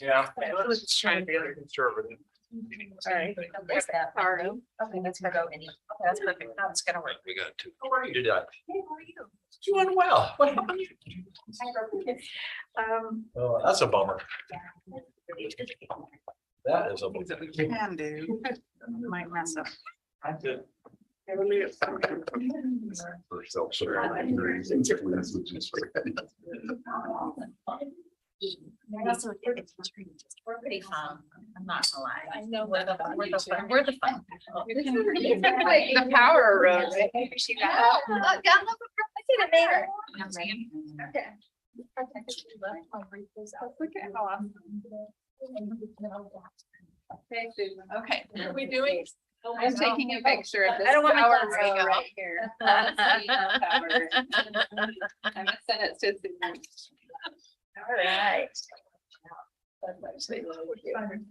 Yeah. Let's try to be conservative. Sorry. Where's that? Okay, that's gonna go in. Okay, that's perfect. That's gonna work. We got two. How are you today? Hey, how are you? Doing well. What about you? Oh, that's a bummer. That is a bummer. Can do. Might mess up. I did. For self-serving. We're pretty fun. I'm not gonna lie. I know. We're the fun. We're the fun. The power road, right? She got. I see the mayor. Look at how awesome. Okay, Susan. Okay, What are we doing? I'm no. taking a picture of this I don't want my power glasses road on. right here. I'm gonna send it to Susan. All right.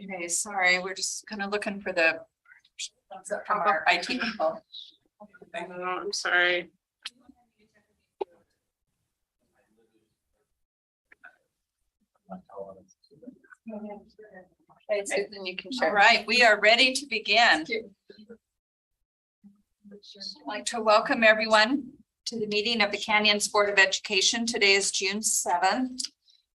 Okay, sorry, we're just kind of looking for the from our IT people. I'm sorry. Okay, Susan, you can All share. right, we are ready to begin. I'd like to welcome everyone to the meeting of the Canyons Board of Education. Today is June 7th.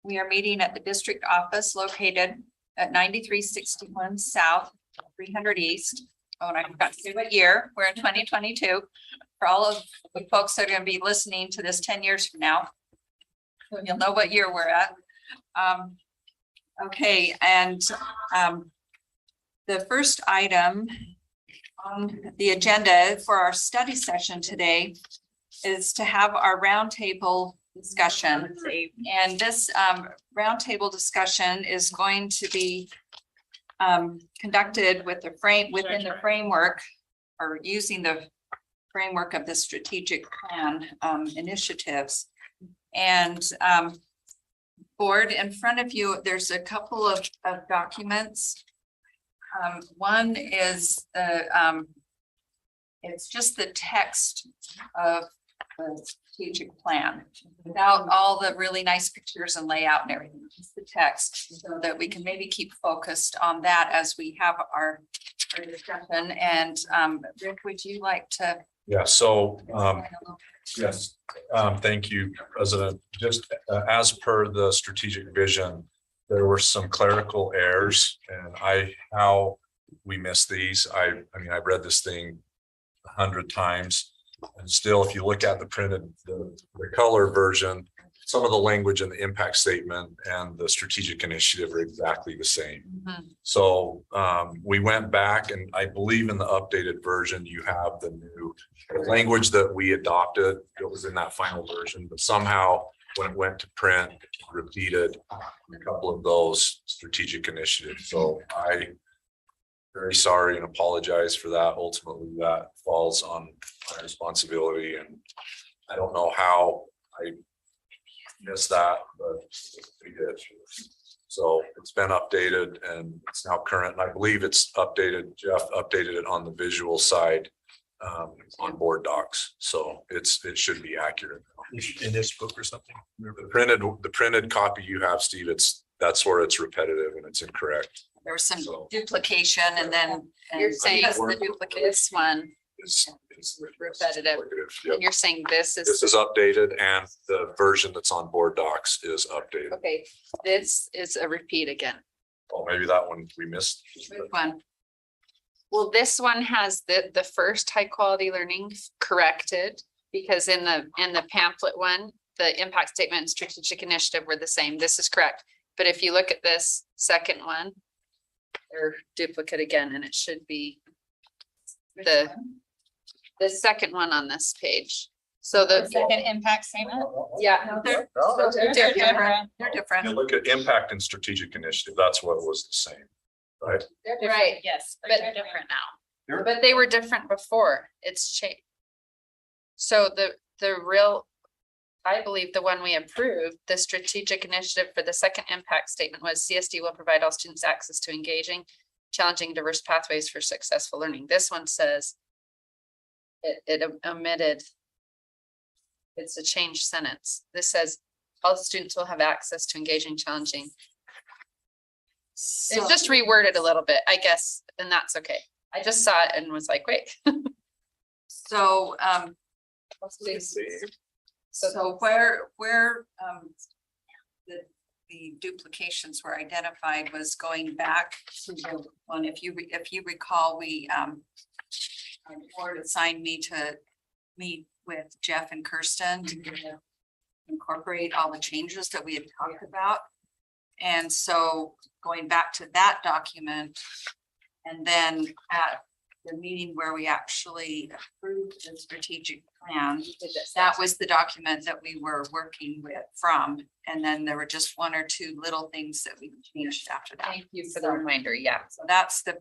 We are meeting at the district office located at 9361 South, 300 East. Oh, and I forgot to say what year. We're in 2022. For all of the folks that are going to be listening to this 10 years from now, you'll know what year we're at. Okay, and the first item on the agenda for our study session today is to have our roundtable discussion. And this roundtable discussion is going to be conducted with within the framework or using the framework of the strategic plan initiatives. And board in front of you, there's a couple of documents. One is the it's just the text of the strategic plan without all the really nice pictures and layout and everything, just the text, so that we can maybe keep focused on that as we have our discussion. And Rick, would you like to? Yeah, so, yes, thank you, President. Just as per the strategic vision, there were some clerical errors and how we missed these. I mean, I've read this thing 100 times. And still, if you look at the printed, the color version, some of the language in the impact statement and the strategic initiative are exactly the same. So we went back, and I believe in the updated version, you have the new language that we adopted. It was in that final version, but somehow when it went to print, it repeated a couple of those strategic initiatives. So I'm very sorry and apologize for that. Ultimately, that falls on my responsibility, and I don't know how I missed that, but we did. So it's been updated and it's now current, and I believe it's updated. Jeff updated it on the visual side on board docs, so it should be accurate In this book or something. the printed copy you have, Steve. That's where it's repetitive and it's incorrect. There was some So- duplication and then. You're saying because of the duplicate. This one, It's repetitive. Yep. and you're saying this This is, is updated and the version that's on board docs is updated. okay, this is a repeat again. Oh, maybe that one we missed. Which one? Well, this one has the first high quality learning corrected, because in the pamphlet one, the impact statement and strategic initiative were the same. This is correct. But if you look at this second one, they're duplicate again, and it should be the second one on this page. So the Second impact statement? yeah, They're they're different. They're You different. look at impact and strategic initiative, that's what was the same, right? right. Yes, but they're different now. But they were different before. It's changed. So the real, I believe the one we approved, the strategic initiative for the second impact statement was CSD will provide all students access to engaging, challenging, diverse pathways for successful learning. This one says it omitted. It's a changed sentence. This says all students will have access to engaging, challenging So, It's just reworded a little bit, I guess, and that's okay. I just saw it and was like, wait. so, Let's see. so where, the duplications were identified was going back to the one, if you recall, our board assigned me to meet with Jeff and Kirsten to incorporate all the changes that we had talked about. And so going back to that document, and then at the meeting where we actually approved the strategic plan, that was the document that we were working with from. And then there were just one or two little things that we changed after that. Thank you for the reminder, yeah. So that's the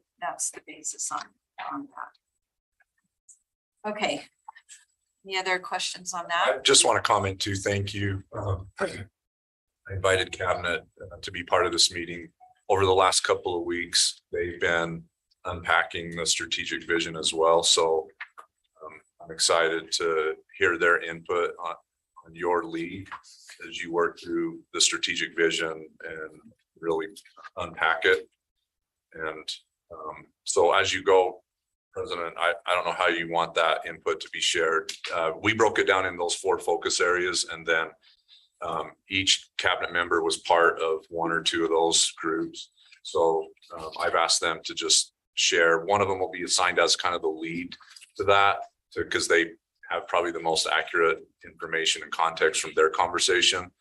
basis on that. Okay. Any other questions on I that? just want to comment too. Thank you. I invited cabinet to be part of this meeting. Over the last couple of weeks, they've been unpacking the strategic vision as well. So I'm excited to hear their input on your lead as you work through the strategic vision and really unpack it. And so as you go, President, I don't know how you want that input to be shared. We broke it down in those 4 focus areas, and then each cabinet member was part of 1 or 2 of those groups. So I've asked them to just share. One of them will be assigned as kind of the lead to that, because they have probably the most accurate information and context from their conversation.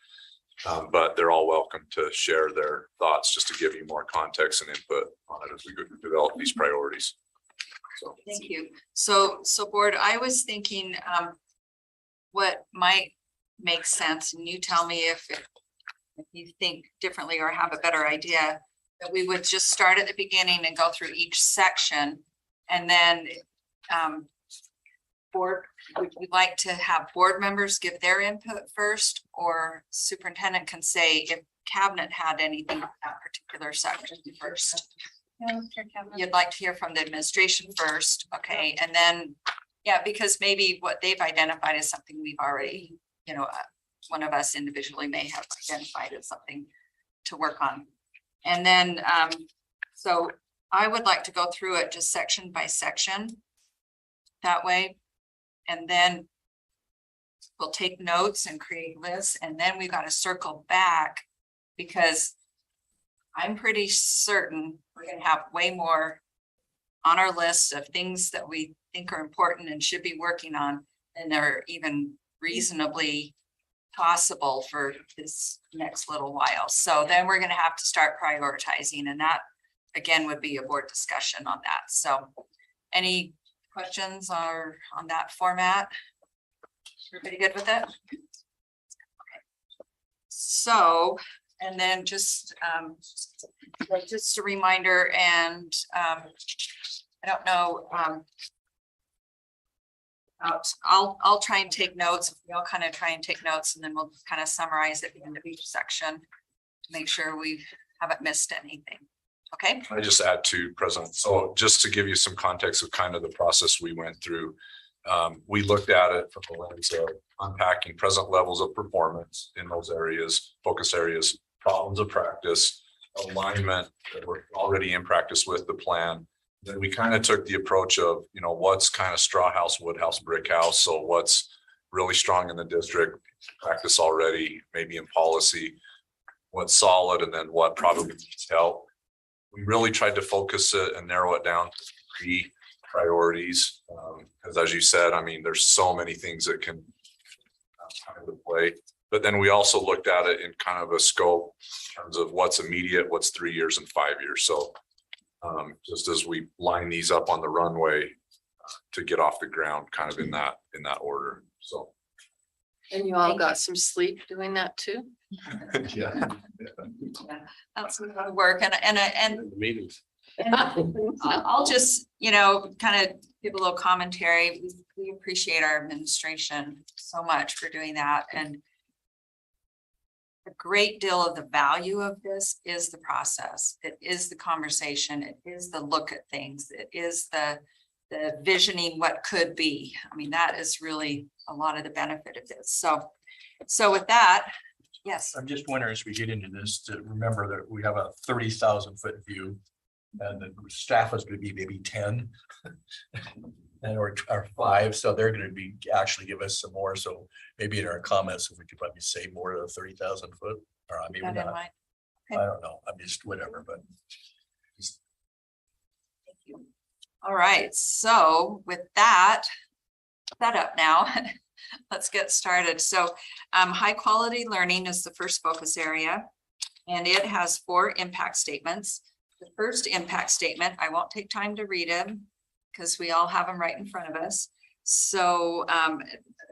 But they're all welcome to share their thoughts just to give you more context and input on it as we go to develop these priorities. So. Thank you. So board, I was thinking, what might make sense, and you tell me if you think differently or have a better idea, that we would just start at the beginning and go through each section. And then board, would we like to have board members give their input first, or superintendent can say if cabinet had anything in that particular section first? You'd like to hear from the administration first, okay, and then, yeah, because maybe what they've identified is something we've already, one of us individually may have identified as something to work on. And then, so I would like to go through it just section by section that way. And then we'll take notes and create lists, and then we've got to circle back, because I'm pretty certain we're going to have way more on our list of things that we think are important and should be working on than they're even reasonably possible for this next little while. So then we're going to have to start prioritizing, and that again would be a board discussion on that. So any questions are on that format? Everybody good with it? Okay. So, and then just a reminder, and I don't know, I'll try and take notes. We'll kind of try and take notes, and then we'll kind of summarize at the end of each section to make sure we haven't missed anything. Okay. I just add to President. So just to give you some context of kind of the process we went through, we looked at it from the lens of unpacking present levels of performance in those areas, focus areas, problems of practice, alignment that we're already in practice with the plan. Then we kind of took the approach of, what's kind of straw house, wood house, brick house. So what's really strong in the district, practice already, maybe in policy, what's solid, and then what probably needs help. We really tried to focus it and narrow it down to 3 priorities. Because as you said, there's so many things that can come into play. But then we also looked at it in kind of a scope in terms of what's immediate, what's 3 years and 5 years. So just as we line these up on the runway to get off the ground, kind of in that order. So. And you all got some sleep doing that too? Yeah. That's a lot of work, and Meetings. I'll just, kind of give a little commentary. We appreciate our administration so much for doing that. And a great deal of the value of this is the process. It is the conversation. It is the look at things. It is the visioning what could be. That is really a lot of the benefit of this. So with that, Yes, I'm just wondering as we get into this, to remember that we have a 30,000 foot view. And the staff is gonna be maybe 10. And or 5, so they're gonna be actually give us some more, so maybe in our comments, if we could probably say more of the 30,000 foot. Or maybe that in not, mind. I don't know, I'm just whatever, but. Thank you. All right, so with that set up now, let's get started. So high quality learning is the first focus area. And it has 4 impact statements. The first impact statement, I won't take time to read them because we all have them right in front of us. So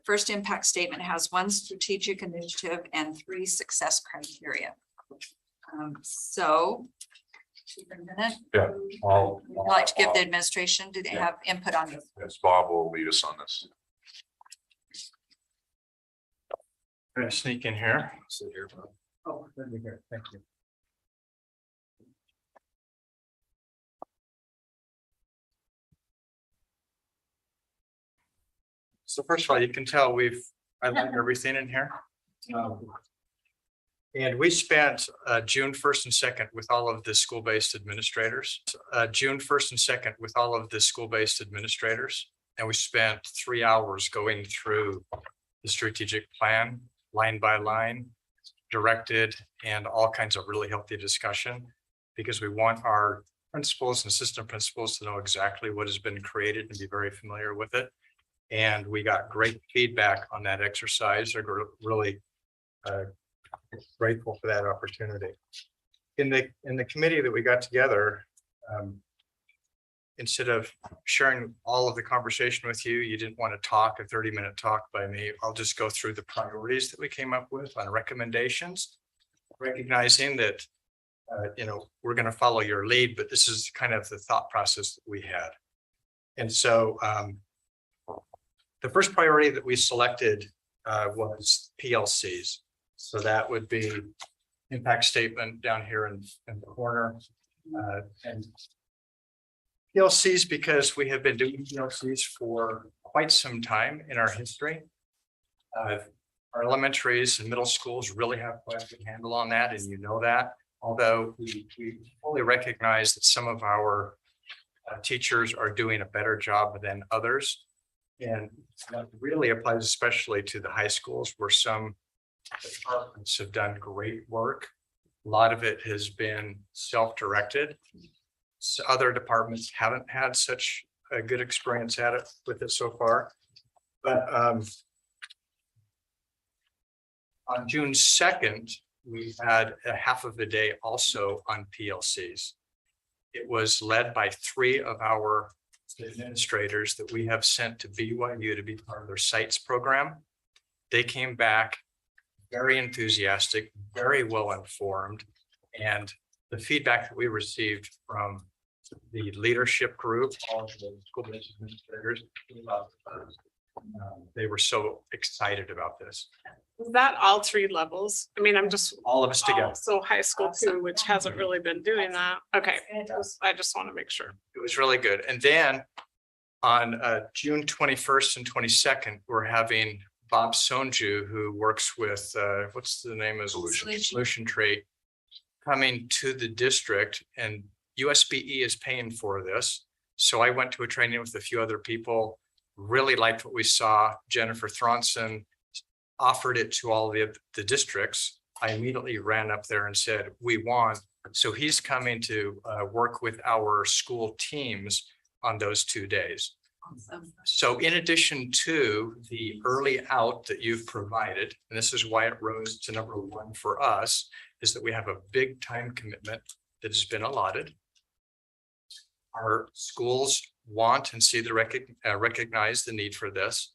first impact statement has 1 strategic initiative and 3 success criteria. So Superintendent, Yeah, I'll. would you like to give the administration, do they have input on this? Yes, Bob will lead us on this. Gonna sneak in here. Sit here. Oh, let me hear. Thank you. So first of all, you can tell I like everything in here. And we spent June 1st and 2nd with all of the school-based administrators. June 1st and 2nd with all of the school-based administrators. And we spent 3 hours going through the strategic plan, line by line, directed, and all kinds of really healthy discussion. Because we want our principals and assistant principals to know exactly what has been created and be very familiar with it. And we got great feedback on that exercise. They're really grateful for that opportunity. In the committee that we got together, instead of sharing all of the conversation with you, you didn't want to talk a 30-minute talk by me. I'll just go through the priorities that we came up with on recommendations, recognizing that we're going to follow your lead, but this is kind of the thought process that we had. And so the first priority that we selected was PLCs. So that would be impact statement down here in the corner. And PLCs, because we have been doing PLCs for quite some time in our history. Our elementaries and middle schools really have quite a good handle on that, and you know that. Although we fully recognize that some of our teachers are doing a better job than others. And that really applies especially to the high schools where some departments have done great work. A lot of it has been self-directed. So other departments haven't had such a good experience at it with it so far. But on June 2nd, we had a half of the day also on PLCs. It was led by 3 of our administrators that we have sent to BYU to be part of their SITES program. They came back very enthusiastic, very well informed, and the feedback that we received from the leadership group, all of the school-based administrators, they were so excited about this. Is that all 3 levels? I mean, I'm just. All of us together. So high school too, which hasn't really been doing that. Okay, I just want to make sure. It was really good. And then on June 21st and 22nd, we're having Bob Sonju, who works with, what's the name of Solution Tree, coming to the district, and USBE is paying for this. So I went to a training with a few other people, really liked what we saw. Jennifer Thronson offered it to all the districts. I immediately ran up there and said, we want. So he's coming to work with our school teams on those 2 days. Awesome. So in addition to the early out that you've provided, and this is why it rose to number 1 for us, is that we have a big time commitment that has been allotted. Our schools want and see recognize the need for this.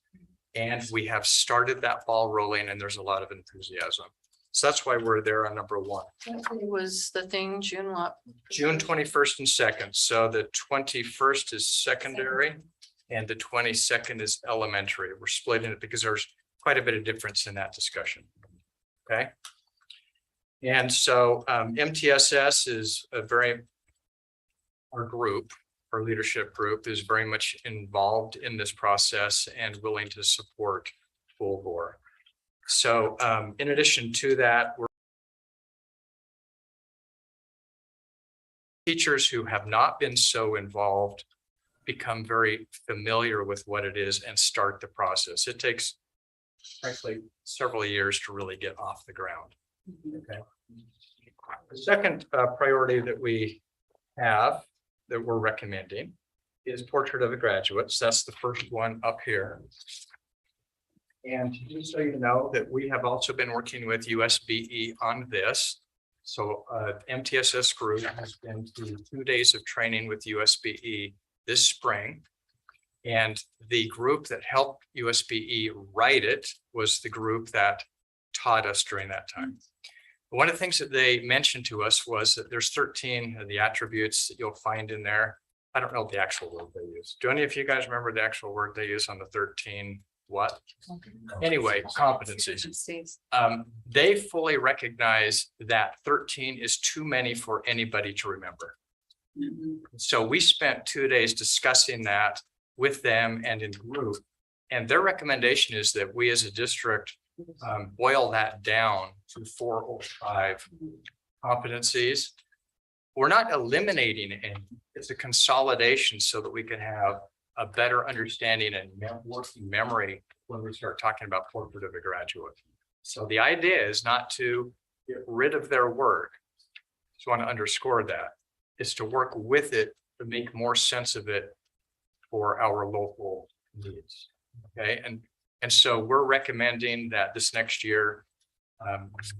And we have started that ball rolling, and there's a lot of enthusiasm. So that's why we're there on number 1. Was the thing June what? June 21st and 2nd. So the 21st is secondary and the 22nd is elementary. We're splitting it because there's quite a bit of difference in that discussion. Okay. And so MTSS is our leadership group is very much involved in this process and willing to support full bore. So in addition to that, we're teachers who have not been so involved become very familiar with what it is and start the process. It takes frankly several years to really get off the ground. Okay. The second priority that we have that we're recommending is Portrait of a Graduate. So that's the first one up here. And just so you know that we have also been working with USBE on this. So MTSS group has been through 2 days of training with USBE this spring. And the group that helped USBE write it was the group that taught us during that time. One of the things that they mentioned to us was that there's 13 of the attributes that you'll find in there. I don't know the actual word they use. Do any of you guys remember the actual word they use on the 13? What? Anyway, competencies. They fully recognize that 13 is too many for anybody to remember. So we spent 2 days discussing that with them and in group. And their recommendation is that we as a district boil that down to 4 or 5 competencies. We're not eliminating any, it's a consolidation so that we can have a better understanding and working memory when we start talking about Portrait of a Graduate. So the idea is not to get rid of their work. Just want to underscore that. It's to work with it to make more sense of it for our local needs. Okay, and so we're recommending that this next year,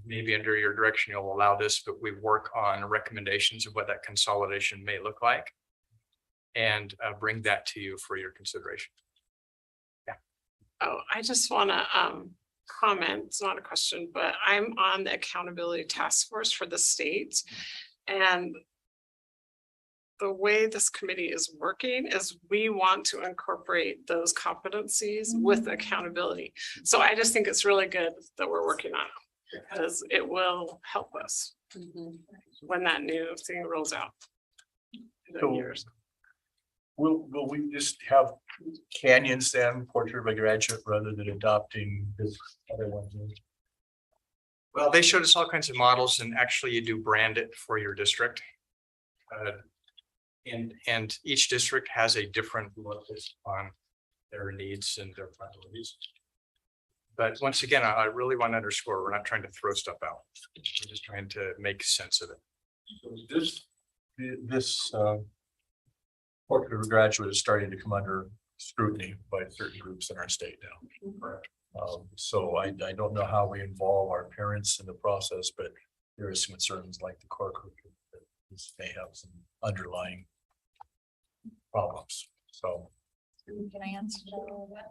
maybe under your direction, you'll allow this, but we work on recommendations of what that consolidation may look like and bring that to you for your consideration. Yeah. Oh, I just want to comment, it's not a question, but I'm on the accountability task force for the state. And the way this committee is working is we want to incorporate those competencies with accountability. So I just think it's really good that we're working on it because it will help us when that new thing rolls out. In the So- years. Will we just have canyons then, Portrait of a Graduate, rather than adopting this other one? Well, they showed us all kinds of models and actually you do brand it for your district. And each district has a different look on their needs and their priorities. But once again, I really want to underscore, we're not trying to throw stuff out. We're just trying to make sense of it. This Portrait of a Graduate is starting to come under scrutiny by certain groups in our state now. So I don't know how we involve our parents in the process, but there is some concerns like the core curriculum that this may have some underlying problems. So Can I answer that a little bit?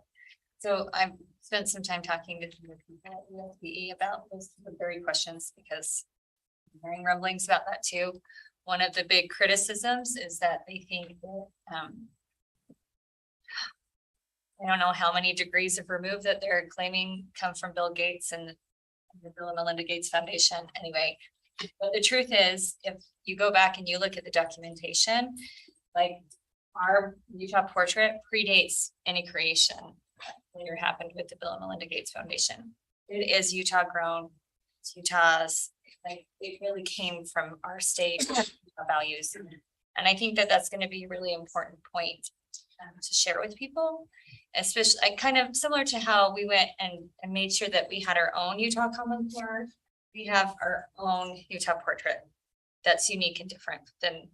So I've spent some time talking to people at USBE about those very questions because I'm hearing rumblings about that too. One of the big criticisms is that they think that I don't know how many degrees of remove that they're claiming come from Bill Gates and the Bill and Melinda Gates Foundation anyway. But the truth is, if you go back and you look at the documentation, like our Utah portrait predates any creation later happened with the Bill and Melinda Gates Foundation. It is Utah grown, it's Utah's, like it really came from our state values. And I think that that's going to be a really important point to share with people, especially kind of similar to how we went and made sure that we had our own Utah Common Core. We have our own Utah portrait that's unique and different than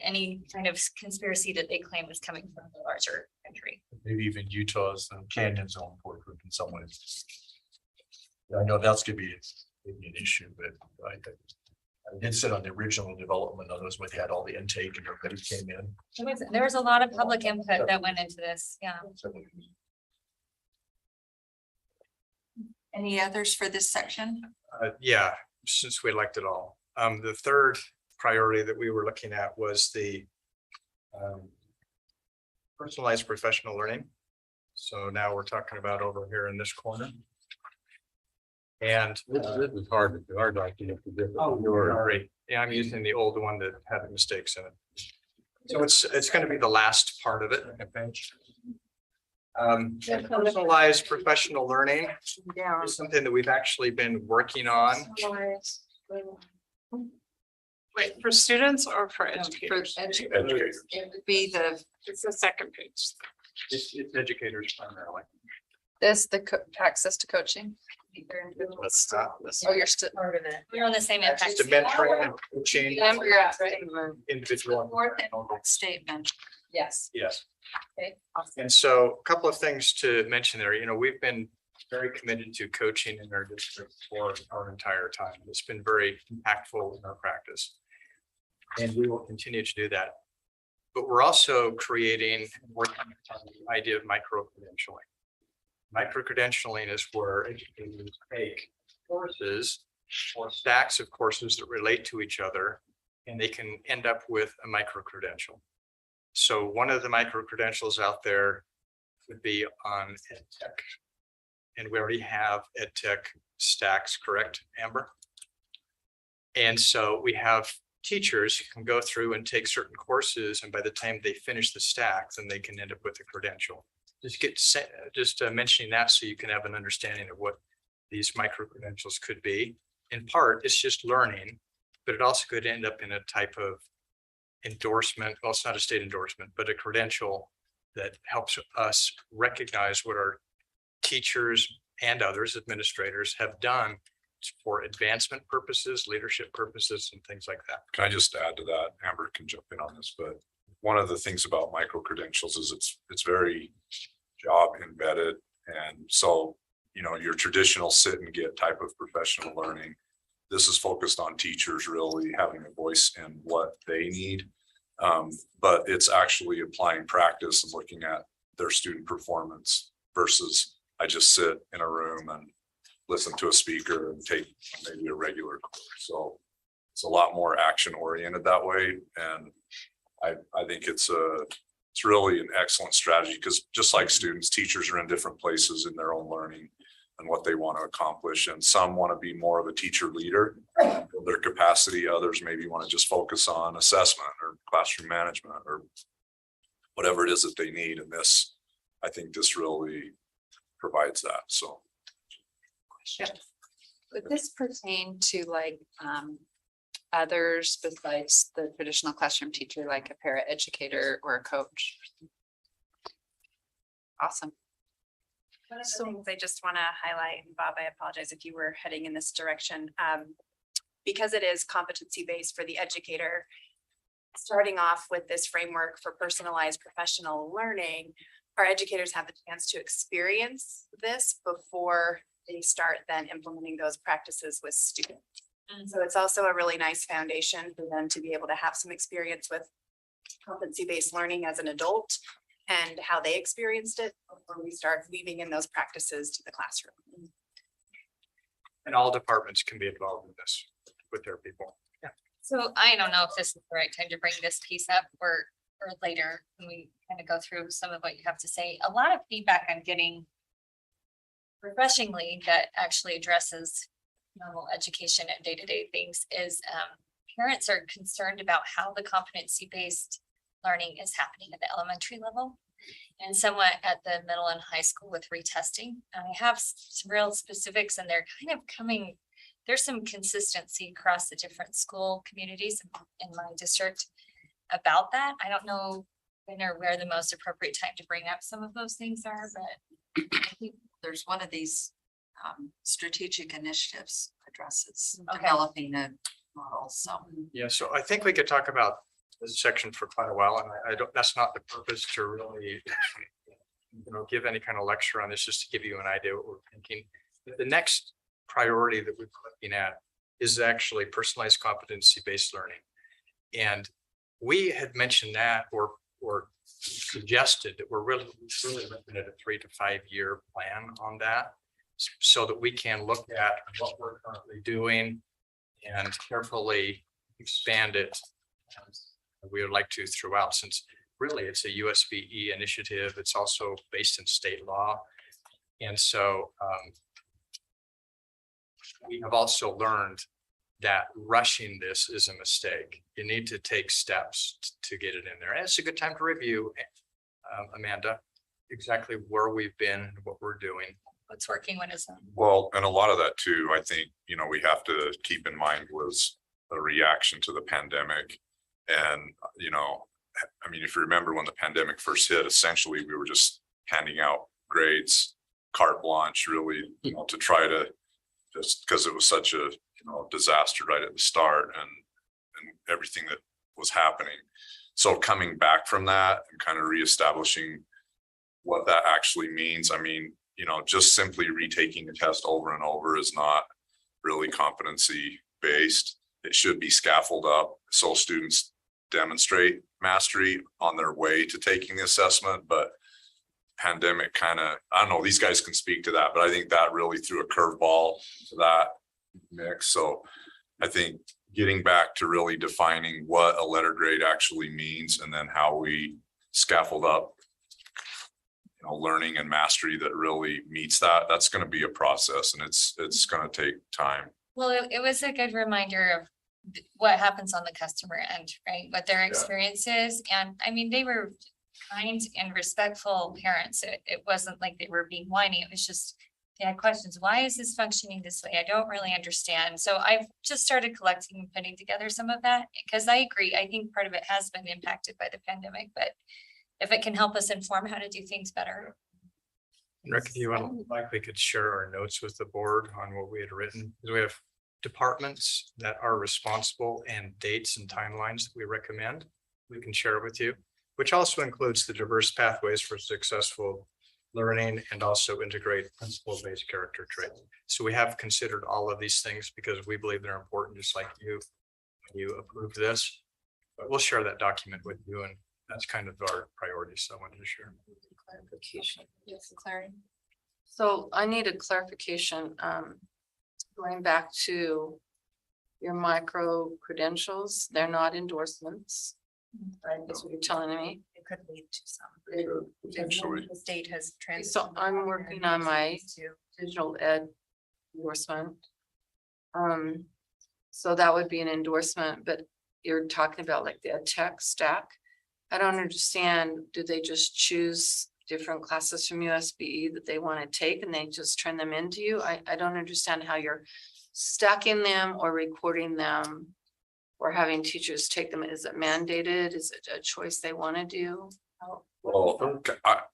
any kind of conspiracy that they claim is coming from the larger country. maybe even Utah's Canyon's own portrait in some ways. I know that's gonna be maybe an issue, but I did sit on the original development of those, when they had all the intake and everybody came in. There was a lot of public input that went into this, yeah. Any others for this section? Yeah, since we liked it all. The third priority that we were looking at was the personalized professional learning. So now we're talking about over here in this corner. And This is hard to do, hard to do. sorry, yeah, I'm using the old one that had mistakes in it. So it's going to be the last part of it, I think. Personalized professional learning is something that we've actually been working on. Wait, for students or for For educators? Educators. It would be the, It's the second page. It's educators primarily. This, access to coaching. Let's stop this. Oh, you're still. Part of it. We're on the same impact. Just a mentoring and coaching Amber, you're at, right? individual. fourth impact statement. Yes. Yes. Okay. And so a couple of things to mention there, we've been very committed to coaching in our district for our entire time. It's been very impactful in our practice. And we will continue to do that. But we're also creating, and working on the idea of micro-credentialing. Micro-credentialing is where educators take courses or stacks of courses that relate to each other, and they can end up with a micro-credential. So one of the micro-credentials out there would be on EdTech. And we already have EdTech stacks, correct, Amber? And so we have teachers who can go through and take certain courses, and by the time they finish the stack, then they can end up with a credential. Just mentioning that so you can have an understanding of what these micro-credentials could be. In part, it's just learning, but it also could end up in a type of endorsement. Well, it's not a state endorsement, but a credential that helps us recognize what our teachers and others, administrators, have done for advancement purposes, leadership purposes, and things like that. Can I just add to that? Amber can jump in on this, but one of the things about micro credentials is it's very job embedded. And so, your traditional sit and get type of professional learning, this is focused on teachers really having a voice in what they need. But it's actually applying practice and looking at their student performance versus I just sit in a room and listen to a speaker and take maybe a regular course. So it's a lot more action oriented that way. And I think it's really an excellent strategy because just like students, teachers are in different places in their own learning and what they want to accomplish. And some want to be more of a teacher leader, build their capacity. Others maybe want to just focus on assessment or classroom management or whatever it is that they need. And this, I think this really provides that. So. Would this pertain to others besides the traditional classroom teacher, like a para educator or a coach? Awesome. One of the things I just want to highlight, and Bob, I apologize if you were heading in this direction. Because it is competency-based for the educator, starting off with this framework for personalized professional learning, our educators have the chance to experience this before they start then implementing those practices with students. And so it's also a really nice foundation for them to be able to have some experience with competency-based learning as an adult and how they experienced it before we start weaving in those practices to the classroom. And all departments can be involved in this with their people. Yeah. So I don't know if this is the right time to bring this piece up or later when we kind of go through some of what you have to say. A lot of feedback I'm getting refreshingly that actually addresses normal education and day-to-day things is parents are concerned about how the competency-based learning is happening at the elementary level and somewhat at the middle and high school with retesting. I have some real specifics and they're kind of coming, there's some consistency across the different school communities in my district about that. I don't know when or where the most appropriate time to bring up some of those things are, but I think there's one of these strategic initiatives addresses Okay. developing a model, so. Yeah, so I think we could talk about this section for quite a while, and I don't, that's not the purpose to really give any kind of lecture on this, just to give you an idea what we're thinking. But the next priority that we're looking at is actually personalized competency-based learning. And we had mentioned that or suggested that we're really looking at a 3 to 5 year plan on that, so that we can look at what we're currently doing and carefully expand it. We would like to throughout, since really it's a USBE initiative. It's also based in state law. And so we have also learned that rushing this is a mistake. You need to take steps to get it in there. And it's a good time to review, Amanda. exactly where we've been, and what we're doing. What's working, what isn't. Well, and a lot of that too, I think, we have to keep in mind was a reaction to the pandemic. And, I mean, if you remember when the pandemic first hit, essentially we were just handing out grades, carte blanche, really, to try to just because it was such a, disaster right at the start and everything that was happening. So coming back from that and kind of reestablishing what that actually means. I mean, just simply retaking the test over and over is not really competency based. It should be scaffolded up so students demonstrate mastery on their way to taking the assessment. But pandemic kind of, I don't know, these guys can speak to that, but I think that really threw a curveball to that mix. So I think getting back to really defining what a letter grade actually means and then how we scaffold up learning and mastery that really meets that, that's going to be a process and it's going to take time. Well, it was a good reminder of what happens on the customer end, right? What their experience is. And I mean, they were kind and respectful parents. It wasn't like they were being whiny. It was just, they had questions. Why is this functioning this way? I don't really understand. So I've just started collecting and putting together some of that because I agree. I think part of it has been impacted by the pandemic, but if it can help us inform how to do things better. Rick, if you would like, we could share our notes with the board on what we had written, because we have departments that are responsible and dates and timelines that we recommend. We can share it with you, which also includes the diverse pathways for successful learning and also integrate principle-based character traits. So we have considered all of these things because we believe they're important, just like you approved this. But we'll share that document with you, and that's kind of our priority. So I wanted to share. Clarification. Yes, clarity. So I need a clarification, going back to your micro credentials, they're not endorsements. Right, that's what you're telling me. It could lead to some. Potentially. The state has So I'm working on my digital ed endorsement. So that would be an endorsement, but you're talking about like the ed tech stack. I don't understand, do they just choose different classes from USBE that they want to take and they just turn them into you? I don't understand how you're stacking them or recording them or having teachers take them. Is it mandated? Is it a choice they want to do? Well,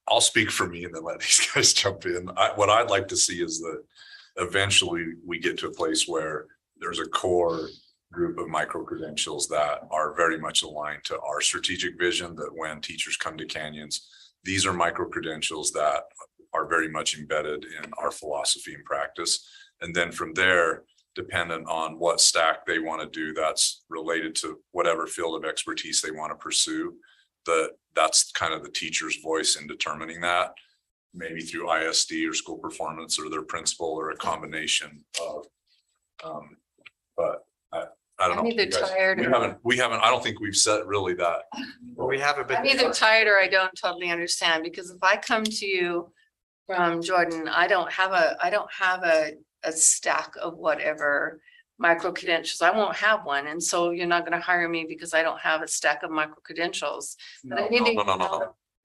I'll speak for me and then let these guys jump in. What I'd like to see is that eventually we get to a place where there's a core group of micro credentials that are very much aligned to our strategic vision, that when teachers come to Canyons, these are micro credentials that are very much embedded in our philosophy and practice. And then from there, dependent on what stack they want to do that's related to whatever field of expertise they want to pursue, that's kind of the teacher's voice in determining that, maybe through ISD or school performance or their principal or a combination of, but I don't know. I'm either tired We haven't, I don't think we've set really that. Well, we have a bit. I'm either tired or I don't totally understand, because if I come to you from Jordan, I don't have a stack of whatever micro credentials. I won't have one. And so you're not going to hire me because I don't have a stack of micro credentials. No.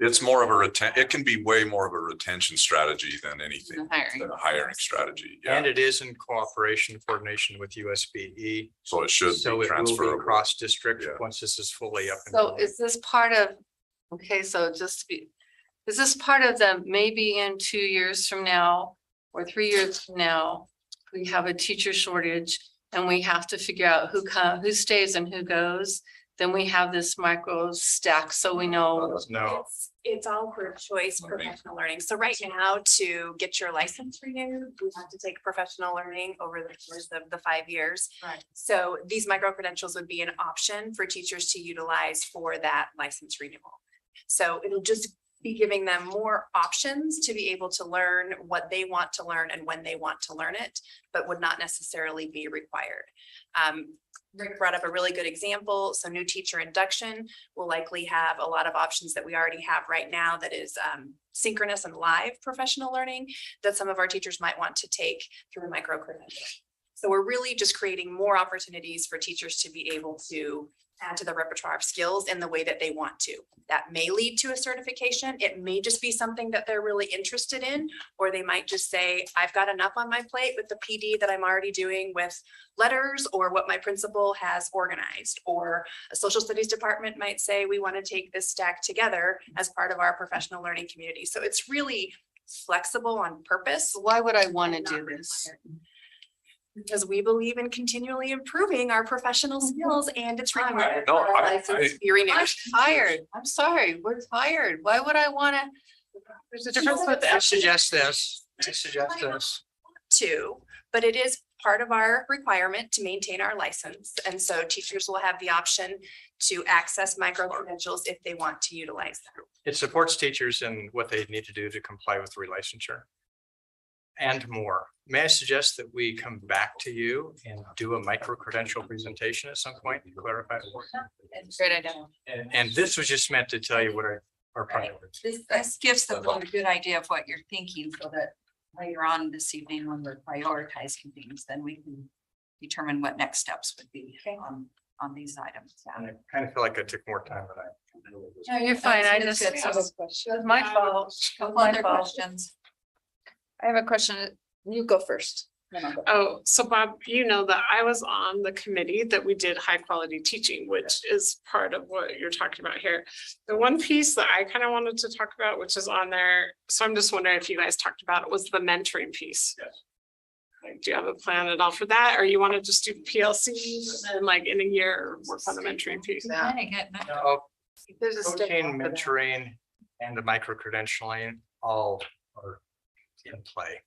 It's more of it can be way more of a retention strategy than anything, than a hiring strategy. Yeah. And it is in cooperation, coordination with USBE. So it should So be it will be transferable. cross district Yeah. once this is fully up. and So going. is this part of, okay, so just to be, is this part of the maybe in 2 years from now or 3 years from now, we have a teacher shortage and we have to figure out who stays and who goes? Then we have this micro stack, so we know. No, It's all for choice professional learning. So right now, to get your license renewed, you have to take professional learning over the course of the 5 years. Right. So these micro credentials would be an option for teachers to utilize for that license renewal. So it'll just be giving them more options to be able to learn what they want to learn and when they want to learn it, but would not necessarily be required. Rick brought up a really good example. So new teacher induction will likely have a lot of options that we already have right now, that is synchronous and live professional learning that some of our teachers might want to take through a micro credential. So we're really just creating more opportunities for teachers to be able to add to the repertoire of skills in the way that they want to. That may lead to a certification. It may just be something that they're really interested in, or they might just say, I've got enough on my plate with the PD that I'm already doing with letters or what my principal has organized. Or a social studies department might say, we want to take this stack together as part of our professional learning community. So it's really flexible on purpose. Why would I want to and do not this? required. Because we believe in continually improving our professional skills and it's required. No, for our I- license to be I'm renewed. tired. I'm sorry, we're tired. Why would I want to? There's a difference with I the suggest this. Too, but it is part of our requirement to maintain our license. And so teachers will have the option to access micro credentials if they want to utilize them. It supports teachers in what they need to do to comply with relicensure. And more. May I suggest that we come back to you and do a micro credential presentation at some point to clarify? Great idea. And this was just meant to tell you what our priorities. This gives the board a good idea of what you're thinking so that later on this evening, when we're prioritizing things, then we can determine what next steps would be on these items. And I kind of feel like I took more time than I. No, you're fine. I That's just, good. it was my fault. Couple My other fault. questions? I have a question. You go first. Oh, so Bob, you know that I was on the committee that we did high quality teaching, which is part of what you're talking about here. The one piece that I kind of wanted to talk about, which is on there, so I'm just wondering if you guys talked about it, was the mentoring piece. Yes. Like, do you have a plan at all for that? Or you want to just do PLC and then like in a year work on the mentoring piece? No, There's a step coaching, off of that. mentoring, and the micro credentialing all are in play.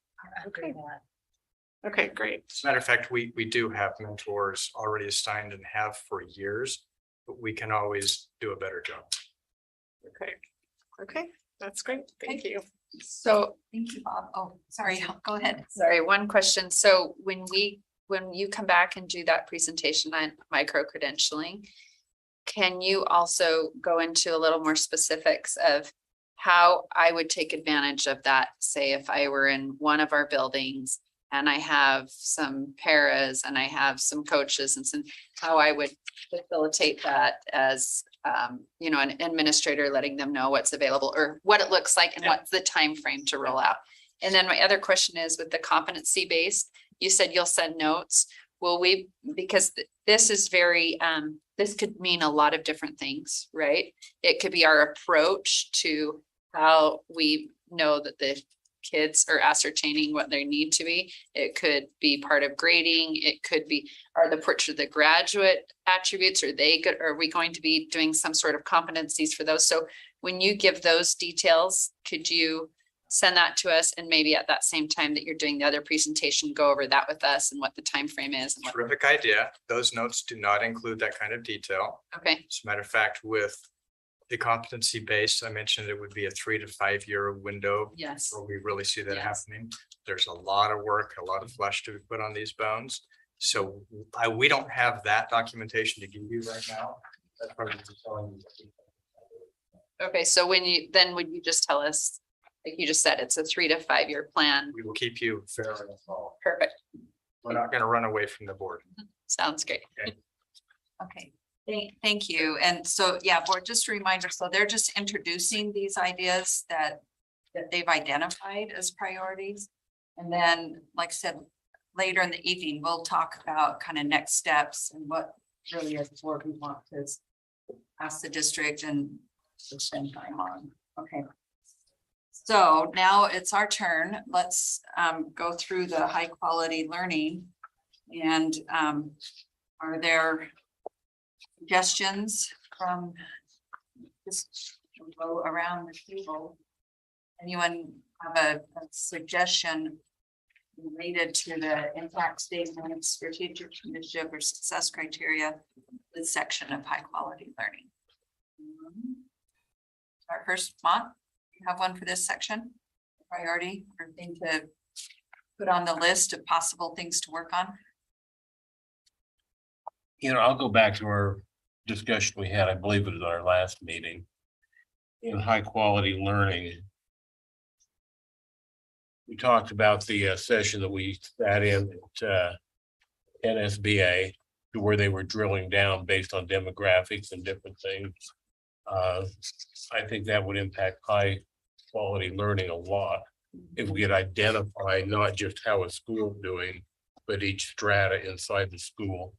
Okay, great. As a matter of fact, we do have mentors already assigned and have for years, but we can always do a better job. Okay, okay, that's great. Thank you. So, Thank you, Bob. Oh, sorry, go ahead. sorry, one question. So when you come back and do that presentation on micro credentialing, can you also go into a little more specifics of how I would take advantage of that? Say if I were in one of our buildings and I have some paras and I have some coaches and some, how I would facilitate that as an administrator, letting them know what's available or what it looks like and what's the time frame to roll out. And then my other question is with the competency based, you said you'll send notes. Will we, because this is very, this could mean a lot of different things, right? It could be our approach to how we know that the kids are ascertaining what they need to be. It could be part of grading. It could be, are the graduate attributes, are we going to be doing some sort of competencies for those? So when you give those details, could you send that to us? And maybe at that same time that you're doing the other presentation, go over that with us and what the time frame is. And what, Terrific idea. Those notes do not include that kind of detail. okay, As a matter of fact, with the competency base, I mentioned it would be a 3 to 5 year window. yes. Where we really see that Yes. happening. There's a lot of work, a lot of flesh to be put on these bones. So we don't have that documentation to give you right now. That's part of the telling you. Okay, so would you just tell us, like you just said, it's a 3 to 5 year plan? We will keep you fairly involved. Perfect. We're not going to run away from the board. Sounds great. Okay, thank you. And so, yeah, board, just a reminder, so they're just introducing these ideas that they've identified as priorities. And then, like I said, later in the evening, we'll talk about kind of next steps and what really as a board we want to ask the district and spend time on. Okay. So now it's our turn. Let's go through the high quality learning. And are there suggestions from just go around the table? Anyone have a suggestion related to the impact statement, strategic initiative or success criteria, this section of high quality learning? Our first Mont, you have one for this section? Priority or thing to put on the list of possible things to work on? I'll go back to our discussion we had, I believe it was our last meeting. In high quality learning. We talked about the session that we sat in at NSBA to where they were drilling down based on demographics and different things. I think that would impact high quality learning a lot. If we could identify not just how a school doing, but each strata inside the school.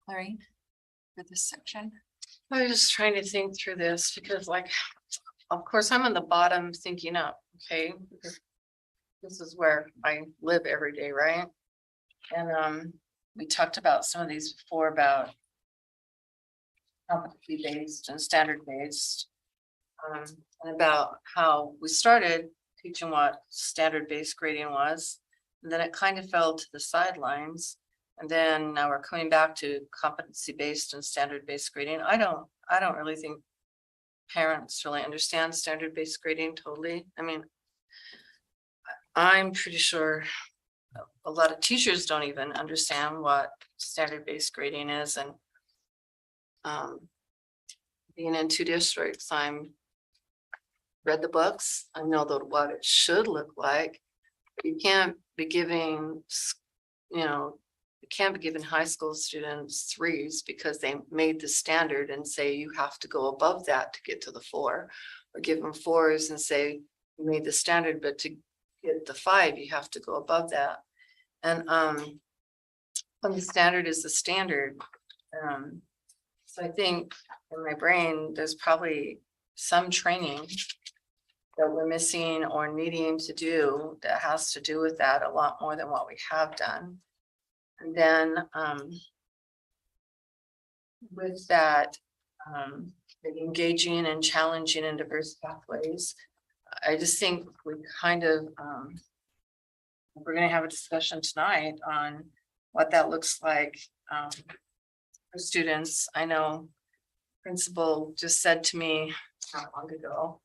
Lorraine, for this section. I was just trying to think through this because like, of course, I'm on the bottom thinking up, okay? Because this is where I live every day, right? And we talked about some of these before about competency based and standard based. And about how we started teaching what standard based grading was. And then it kind of fell to the sidelines. And then now we're coming back to competency based and standard based grading. I don't really think parents really understand standard based grading totally. I mean, I'm pretty sure a lot of teachers don't even understand what standard based grading is, and being in 2 districts, I'm read the books. I know what it should look like. You can't be giving, you can't be giving high school students 3s because they made the standard and say you have to go above that to get to the 4, or give them 4s and say you made the standard, but to get the 5, you have to go above that. And when the standard is the standard, so I think in my brain, there's probably some training that we're missing or needing to do that has to do with that a lot more than what we have done. And then with that, engaging and challenging in diverse pathways, I just think we kind of, we're going to have a discussion tonight on what that looks like for students. I know principal just said to me not long ago,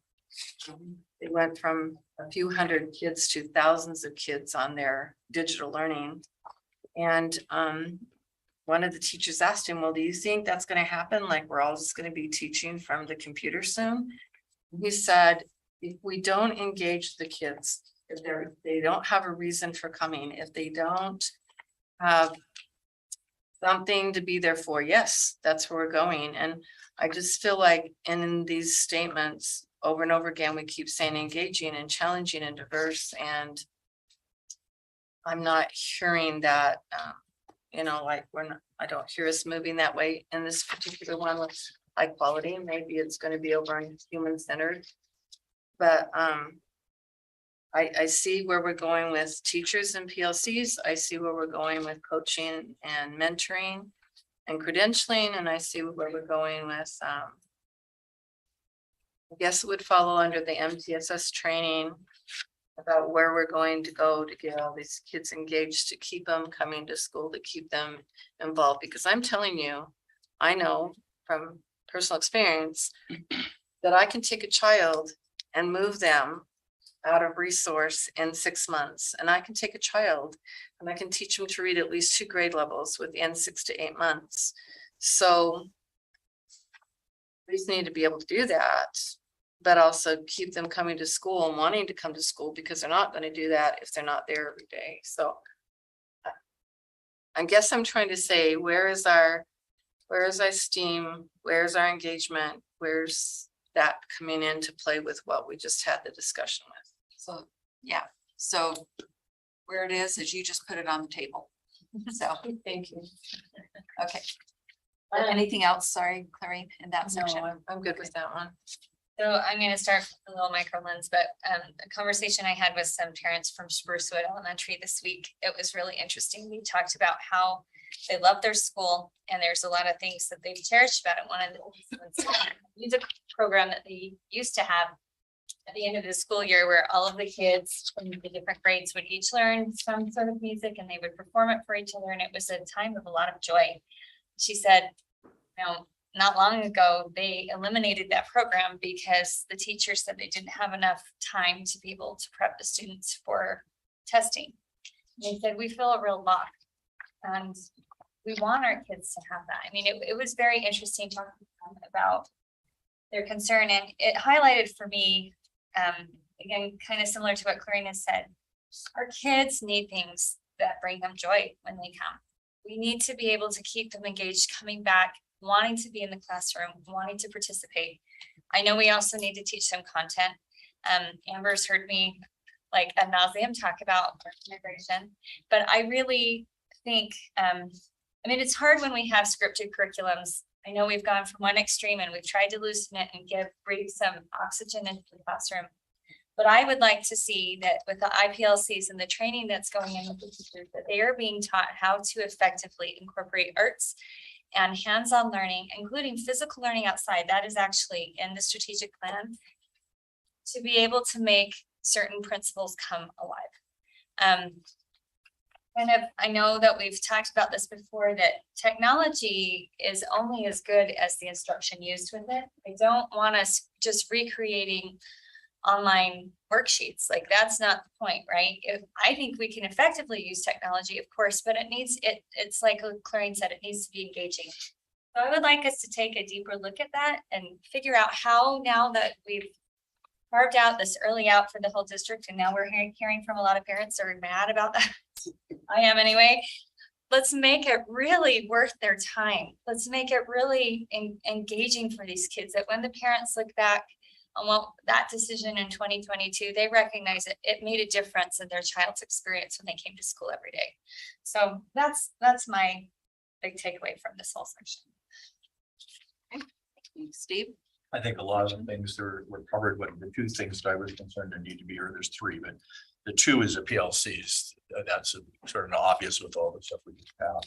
they went from a few hundred kids to thousands of kids on their digital learning. And one of the teachers asked him, well, do you think that's going to happen? Like we're all just going to be teaching from the computer soon? He said, if we don't engage the kids, if they don't have a reason for coming, if they don't have something to be there for, yes, that's where we're going. And I just feel like in these statements over and over again, we keep saying engaging and challenging and diverse, and I'm not hearing that, like I don't hear us moving that way in this particular one with high quality. Maybe it's going to be over on human centered, but I see where we're going with teachers and PLCs. I see where we're going with coaching and mentoring and credentialing, and I see where we're going with, I guess it would follow under the MTSS training about where we're going to go to get all these kids engaged, to keep them coming to school, to keep them involved. Because I'm telling you, I know from personal experience that I can take a child and move them out of resource in 6 months. And I can take a child and I can teach them to read at least 2 grade levels within 6 to 8 months. So we just need to be able to do that, but also keep them coming to school and wanting to come to school, because they're not going to do that if they're not there every day. So I guess I'm trying to say, where is our STEAM? Where's our engagement? Where's that coming into play with what we just had the discussion with? So, yeah, so where it is you just put it on the table. So, Thank you. okay. Anything else? Sorry, Clarine, in that No, section? I'm good with that one. So I'm gonna start with a little micro lens, but a conversation I had with some parents from Sprucewood Elementary this week, it was really interesting. We talked about how they love their school and there's a lot of things that they've cherished about it. One of the music program that they used to have at the end of the school year, where all of the kids from the different grades would each learn some sort of music and they would perform it for each other. And it was a time of a lot of joy. She said, not long ago, they eliminated that program because the teacher said they didn't have enough time to be able to prep the students for testing. They said, we feel a real loss and we want our kids to have that. I mean, it was very interesting talking to them about their concern, and it highlighted for me, again, kind of similar to what Clarine has said. Our kids need things that bring them joy when they come. We need to be able to keep them engaged, coming back, wanting to be in the classroom, wanting to participate. I know we also need to teach them content. Amber's heard me like ad nauseum talk about integration, but I really think, I mean, it's hard when we have scripted curriculums. I know we've gone from one extreme and we've tried to loosen it and breathe some oxygen into the classroom. But I would like to see that with the IPLCs and the training that's going in with the teachers, that they are being taught how to effectively incorporate arts and hands-on learning, including physical learning outside. That is actually in the strategic plan, to be able to make certain principles come alive. I know that we've talked about this before, that technology is only as good as the instruction used with it. I don't want us just recreating online worksheets. Like, that's not the point, right? I think we can effectively use technology, of course, but it's like Clarine said, it needs to be engaging. So I would like us to take a deeper look at that and figure out how, now that we've carved out this early out for the whole district, and now we're hearing from a lot of parents that are mad about that. I am anyway. Let's make it really worth their time. Let's make it really engaging for these kids, that when the parents look back on that decision in 2022, they recognize it made a difference in their child's experience when they came to school every day. So that's my big takeaway from this whole section. Steve? I think a lot of the things were covered, but the two things that I was concerned there need to be, or there's three, but the two is the PLCs. That's sort of obvious with all the stuff we just found.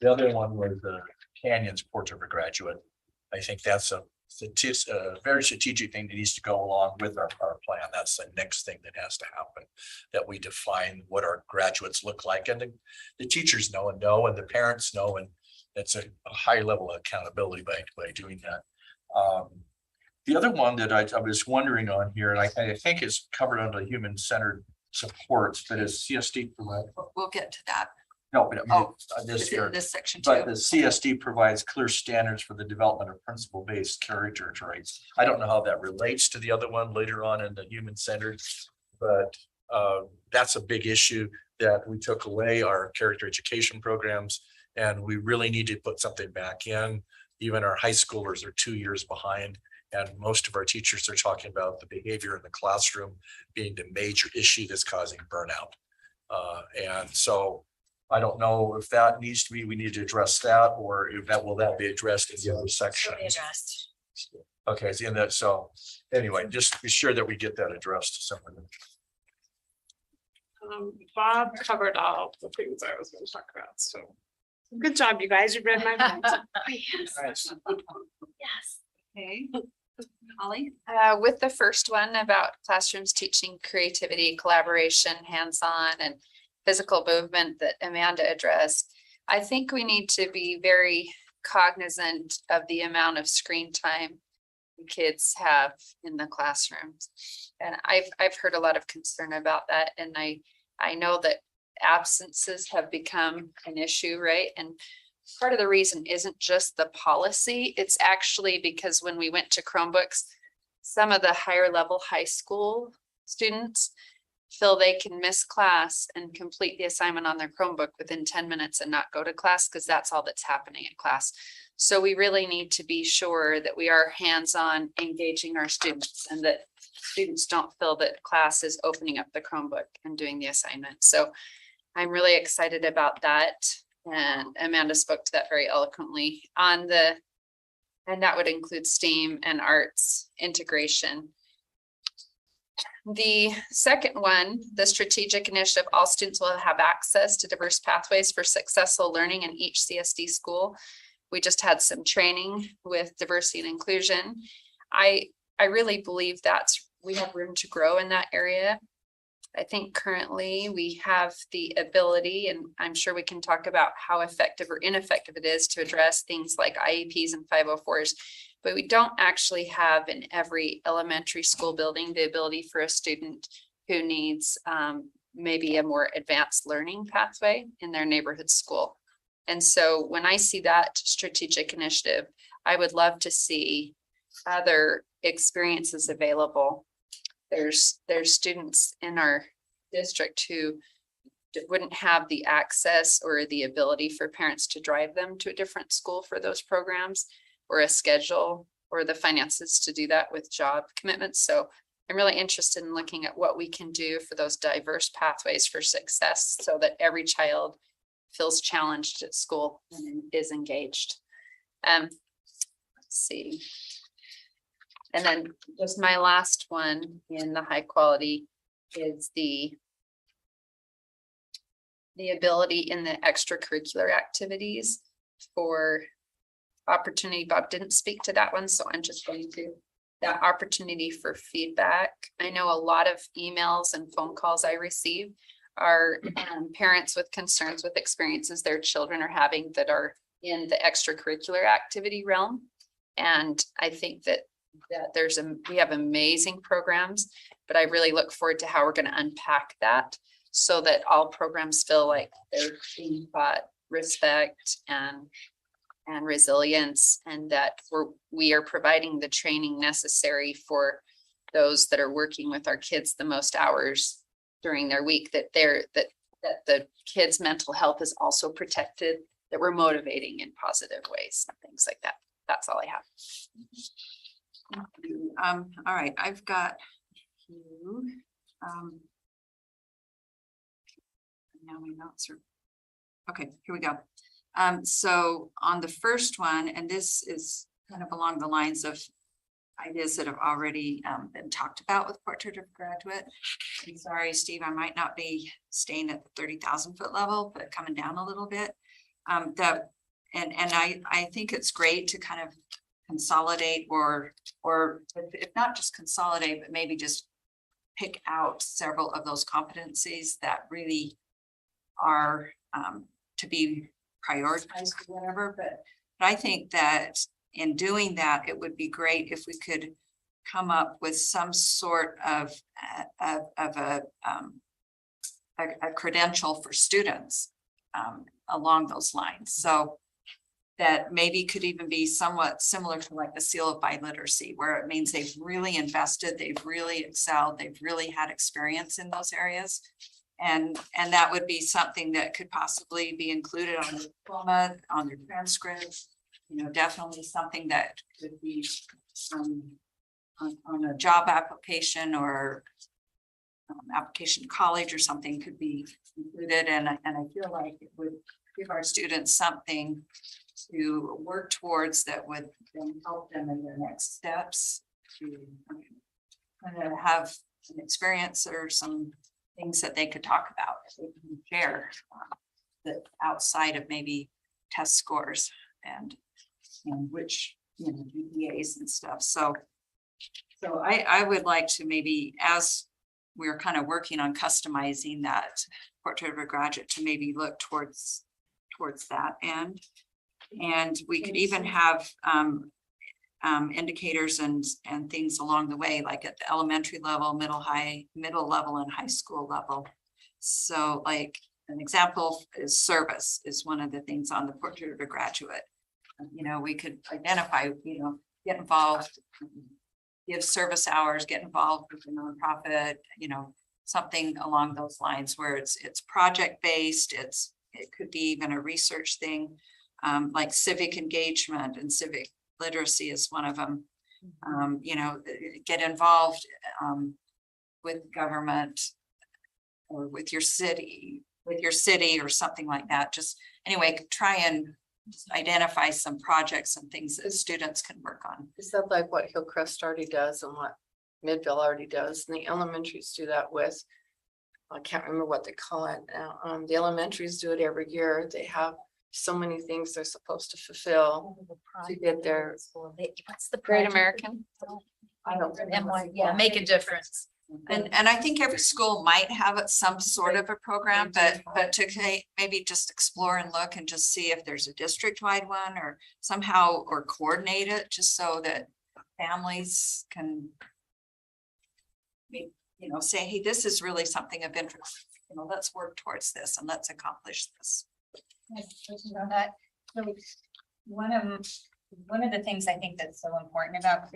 The other one was the Canyons Portrait of a Graduate. I think that's a very strategic thing that needs to go along with our plan. That's the next thing that has to happen, that we define what our graduates look like, and the teachers know, and the parents know, and it's a high level of accountability by doing that. The other one that I was wondering on here, and I think is covered under human-centered supports, but is CSD provide? We'll get to that. No, but I mean, This here. this section But too. the CSD provides clear standards for the development of principle-based character traits. I don't know how that relates to the other one later on in the human-centered, but that's a big issue, that we took away our character education programs, and we really need to put something back in. Even our high schoolers are 2 years behind, and most of our teachers are talking about the behavior in the classroom being the major issue that's causing burnout. And so I don't know if that needs to be, we need to address that, or if that will be addressed in the other section. Addressed. Okay, so in that, so anyway, just be sure that we get that addressed somewhere. Bob covered all the things I was going to talk about, so good job, you guys. You read my mind. Yes. Okay. Holly? With the first one about classrooms teaching creativity, collaboration, hands-on and physical movement that Amanda addressed, I think we need to be very cognizant of the amount of screen time kids have in the classrooms. And I've heard a lot of concern about that, and I know that absences have become an issue, right? And part of the reason isn't just the policy, it's actually because when we went to Chromebooks, some of the higher level high school students feel they can miss class and complete the assignment on their Chromebook within 10 minutes and not go to class, because that's all that's happening in class. So we really need to be sure that we are hands-on engaging our students, and that students don't feel that class is opening up the Chromebook and doing the assignment. So I'm really excited about that. And Amanda spoke to that very eloquently and that would include STEAM and arts integration. The second one, the strategic initiative, all students will have access to diverse pathways for successful learning in each CSD school. We just had some training with diversity and inclusion. I really believe we have room to grow in that area. I think currently we have the ability, and I'm sure we can talk about how effective or ineffective it is to address things like IEPs and 504s, but we don't actually have in every elementary school building the ability for a student who needs maybe a more advanced learning pathway in their neighborhood school. And so when I see that strategic initiative, I would love to see other experiences available there's students in our district who wouldn't have the access or the ability for parents to drive them to a different school for those programs, or a schedule, or the finances to do that with job commitments. So I'm really interested in looking at what we can do for those diverse pathways for success, so that every child feels challenged at school and is engaged. Let's see. And then just my last one in the high quality is the ability in the extracurricular activities for opportunity. Bob didn't speak to that one, so I'm just going to that opportunity for feedback. I know a lot of emails and phone calls I receive are parents with concerns with experiences their children are having that are in the extracurricular activity realm. And I think that we have amazing programs, but I really look forward to how we're going to unpack that so that all programs feel like they're being taught respect and resilience, and that we are providing the training necessary for those that are working with our kids the most hours during their week, that the kids' mental health is also protected, that we're motivating in positive ways and things like that. That's all I have. All right, I've got you. Now my notes are. Okay, here we go. So on the first one, and this is kind of along the lines of ideas that have already been talked about with Portrait of a Graduate. I'm sorry, Steve, I might not be staying at the 30,000 foot level, but coming down a little bit. And I think it's great to kind of consolidate or if not just consolidate, but maybe just pick out several of those competencies that really are to be prioritized or whatever. But I think that in doing that, it would be great if we could come up with some sort of a credential for students along those lines. So that maybe could even be somewhat similar to like the seal of biliteracy, where it means they've really invested, they've really excelled, they've really had experience in those areas. And that would be something that could possibly be included on the diploma, on their transcript, you know, definitely something that could be on a job application or application to college or something could be included. And I feel like it would give our students something to work towards that would then help them in their next steps to kind of have an experience or some things that they could talk about, they can share that outside of maybe test scores and which, you know, GPAs and stuff. So I would like to maybe, as we're kind of working on customizing that Portrait of a Graduate, to maybe look towards that end. And we could even have indicators and things along the way, like at the elementary level, middle level, and high school level. So like an example is service is one of the things on the Portrait of a Graduate. You know, we could identify, you know, get involved, give service hours, get involved with a nonprofit, you know, something along those lines where it's project based. It could be even a research thing, like civic engagement and civic literacy is one of them. You know, get involved with government or with your city or something like that. Just anyway, try and identify some projects and things that students can work on. Is that like what Hillcrest already does and what Midville already does? And the elementaries do that with, I can't remember what they call it now. The elementaries do it every year. They have so many things they're supposed to fulfill to get their. What's the Great project? American. I don't remember. Yeah, make a difference. And I think every school might have some sort of a program, but to maybe just explore and look and just see if there's a district-wide one or somehow, or coordinate it just so that families can, you know, say, hey, this is really something of interest. You know, let's work towards this and let's accomplish this. On that. So one of the things I think that's so important about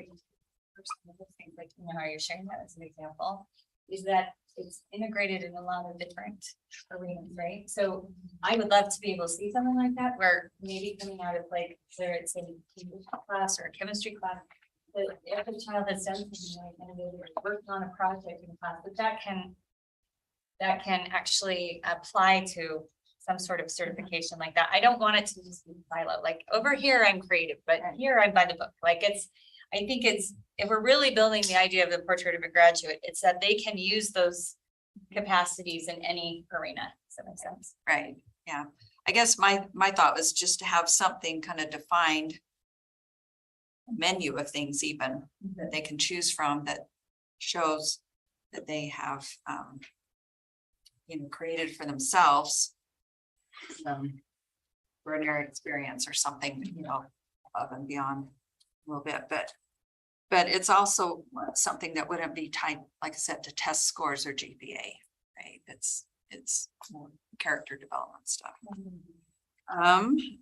things like, you know, how you're sharing that as an example, is that it's integrated in a lot of different arenas, right? So I would love to be able to see something like that, where maybe coming out of like, whether it's a English class or a chemistry class, that if a child has done something like innovative, or worked on a project in class, that can actually apply to some sort of certification like that. I don't want it to just be silo, like over here I'm creative, but here I'm by the book. Like I think it's, if we're really building the idea of the portrait of a graduate, it's that they can use those capacities in any arena. Does that make sense? Right, yeah. I guess my thought was just to have something kind of defined. Menu of things even that they can choose from that shows that they have, created for themselves. Extraordinary experience or something, above and beyond a little bit, but it's also something that wouldn't be tied, like I said, to test scores or GPA, right? It's more character development stuff.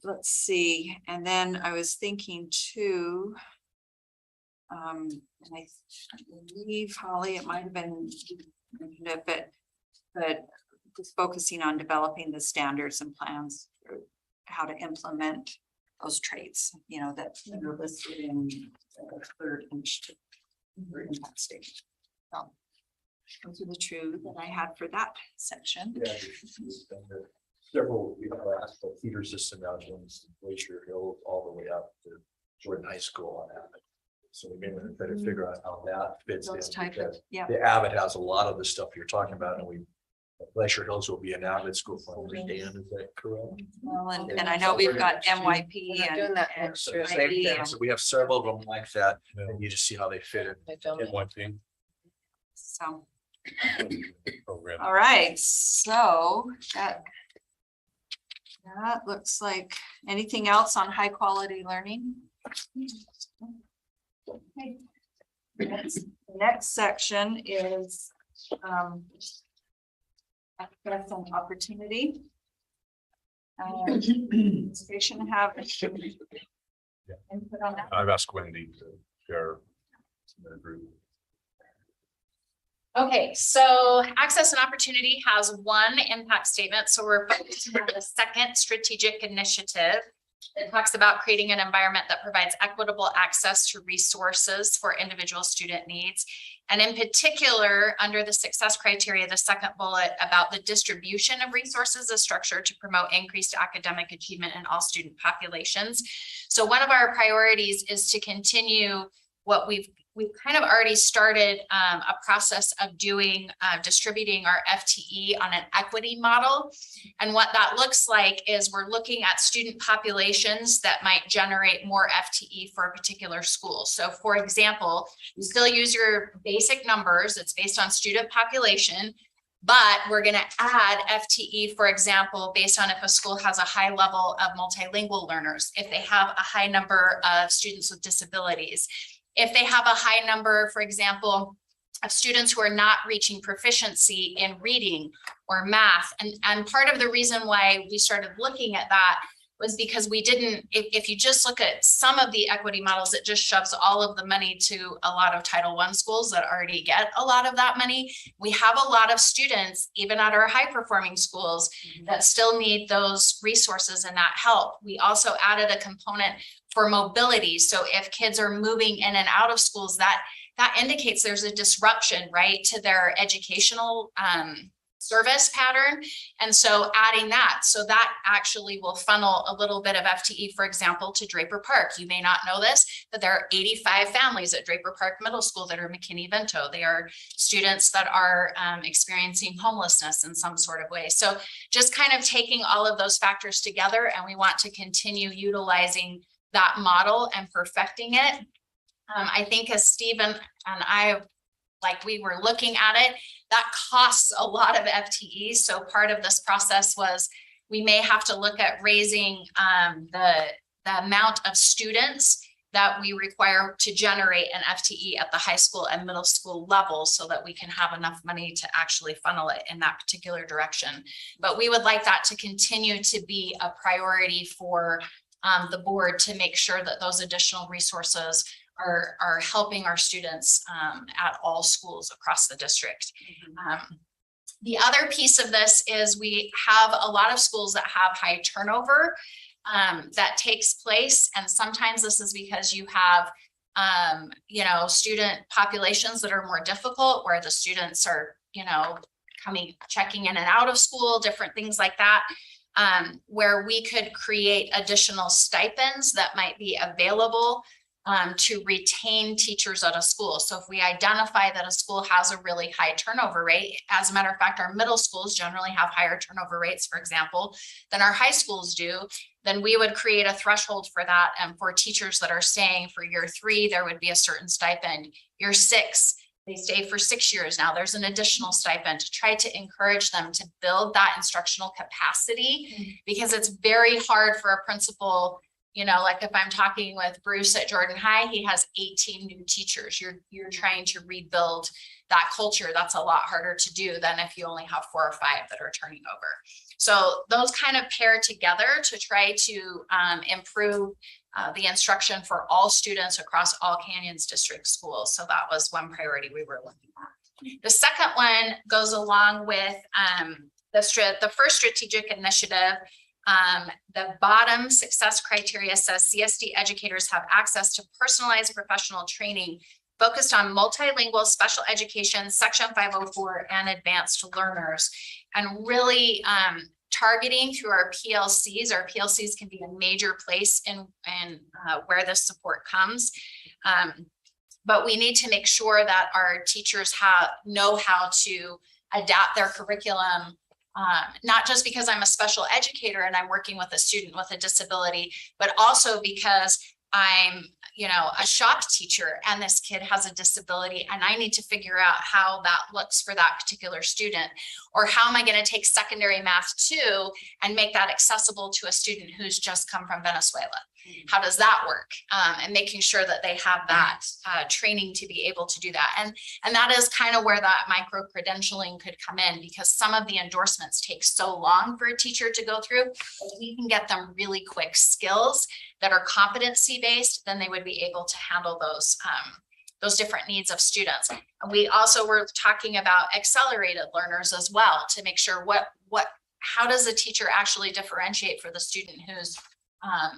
Let's see, and then I was thinking too. And I believe Holly, it might have been, but just focusing on developing the standards and plans for how to implement those traits, that are listed in the third impact statement. So those are the two that I had for that section. Yeah. Several, asked the feeder system out in Glacier Hill all the way up to Jordan High School on Abbott. So we may want to try to figure out how that fits in. Those type of, because yeah. The Abbott has a lot of the stuff you're talking about, and Glacier Hills will be an Abbott school for understand, is that correct? Well, and I know we've got MYP We're not and. doing that and next So year. the same IB thing, and- so we have several of them like that, Yeah. and you just see how they fit in. I don't- In one thing, So, program. all right, so that looks like, anything else on high quality learning? Okay. Next section is access and opportunity. Administration have input on that? I've asked Wendy to share their group. Okay, so access and opportunity has one impact statement, so we're focusing on the second strategic initiative. It talks about creating an environment that provides equitable access to resources for individual student needs. And in particular, under the success criteria, the second bullet about the distribution of resources is structured to promote increased academic achievement in all student populations. So one of our priorities is to continue what we've kind of already started a process of doing distributing our FTE on an equity model. And what that looks like is we're looking at student populations that might generate more FTE for a particular school. So for example, you still use your basic numbers, it's based on student population, but we're going to add FTE, for example, based on if a school has a high level of multilingual learners, if they have a high number of students with disabilities, if they have a high number, for example, of students who are not reaching proficiency in reading or math. And part of the reason why we started looking at that was because we didn't, if you just look at some of the equity models, it just shoves all of the money to a lot of Title I schools that already get a lot of that money. We have a lot of students, even at our high performing schools, that still need those resources and that help. We also added a component for mobility. So if kids are moving in and out of schools, that indicates there's a disruption, right, to their educational service pattern. And so adding that, so that actually will funnel a little bit of FTE, for example, to Draper Park. You may not know this, but there are 85 families at Draper Park Middle School that are McKinney-Vento. They are students that are experiencing homelessness in some sort of way. So just kind of taking all of those factors together, and we want to continue utilizing that model and perfecting it. I think as Stephen and I, like we were looking at it, that costs a lot of FTE. So part of this process was we may have to look at raising the amount of students that we require to generate an FTE at the high school and middle school level so that we can have enough money to actually funnel it in that particular direction. But we would like that to continue to be a priority for the board to make sure that those additional resources are helping our students at all schools across the district. The other piece of this is we have a lot of schools that have high turnover that takes place. And sometimes this is because you have, you know, student populations that are more difficult, where the students are, you know, checking in and out of school, different things like that, where we could create additional stipends that might be available to retain teachers at a school. So if we identify that a school has a really high turnover rate, as a matter of fact, our middle schools generally have higher turnover rates, for example, than our high schools do, then we would create a threshold for that. And for teachers that are staying for year 3, there would be a certain stipend. Year 6, they stay for 6 years now, there's an additional stipend to try to encourage them to build that instructional capacity, because it's very hard for a principal. You know, like if I'm talking with Bruce at Jordan High, he has 18 new teachers. You're trying to rebuild that culture. That's a lot harder to do than if you only have 4 or 5 that are turning over. So those kind of pair together to try to improve the instruction for all students across all Canyons District schools. So that was one priority we were looking at. The second one goes along with the first strategic initiative. The bottom success criteria says CSD educators have access to personalized professional training focused on multilingual special education, Section 504, and advanced learners, and really targeting through our PLCs. Our PLCs can be a major place in where this support comes. But we need to make sure that our teachers know how to adapt their curriculum. Not just because I'm a special educator and I'm working with a student with a disability, but also because I'm, you know, a shop teacher and this kid has a disability and I need to figure out how that looks for that particular student, or how am I going to take secondary math 2 and make that accessible to a student who's just come from Venezuela? How does that work? And making sure that they have that training to be able to do that. And that is kind of where that micro credentialing could come in, because some of the endorsements take so long for a teacher to go through. If we can get them really quick skills that are competency based, then they would be able to handle those different needs of students. And we also were talking about accelerated learners as well, to make sure how does a teacher actually differentiate for the student who's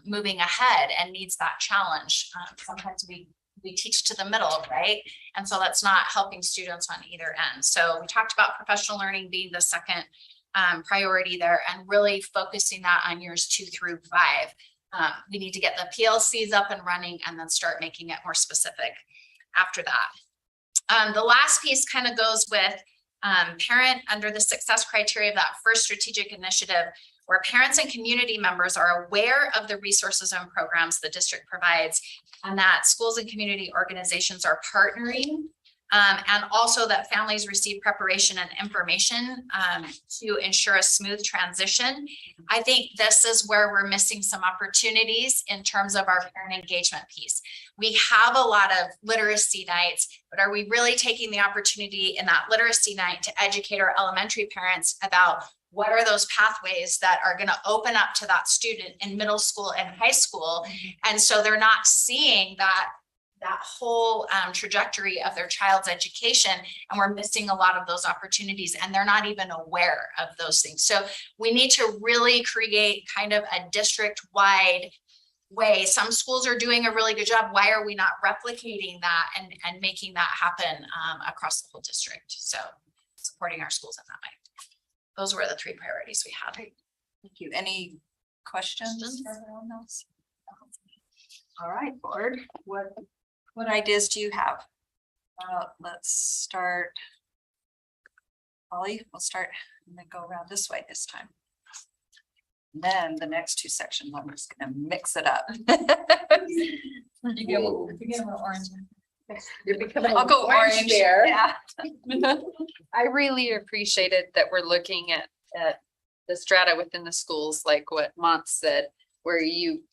moving ahead and needs that challenge. Sometimes we teach to the middle, right? And so that's not helping students on either end. So we talked about professional learning being the second priority there, and really focusing that on years 2 through 5. We need to get the PLCs up and running and then start making it more specific after that. The last piece kind of goes with parent under the success criteria of that first strategic initiative, where parents and community members are aware of the resources and programs the district provides, and that schools and community organizations are partnering, and also that families receive preparation and information to ensure a smooth transition. I think this is where we're missing some opportunities in terms of our parent engagement piece. We have a lot of literacy nights, but are we really taking the opportunity in that literacy night to educate our elementary parents about what are those pathways that are going to open up to that student in middle school and high school? And so they're not seeing that whole trajectory of their child's education, and we're missing a lot of those opportunities, and they're not even aware of those things. So we need to really create kind of a district-wide way. Some schools are doing a really good job. Why are we not replicating that and making that happen across the whole district? So supporting our schools in that way. Those were the 3 priorities we had. Thank you. Any questions for everyone else? All right, board. What ideas do you have? Let's start. Holly, we'll start and then go around this way this time. And then the next 2 sections, I'm just gonna mix it up. You get one orange. You're becoming I'll go orange there. Yeah. I really appreciated that we're looking at the strata within the schools, like what Mont said, where you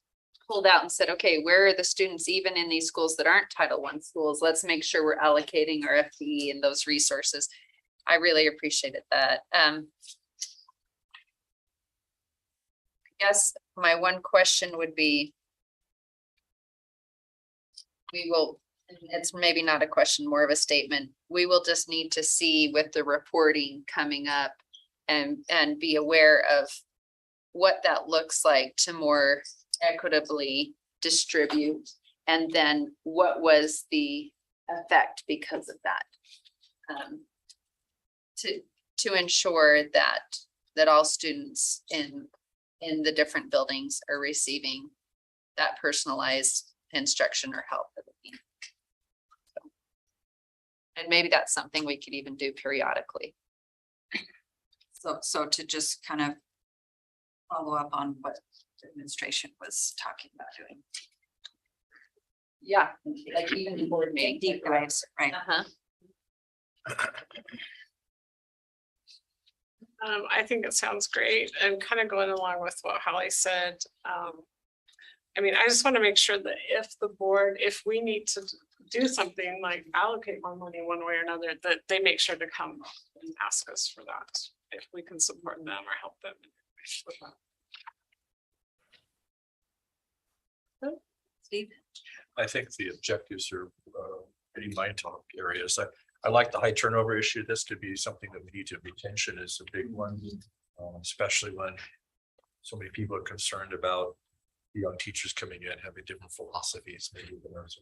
pulled out and said, okay, where are the students even in these schools that aren't Title I schools? Let's make sure we're allocating our FTE and those resources. I really appreciated that. I guess my one question would be, we will, it's maybe not a question, more of a statement. We will just need to see with the reporting coming up and be aware of what that looks like to more equitably distribute. And then what was the effect because of that? To ensure that all students in the different buildings are receiving that personalized instruction or help that they need. And maybe that's something we could even do periodically. So to just kind of follow up on what the administration was talking about doing. Yeah, like even board meeting. Deep dives, right? Uh-huh. I think it sounds great and kind of going along with what Holly said. I mean, I just want to make sure that if the board, if we need to do something like allocate more money one way or another, that they make sure to come and ask us for that, if we can support them or help them with that. Steve? I think the objectives are pretty my top areas. I like the high turnover issue. This could be something that we need to, retention is a big one, especially when so many people are concerned about young teachers coming in, having different philosophies, maybe than ours.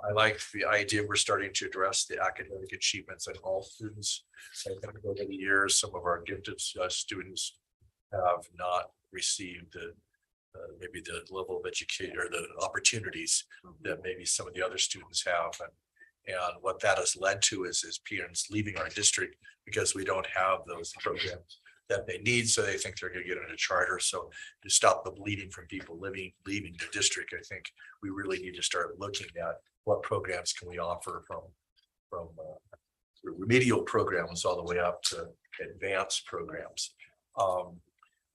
I like the idea we're starting to address the academic achievements of all students. I think over the years, some of our gifted students have not received the maybe the level of education or the opportunities that maybe some of the other students have. And what that has led to is parents leaving our district because we don't have those programs that they need. So they think they're going to get in a charter. So to stop the bleeding from people leaving the district, I think we really need to start looking at what programs can we offer from remedial programs all the way up to advanced programs.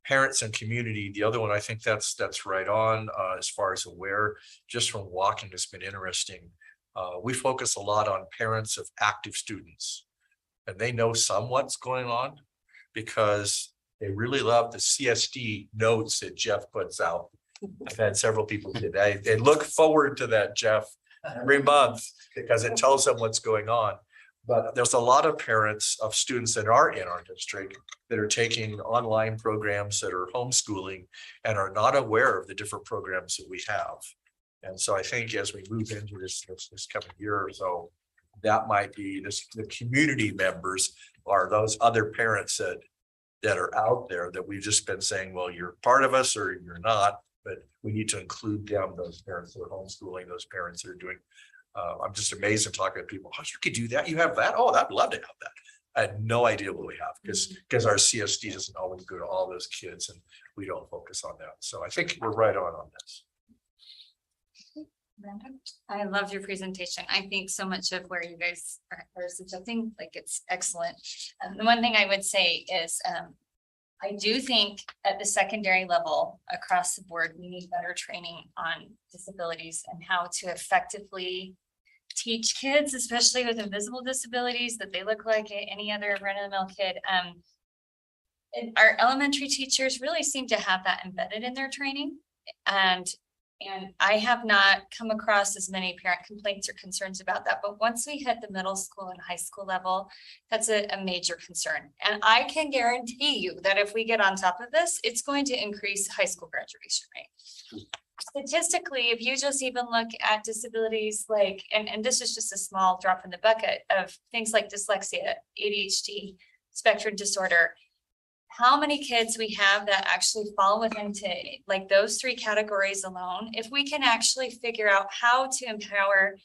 Parents and community, the other one, I think that's right on as far as aware, just from walking has been interesting. We focus a lot on parents of active students and they know what's going on because they really love the CSD notes that Jeff puts out. I've had several people today. They look forward to that, Jeff, every month because it tells them what's going on. But there's a lot of parents of students that are in our district that are taking online programs that are homeschooling and are not aware of the different programs that we have. And so I think as we move into this coming year or so, that might be the community members are those other parents that are out there that we've just been saying, well, you're part of us or you're not, but we need to include them, those parents that are homeschooling, those parents that are doing. I'm just amazed at talking to people. Oh, you could do that. You have that. Oh, I'd love to have that. I had no idea what we have because our CSD doesn't always go to all those kids and we don't focus on that. So I think we're right on this. I loved your presentation. I think so much of where you guys are suggesting, like it's excellent. The one thing I would say is, I do think at the secondary level across the board, we need better training on disabilities and how to effectively teach kids, especially with invisible disabilities, that they look like any other run-of-the-mill kid. And our elementary teachers really seem to have that embedded in their training. And I have not come across as many parent complaints or concerns about that. But once we hit the middle school and high school level, that's a major concern. And I can guarantee you that if we get on top of this, it's going to increase high school graduation rate. Statistically, if you just even look at disabilities like, and this is just a small drop in the bucket of things like dyslexia, ADHD, spectrum disorder, how many kids we have that actually fall within like those three categories alone. If we can actually figure out how to empower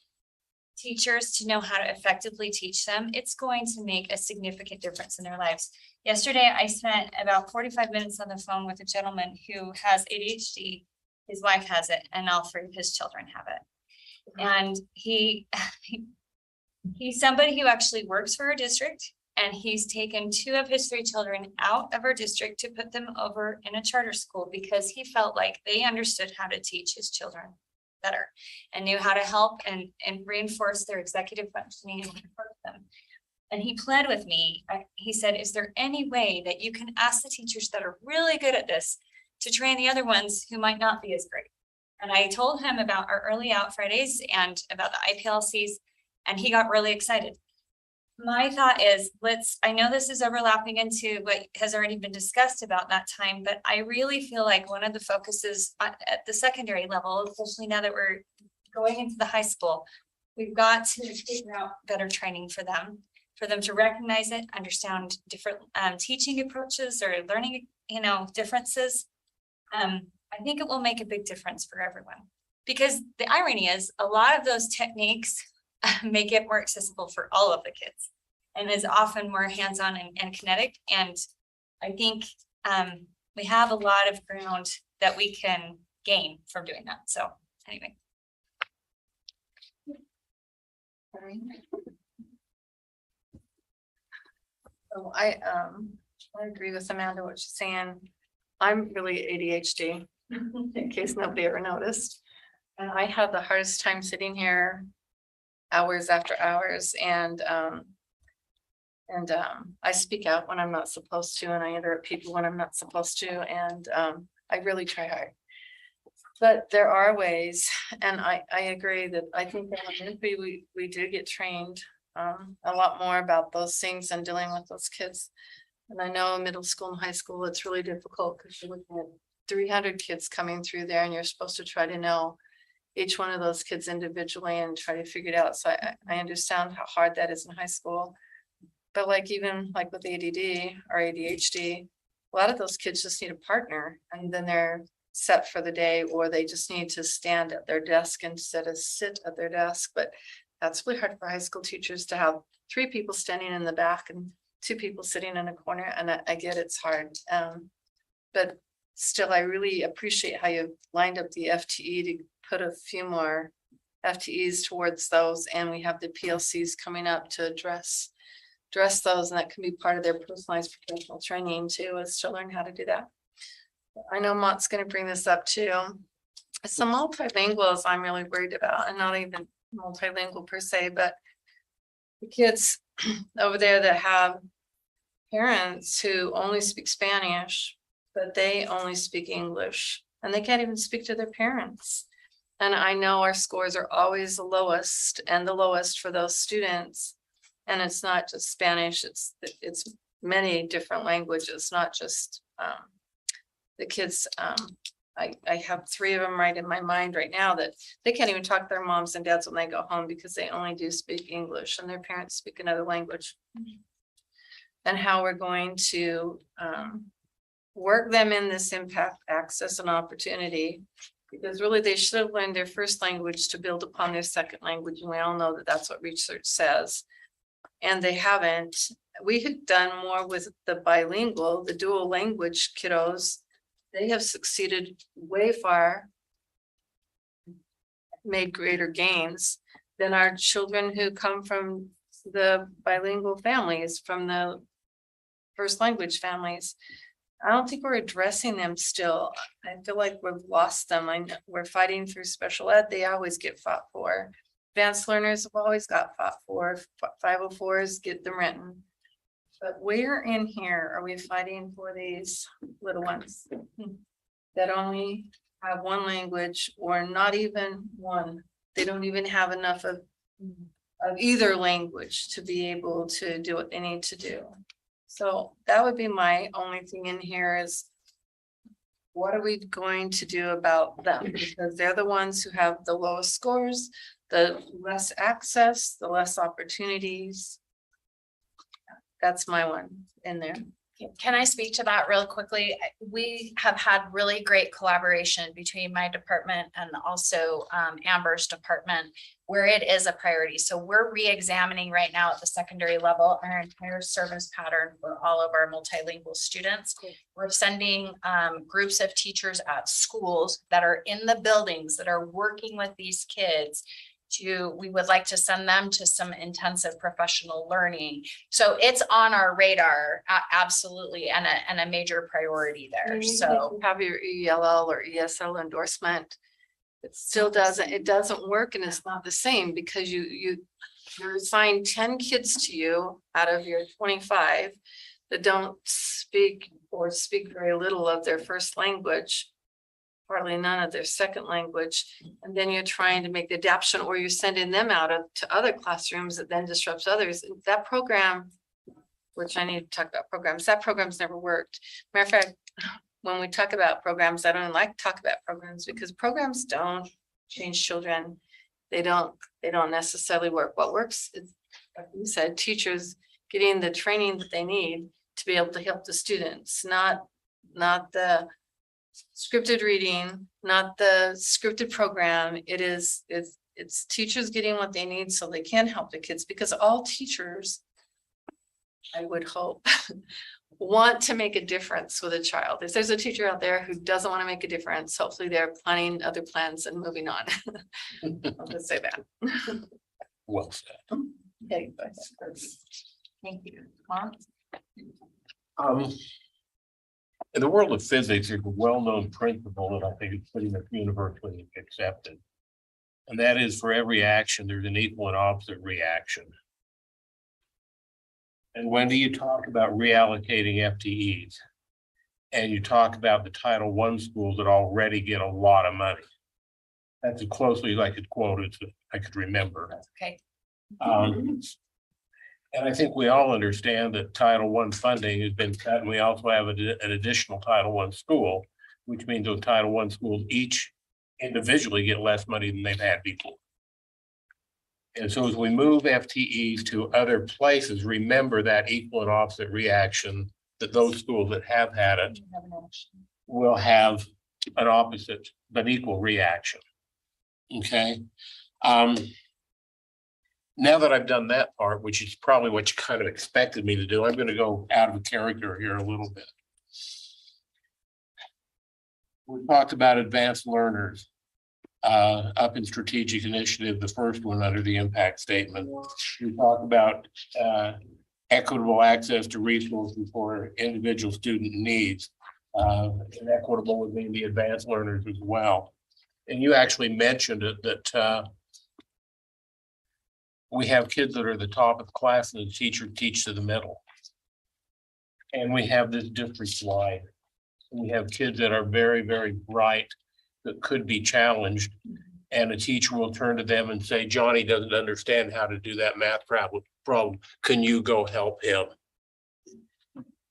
teachers to know how to effectively teach them, it's going to make a significant difference in their lives. Yesterday, I spent about 45 minutes on the phone with a gentleman who has ADHD. His wife has it, and all three of his children have it. And he's somebody who actually works for a district. And he's taken 2 of his 3 children out of our district to put them over in a charter school because he felt like they understood how to teach his children better and knew how to help and reinforce their executive functioning and support them. And he pled with me. He said, is there any way that you can ask the teachers that are really good at this to train the other ones who might not be as great? And I told him about our early out Fridays and about the IPLCs, and he got really excited. My thought is, I know this is overlapping into what has already been discussed about that time, but I really feel like one of the focuses at the secondary level, especially now that we're going into the high school, we've got to figure out better training for them to recognize it, understand different teaching approaches or learning, differences. I think it will make a big difference for everyone, because the irony is a lot of those techniques make it more accessible for all of the kids and is often more hands-on and kinetic. And I think we have a lot of ground that we can gain from doing that. So anyway. So I agree with Amanda, what she's saying. I'm really ADHD, in case nobody ever noticed. And I have the hardest time sitting here hours after hours and I speak out when I'm not supposed to, and I interrupt people when I'm not supposed to, and I really try hard. But there are ways, and I agree that I think that we do get trained a lot more about those things and dealing with those kids. And I know in middle school and high school, it's really difficult because you're looking at 300 kids coming through there and you're supposed to try to know each one of those kids individually and try to figure it out. So I understand how hard that is in high school. But like even like with ADD or ADHD, a lot of those kids just need a partner and then they're set for the day, or they just need to stand at their desk instead of sit at their desk. But that's really hard for high school teachers to have 3 people standing in the back and 2 people sitting in a corner. And I get it's hard. But still, I really appreciate how you lined up the FTE to put a few more FTEs towards those. And we have the PLCs coming up to address those, and that can be part of their personalized professional training too, is to learn how to do that. I know Mott's going to bring this up too. Some multilinguals I'm really worried about, and not even multilingual per se, but the kids over there that have parents who only speak Spanish, but they only speak English, and they can't even speak to their parents. And I know our scores are always the lowest for those students. And it's not just Spanish, it's many different languages, not just the kids. I have 3 of them right in my mind right now that they can't even talk to their moms and dads when they go home because they only do speak English and their parents speak another language. And how we're going to work them in this impact, access, and opportunity, because really they should have learned their first language to build upon their second language. And we all know that that's what research says. And they haven't. We had done more with the bilingual, the dual language kiddos. They have succeeded way far, made greater gains than our children who come from the bilingual families, from the first language families. I don't think we're addressing them still. I feel like we've lost them. We're fighting through special ed. They always get fought for. Advanced learners have always got fought for. 504s get them written. But where in here are we fighting for these little ones that only have one language, or not even one? They don't even have enough of either language to be able to do what they need to do. So that would be my only thing in here is, what are we going to do about them? Because they're the ones who have the lowest scores, the less access, the less opportunities. That's my one in there. Can I speak to that real quickly? We have had really great collaboration between my department and also Amber's department, where it is a priority. So we're re-examining right now at the secondary level our entire service pattern for all of our multilingual students. We're sending groups of teachers at schools that are in the buildings that are working with these kids. We would like to send them to some intensive professional learning. So it's on our radar, absolutely, and a major priority there. So have your ELL or ESL endorsement. It still doesn't work, and it's not the same because you're assigned 10 kids to you out of your 25 that don't speak or speak very little of their first language. hardly none of their second language. And then you're trying to make the adaptation, or you're sending them out to other classrooms that then disrupts others. That program, which I need to talk about programs, that program's never worked. Matter of fact, when we talk about programs, I don't like to talk about programs because programs don't change children. They don't necessarily work. What works is, like you said, teachers getting the training that they need to be able to help the students, not the scripted reading, not the scripted program. It's teachers getting what they need so they can help the kids, because all teachers, I would hope, want to make a difference with a child. If there's a teacher out there who doesn't want to make a difference, hopefully they're planning other plans and moving on. I'll just say that. Well said. Okay, go ahead. Thank you. Mom? In the world of physics, there's a well-known principle that I think is pretty much universally accepted. And that is, for every action, there's an equal and opposite reaction. And when you talk about reallocating FTEs, and you talk about the Title I schools that already get a lot of money, that's as closely as I could quote it, I could remember. Okay. And I think we all understand that Title I funding has been cut, and we also have an additional Title I school, which means those Title I schools each individually get less money than they've had before. And so as we move FTEs to other places, remember that equal and opposite reaction, that those schools that have had it will have an opposite but equal reaction. Okay. Now that I've done that part, which is probably what you kind of expected me to do, I'm going to go out of character here a little bit. We talked about advanced learners up in strategic initiative, the first one under the impact statement. We talked about equitable access to resources for individual student needs. And equitable would mean the advanced learners as well. And you actually mentioned it that we have kids that are the top of the class and the teacher teaches to the middle. And we have this district wide. We have kids that are very, very bright that could be challenged. And a teacher will turn to them and say, Johnny doesn't understand how to do that math problem. Can you go help him?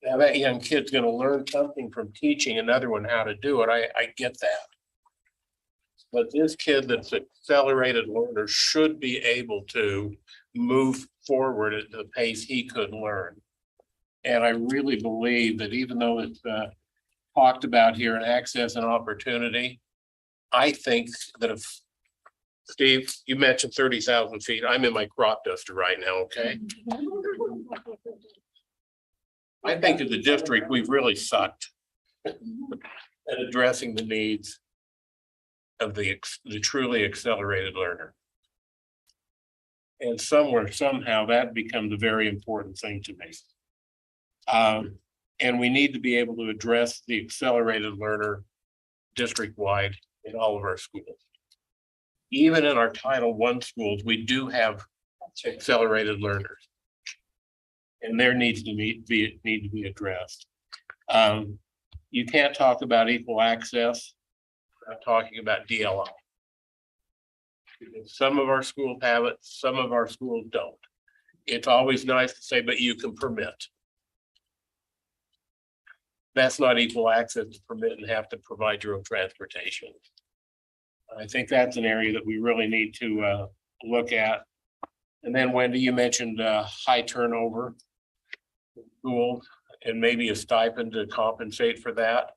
Now that young kid's going to learn something from teaching another one how to do it. I get that. But this kid that's an accelerated learner should be able to move forward at the pace he could learn. And I really believe that even though it's talked about here in access and opportunity, I think that if, Steve, you mentioned 30,000 feet, I'm in my crop duster right now, okay? I think as a district, we've really sucked at addressing the needs of the truly accelerated learner. And somewhere, somehow, that becomes a very important thing to me. And we need to be able to address the accelerated learner district-wide in all of our schools. Even in our Title I schools, we do have accelerated learners. And there needs to be addressed. You can't talk about equal access. I'm talking about DLI. Some of our schools have it, some of our schools don't. It's always nice to say, but you can permit. That's not equal access to permit and have to provide your own transportation. I think that's an area that we really need to look at. And then Wendy, you mentioned high turnover schools and maybe a stipend to compensate for that.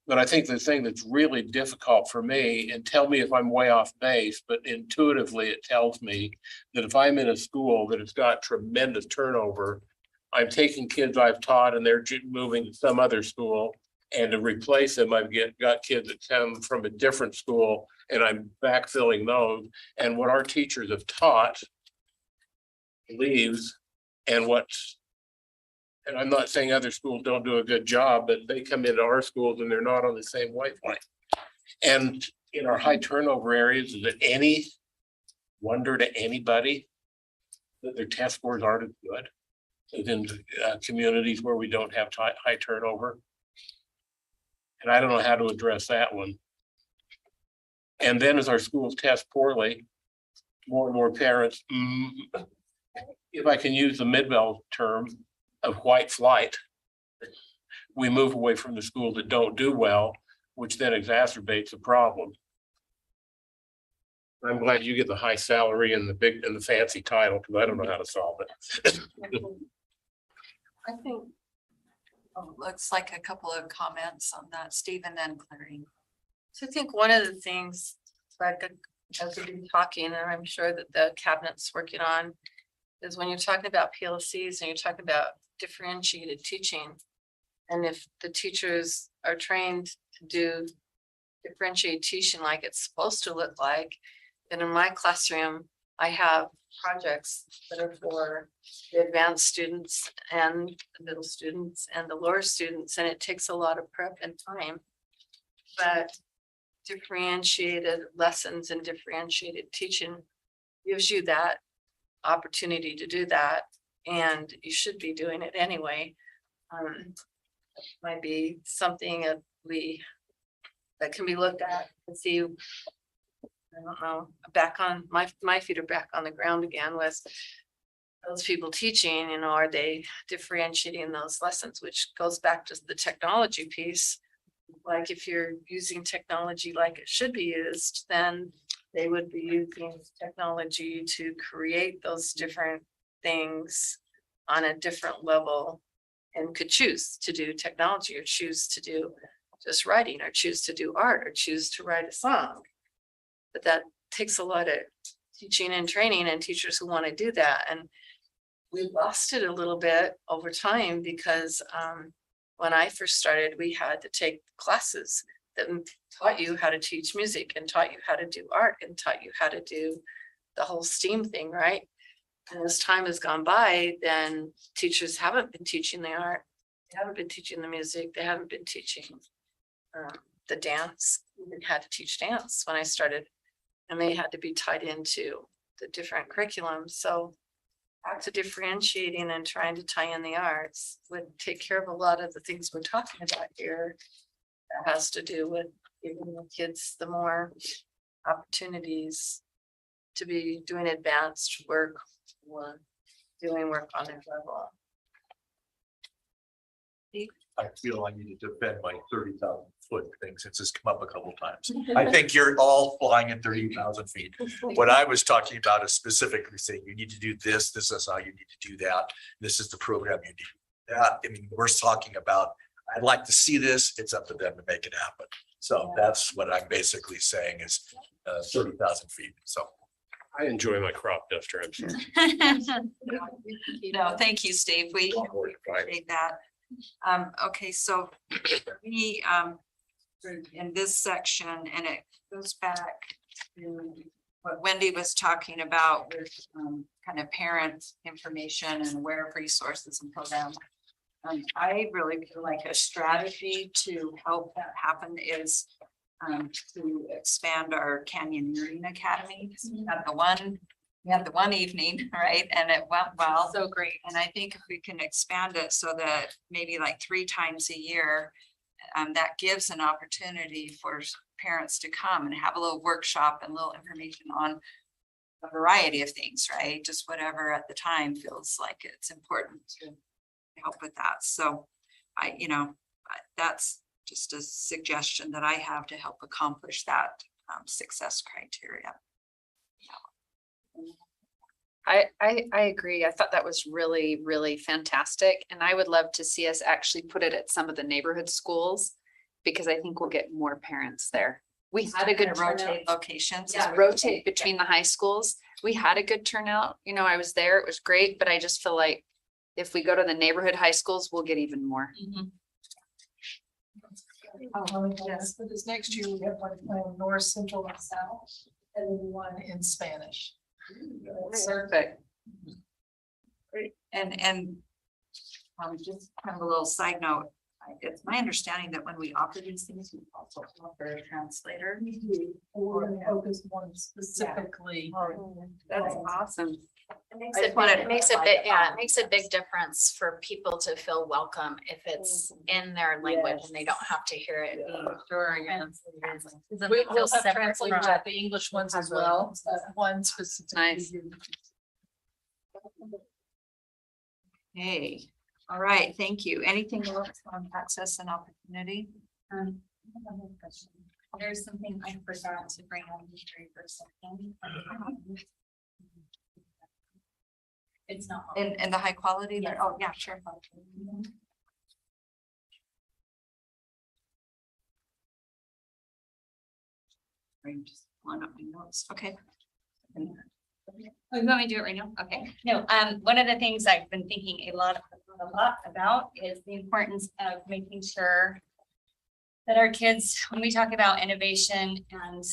But I think the thing that's really difficult for me, and tell me if I'm way off base, but intuitively it tells me that if I'm in a school that has got tremendous turnover, I'm taking kids I've taught and they're moving to some other school, and to replace them, I've got kids that come from a different school and I'm backfilling those. And what our teachers have taught leaves, and I'm not saying other schools don't do a good job, but they come into our schools and they're not on the same wavelength. And in our high turnover areas, is it any wonder to anybody that their test scores aren't as good as in communities where we don't have high turnover? And I don't know how to address that one. And then as our schools test poorly, more and more parents, if I can use the Midvale term of white flight, we move away from the schools that don't do well, which then exacerbates the problem. I'm glad you get the high salary and the fancy title, because I don't know how to solve it. I think, Oh, looks like a couple of comments on that, Stephen and Clary. so I think one of the things, like, as we've been talking, and I'm sure that the cabinet's working on, is when you're talking about PLCs and you're talking about differentiated teaching. And if the teachers are trained to do differentiated teaching like it's supposed to look like, then in my classroom, I have projects that are for the advanced students and the middle students and the lower students, and it takes a lot of prep and time. But differentiated lessons and differentiated teaching gives you that opportunity to do that, and you should be doing it anyway. Might be something that can be looked at and see. I don't know, back on, my feet are back on the ground again with those people teaching, you know, are they differentiating those lessons, which goes back to the technology piece. Like if you're using technology like it should be used, then they would be using technology to create those different things on a different level, and could choose to do technology or choose to do just writing or choose to do art or choose to write a song. But that takes a lot of teaching and training and teachers who want to do that. And we lost it a little bit over time because when I first started, we had to take classes that taught you how to teach music and taught you how to do art and taught you how to do the whole STEAM thing, right? And as time has gone by, then teachers haven't been teaching the art, they haven't been teaching the music, they haven't been teaching the dance. We had to teach dance when I started, and they had to be tied into the different curriculums. So back to differentiating and trying to tie in the arts would take care of a lot of the things we're talking about here. That has to do with giving the kids the more opportunities to be doing advanced work or doing work on their level. I feel I need to defend my 30,000-foot thing since it's come up a couple times. I think you're all flying at 30,000 feet. What I was talking about is specifically saying you need to do this, this is how you need to do that. This is the program you need. That, I mean, we're talking about, I'd like to see this, it's up to them to make it happen. So that's what I'm basically saying is 30,000 feet, so. I enjoy my crop duster, I'm sorry. No, thank you, Steve. We appreciate that. Okay, so we, in this section, and it goes back to what Wendy was talking about with kind of parent information and where resources and programs. I really feel like a strategy to help that happen is to expand our Canyoneering Academy. We had the one evening, right? And it went well. So great. And I think if we can expand it so that maybe like 3 times a year, that gives an opportunity for parents to come and have a little workshop and little information on a variety of things, right? Just whatever at the time feels like it's important to help with that. So that's just a suggestion that I have to help accomplish that success criteria. I agree. I thought that was really, really fantastic. And I would love to see us actually put it at some of the neighborhood schools, because I think we'll get more parents there. We had a good turnout. Rotate locations. Yeah, rotate between the high schools. We had a good turnout. You know, I was there. It was great, but I just feel like if we go to the neighborhood high schools, we'll get even more. Yes, but this next year we have one plan north, central, and south, and then one in Spanish. Perfect. And just kind of a little side note, It's my understanding that when we offer these things, we also offer a translator. We're gonna focus one specifically. That's awesome. It makes a big, yeah, it makes a big difference for people to feel welcome if it's in their language and they don't have to hear it. Sure, yeah. We'll have translators at the English ones as well, one specifically. Nice. Hey, all right, thank you. Anything else on access and opportunity? There's something I forgot to bring on the very first second. It's not. And the high quality, Yes. oh, yeah, sure. I'm just pulling up my notes, okay. Oh, you want me to do it right now? Okay, no, one of the things I've been thinking a lot about is the importance of making sure that our kids, when we talk about innovation and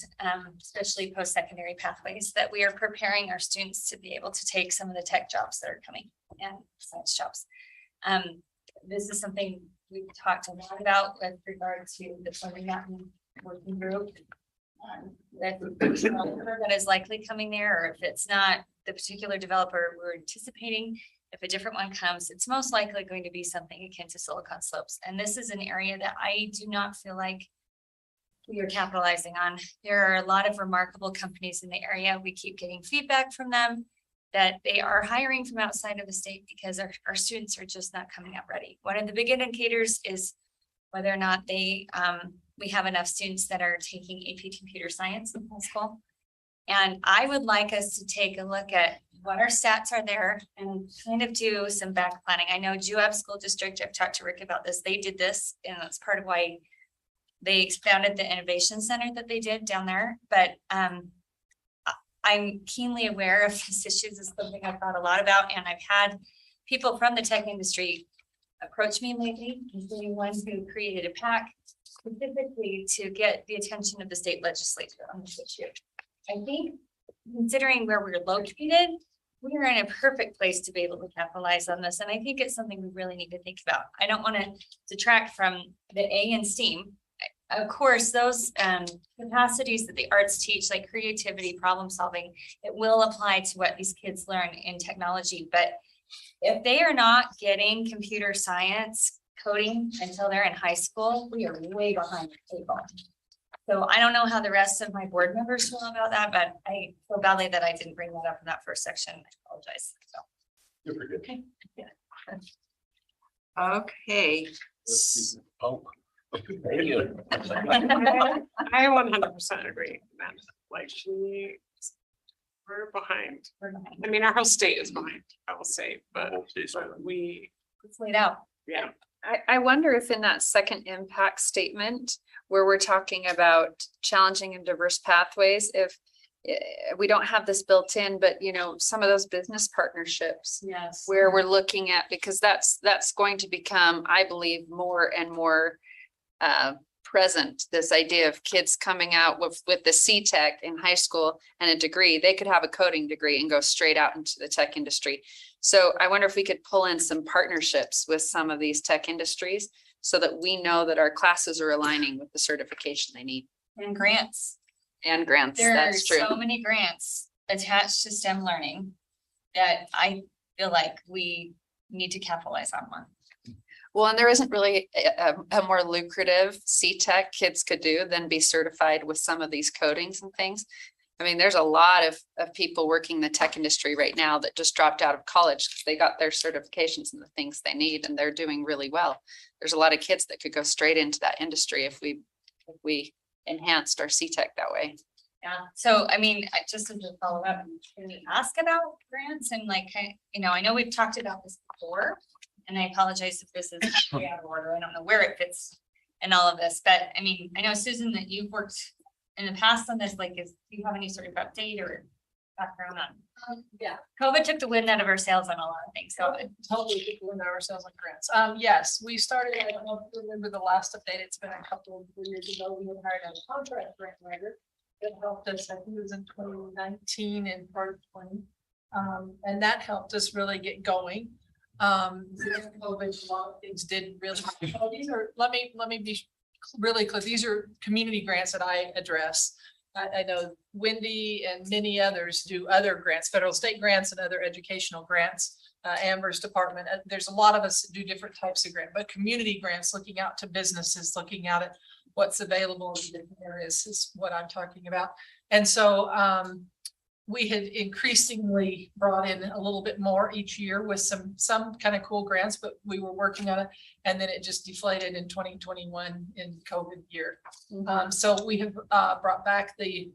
especially post-secondary pathways, that we are preparing our students to be able to take some of the tech jobs that are coming and science jobs. This is something we've talked a lot about with regard to the Swimming Mountain Working Group. That is likely coming there, or if it's not the particular developer we're anticipating, if a different one comes, it's most likely going to be something akin to Silicon Slopes. And this is an area that I do not feel like we are capitalizing on. There are a lot of remarkable companies in the area. We keep getting feedback from them that they are hiring from outside of the state because our students are just not coming up ready. One of the big indicators is whether or not we have enough students that are taking AP Computer Science in high school. And I would like us to take a look at what our stats are there and kind of do some back planning. I know Juab School District, I've talked to Rick about this. They did this, and that's part of why they founded the Innovation Center that they did down there. But I'm keenly aware of this issue. This is something I've thought a lot about, and I've had people from the tech industry approach me lately, including one who created a PAC specifically to get the attention of the state legislature on this issue. I think considering where we're located, we are in a perfect place to be able to capitalize on this. And I think it's something we really need to think about. I don't want to detract from the A in STEAM. Of course, those capacities that the arts teach, like creativity, problem solving, it will apply to what these kids learn in technology. But if they are not getting computer science coding until they're in high school, we are way behind the table. So I don't know how the rest of my board members feel about that, but I feel badly that I didn't bring that up in that first section. I apologize. So. You're pretty good. Okay. Yeah. Okay. Oh. Thank you. I 100% agree, man. Like we're behind. I mean, our whole state is behind, I will say, but we, Let's lay it out. yeah. I wonder if in that second impact statement where we're talking about challenging and diverse pathways, if we don't have this built in, but some of those business partnerships Yes. where we're looking at, because that's going to become, I believe, more and more present, this idea of kids coming out with the CTech in high school and a degree. They could have a coding degree and go straight out into the tech industry. So I wonder if we could pull in some partnerships with some of these tech industries so that we know that our classes are aligning with the certification they need. And grants. And grants, There are that's true. so many grants attached to STEM learning that I feel like we need to capitalize on one. Well, and there isn't really a more lucrative CTech kids could do than be certified with some of these codings and things. I mean, there's a lot of people working the tech industry right now that just dropped out of college because they got their certifications and the things they need, and they're doing really well. There's a lot of kids that could go straight into that industry if we enhanced our CTech that way. Yeah, so I mean, just as a follow up, can we ask about grants and I know we've talked about this before. And I apologize if this is way out of order. I don't know where it fits in all of this, but I mean, I know Susan that you've worked in the past on this, do you have any sort of update or background on? Yeah. COVID took the wind out of our sails on a lot of things, so. Totally people in ourselves on grants. Yes, we started, I don't know if you remember the last update, it's been a couple of years ago, we had hired a contract grant writer that helped us, I think it was in 2019 and part of 20. And that helped us really get going. during COVID, a lot of things did really, oh, these are, let me be really clear. These are community grants that I address. I know Wendy and many others do other grants, federal, state grants and other educational grants. Amber's department, there's a lot of us that do different types of grant, but community grants, looking out to businesses, looking out at what's available in different areas is what I'm talking about. And so we had increasingly brought in a little bit more each year with some kind of cool grants, but we were working on it. And then it just deflated in 2021 in COVID year. So we have brought back the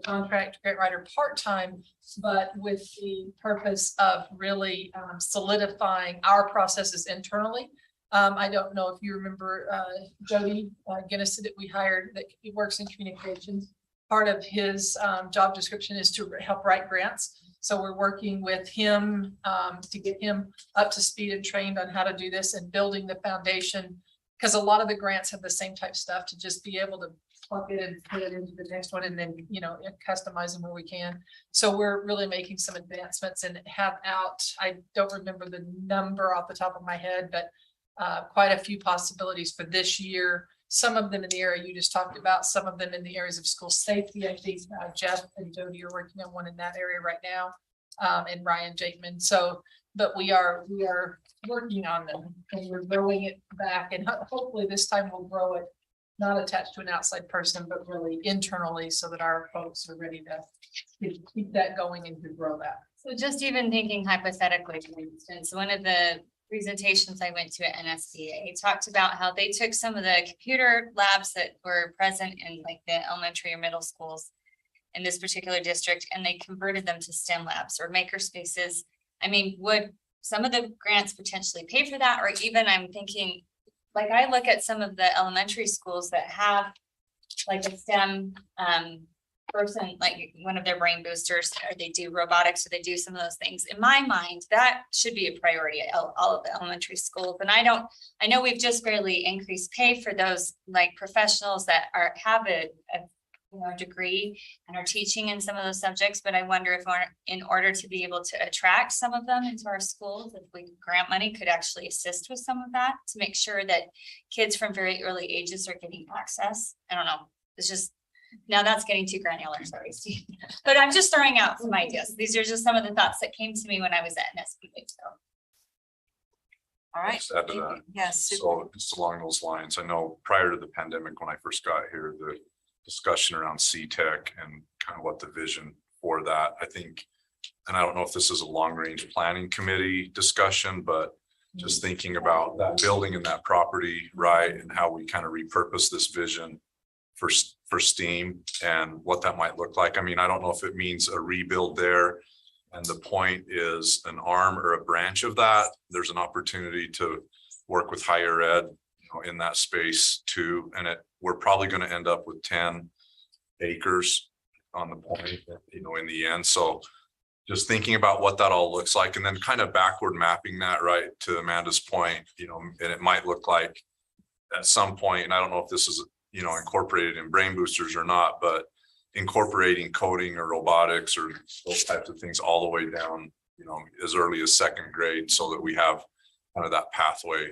contract grant writer part-time, but with the purpose of really solidifying our processes internally. I don't know if you remember Jody Guinness that we hired, that he works in communications. Part of his job description is to help write grants. So we're working with him to get him up to speed and trained on how to do this and building the foundation. Because a lot of the grants have the same type stuff, to just be able to plug it and put it into the next one and then, you know, customize them where we can. So we're really making some advancements and have out, I don't remember the number off the top of my head, but quite a few possibilities for this year. Some of them in the area you just talked about, some of them in the areas of school safety. I think Jeff and Jody are working on one in that area right now, and Ryan Jakeman. So, but we are working on them and we're growing it back, and hopefully this time we'll grow it, not attached to an outside person, but really internally, so that our folks are ready to keep that going and to grow that. So just even thinking hypothetically, for instance, one of the presentations I went to at NSBA talked about how they took some of the computer labs that were present in like the elementary or middle schools in this particular district, and they converted them to STEM labs or maker spaces. I mean, would some of the grants potentially pay for that? Or even I'm thinking, like, I look at some of the elementary schools that have like a STEM person, like one of their brain boosters, or they do robotics, or they do some of those things. In my mind, that should be a priority at all of the elementary schools. And I know we've just barely increased pay for those like professionals that have a degree and are teaching in some of those subjects, but I wonder if in order to be able to attract some of them into our schools, if grant money could actually assist with some of that to make sure that kids from very early ages are getting access. I don't know. It's just, now that's getting too granular, sorry, Steve. But I'm just throwing out some ideas. These are just some of the thoughts that came to me when I was at NSBA. So. All right. Just add to that. Yes. So it's along those lines. I know prior to the pandemic, when I first got here, the discussion around CTEC and kind of what the vision for that, I think, and I don't know if this is a long range planning committee discussion, but just thinking about that building and that property, right, and how we kind of repurpose this vision for STEAM and what that might look like. I mean, I don't know if it means a rebuild there, and the point is an arm or a branch of that. There's an opportunity to work with higher ed, you know, in that space too. And we're probably going to end up with 10 acres on the point, you know, in the end. So just thinking about what that all looks like, and then kind of backward mapping that, right, to Amanda's point, you know, and it might look like at some point, and I don't know if this is, you know, incorporated in brain boosters or not, but incorporating coding or robotics or those types of things all the way down, you know, as early as second grade, so that we have kind of that pathway.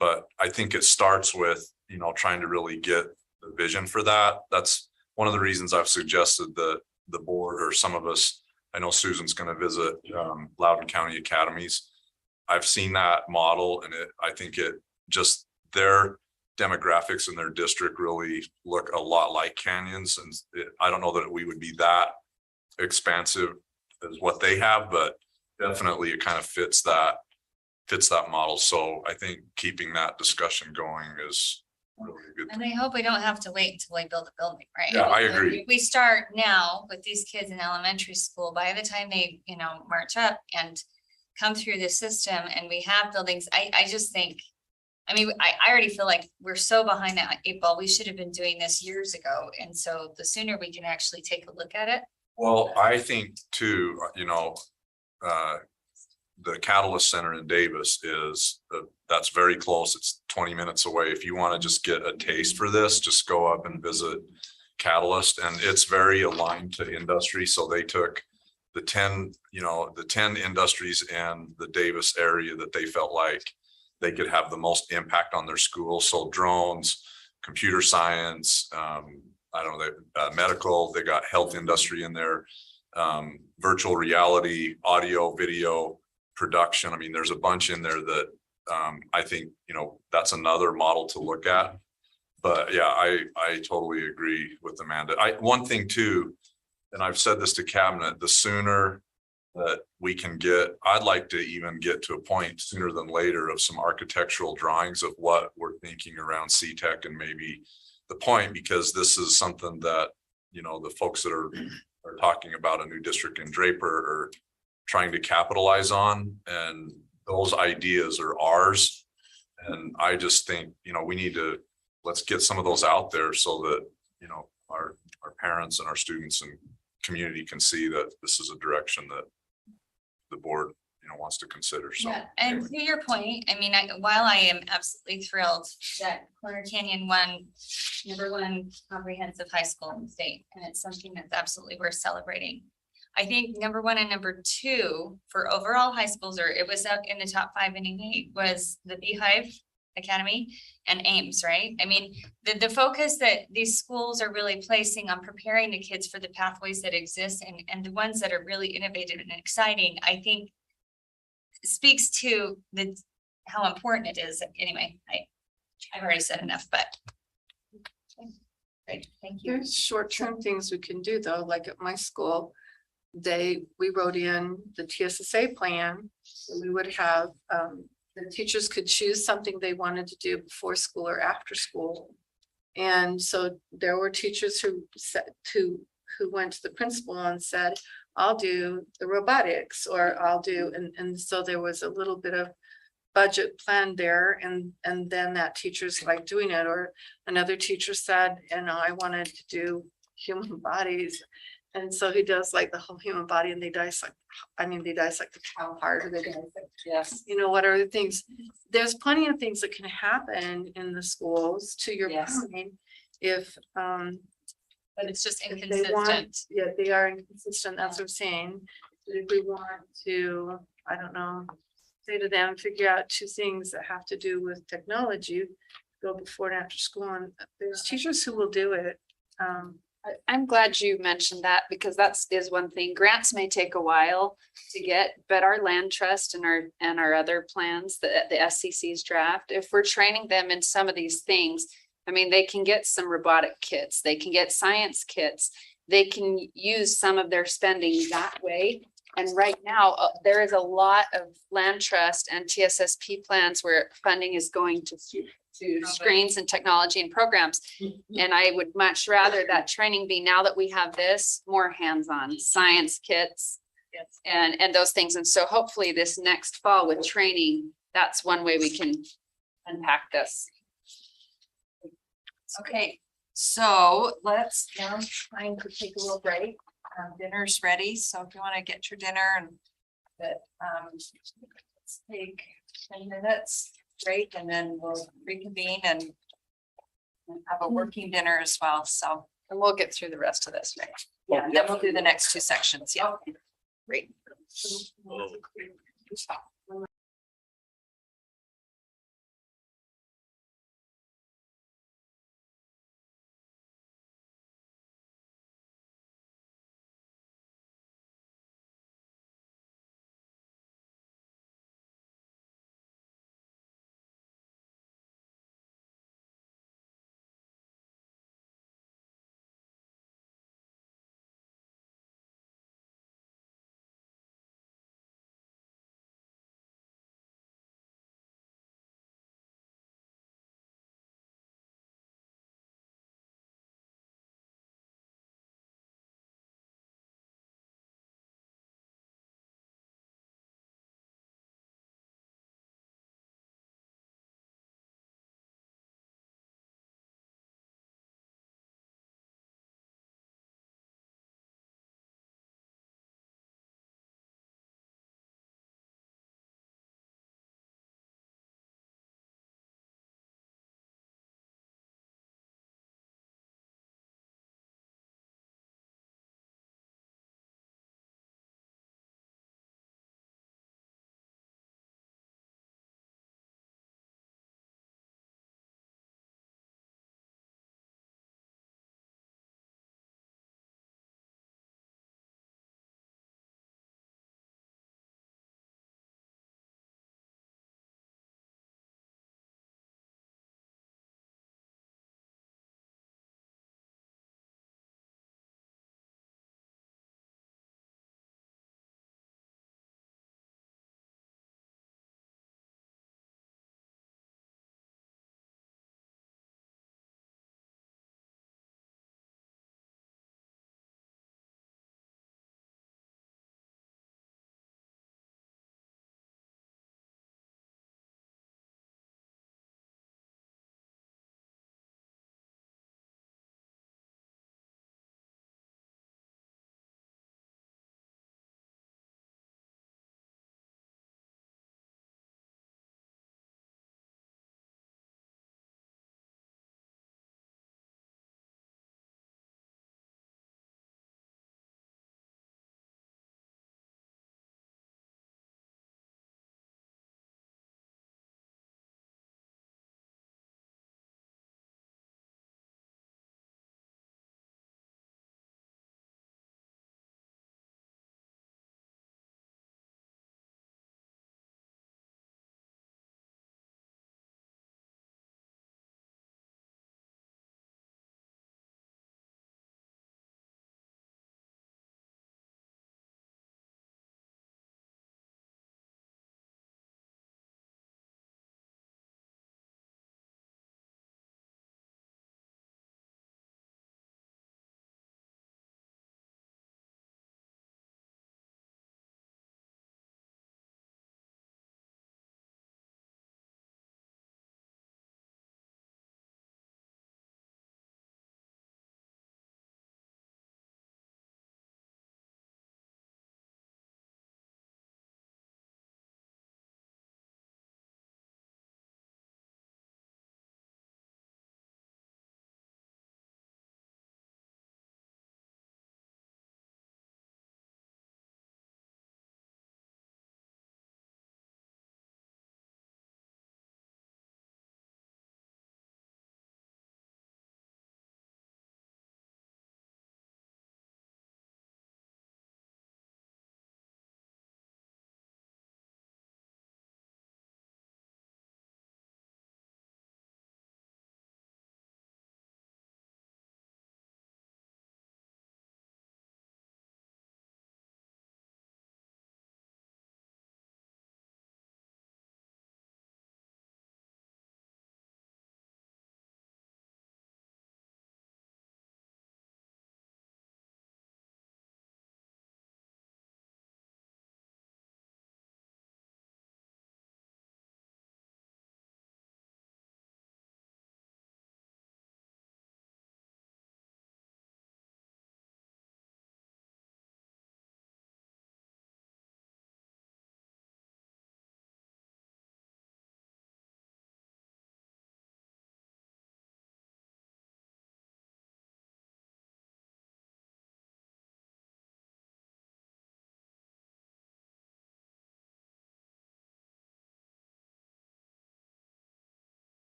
But I think it starts with, you know, trying to really get the vision for that. That's one of the reasons I've suggested that the board or some of us, I know Susan's going to visit Loudoun County Academies. I've seen that model, and I think it just, their demographics in their district really look a lot like Canyons. And I don't know that we would be that expansive as what they have, but definitely it kind of fits that model. So I think keeping that discussion going is really a good And thing. I hope we don't have to wait until we build a building, right? Yeah, I agree. If we start now with these kids in elementary school, by the time they, you know, march up and come through the system and we have buildings, I just think, I mean, I already feel like we're so behind that 8 ball. We should have been doing this years ago. And so the sooner we can actually take a look at it. Well, I think too, you know, the Catalyst Center in Davis is, that's very close. It's 20 minutes away. If you want to just get a taste for this, just go up and visit Catalyst, and it's very aligned to industry. So they took the 10, the 10 industries in the Davis area that they felt like they could have the most impact on their school. So drones, computer science, I don't know, medical, they got health industry in there, virtual reality, audio, video production. I mean, there's a bunch in there that I think, that's another model to look at. But yeah, I totally agree with Amanda. One thing too, and I've said this to cabinet, the sooner that we can get, I'd like to even get to a point sooner than later of some architectural drawings of what we're thinking around CTEC and maybe the point, because this is something that, the folks that are talking about a new district in Draper are trying to capitalize on, and those ideas are ours. And I just think, we need to, let's get some of those out there so that, our parents and our students and community can see that this is a direction that the board, wants to consider. So. Yeah, and to your point, I mean, while I am absolutely thrilled that Corner Canyon won #1 comprehensive high school in the state, and it's something that's absolutely worth celebrating. I think #1 and #2 for overall high schools, or it was up in the top 5 anyway, was the Beehive Academy and Ames, right? I mean, the focus that these schools are really placing on preparing the kids for the pathways that exist and the ones that are really innovative and exciting, I think speaks to how important it is. Anyway, I've already said enough, but great, thank you. There's short-term things we can do though, like at my school, we wrote in the TSSA plan. So we would have, the teachers could choose something they wanted to do before school or after school. And so there were teachers who went to the principal and said, I'll do the robotics, or I'll do, and so there was a little bit of budget plan there, and then that teacher's like doing it. Or another teacher said, I wanted to do human bodies. And so he does like the whole human body, and they dissect the cow heart, or they dissect, Yes. what are the things. There's plenty of things that can happen in the schools, to your Yes. point, if But it's just if they want, inconsistent. yeah, they are inconsistent, that's what I'm saying. But if we want to, I don't know, say to them, figure out 2 things that have to do with technology, go before and after school, and there's teachers who will do it. I'm glad you mentioned that, because is one thing. Grants may take a while to get, but our land trust and our other plans, the SCC's draft, if we're training them in some of these things, I mean, they can get some robotic kits, they can get science kits, they can use some of their spending that way. And right now, there is a lot of land trust and TSSP plans where funding is going to screens and technology and programs. And I would much rather that training be, now that we have this, more hands-on science kits and those things. And so hopefully this next fall with training, that's one way we can unpack this. Okay, so let's now time to take a little break. Dinner's ready, so if you want to get your dinner let's take 10 minutes break, and then we'll reconvene and have a working dinner as well. So, And we'll get through the rest of this, right? yeah, then we'll do the next 2 sections. Yeah. Great.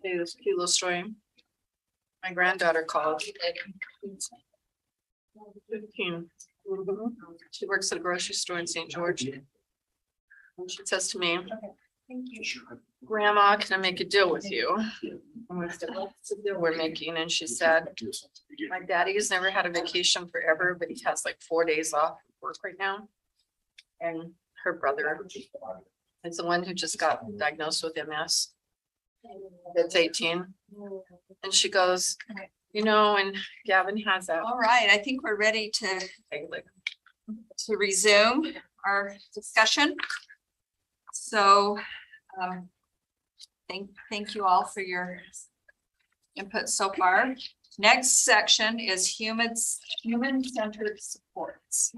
Hey, this cute little story. My granddaughter called. 15. She works at a grocery store in St. George. And she says to me, Grandma, can I make a deal with you? And I said, what's the deal we're making? And she said, my daddy's never had a vacation forever, but he has like 4 days off work right now. And her brother is the one who just got diagnosed with MS. It's 18. And she goes, you know, and Gavin has that. All right, I think we're ready to resume our discussion. So, thank you all for your input so far. Next section is human-centered supports.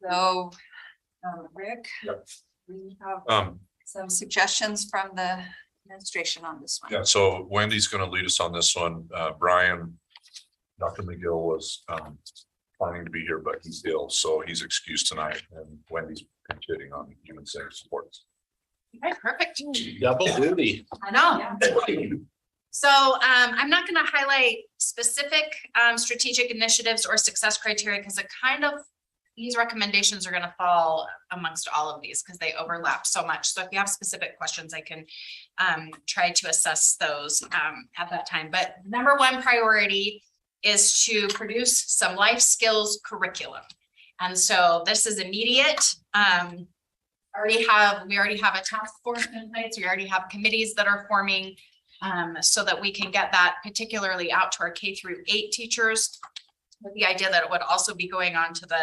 So, Rick, we have some suggestions from the administration on this one. Yeah, so Wendy's going to lead us on this one. Brian, Dr. McGill was planning to be here, but he's ill, so he's excused tonight, and Wendy's contributing on human-centered supports. Okay, perfect. Double duty. I know. So I'm not going to highlight specific strategic initiatives or success criteria because these recommendations are going to fall amongst all of these because they overlap so much. So if you have specific questions, I can try to assess those at that time. But number one priority is to produce some life skills curriculum. And so this is immediate. We already have a task force in place. We already have committees that are forming so that we can get that particularly out to our K-8 teachers. With the idea that it would also be going on to the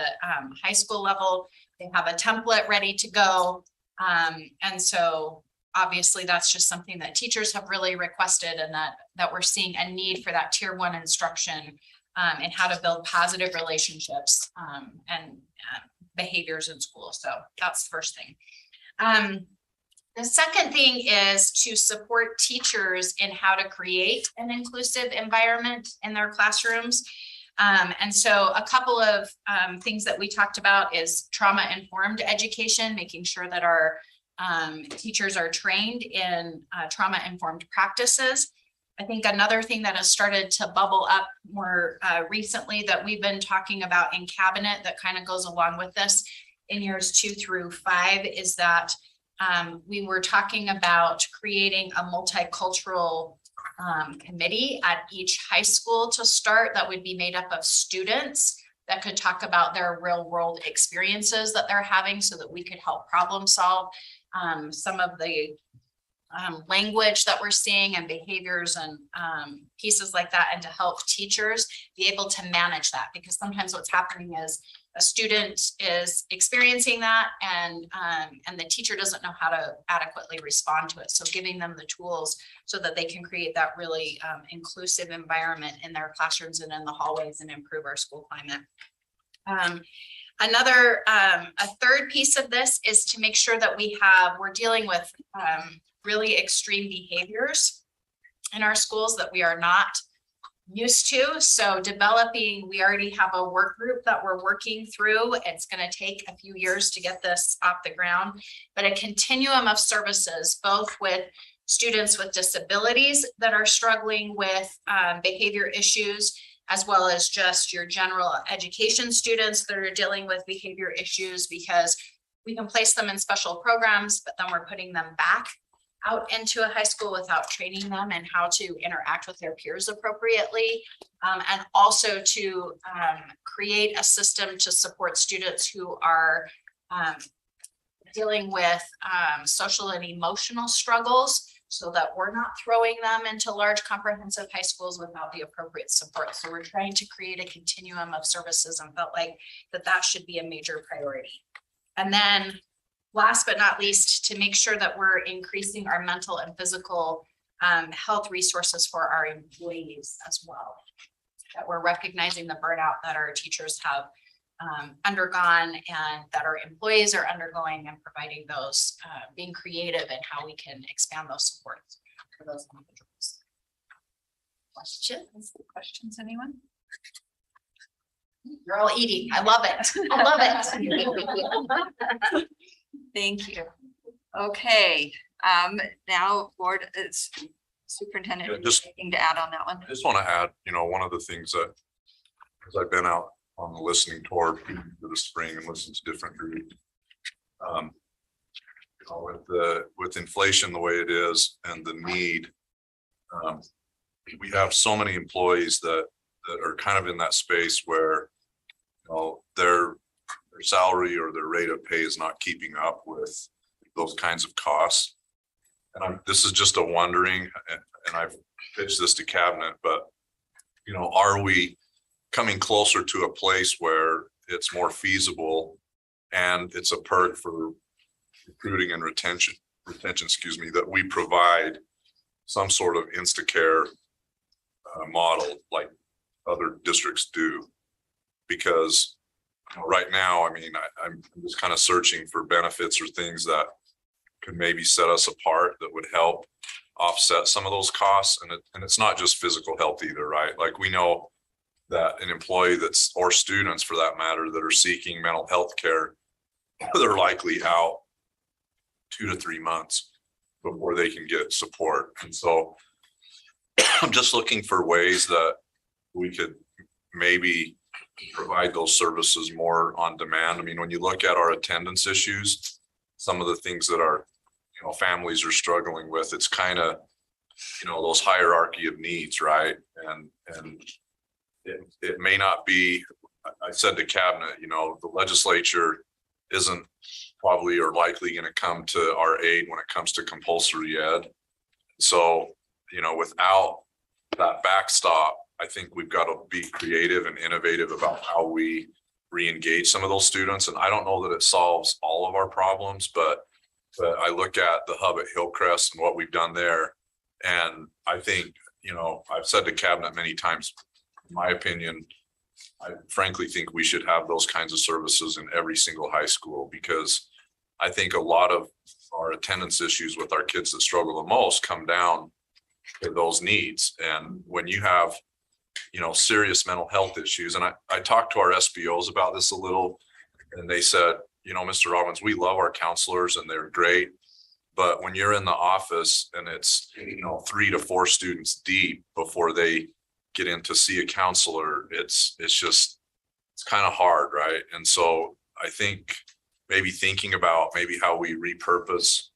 high school level. They have a template ready to go. And so obviously that's just something that teachers have really requested and that we're seeing a need for that tier 1 instruction and how to build positive relationships and behaviors in school. So that's the first thing. The second thing is to support teachers in how to create an inclusive environment in their classrooms. And so a couple of things that we talked about is trauma-informed education, making sure that our teachers are trained in trauma-informed practices. I think another thing that has started to bubble up more recently that we've been talking about in cabinet that kind of goes along with this in years 2 through 5 is that we were talking about creating a multicultural committee at each high school to start that would be made up of students that could talk about their real world experiences that they're having so that we could help problem solve some of the language that we're seeing and behaviors and pieces like that, and to help teachers be able to manage that, because sometimes what's happening is a student is experiencing that and the teacher doesn't know how to adequately respond to it. So giving them the tools so that they can create that really inclusive environment in their classrooms and in the hallways and improve our school climate. A third piece of this is to make sure that we're dealing with really extreme behaviors in our schools that we are not used to. So we already have a work group that we're working through. It's going to take a few years to get this off the ground, but a continuum of services, both with students with disabilities that are struggling with behavior issues, as well as just your general education students that are dealing with behavior issues, because we can place them in special programs, but then we're putting them back out into a high school without training them and how to interact with their peers appropriately. And also to create a system to support students who are dealing with social and emotional struggles, so that we're not throwing them into large comprehensive high schools without the appropriate support. So we're trying to create a continuum of services and felt like that should be a major priority. And then last but not least, to make sure that we're increasing our mental and physical health resources for our employees as well. That we're recognizing the burnout that our teachers have undergone and that our employees are undergoing, and providing those, being creative in how we can expand those supports for those individuals. Questions, anyone? You're all eating. I love it. I love it. Thank you. Okay, now board is Superintendent, Yeah, just- anything to add on that one? I just want to add, one of the things that, as I've been out on the listening tour for the spring and listened to different groups. With inflation the way it is and the need. We have so many employees that are kind of in that space where, their salary or their rate of pay is not keeping up with those kinds of costs. And this is just a wondering, and I've pitched this to cabinet, but are we coming closer to a place where it's more feasible and it's a perk for recruiting and retention, that we provide some sort of Instacare model like other districts do? Because right now, I'm just kind of searching for benefits or things that could maybe set us apart that would help offset some of those costs. And it's not just physical health either, right? Like we know that an employee or students for that matter, that are seeking mental health care, they're likely out 2 to 3 months before they can get support. And so I'm just looking for ways that we could maybe provide those services more on demand. When you look at our attendance issues, some of the things that our families are struggling with, it's kind of those hierarchy of needs, right? And it may not be, I said to cabinet, the legislature isn't probably or likely going to come to our aid when it comes to compulsory ed. So, without that backstop, I think we've got to be creative and innovative about how we re-engage some of those students. And I don't know that it solves all of our problems, but I look at the hub at Hillcrest and what we've done there. And I think, I've said to cabinet many times, in my opinion, I frankly think we should have those kinds of services in every single high school, because I think a lot of our attendance issues with our kids that struggle the most come down to those needs. And when you have, serious mental health issues, and I talked to our SBOs about this a little, and they said, Mr. Robbins, we love our counselors and they're great, but when you're in the office and it's, 3 to 4 students deep before they get in to see a counselor, it's kind of hard, right? And so I think maybe thinking about how we repurpose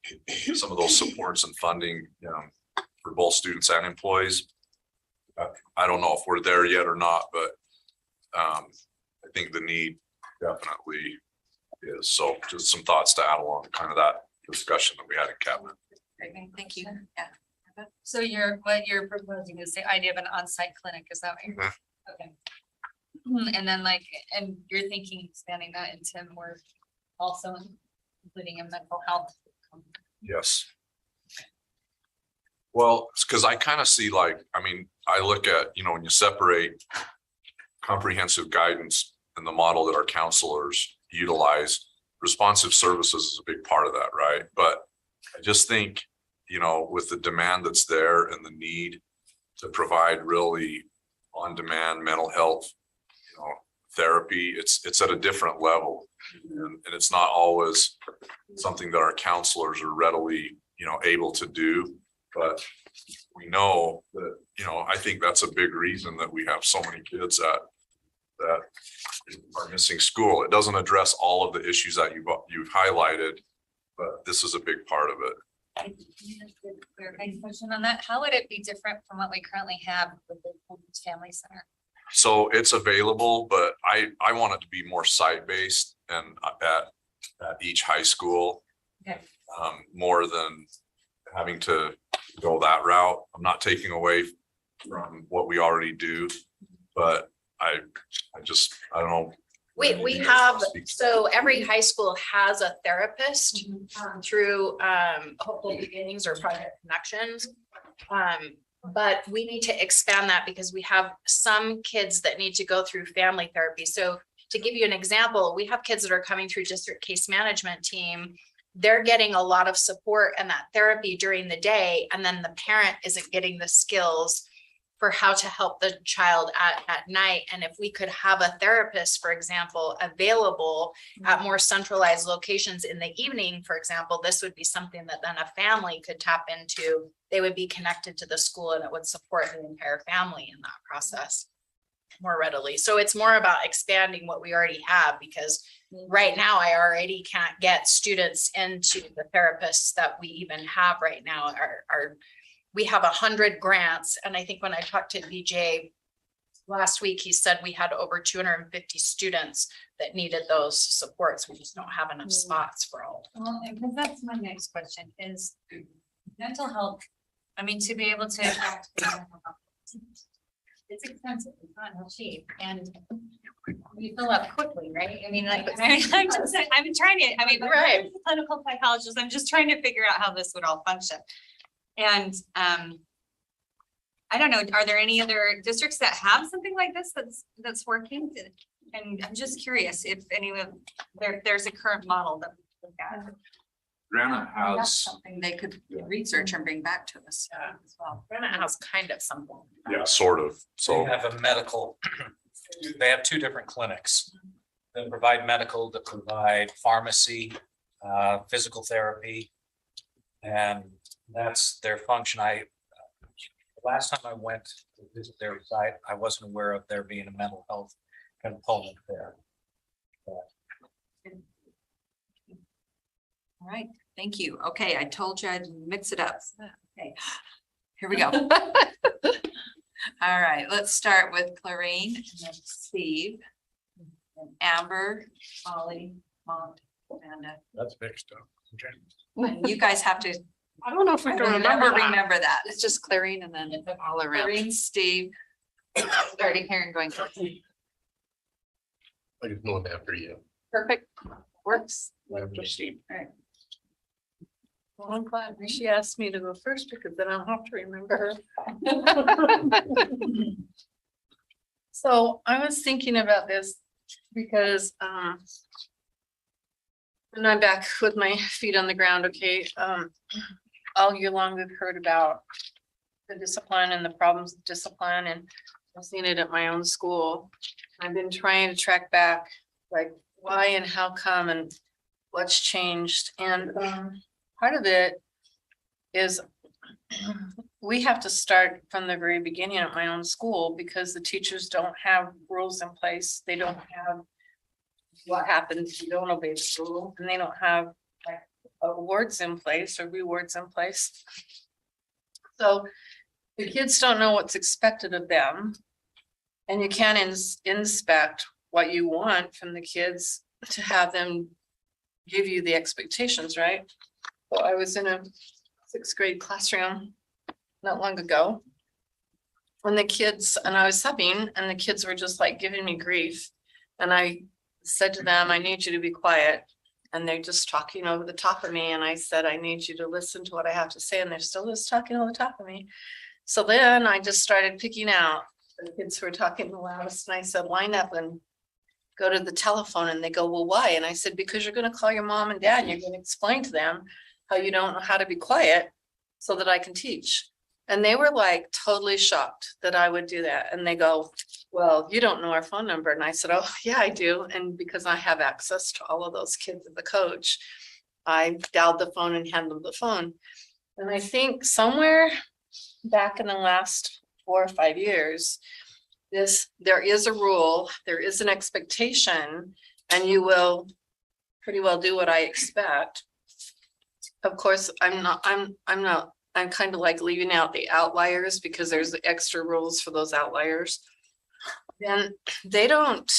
some of those supports and funding for both students and employees. I don't know if we're there yet or not, but I think the need definitely is. So just some thoughts to add along kind of that discussion that we had in cabinet. Great, thank you. Yeah. So what you're proposing is the idea of an on-site clinic, is that what you're? Okay. And then and you're thinking expanding that into more also including a mental health. Yes. Well, it's because I kind of see I look at, when you separate comprehensive guidance and the model that our counselors utilize, responsive services is a big part of that, right? But I just think, with the demand that's there and the need to provide really on-demand mental health, therapy, it's at a different level. And it's not always something that our counselors are readily, able to do. But we know that, I think that's a big reason that we have so many kids that are missing school. It doesn't address all of the issues that you've highlighted, but this is a big part of it. Clarification question on that. How would it be different from what we currently have with the Family Center? So it's available, but I want it to be more site-based and at each high school. Okay. More than having to go that route. I'm not taking away from what we already do, but I don't know. We have, so every high school has a therapist through Hopeful Beginnings or Project Connections. But we need to expand that because we have some kids that need to go through family therapy. So to give you an example, we have kids that are coming through district case management team. They're getting a lot of support and that therapy during the day, and then the parent isn't getting the skills for how to help the child at night. And if we could have a therapist, for example, available at more centralized locations in the evening, for example, this would be something that then a family could tap into. They would be connected to the school and it would support the entire family in that process more readily. So it's more about expanding what we already have, because right now I already can't get students into the therapists that we even have right now. We have 100 grants. And I think when I talked to BJ last week, he said we had over 250 students that needed those supports. We just don't have enough spots for all. Well, and because that's my next question is mental health. I mean, to be able to attract mental health, it's expensive, it's not cheap, and you fill up quickly, right? I mean, like, I'm trying to, I mean, Right. as a clinical psychologist, I'm just trying to figure out how this would all function. And I don't know, are there any other districts that have something like this that's working? And I'm just curious if any of there's a current model that we look at. Granite That's has, something they could research and bring back to us as well. Granite has kind of something. yeah, sort of, They so. have a medical, they have two different clinics that provide medical, that provide pharmacy, physical therapy. And that's their function. Last time I went to visit their site, I wasn't aware of there being a mental health component there. All right, thank you. Okay, I told you I'd mix it up. Okay, here we go. All right, let's start with Clarine, and then Steve, and Amber, Molly, Mont, Amanda. That's mixed up. Okay. And you guys have to I don't know if I can remember that. remember that. It's just Clarine and then all around. Clarine, Steve, Starting here and going. I just know it after you. Perfect. Works. After Steve. Well, I'm glad she asked me to go first because then I'll have to remember her. So I was thinking about this because and I'm back with my feet on the ground, okay? All year long, we've heard about the discipline and the problems of discipline, and I've seen it at my own school. I've been trying to track back, like, why and how come and what's changed, and part of it is we have to start from the very beginning at my own school, because the teachers don't have rules in place. They don't have what happens if you don't obey the rule, and they don't have like awards in place or rewards in place. So the kids don't know what's expected of them, and you can't inspect what you want from the kids to have them give you the expectations, right? So I was in a 6th grade classroom not long ago. And the kids, and I was subbing, and the kids were just like giving me grief. And I said to them, I need you to be quiet. And they're just talking over the top of me. And I said, I need you to listen to what I have to say. And they're still just talking over the top of me. So then I just started picking out the kids who were talking the loudest. And I said, line up and go to the telephone. And they go, well, why? And I said, because you're going to call your mom and dad and you're going to explain to them how you don't know how to be quiet so that I can teach. And they were like totally shocked that I would do that. And they go, well, you don't know our phone number. And I said, oh, yeah, I do. And because I have access to all of those kids as a coach, I dialed the phone and handed them the phone. And I think somewhere back in the last 4 or 5 years, there is a rule, there is an expectation, and you will pretty well do what I expect. Of course, I'm kind of like leaving out the outliers because there's the extra rules for those outliers. Then they don't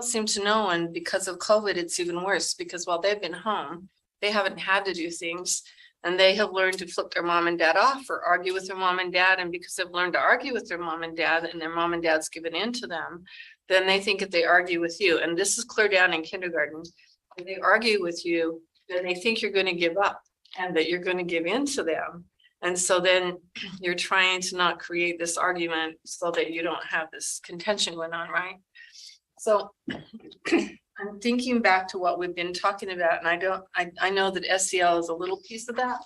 seem to know, and because of COVID, it's even worse, because while they've been home, they haven't had to do things, and they have learned to flip their mom and dad off or argue with their mom and dad. And because they've learned to argue with their mom and dad, and their mom and dad's given in to them, then they think if they argue with you, and this is clear down in kindergarten, if they argue with you, then they think you're going to give up and that you're going to give in to them. And so then you're trying to not create this argument so that you don't have this contention going on, right? So I'm thinking back to what we've been talking about, and I know that SEL is a little piece of that,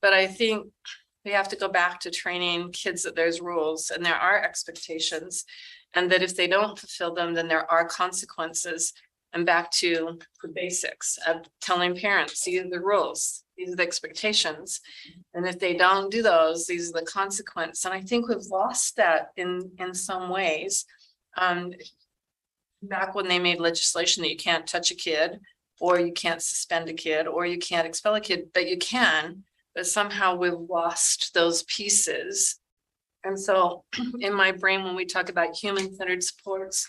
but I think we have to go back to training kids that there's rules and there are expectations. And that if they don't fulfill them, then there are consequences. And back to the basics of telling parents, these are the rules, these are the expectations. And if they don't do those, these are the consequences. And I think we've lost that in some ways. Back when they made legislation that you can't touch a kid, or you can't suspend a kid, or you can't expel a kid, but you can, but somehow we've lost those pieces. And so in my brain, when we talk about human-centered supports,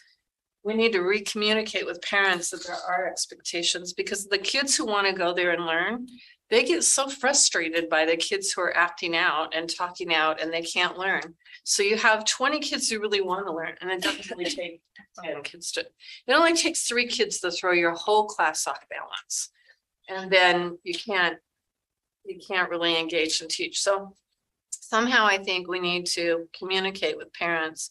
we need to re-communicate with parents that there are expectations, because the kids who want to go there and learn, they get so frustrated by the kids who are acting out and talking out and they can't learn. So you have 20 kids who really want to learn, and it doesn't really take 10 kids to, it only takes 3 kids to throw your whole class off balance. And then you can't really engage and teach. So somehow I think we need to communicate with parents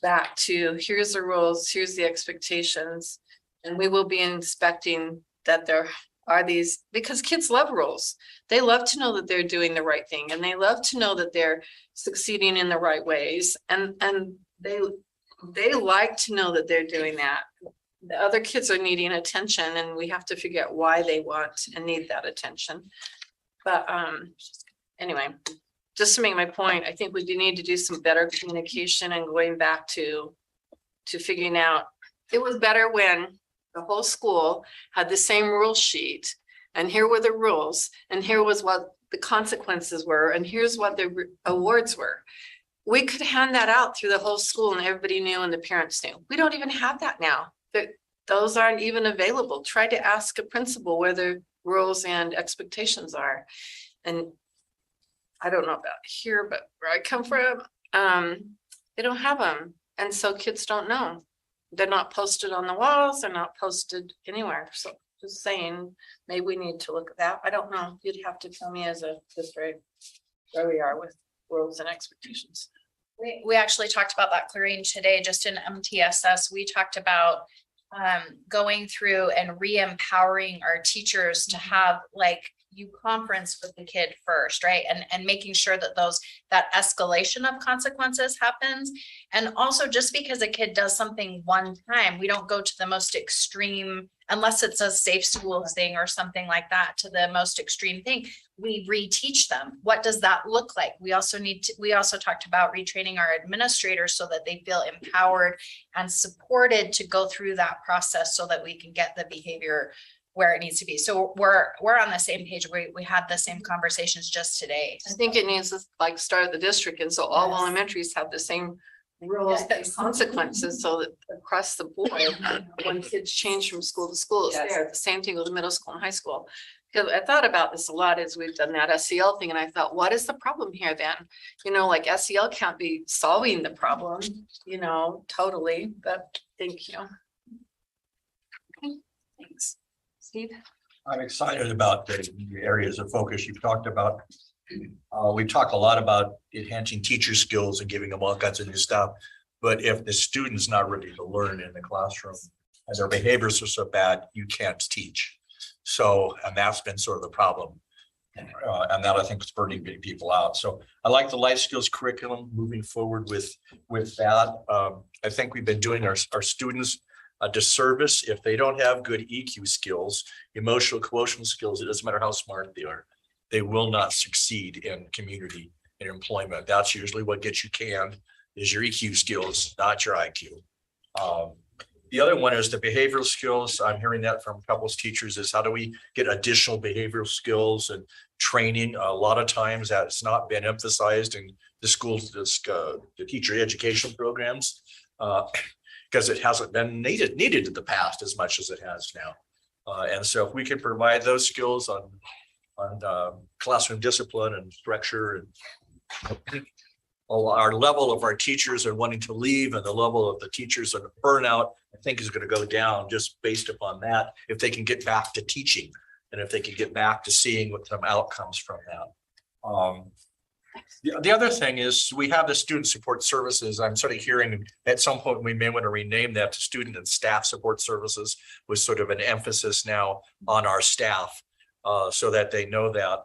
back to, here's the rules, here's the expectations. And we will be inspecting that there are these, because kids love rules. They love to know that they're doing the right thing, and they love to know that they're succeeding in the right ways. And they like to know that they're doing that. The other kids are needing attention, and we have to figure out why they want and need that attention. But anyway, just to make my point, I think we do need to do some better communication and going back to figuring out, it was better when the whole school had the same rule sheet, and here were the rules, and here was what the consequences were, and here's what the awards were. We could hand that out through the whole school and everybody knew and the parents knew. We don't even have that now. Those aren't even available. Try to ask a principal where the rules and expectations are. And I don't know about here, but where I come from, they don't have them. And so kids don't know. They're not posted on the walls. They're not posted anywhere. So just saying, maybe we need to look at that. I don't know. You'd have to tell me as a district where we are with rules and expectations. We actually talked about that clearing today, just in MTSS. We talked about going through and re-empowering our teachers to have, like, you conference with the kid first, right? And making sure that that escalation of consequences happens. And also, just because a kid does something one time, we don't go to the most extreme, unless it's a safe schools thing or something like that, to the most extreme thing. We reteach them. What does that look like? We also talked about retraining our administrators so that they feel empowered and supported to go through that process so that we can get the behavior where it needs to be. So we're on the same page. We had the same conversations just today. I think it needs to like start at the district, and so all elementaries have the same rules and consequences, so that across the board, when kids change from school to school, it's there. The same thing with the middle school and high school. Because I thought about this a lot as we've done that SEL thing, and I thought, what is the problem here then? You know, like SEL can't be solving the problem, you know, totally, but thank you. Okay, thanks. Steve? I'm excited about the areas of focus you've talked about. We talk a lot about enhancing teacher skills and giving them all kinds of new stuff. But if the student's not ready to learn in the classroom and their behaviors are so bad, you can't teach. So, and that's been sort of the problem. And that I think is burning people out. So I like the life skills curriculum moving forward with that. I think we've been doing our students a disservice if they don't have good EQ skills, emotional quotient skills. It doesn't matter how smart they are. They will not succeed in community and employment. That's usually what gets you canned, is your EQ skills, not your IQ. The other one is the behavioral skills. I'm hearing that from couples teachers, is how do we get additional behavioral skills and training? A lot of times that's not been emphasized in the schools, the teacher education programs, because it hasn't been needed in the past as much as it has now. And so if we can provide those skills on classroom discipline and structure, and our level of our teachers and wanting to leave and the level of the teachers and burnout, I think is going to go down just based upon that, if they can get back to teaching and if they can get back to seeing what some outcomes from that. The other thing is we have the student support services. I'm sort of hearing at some point we may want to rename that to student and staff support services, with sort of an emphasis now on our staff, so that they know that.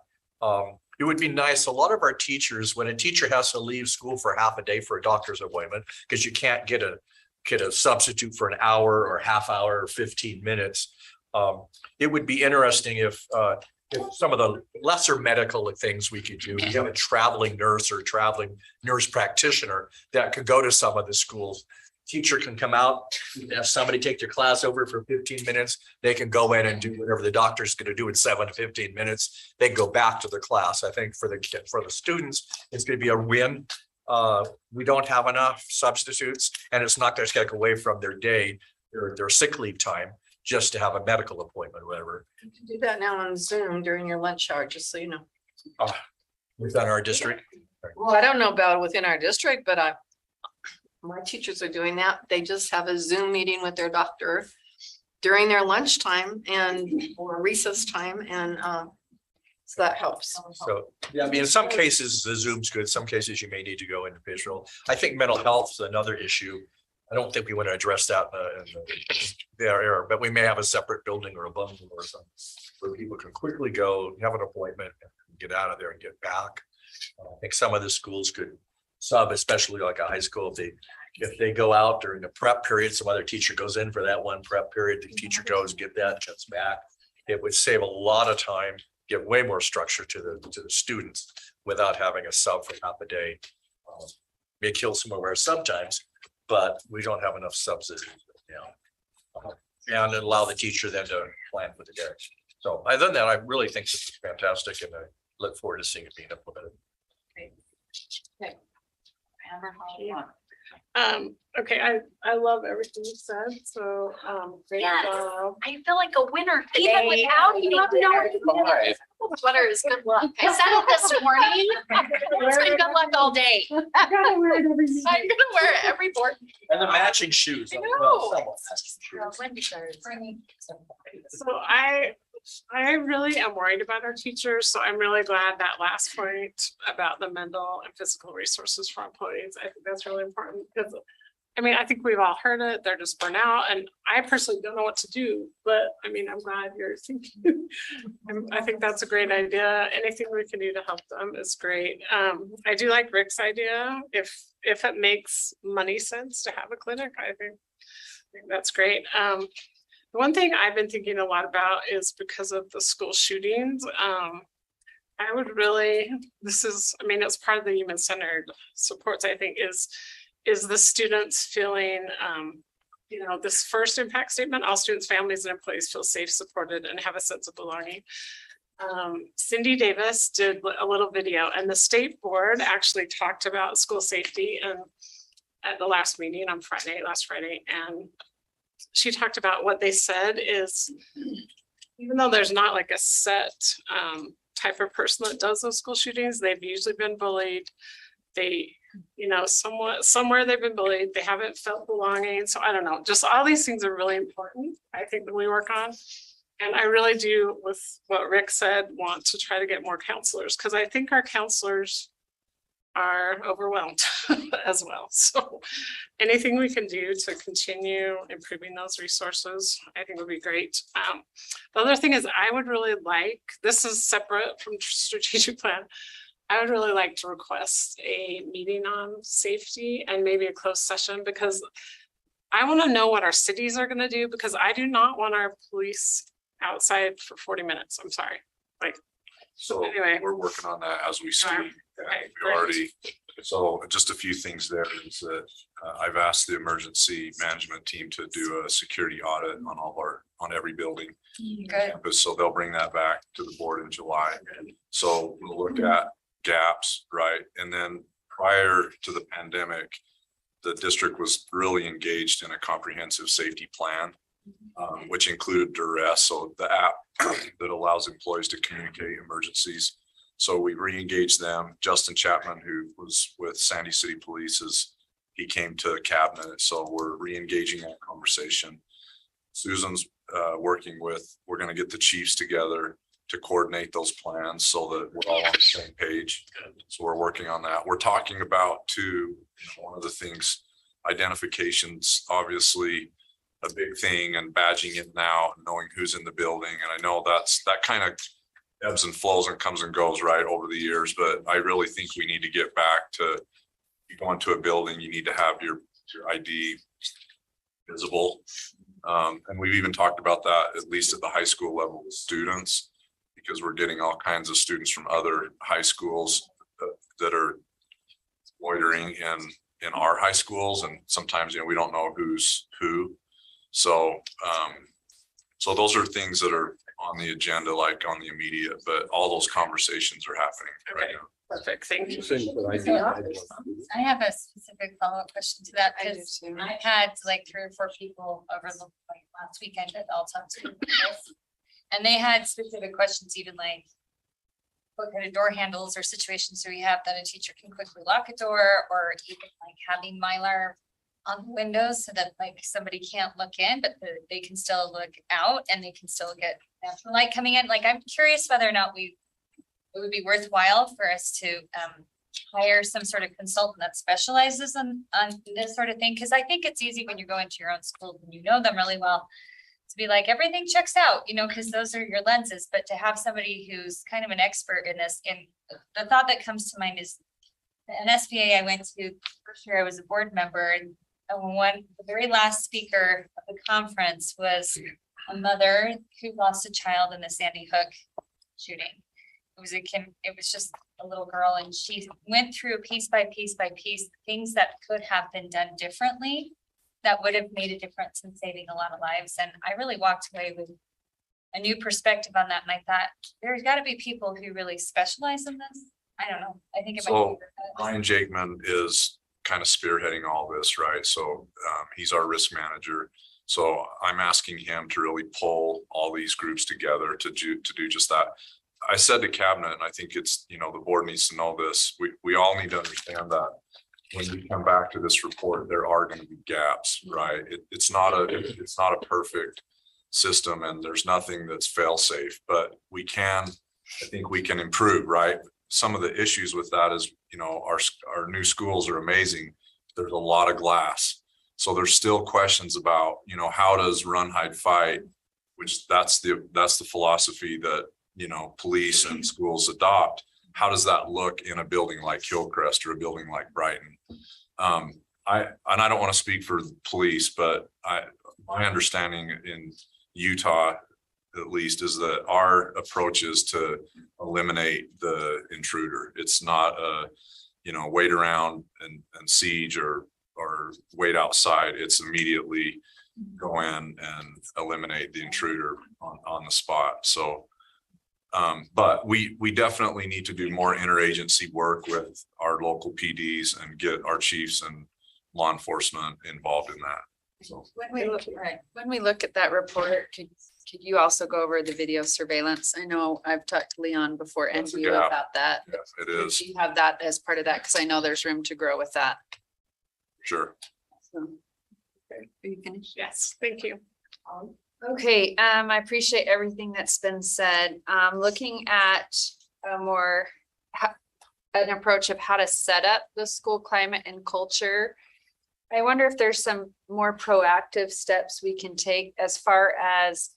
It would be nice. A lot of our teachers, when a teacher has to leave school for half a day for a doctor's appointment, because you can't get a substitute for an hour or half hour or 15 minutes. It would be interesting if some of the lesser medical things we could do, we have a traveling nurse or traveling nurse practitioner that could go to some of the schools. Teacher can come out, have somebody take their class over for 15 minutes. They can go in and do whatever the doctor's going to do in 7 to 15 minutes. They can go back to the class. I think for the students, it's going to be a win. We don't have enough substitutes, and it's not going to take away from their day, their sick leave time, just to have a medical appointment, or whatever. You can do that now on Zoom during your lunch hour, just so you know. Within our district. Well, I don't know about within our district, but my teachers are doing that. They just have a Zoom meeting with their doctor during their lunchtime or recess time, and so that helps. So, yeah, I mean, in some cases, the Zoom's good. Some cases you may need to go individual. I think mental health is another issue. I don't think we want to address that in the area, but we may have a separate building or a bundle or something where people can quickly go, have an appointment, and get out of there and get back. I think some of the schools could sub, especially like a high school, if they go out during the prep period, some other teacher goes in for that one prep period, the teacher goes, get that, jumps back. It would save a lot of time, give way more structure to the students without having a sub for half a day. May kill some of our sometimes, but we don't have enough subs, and allow the teacher then to plan for the day. So other than that, I really think this is fantastic, and I look forward to seeing it being implemented. Amber, how do you want? Okay, I love everything you said, so, great Yes. job. I feel like a winner even without you. Sweater is good luck. I said it this morning. It's been good luck all day. I'm gonna wear it every board. And the matching shoes. I well, know. somewhat matching. So I really am worried about our teachers, so I'm really glad that last point about the mental and physical resources for employees. I think that's really important because, I mean, I think we've all heard it. They're just burnt out, and I personally don't know what to do, but I mean, I'm glad you're thinking. I think that's a great idea. Anything we can do to help them is great. I do like Rick's idea. If it makes money sense to have a clinic, I think that's great. The one thing I've been thinking a lot about is because of the school shootings. I would really, it's part of the human centered supports, I think, is the students feeling, this first impact statement, all students, families, and employees feel safe, supported, and have a sense of belonging. Cindy Davis did a little video, and the state board actually talked about school safety and at the last meeting on last Friday, and she talked about what they said is, even though there's not like a set type of person that does those school shootings, they've usually been bullied. They, somewhere they've been bullied. They haven't felt belonging. So I don't know, just all these things are really important, I think, that we work on. And I really do, with what Rick said, want to try to get more counselors, because I think our counselors are overwhelmed as well. So anything we can do to continue improving those resources, I think would be great. The other thing is, I would really like, this is separate from strategic plan, I would really like to request a meeting on safety and maybe a closed session, because I want to know what our cities are going to do, because I do not want our police outside for 40 minutes. I'm sorry. So Anyway. we're working on that as we speak. Alright, And okay, we already, so just a few things there is that I've asked the emergency management team to do a security audit on every building. Good. Campus, so they'll bring that back to the board in July. So we'll look at gaps, right? And then prior to the pandemic, the district was really engaged in a comprehensive safety plan, which included duress. So the app that allows employees to communicate emergencies. So we re-engaged them. Justin Chapman, who was with Sandy City Police, he came to cabinet. So we're re-engaging that conversation. Susan's we're going to get the chiefs together to coordinate those plans so that we're all on the same page. So we're working on that. We're talking about too, one of the things, identifications, obviously a big thing, and badging it now, knowing who's in the building. And I know that kind of ebbs and flows and comes and goes, right, over the years, but I really think we need to get back to, you go into a building, you need to have your ID visible. And we've even talked about that, at least at the high school level with students, because we're getting all kinds of students from other high schools that are loitering in our high schools, and sometimes, you know, we don't know who's who. So, so those are things that are on the agenda, like on the immediate, but all those conversations are happening right now. Perfect, thank you. I have a specific follow-up question to that, I do because too. I've had like 3 or 4 people over the like last weekend that I'll talk to. And they had specific questions, even like what kind of door handles or situations do we have that a teacher can quickly lock a door, or even like having Mylar on the windows so that like somebody can't look in, but they can still look out and they can still get natural light coming in. Like, I'm curious whether or not it would be worthwhile for us to hire some sort of consultant that specializes on this sort of thing. Cause I think it's easy when you're going to your own school and you know them really well to be like, everything checks out, you know, cause those are your lenses. But to have somebody who's kind of an expert in this, and the thought that comes to mind is an SBA I went to first year I was a board member, and the very last speaker of the conference was a mother who lost a child in the Sandy Hook shooting. It was just a little girl, and she went through piece by piece by piece, things that could have been done differently that would have made a difference in saving a lot of lives. And I really walked away with a new perspective on that. And I thought, there's got to be people who really specialize in this. I don't know. I think it might So be. Ryan Jakeman is kind of spearheading all this, right? So he's our risk manager. So I'm asking him to really pull all these groups together to do just that. I said to cabinet, and I think it's, you know, the board needs to know this. We all need to understand that when we come back to this report, there are going to be gaps, right? It's not a perfect system, and there's nothing that's fail safe, but I think we can improve, right? Some of the issues with that is, you know, our new schools are amazing. There's a lot of glass. So there's still questions about, you know, how does run, hide, fight, which that's the philosophy that, you know, police and schools adopt. How does that look in a building like Hillcrest or a building like Brighton? I don't want to speak for the police, but my understanding in Utah, at least, is that our approach is to eliminate the intruder. It's not you know, wait around and siege or wait outside. It's immediately go in and eliminate the intruder on the spot. So but we definitely need to do more interagency work with our local PDs and get our chiefs and law enforcement involved in that. So When we look at that report, could you also go over the video surveillance? I know I've talked to Leon before and That's a you gap. about that. yeah, it Could is, you have that as part of that? Cause I know there's room to grow with that. sure. So. Are you finished? Yes, thank you. Okay, I appreciate everything that's been said. Looking at an approach of how to set up the school climate and culture. I wonder if there's some more proactive steps we can take as far as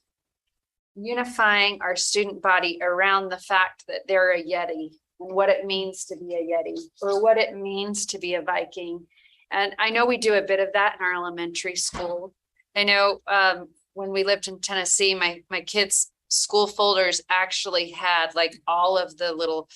unifying our student body around the fact that they're a Yeti and what it means to be a Yeti or what it means to be a Viking. And I know we do a bit of that in our elementary school. I know when we lived in Tennessee, my kids' school folders actually had like all of the little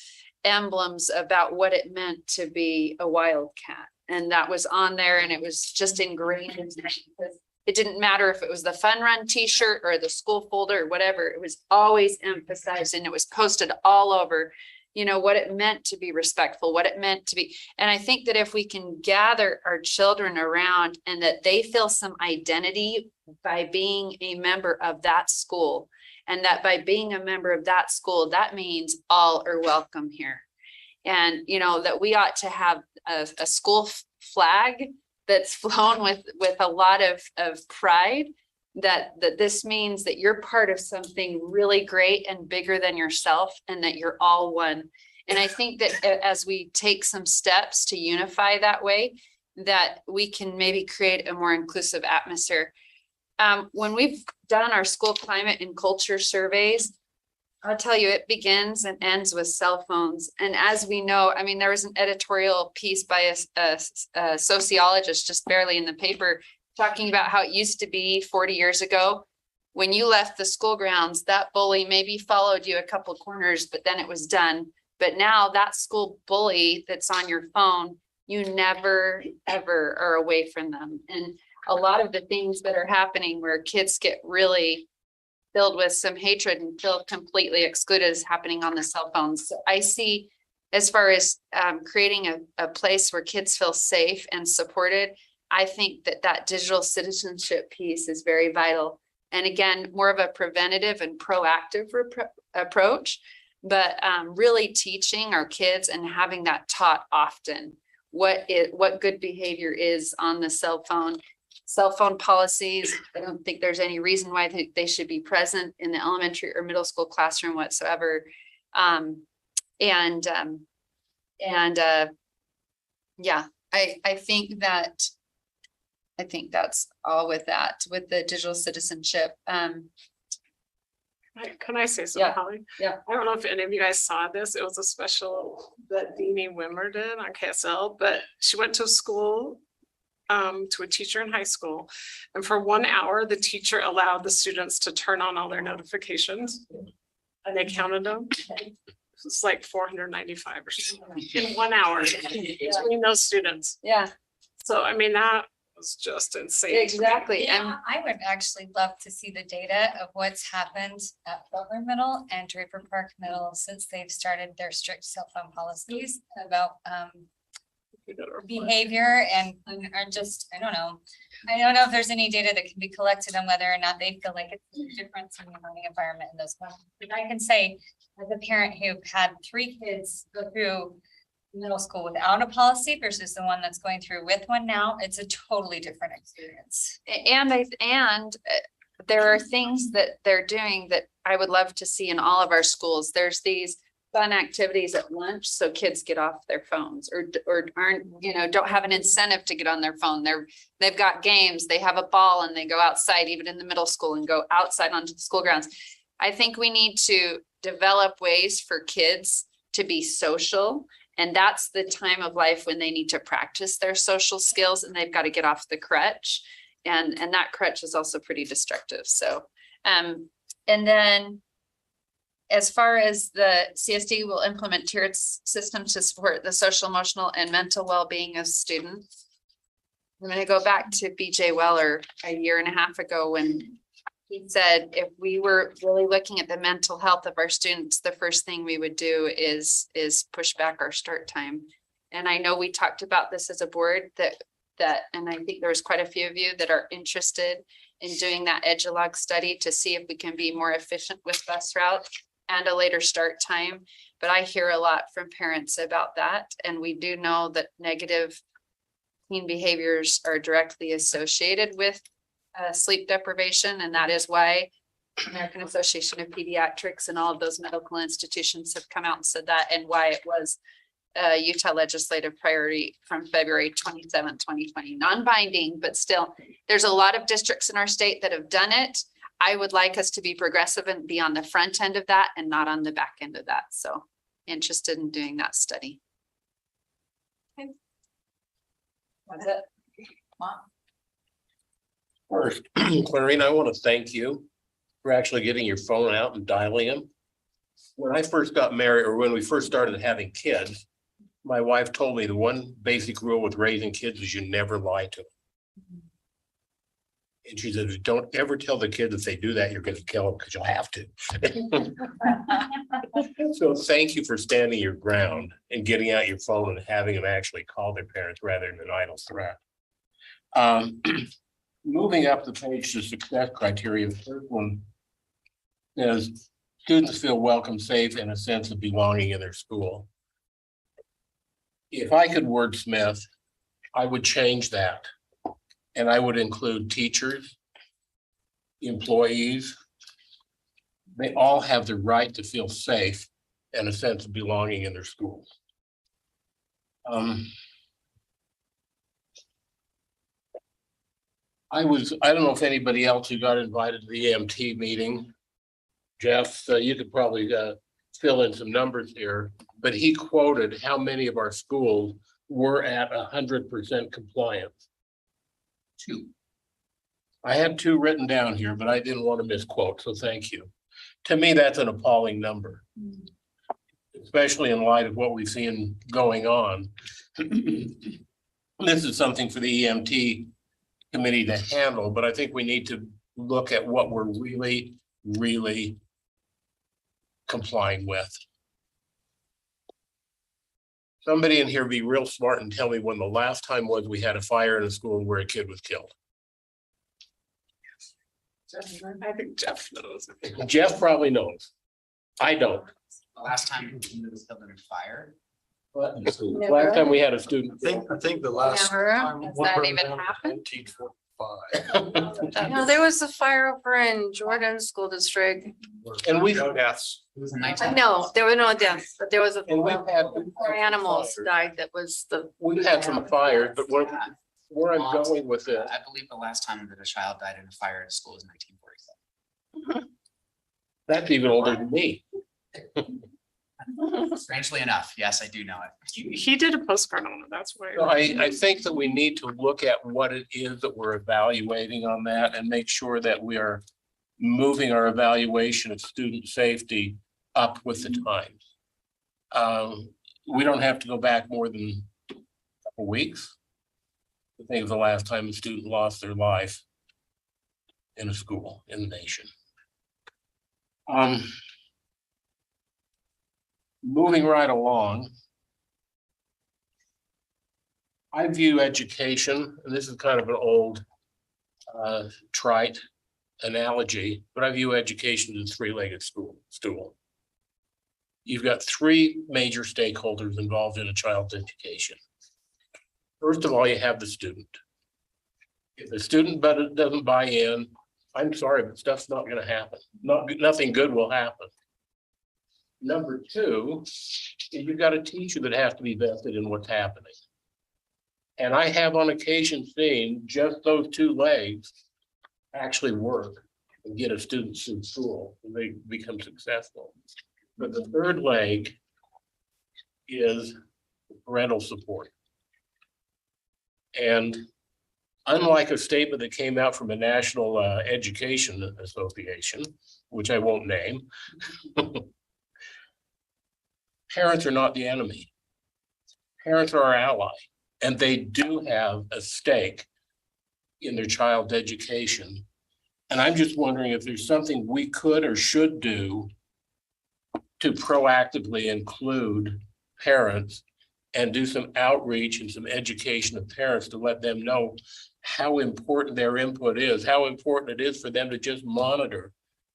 emblems about what it meant to be a wildcat. And that was on there, and it was just ingrained into me because it didn't matter if it was the Fun Run t-shirt or the school folder or whatever, it was always emphasized and it was posted all over, you know, what it meant to be respectful, what it meant to be. And I think that if we can gather our children around and that they feel some identity by being a member of that school, and that by being a member of that school, that means all are welcome here. And, you know, that we ought to have a school flag that's flown with a lot of pride, that this means that you're part of something really great and bigger than yourself, and that you're all one. And I think that as we take some steps to unify that way, that we can maybe create a more inclusive atmosphere. When we've done our school climate and culture surveys, I'll tell you, it begins and ends with cell phones. And as we know, I mean, there was an editorial piece by a sociologist just barely in the paper talking about how it used to be 40 years ago. When you left the school grounds, that bully maybe followed you a couple corners, but then it was done. But now that school bully that's on your phone, you never, ever are away from them. And a lot of the things that are happening where kids get really filled with some hatred and feel completely excluded is happening on the cell phones. So I see, as far as creating a place where kids feel safe and supported, I think that digital citizenship piece is very vital. And again, more of a preventative and proactive approach, but really teaching our kids and having that taught often. What good behavior is on the cell phone. Cell phone policies, I don't think there's any reason why they should be present in the elementary or middle school classroom whatsoever. Yeah, I think that's all with that, with the digital citizenship. Can I say something, Yeah. Holly? Yeah. I don't know if any of you guys saw this. It was a special that Deanie Wimmer did on KSL, but she went to a school, to a teacher in high school. And for 1 hour, the teacher allowed the students to turn on all their notifications. And they counted them. It's like 495 or something in 1 hour between those students. Yeah, So I mean, that was just insane. to me. exactly. And Yeah, I would actually love to see the data of what's happened at Butler Middle and Draper Park Middle since they've started their strict cell phone policies about We gotta report. behavior and are just, I don't know. I don't know if there's any data that can be collected on whether or not they feel like it's a difference in the learning environment in those classes. But I can say, as a parent who had 3 kids go through middle school without a policy versus the one that's going through with one now, it's a totally different experience. and there are things that they're doing that I would love to see in all of our schools. There's these fun activities at lunch, so kids get off their phones or aren't, don't have an incentive to get on their phone. They've got games, they have a ball and they go outside, even in the middle school, and go outside onto the school grounds. I think we need to develop ways for kids to be social. And that's the time of life when they need to practice their social skills and they've got to get off the crutch. And that crutch is also pretty destructive. So, and then as far as the CSD will implement tiered systems to support the social, emotional, and mental well-being of students. I'm going to go back to BJ Weller a year and a half ago when he said, if we were really looking at the mental health of our students, the first thing we would do is push back our start time. And I know we talked about this as a board and I think there was quite a few of you that are interested in doing that EduLog study to see if we can be more efficient with bus routes and a later start time. But I hear a lot from parents about that. And we do know that negative teen behaviors are directly associated with sleep deprivation. And that is why American Association of Pediatrics and all of those medical institutions have come out and said that, and why it was a Utah legislative priority from February 27, 2020, non-binding, but still there's a lot of districts in our state that have done it. I would like us to be progressive and be on the front end of that and not on the back end of that. So interested in doing that study. That's it. First, Clarine, I want to thank you for actually getting your phone out and dialing them. When I first got married, or when we first started having kids, my wife told me the one basic rule with raising kids is you never lie to them. And she said, don't ever tell the kids if they do that, you're going to kill them because you'll have to. So thank you for standing your ground and getting out your phone and having them actually call their parents rather than an idle threat. Moving up the page to success criteria, the first one is students feel welcome, safe, and a sense of belonging in their school. If I could wordsmith, I would change that. And I would include teachers, employees. They all have the right to feel safe and a sense of belonging in their schools. I don't know if anybody else who got invited to the EMT meeting Jeff, you could probably fill in some numbers here, but he quoted how many of our schools were at 100% compliance. 2. I had 2 written down here, but I didn't want to misquote, so thank you. To me, that's an appalling number. Especially in light of what we've seen going on. This is something for the EMT committee to handle, but I think we need to look at what we're really complying with. Somebody in here be real smart and tell me when the last time was we had a fire in a school where a kid was killed. I think Jeff knows. Jeff probably knows. I don't. The last time there was still in a fire. Last time we had a student. I think the last. Never. time Has one that burned even down was happened? 1945. No, there was a fire over in Jordan School District. And we've, No deaths. It was in No, there were no deaths, but there was a. and we've had. Four animals died. That was the. We've had some fires, but where I'm going with this, I believe the last time that a child died in a fire at a school was 1947. that's even older than me. Strangely enough, yes, I do know it. He did a postcard on it, that's why. So I think that we need to look at what it is that we're evaluating on that and make sure that we are moving our evaluation of student safety up with the times. We don't have to go back more than a couple weeks. I think of the last time a student lost their life in a school in the nation. Moving right along. I view education, and this is kind of an old trite analogy, but I view education as a 3-legged stool. You've got 3 major stakeholders involved in a child's education. First of all, you have the student. If the student doesn't buy in, I'm sorry, but stuff's not gonna happen. Nothing good will happen. Number 2, you've got a teacher that has to be vested in what's happening. And I have on occasion seen just those 2 legs actually work and get a student through school and they become successful. But the 3rd leg is parental support. And unlike a statement that came out from a National Education Association, which I won't name, parents are not the enemy. Parents are our ally, and they do have a stake in their child's education. And I'm just wondering if there's something we could or should do to proactively include parents and do some outreach and some education of parents to let them know how important their input is, how important it is for them to just monitor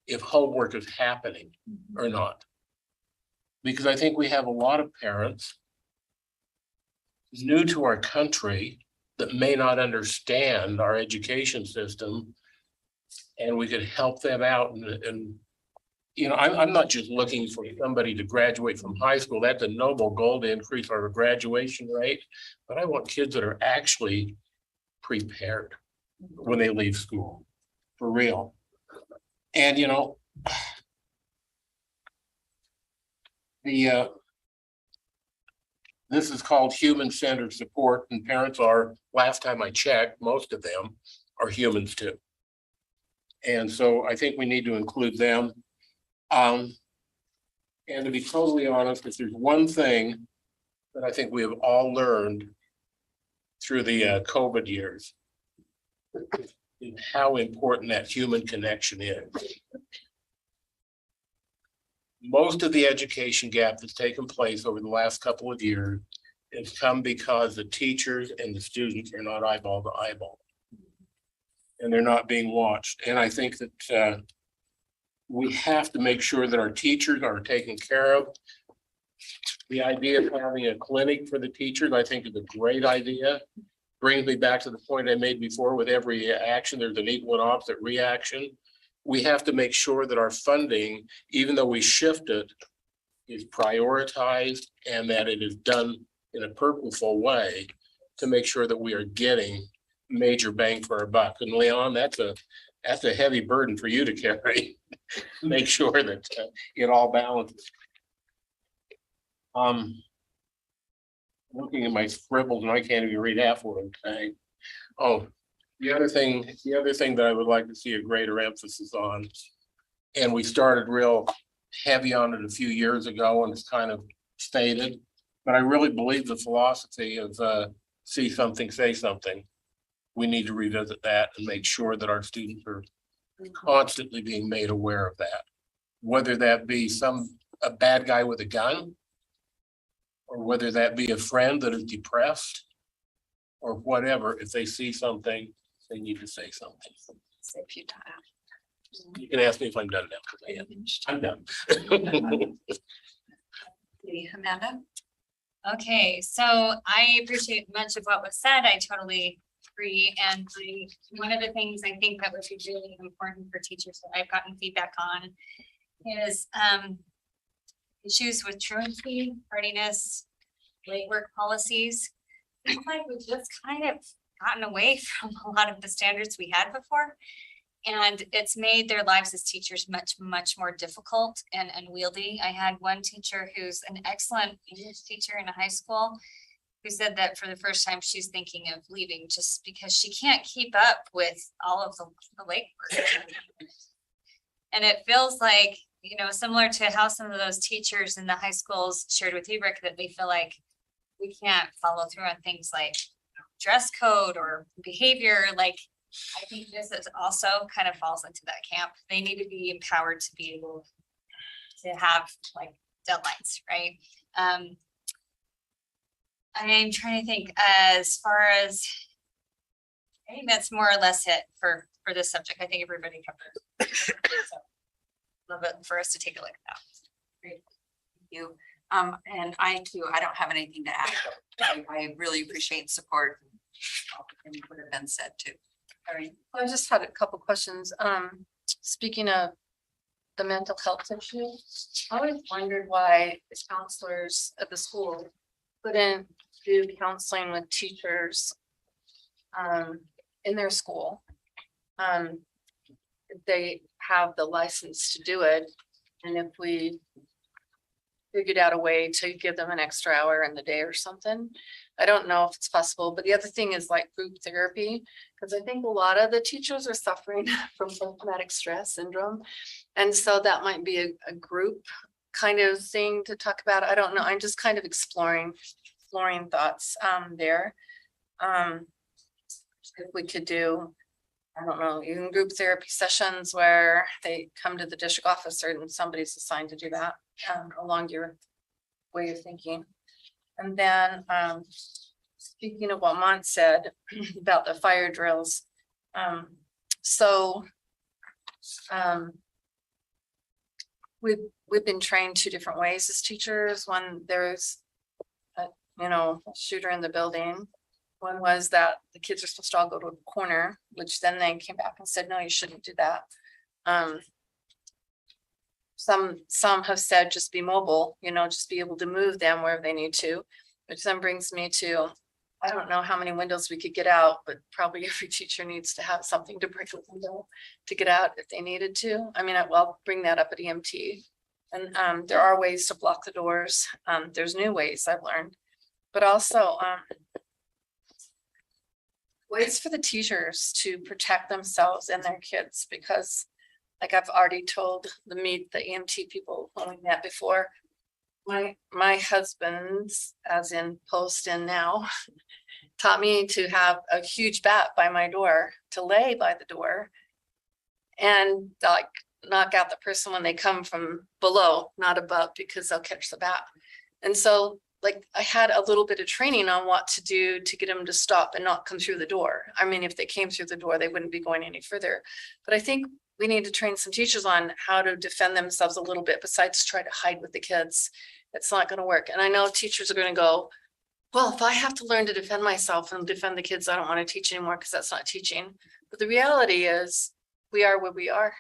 if homework is happening or not. Because I think we have a lot of parents new to our country that may not understand our education system. And we could help them out and you know, I'm not just looking for somebody to graduate from high school. That's a noble goal to increase our graduation rate. But I want kids that are actually prepared when they leave school, for real. And you know, this is called human-centered support, and parents are, last time I checked, most of them are humans too. And so I think we need to include them. And to be totally honest, if there's one thing that I think we have all learned through the COVID years, is how important that human connection is. Most of the education gap that's taken place over the last couple of years has come because the teachers and the students are not eyeball to eyeball. And they're not being watched. And I think that we have to make sure that our teachers are taken care of. The idea of having a clinic for the teachers, I think is a great idea. Brings me back to the point I made before, with every action, there's an equal and opposite reaction. We have to make sure that our funding, even though we shift it, is prioritized and that it is done in a purposeful way to make sure that we are getting major bang for our buck. And Leon, that's that's a heavy burden for you to carry. Make sure that it all balances. Looking at my scribbles and I can't even read half what I'm saying. Oh, the other thing that I would like to see a greater emphasis on. And we started real heavy on it a few years ago and it's kind of faded. But I really believe the philosophy of see something, say something. We need to revisit that and make sure that our students are constantly being made aware of that. Whether that be a bad guy with a gun, or whether that be a friend that is depressed, or whatever, if they see something, they need to say something. Say a few times. You can ask me if I'm done now, because I am. I'm done. Amanda? Okay, so I appreciate much of what was said. I totally agree. And one of the things I think that would be really important for teachers that I've gotten feedback on is issues with truancy, tardiness, late work policies. I feel like we've just kind of gotten away from a lot of the standards we had before. And it's made their lives as teachers much, much more difficult and unwieldy. I had one teacher who's an excellent English teacher in a high school who said that for the first time she's thinking of leaving just because she can't keep up with all of the late work. And it feels like, you know, similar to how some of those teachers in the high schools shared with you, Rick, that they feel like we can't follow through on things like dress code or behavior. Like, I think this is also kind of falls into that camp. They need to be empowered to be able to have like deadlines, right? I'm trying to think as far as, I think that's more or less it for this subject. I think everybody covered. So, love it for us to take a look at that. Great, thank you. And I too, I don't have anything to add. I really appreciate support. And would have been said too. All right. I just had a couple questions. Speaking of the mental health issue, I always wondered why the counselors at the school couldn't do counseling with teachers in their school. If they have the license to do it, and if we figured out a way to give them an extra hour in the day or something. I don't know if it's possible, but the other thing is like group therapy, because I think a lot of the teachers are suffering from post-traumatic stress syndrome. And so that might be a group kind of thing to talk about. I don't know. I'm just kind of exploring thoughts there. If we could do, I don't know, even group therapy sessions where they come to the district office and somebody's assigned to do that along your way of thinking. And then speaking of what Mont said about the fire drills. We've been trained two different ways as teachers. When there's a shooter in the building. One was that the kids are supposed to all go to a corner, which then they came back and said, no, you shouldn't do that. Some have said just be mobile, just be able to move them wherever they need to, which then brings me to, I don't know how many windows we could get out, but probably every teacher needs to have something to break a window to get out if they needed to. I mean, I'll bring that up at EMT. And there are ways to block the doors. There's new ways I've learned, but also ways for the teachers to protect themselves and their kids, because like I've already told the EMT people when we met before, my husband's, as in post and now, taught me to have a huge bat by my door, to lay by the door and like knock out the person when they come from below, not above, because they'll catch the bat. And so like I had a little bit of training on what to do to get them to stop and not come through the door. I mean, if they came through the door, they wouldn't be going any further. But I think we need to train some teachers on how to defend themselves a little bit besides try to hide with the kids. It's not going to work. And I know teachers are going to go, well, if I have to learn to defend myself and defend the kids, I don't want to teach anymore because that's not teaching. But the reality is we are where we are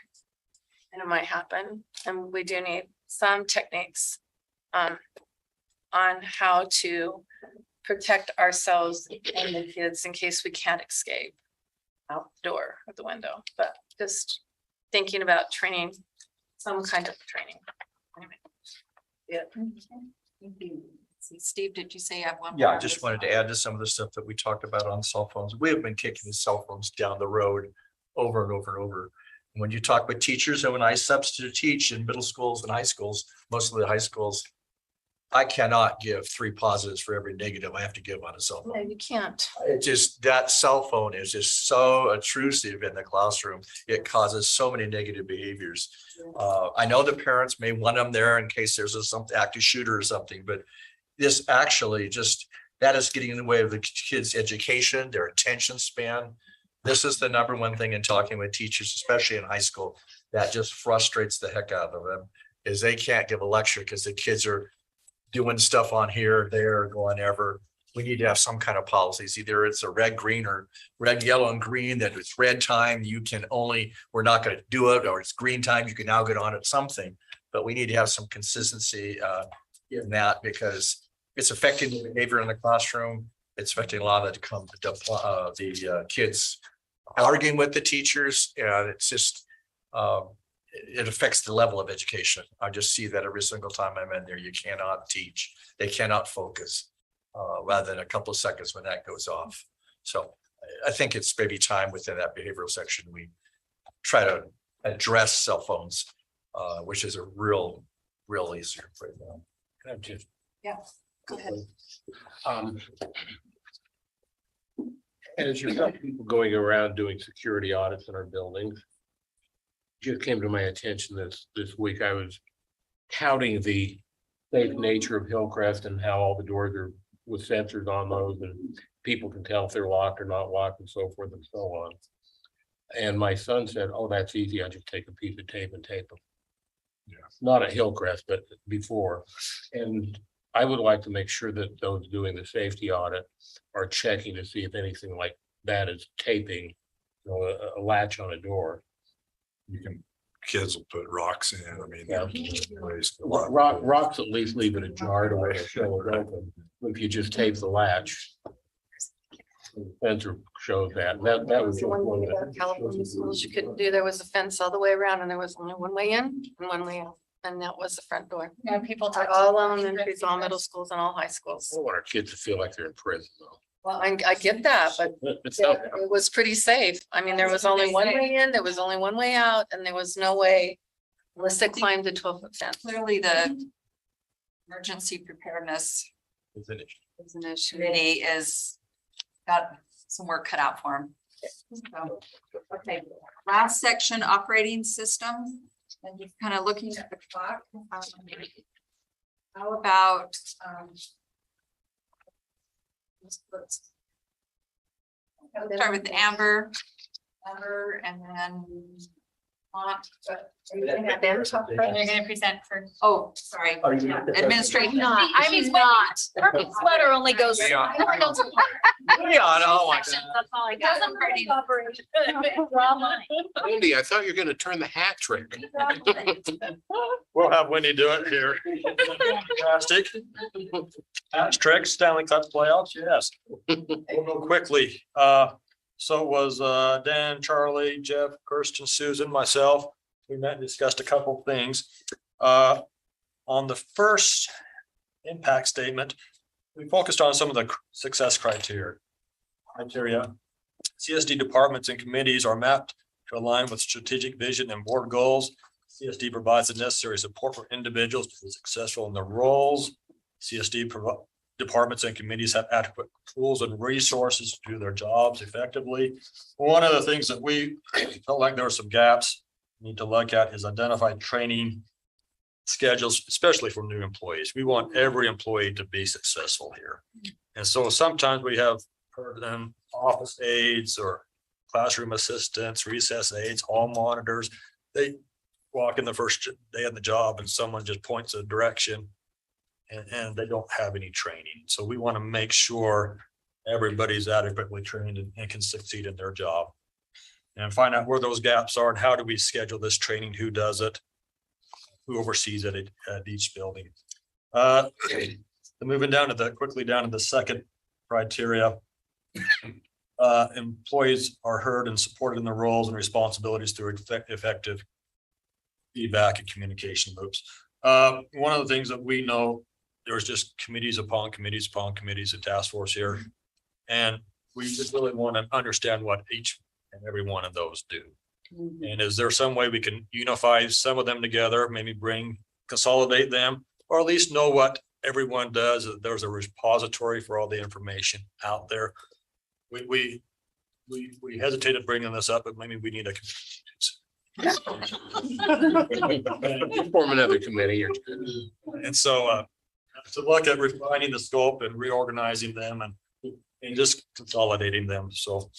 and it might happen. And we do need some techniques on how to protect ourselves and the kids in case we can't escape. out the door of the window, but just thinking about training, some kind of training. Anyway. Steve, did you say you have one? Yeah, I more? just wanted to add to some of the stuff that we talked about on cell phones. We have been kicking the cell phones down the road over and over and over. When you talk with teachers, and when I substitute teach in middle schools and high schools, mostly the high schools, I cannot give 3 positives for every negative I have to give on a cell No, phone. you can't. It just, that cell phone is just so intrusive in the classroom. It causes so many negative behaviors. I know the parents may want them there in case there's a some active shooter or something, but this actually just, that is getting in the way of the kids' education, their attention span. This is the number one thing in talking with teachers, especially in high school, that just frustrates the heck out of them, is they can't give a lecture because the kids are doing stuff on here, there, going ever. We need to have some kind of policies. Either it's a red, green, or red, yellow, and green, that it's red time, you can only, we're not going to do it, or it's green time, you can now get on it, something. But we need to have some consistency in that, because it's affecting the behavior in the classroom. It's affecting a lot of the kids arguing with the teachers, and it's just it affects the level of education. I just see that every single time I'm in there. You cannot teach. They cannot focus rather than a couple of seconds when that goes off. So I think it's maybe time within that behavioral section we try to address cell phones, which is a real easier right now. Can I just, Yeah, go ahead. as you've got people going around doing security audits in our buildings, just came to my attention this week. I was touting the safe nature of Hillcrest and how all the doors are with sensors on those, and people can tell if they're locked or not locked and so forth and so on. And my son said, "Oh, that's easy. I just take a piece of tape and tape them." Yeah. Not at Hillcrest, but before. And I would like to make sure that those doing the safety audit are checking to see if anything like that is taping, you know, a latch on a door. You can, kids will put rocks in, I mean. Yeah. ways to- Rocks at least leave it ajar to where it shows open. If you just tape the latch. The sensor shows that. That was just one One thing that. about California schools you couldn't do, there was a fence all the way around and there was only one way in and one way out. And that was the front door. Yeah, people talk. All elementaries, all middle schools and all high I schools. don't want our kids to feel like they're in prison though. Well, I get that, but It's yeah, not. it was pretty safe. I mean, there was only one way in, there was only one way out, and there was no way. Unless they climbed the 12-foot fence. Clearly, the emergency preparedness It's an issue. It's an issue. committee is got some work cut out for them. Okay, last section, operating system, and just kind of looking at the clock. How about, let's start with Amber, and then Mont. They're gonna present for. Oh, sorry, administration. I'm not. Her sweater only goes. Yeah. Never goes apart. Yeah, no, I Sections, that's all I got. Wendy, I thought you were gonna turn the hat trick. We'll have Wendy do it here. Fantastic. Hatch tricks, Stanley Cup playoffs, yes. We'll go quickly. So it was Dan, Charlie, Jeff, Kirsten, Susan, myself. We met and discussed a couple of things. On the first impact statement, we focused on some of the success criteria. CSD departments and committees are mapped to align with strategic vision and board goals. CSD provides the necessary support for individuals to be successful in their roles. CSD departments and committees have adequate tools and resources to do their jobs effectively. One of the things that we felt like there were some gaps we need to look at is identify training schedules, especially for new employees. We want every employee to be successful here. And so sometimes we have heard them office aides or classroom assistants, recess aides, hall monitors. They walk in the first day of the job and someone just points a direction and they don't have any training. So we want to make sure everybody's adequately trained and can succeed in their job. And find out where those gaps are and how do we schedule this training, who does it, who oversees it at each building. Moving down to quickly down to the second criteria. employees are heard and supported in their roles and responsibilities through effective feedback and communication loops. One of the things that we know, there's just committees upon committees upon committees, a task force here. And we just really want to understand what each and every one of those do. And is there some way we can unify some of them together, maybe consolidate them, or at least know what everyone does, that there's a repository for all the information out there. We hesitated bringing this up, but maybe we need a. Form another committee or. And so to look at refining the scope and reorganizing them and just consolidating them. So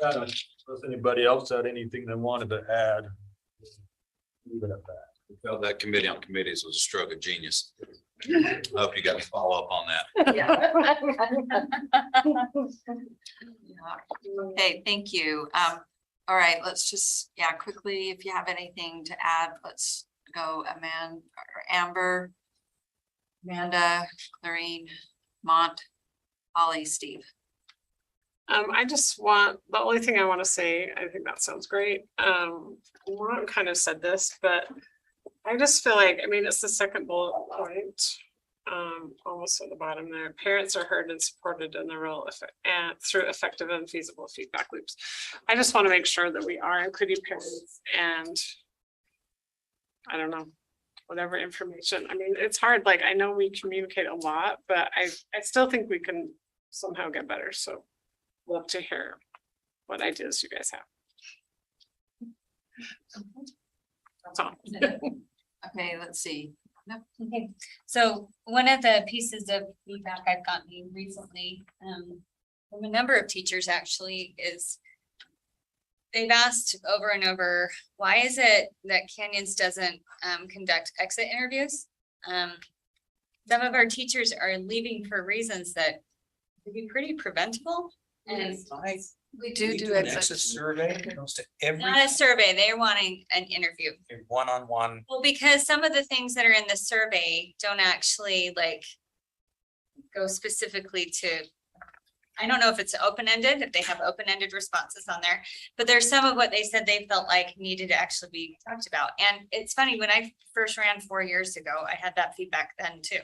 does anybody else had anything they wanted to add? Leave it at that. We felt that committee on committees was a stroke of genius. I hope you got to follow up on that. Okay, thank you. All right, let's just, quickly, if you have anything to add, let's go Amber, Amanda, Clarine, Mont, Holly, Steve. I just want, the only thing I want to say, I think that sounds great. Ron kind of said this, but I just feel like, I mean, it's the second bullet point. Almost at the bottom there, parents are heard and supported in the role and through effective and feasible feedback loops. I just want to make sure that we are including parents and I don't know, whatever information. I mean, it's hard, like, I know we communicate a lot, but I still think we can somehow get better. So love to hear what ideas you guys have. That's all. Okay, let's see. Okay, so one of the pieces of feedback I've gotten recently, from a number of teachers actually is they've asked over and over, why is it that Canyons doesn't conduct exit interviews? Some of our teachers are leaving for reasons that could be pretty preventable. And We do an exit. exit survey, it goes to every not a survey, they're wanting an interview. one-on-one. Well, because some of the things that are in the survey don't actually like go specifically to, I don't know if it's open-ended, if they have open-ended responses on there, but there's some of what they said they felt like needed to actually be talked about. And it's funny, when I first ran 4 years ago, I had that feedback then too.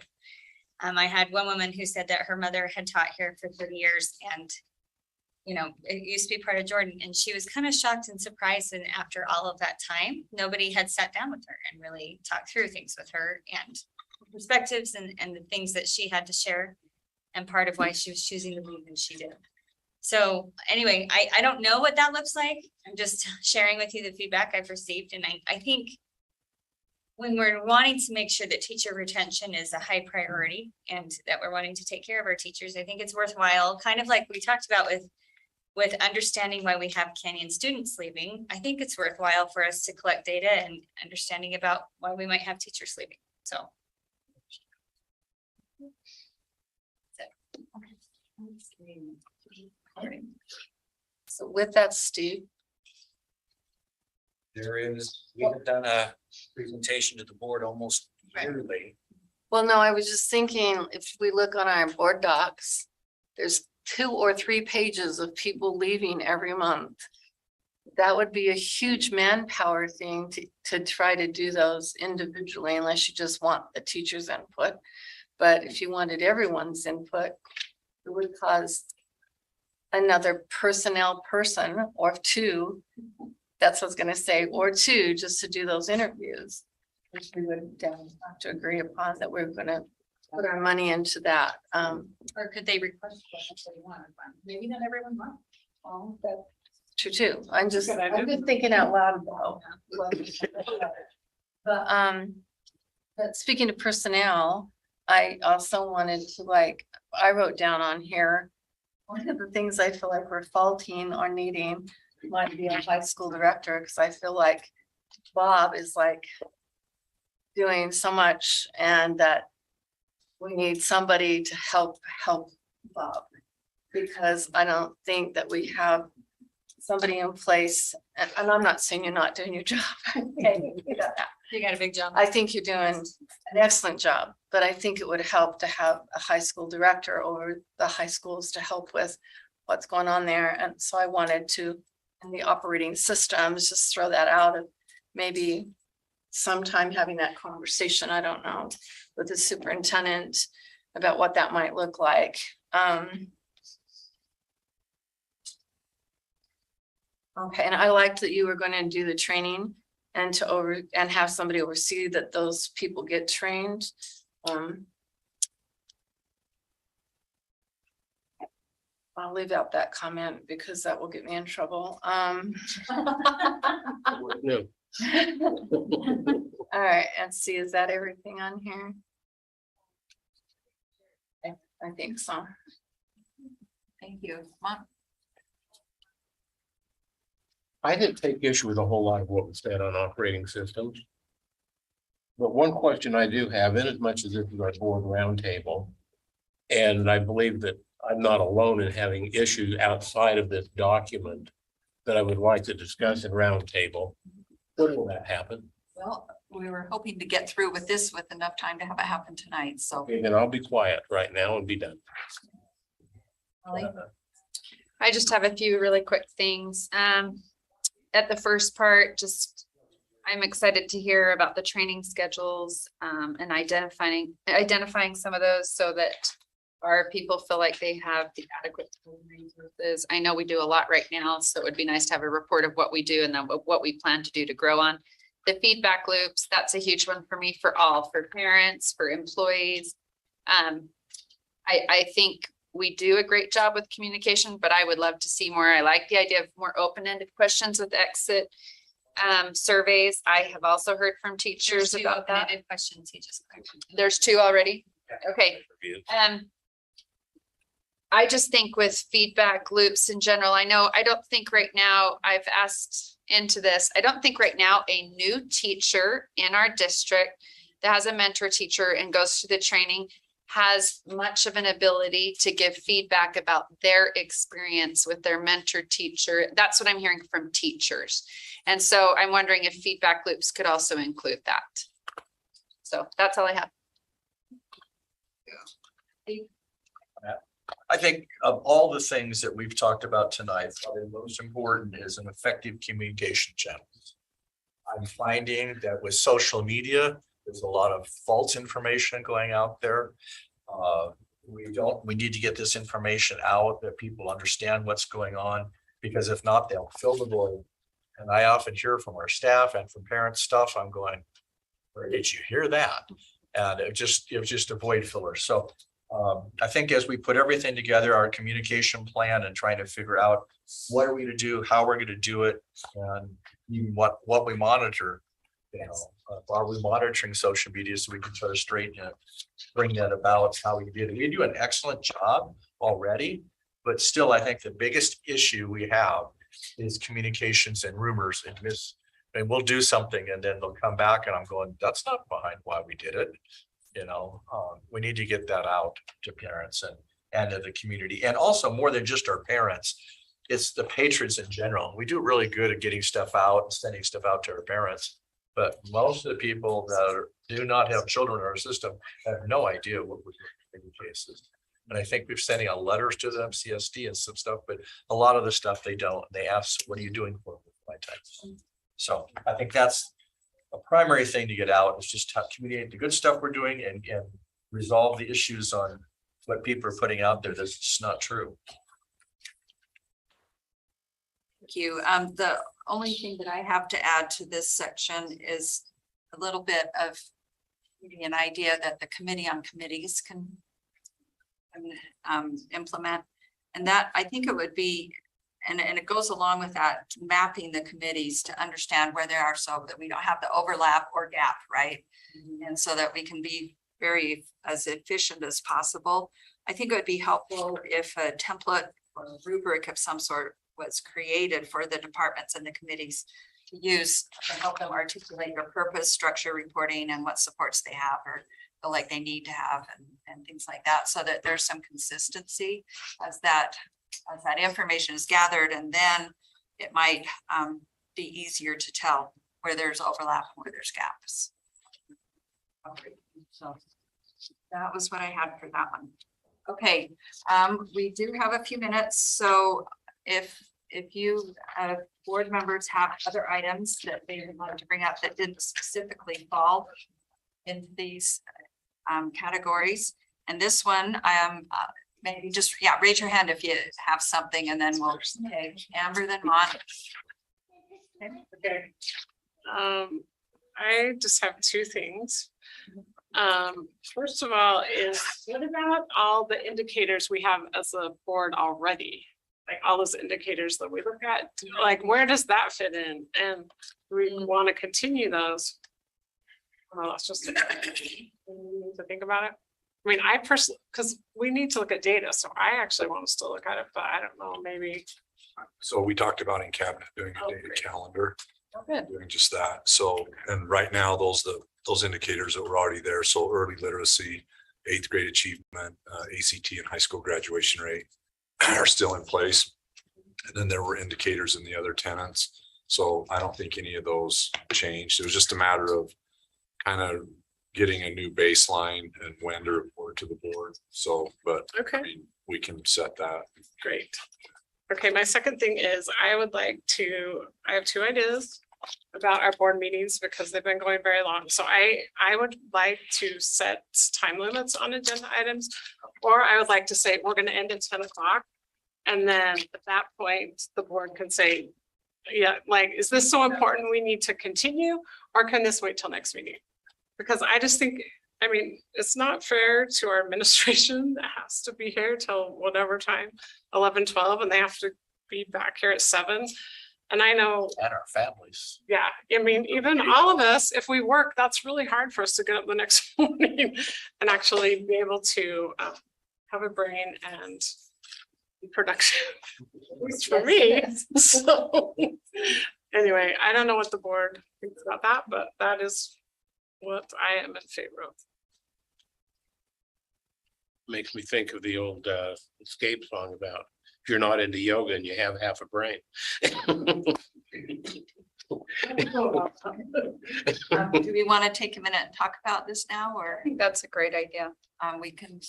I had one woman who said that her mother had taught here for 30 years and you know, it used to be part of Jordan, and she was kind of shocked and surprised. And after all of that time, nobody had sat down with her and really talked through things with her and perspectives and the things that she had to share. And part of why she was choosing to leave and she did. So anyway, I don't know what that looks like. I'm just sharing with you the feedback I've received. And I think when we're wanting to make sure that teacher retention is a high priority and that we're wanting to take care of our teachers, I think it's worthwhile, kind of like we talked about with understanding why we have Canyon students leaving. I think it's worthwhile for us to collect data and understanding about why we might have teachers leaving. So. So with that, Steve, There is, we have done a presentation to the board almost yearly. well, no, I was just thinking, if we look on our board docs, there's 2 or 3 pages of people leaving every month. That would be a huge manpower thing to try to do those individually, unless you just want the teacher's input. But if you wanted everyone's input, it would cause another personnel person or 2. That's what I was gonna say, or 2, just to do those interviews. Which we would definitely have to agree upon that we're gonna put our money into that. Or could they request one if they want one? Maybe not everyone wants. Well, that's true too. I'm just Good idea. thinking out loud about. But speaking of personnel, I also wanted to I wrote down on here, one of the things I feel like we're faulting or needing might be a high school director, because I feel like Bob is doing so much and that we need somebody to help Bob. Because I don't think that we have somebody in place, and I'm not saying you're not doing your job. You got a big job. I think you're doing an excellent job, but I think it would help to have a high school director over the high schools to help with what's going on there. And so I wanted to, in the operating systems, just throw that out of maybe sometime having that conversation, I don't know, with the superintendent about what that might look like. Okay, and I liked that you were going to do the training and and have somebody oversee that those people get trained. I'll leave out that comment because that will get me in trouble. No. All right, and see, is that everything on here? I think so. Thank you. Mom? I didn't take issue with a whole lot of what was said on operating systems. But one question I do have, in as much as this is our board roundtable, and I believe that I'm not alone in having issues outside of this document that I would like to discuss in roundtable. When will that happen? Well, we were hoping to get through with this with enough time to have it happen tonight, so. Okay, then I'll be quiet right now and be done. Holly? I just have a few really quick things. At the first part, just, I'm excited to hear about the training schedules, and identifying some of those so that our people feel like they have the adequate resources. I know we do a lot right now, so it would be nice to have a report of what we do and then what we plan to do to grow on. The feedback loops, that's a huge one for me, for all, for parents, for employees. I think we do a great job with communication, but I would love to see more. I like the idea of more open-ended questions with exit surveys. I have also heard from teachers about that. Questions he just. There's 2 already. Okay. I just think with feedback loops in general, I don't think right now, I've asked into this, I don't think right now a new teacher in our district that has a mentor teacher and goes through the training has much of an ability to give feedback about their experience with their mentor teacher. That's what I'm hearing from teachers. And so I'm wondering if feedback loops could also include that. So that's all I have. I think of all the things that we've talked about tonight, probably the most important is an effective communication channel. I'm finding that with social media, there's a lot of false information going out there. We need to get this information out that people understand what's going on, because if not, they'll fill the void. And I often hear from our staff and from parents stuff, I'm going, where did you hear that? And it was just a void filler. So I think as we put everything together, our communication plan and trying to figure out what are we to do, how we're going to do it, and even what we monitor. You know, are we monitoring social media so we can sort of straighten it, bring that about how we did it. We do an excellent job already, but still, I think the biggest issue we have is communications and rumors and and we'll do something and then they'll come back and I'm going, that's not behind why we did it. You know, we need to get that out to parents and to the community, and also more than just our parents. It's the patrons in general. We do really good at getting stuff out and sending stuff out to our parents. But most of the people that do not have children in our system have no idea what we're doing in cases. And I think we're sending out letters to them, CSD and some stuff, but a lot of the stuff they don't. They ask, what are you doing for my time? So I think that's a primary thing to get out, is just communicate the good stuff we're doing and resolve the issues on what people are putting out there that's just not true. Thank you. The only thing that I have to add to this section is a little bit of maybe an idea that the committee on committees can implement. And that, I think it would be, and it goes along with that, mapping the committees to understand where they are so that we don't have the overlap or gap, right? And so that we can be very as efficient as possible. I think it would be helpful if a template or a rubric of some sort was created for the departments and the committees to use to help them articulate their purpose, structure, reporting, and what supports they have or feel like they need to have and things like that, so that there's some consistency as that information is gathered, and then it might be easier to tell where there's overlap and where there's gaps. Okay, so that was what I had for that one. Okay, we do have a few minutes, so if you, board members have other items that they would like to bring up that didn't specifically fall in these categories, and this one, maybe just, yeah, raise your hand if you have something, and then we'll, okay, Amber, then Mon. Okay. I just have two things. First of all, is what about all the indicators we have as a board already? Like all those indicators that we look at, like where does that fit in? And we want to continue those. Well, that's just to think about it. I mean, I personally, because we need to look at data, so I actually want to still look at it, but I don't know, maybe. So we talked about in cabinet doing a data calendar, Good. doing just that. So, and right now, those indicators that were already there. So early literacy, 8th grade achievement, ACT and high school graduation rate are still in place. And then there were indicators in the other tenants. So I don't think any of those changed. It was just a matter of kind of getting a new baseline and when to report to the board. So, but I Okay, mean, we can set that. great. Okay, my second thing is I have two ideas about our board meetings because they've been going very long. So I would like to set time limits on agenda items. Or I would like to say, we're gonna end at 10 o'clock. And then at that point, the board can say, yeah, like, is this so important we need to continue? Or can this wait till next meeting? Because I just think, I mean, it's not fair to our administration that has to be here till whatever time, 11, 12, and they have to be back here at 7. And I know, And our families. yeah, I mean, even all of us, if we work, that's really hard for us to get up the next morning and actually be able to have a brain and be productive. At least for me. So anyway, I don't know what the board thinks about that, but that is what I am in favor of. Makes me think of the old Escape song about if you're not into yoga and you have half a brain. Do we want to take a minute and talk about this now, or I think that's a great idea. we can,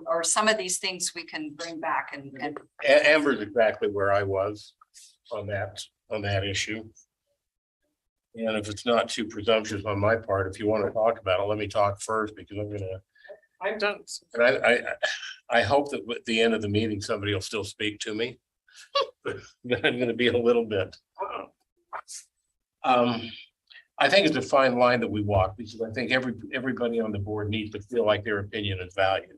or some of these things we can bring back and Amber's exactly where I was on that issue. And if it's not too presumptuous on my part, if you want to talk about it, let me talk first because I'm gonna. I'm done. And I hope that at the end of the meeting, somebody will still speak to me. But I'm gonna be a little bit. I think it's a fine line that we walk because I think everybody on the board needs to feel like their opinion is valued.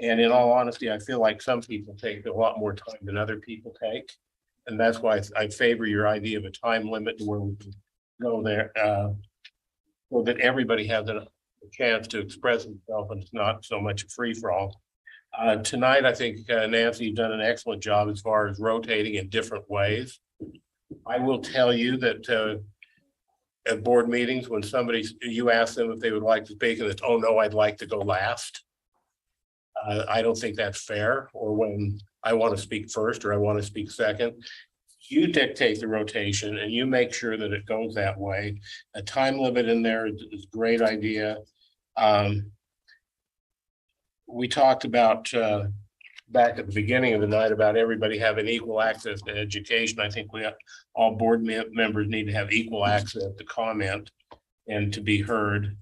And in all honesty, I feel like some people take a lot more time than other people take. And that's why I favor your idea of a time limit to where we can go there. So that everybody has a chance to express himself and it's not so much a free for all. Tonight, I think Nancy, you've done an excellent job as far as rotating in different ways. I will tell you that at board meetings, when you ask them if they would like to speak and it's, oh no, I'd like to go last. I don't think that's fair, or when I want to speak first or I want to speak second. You dictate the rotation and you make sure that it goes that way. A time limit in there is a great idea. We talked about back at the beginning of the night about everybody having equal access to education. I think all board members need to have equal access to comment and to be heard.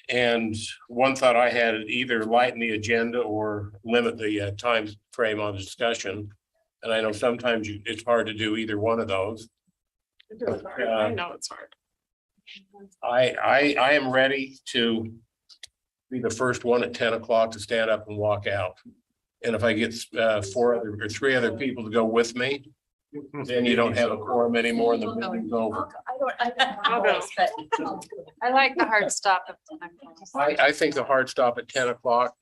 And one thought I had, either lighten the agenda or limit the time frame on discussion. And I know sometimes it's hard to do either one of those. I know it's hard. I am ready to be the first one at 10 o'clock to stand up and walk out. And if I get 3 other people to go with me, then you don't have a quorum anymore and the meeting's over. I like the hard stop. I think the hard stop at 10 o'clock.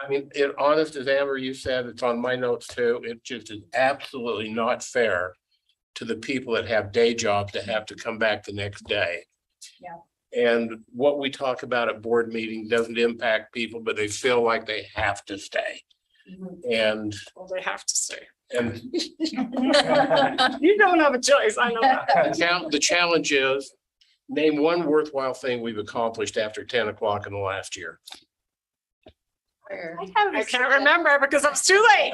I mean, honest as Amber, you said, it's on my notes too. It just is absolutely not fair to the people that have day jobs to have to come back the next day. Yeah. And what we talk about at board meetings doesn't impact people, but they feel like they have to stay. And Well, they have to stay. and You don't have a choice, I know that. the challenge is Name one worthwhile thing we've accomplished after 10 o'clock in the last year. I can't remember because I was too late.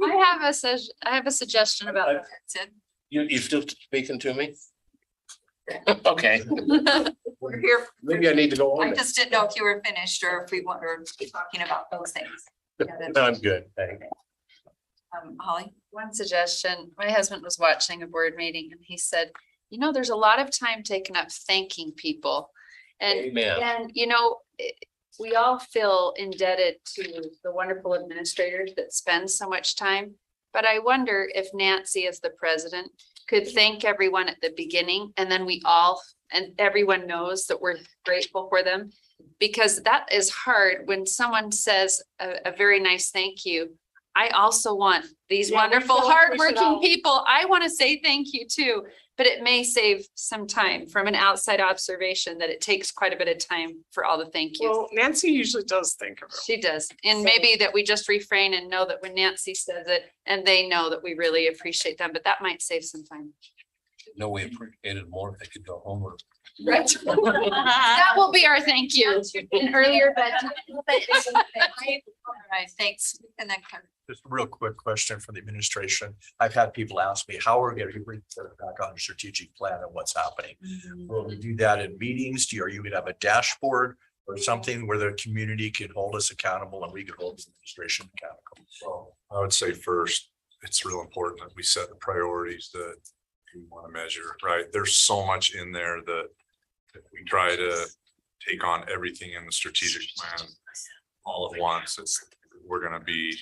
I have a suggestion about that. Sid. You still speaking to me? Okay, We're here. maybe I need to go on. I then. just didn't know if you were finished or if we were talking about those things. No, I'm good, thanks. Holly? One suggestion, my husband was watching a board meeting and he said, you know, there's a lot of time taken up thanking people. And, Amen. and you know, we all feel indebted to the wonderful administrators that spend so much time. But I wonder if Nancy, as the president, could thank everyone at the beginning and then we all, and everyone knows that we're grateful for them. Because that is hard when someone says a very nice thank you. I also want these Yeah, we wonderful, feel like we should hardworking all- people. I want to say thank you too. But it may save some time from an outside observation that it takes quite a bit of time for all the thank yous. Well, Nancy usually does think of it. She does. And maybe that we just refrain and know that when Nancy says it and they know that we really appreciate them, but that might save some time. No, we appreciated more if they could go home or. Right. That will be our thank you. An earlier bedtime. All right, thanks. And then Just a real quick question for the administration. I've had people ask me, how are we going to report back on a strategic plan and what's happening? Will we do that in meetings? Are you gonna have a dashboard or something where the community can hold us accountable and we can hold the administration accountable? So I would say first, it's real important that we set the priorities that we want to measure, right? There's so much in there that if we try to take on everything in the strategic plan all at once, we're gonna be,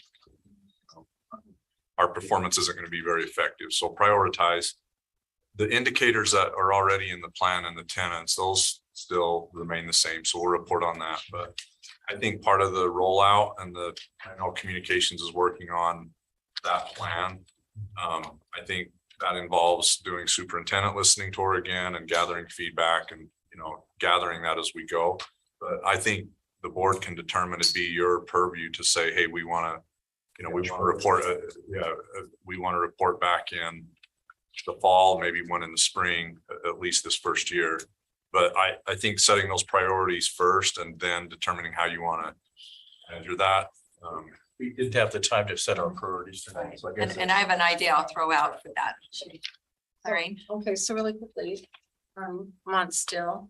our performance isn't gonna be very effective. So prioritize the indicators that are already in the plan and the tenants, those still remain the same. So we'll report on that. But I think part of the rollout and I know communications is working on that plan. I think that involves doing superintendent listening tour again and gathering feedback and, gathering that as we go. But I think the board can determine it'd be your purview to say, hey, we want to, we want to report, we want to report back in the fall, maybe one in the spring, at least this first year. But I think setting those priorities first and then determining how you want to measure that. We didn't have the time to set our priorities tonight. So I guess and I have an idea I'll throw out for that. Lorraine? Okay, so really quickly, I'm on still.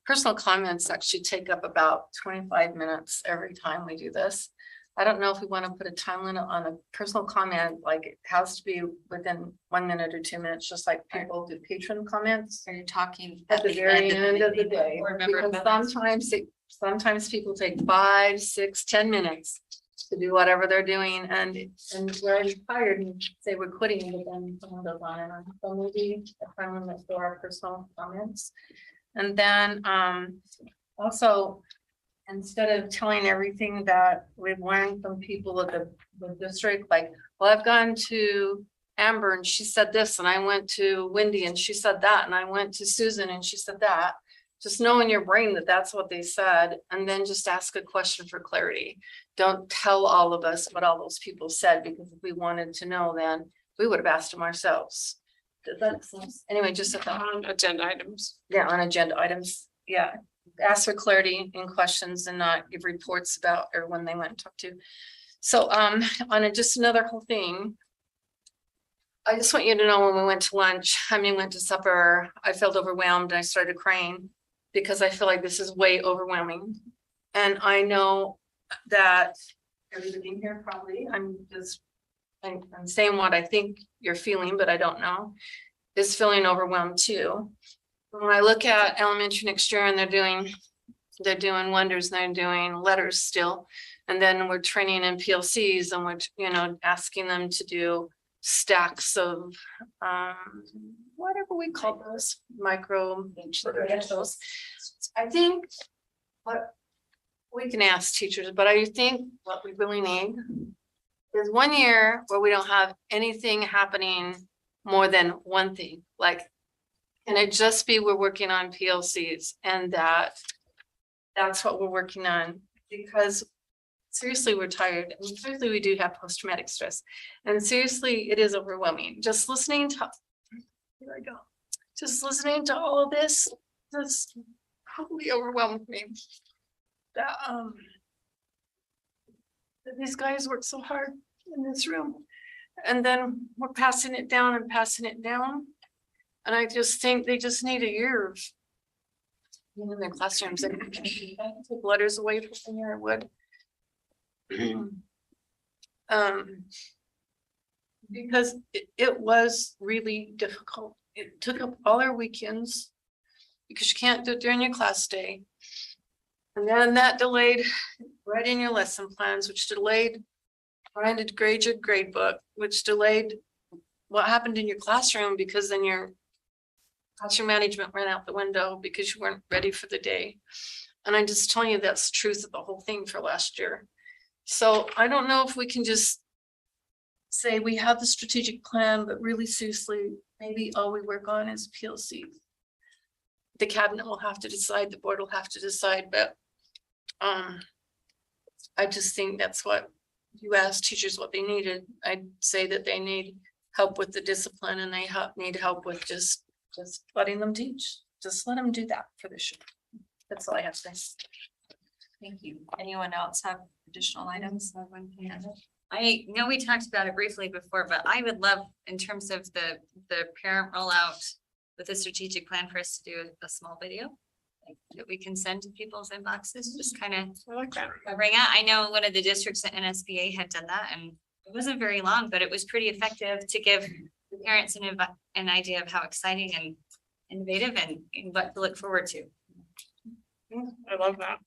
Personal comments actually take up about 25 minutes every time we do this. I don't know if we want to put a time limit on a personal comment, like it has to be within 1 minute or 2 minutes, just like people do patron comments. Are you talking At the very end of the day, Board member because comments? sometimes people take 5, 6, 10 minutes to do whatever they're doing, and we're already tired and say we're quitting, but then someone goes on and on. So maybe a time limit for our personal comments. And then also, instead of telling everything that we've learned from people at the district, like, well, I've gone to Amber and she said this, and I went to Wendy and she said that, and I went to Susan and she said that. Just know in your brain that that's what they said, and then just ask a question for clarity. Don't tell all of us what all those people said, because if we wanted to know, then we would have asked them ourselves. Does that make sense? Anyway, just at On agenda items. yeah, on agenda items, yeah. Ask for clarity in questions and not give reports about or when they went and talked to. So just another whole thing. I just want you to know when we went to lunch, went to supper, I felt overwhelmed and I started crying because I feel like this is way overwhelming. And I know that everybody here probably, I'm saying what I think you're feeling, but I don't know, is feeling overwhelmed too. When I look at elementary next year and they're doing wonders, and they're doing letters still. And then we're training in PLCs and we're, asking them to do stacks of, whatever we call those, micro. Those. I think what we can ask teachers, but I think what we really need is 1 year where we don't have anything happening more than one thing, like, can it just be we're working on PLCs and that's what we're working on? Because seriously, we're tired. And seriously, we do have post-traumatic stress. And seriously, it is overwhelming. Just listening to, here I go. just listening to all of this, that's probably overwhelmed me. That these guys work so hard in this room. And then we're passing it down and passing it down. And I just think they just need a year of being in their classrooms and take letters away from here, I would. Because it was really difficult. It took up all our weekends because you can't do it during your class day. And then that delayed writing your lesson plans, which delayed trying to grade your grade book, which delayed what happened in your classroom because then your classroom management ran out the window because you weren't ready for the day. And I'm just telling you, that's the truth of the whole thing for last year. So I don't know if we can just say we have the strategic plan, but really seriously, maybe all we work on is PLC. The cabinet will have to decide, the board will have to decide, but I just think that's what you asked teachers what they needed. I'd say that they need help with the discipline and they need help with just letting them teach. Just let them do that for this year. That's all I have to say. Thank you. Anyone else have additional items? I know we talked about it briefly before, but I would love, in terms of the parent rollout with a strategic plan, for us to do a small video like, that we can send to people's inboxes, just kind of I like that. bring out. I know one of the districts at NSBA had done that, and it wasn't very long, but it was pretty effective to give the parents an idea of how exciting and innovative and what to look forward to. I love that.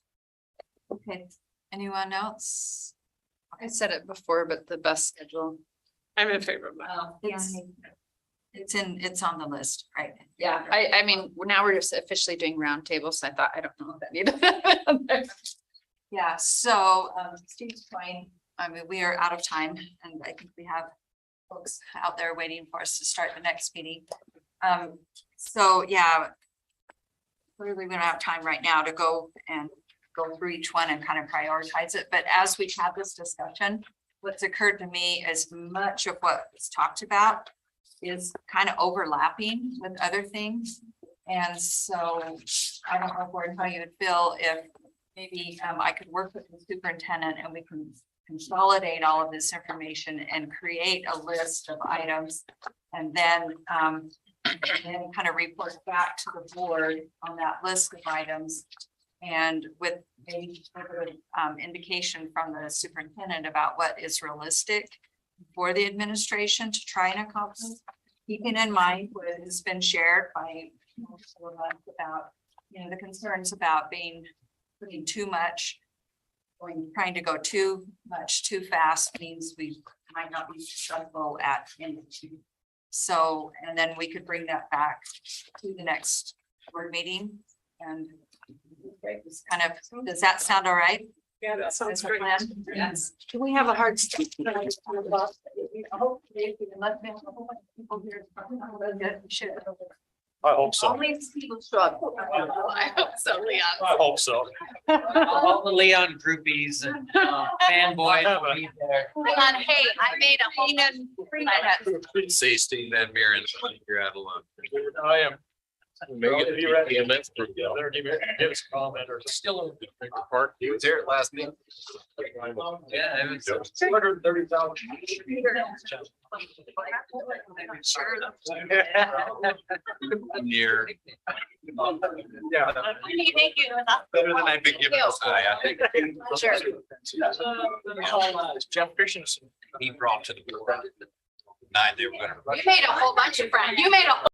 Okay, anyone else? I said it before, but the bus schedule. I'm in favor of that. Oh, It's on the list, right? Yeah, I mean, now we're just officially doing roundtables. So I thought, I don't know if that needed. Yeah, so Steve's point, I mean, we are out of time and I think we have folks out there waiting for us to start the next meeting. So yeah. Clearly, we don't have time right now to go through each one and kind of prioritize it, but as we have this discussion, what's occurred to me is much of what was talked about is kind of overlapping with other things. And so I don't know, Gordon, how you would feel if maybe I could work with the superintendent and we can consolidate all of this information and create a list of items and then kind of report back to the board on that list of items. And with maybe indication from the superintendent about what is realistic for the administration to try and accomplish, keeping in mind what has been shared by most of us about, the concerns about putting too much, trying to go too much too fast means we might not be successful at anything. So, and then we could bring that back to the next board meeting and kind of, does that sound all right? Yeah, that sounds great. Yes. Can we have a hard stop? I hope so. Only people struggle. I hope so, Leon. I hope so. All the Leon groupies and fanboys will be there. Leon, hey, I made a whole. Say Steve Van Buren, you're out of luck. I am. EMS group. Give us a comment or Still in park. He was here last meeting. Yeah, it was. 230,000. Near. Yeah. Thank you. Better than I've been given this guy, I think. Sure. Jeff Christensen. He brought to the board. 9, they were gonna. You made a whole bunch of friends. You made a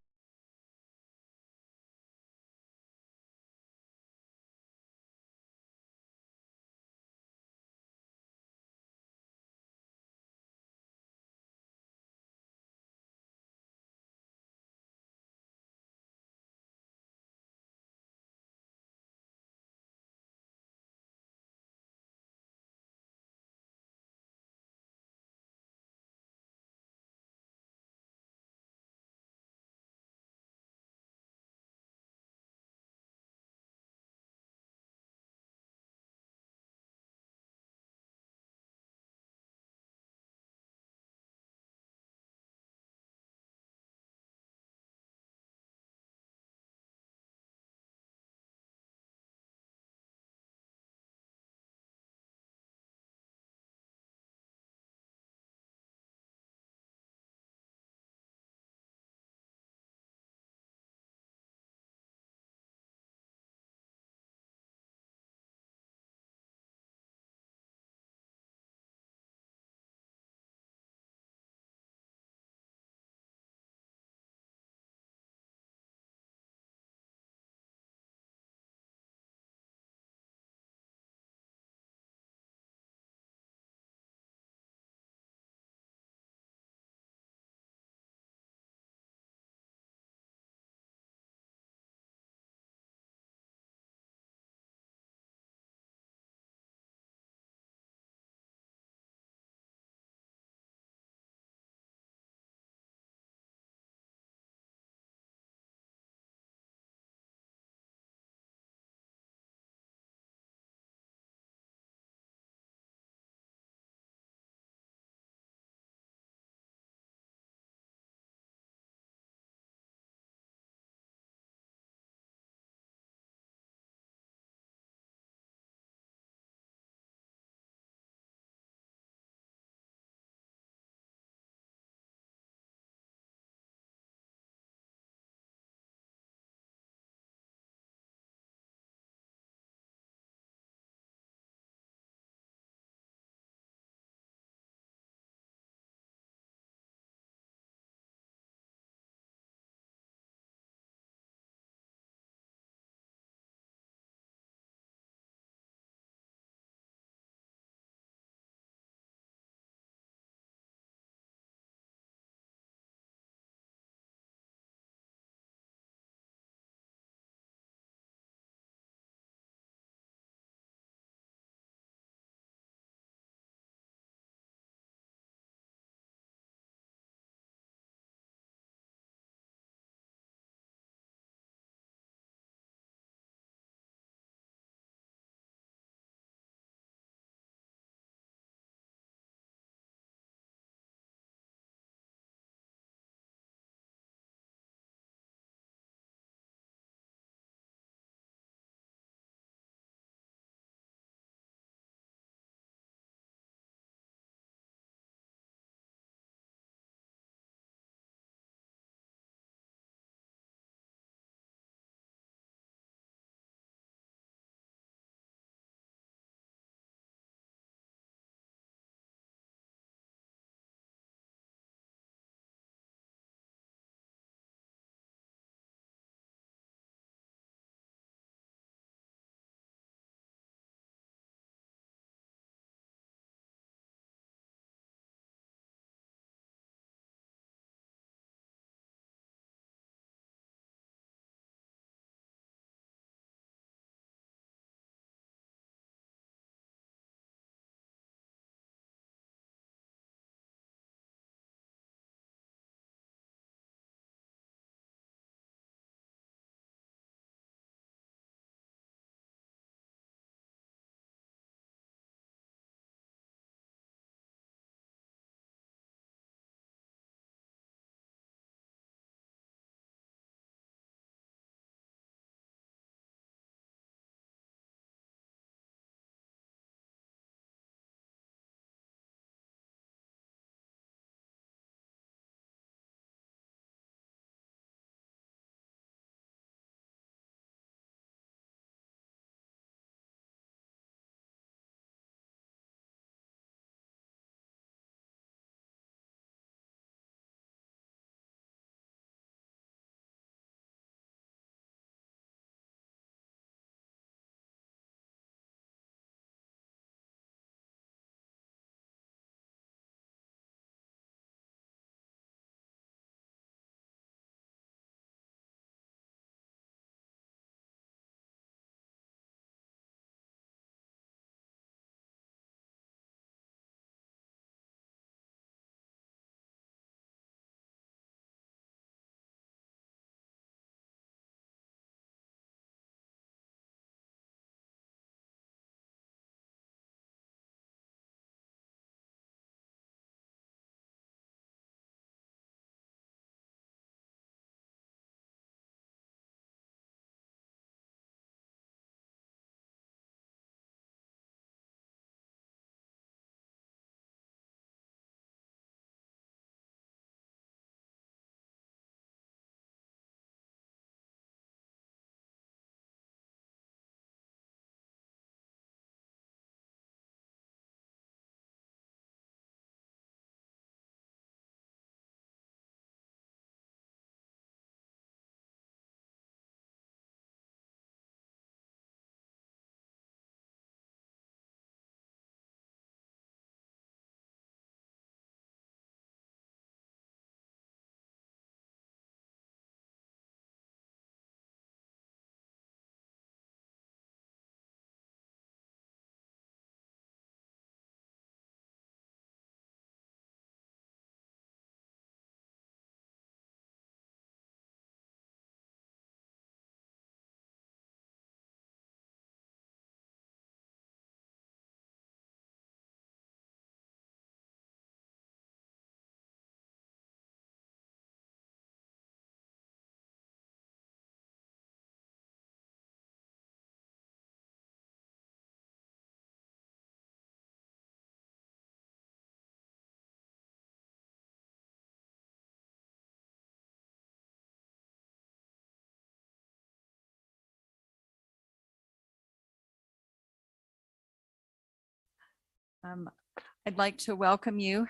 I'd like to welcome you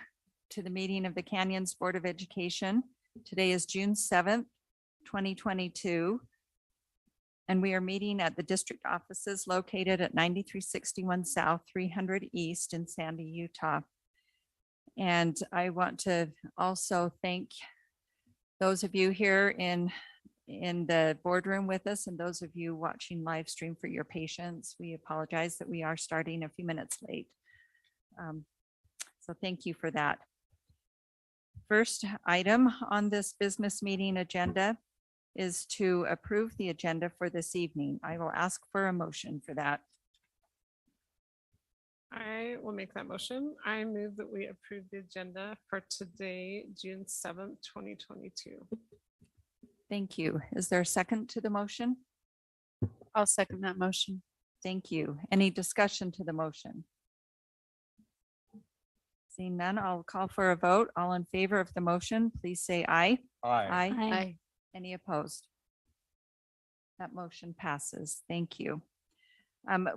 to the meeting of the Canyons Board of Education. Today is June 7th, 2022. And we are meeting at the district offices located at 9361 South, 300 East in Sandy, Utah. And I want to also thank those of you here in the boardroom with us and those of you watching live stream for your patience. We apologize that we are starting a few minutes late. So thank you for that. First item on this business meeting agenda is to approve the agenda for this evening. I will ask for a motion for that. I will make that motion. I move that we approve the agenda for today, June 7th, 2022. Thank you. Is there a second to the motion? I'll second that motion. Thank you. Any discussion to the motion? Seeing none, I'll call for a vote. All in favor of the motion, please say aye. Aye. Aye. Any opposed? That motion passes. Thank you.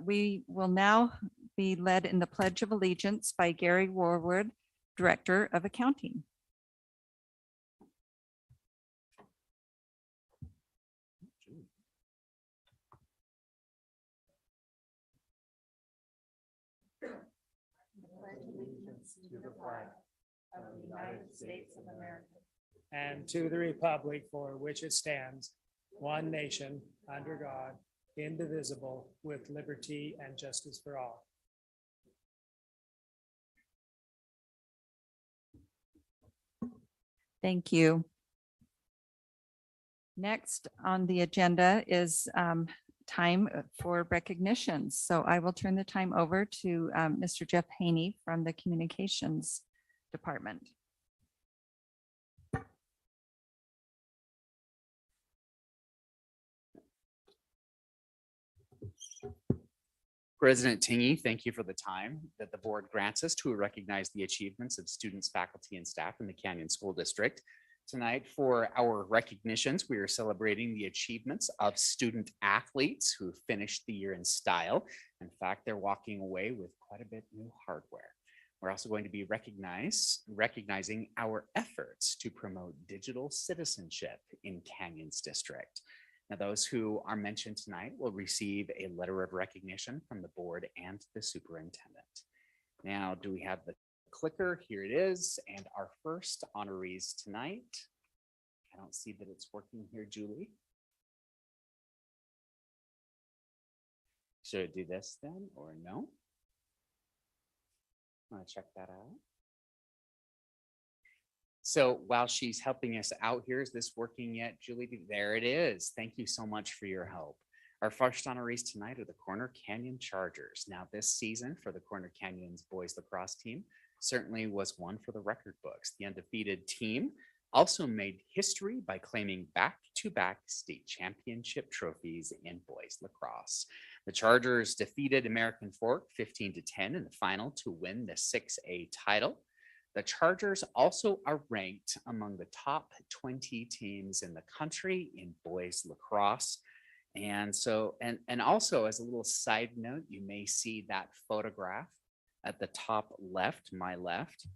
We will now be led in the Pledge of Allegiance by Gary Warwood, Director of Accounting. To the flag of the United States of America and to the republic for which it stands, one nation, under God, indivisible, with liberty and justice for all. Thank you. Next on the agenda is time for recognitions. So I will turn the time over to Mr. Jeff Haney from the Communications Department. President Tingy, thank you for the time that the board grants us to recognize the achievements of students, faculty, and staff in the Canyon School District. Tonight, for our recognitions, we are celebrating the achievements of student athletes who finished the year in style. In fact, they're walking away with quite a bit new hardware. We're also going to be recognizing our efforts to promote digital citizenship in Canyons District. Now, those who are mentioned tonight will receive a letter of recognition from the board and the superintendent. Now, do we have the clicker? Here it is. And our first honorees tonight. I don't see that it's working here, Julie. Should I do this then or no? I want to check that out. So while she's helping us out here, is this working yet, Julie? There it is. Thank you so much for your help. Our first honorees tonight are the Corner Canyon Chargers. Now, this season for the Corner Canyons boys lacrosse team certainly was one for the record books. The undefeated team also made history by claiming back-to-back state championship trophies in boys lacrosse. The Chargers defeated American Fork 15-10 in the final to win the 6A title. The Chargers also are ranked among the top 20 teams in the country in boys lacrosse. And so, and also as a little side note, you may see that photograph at the top left, my left.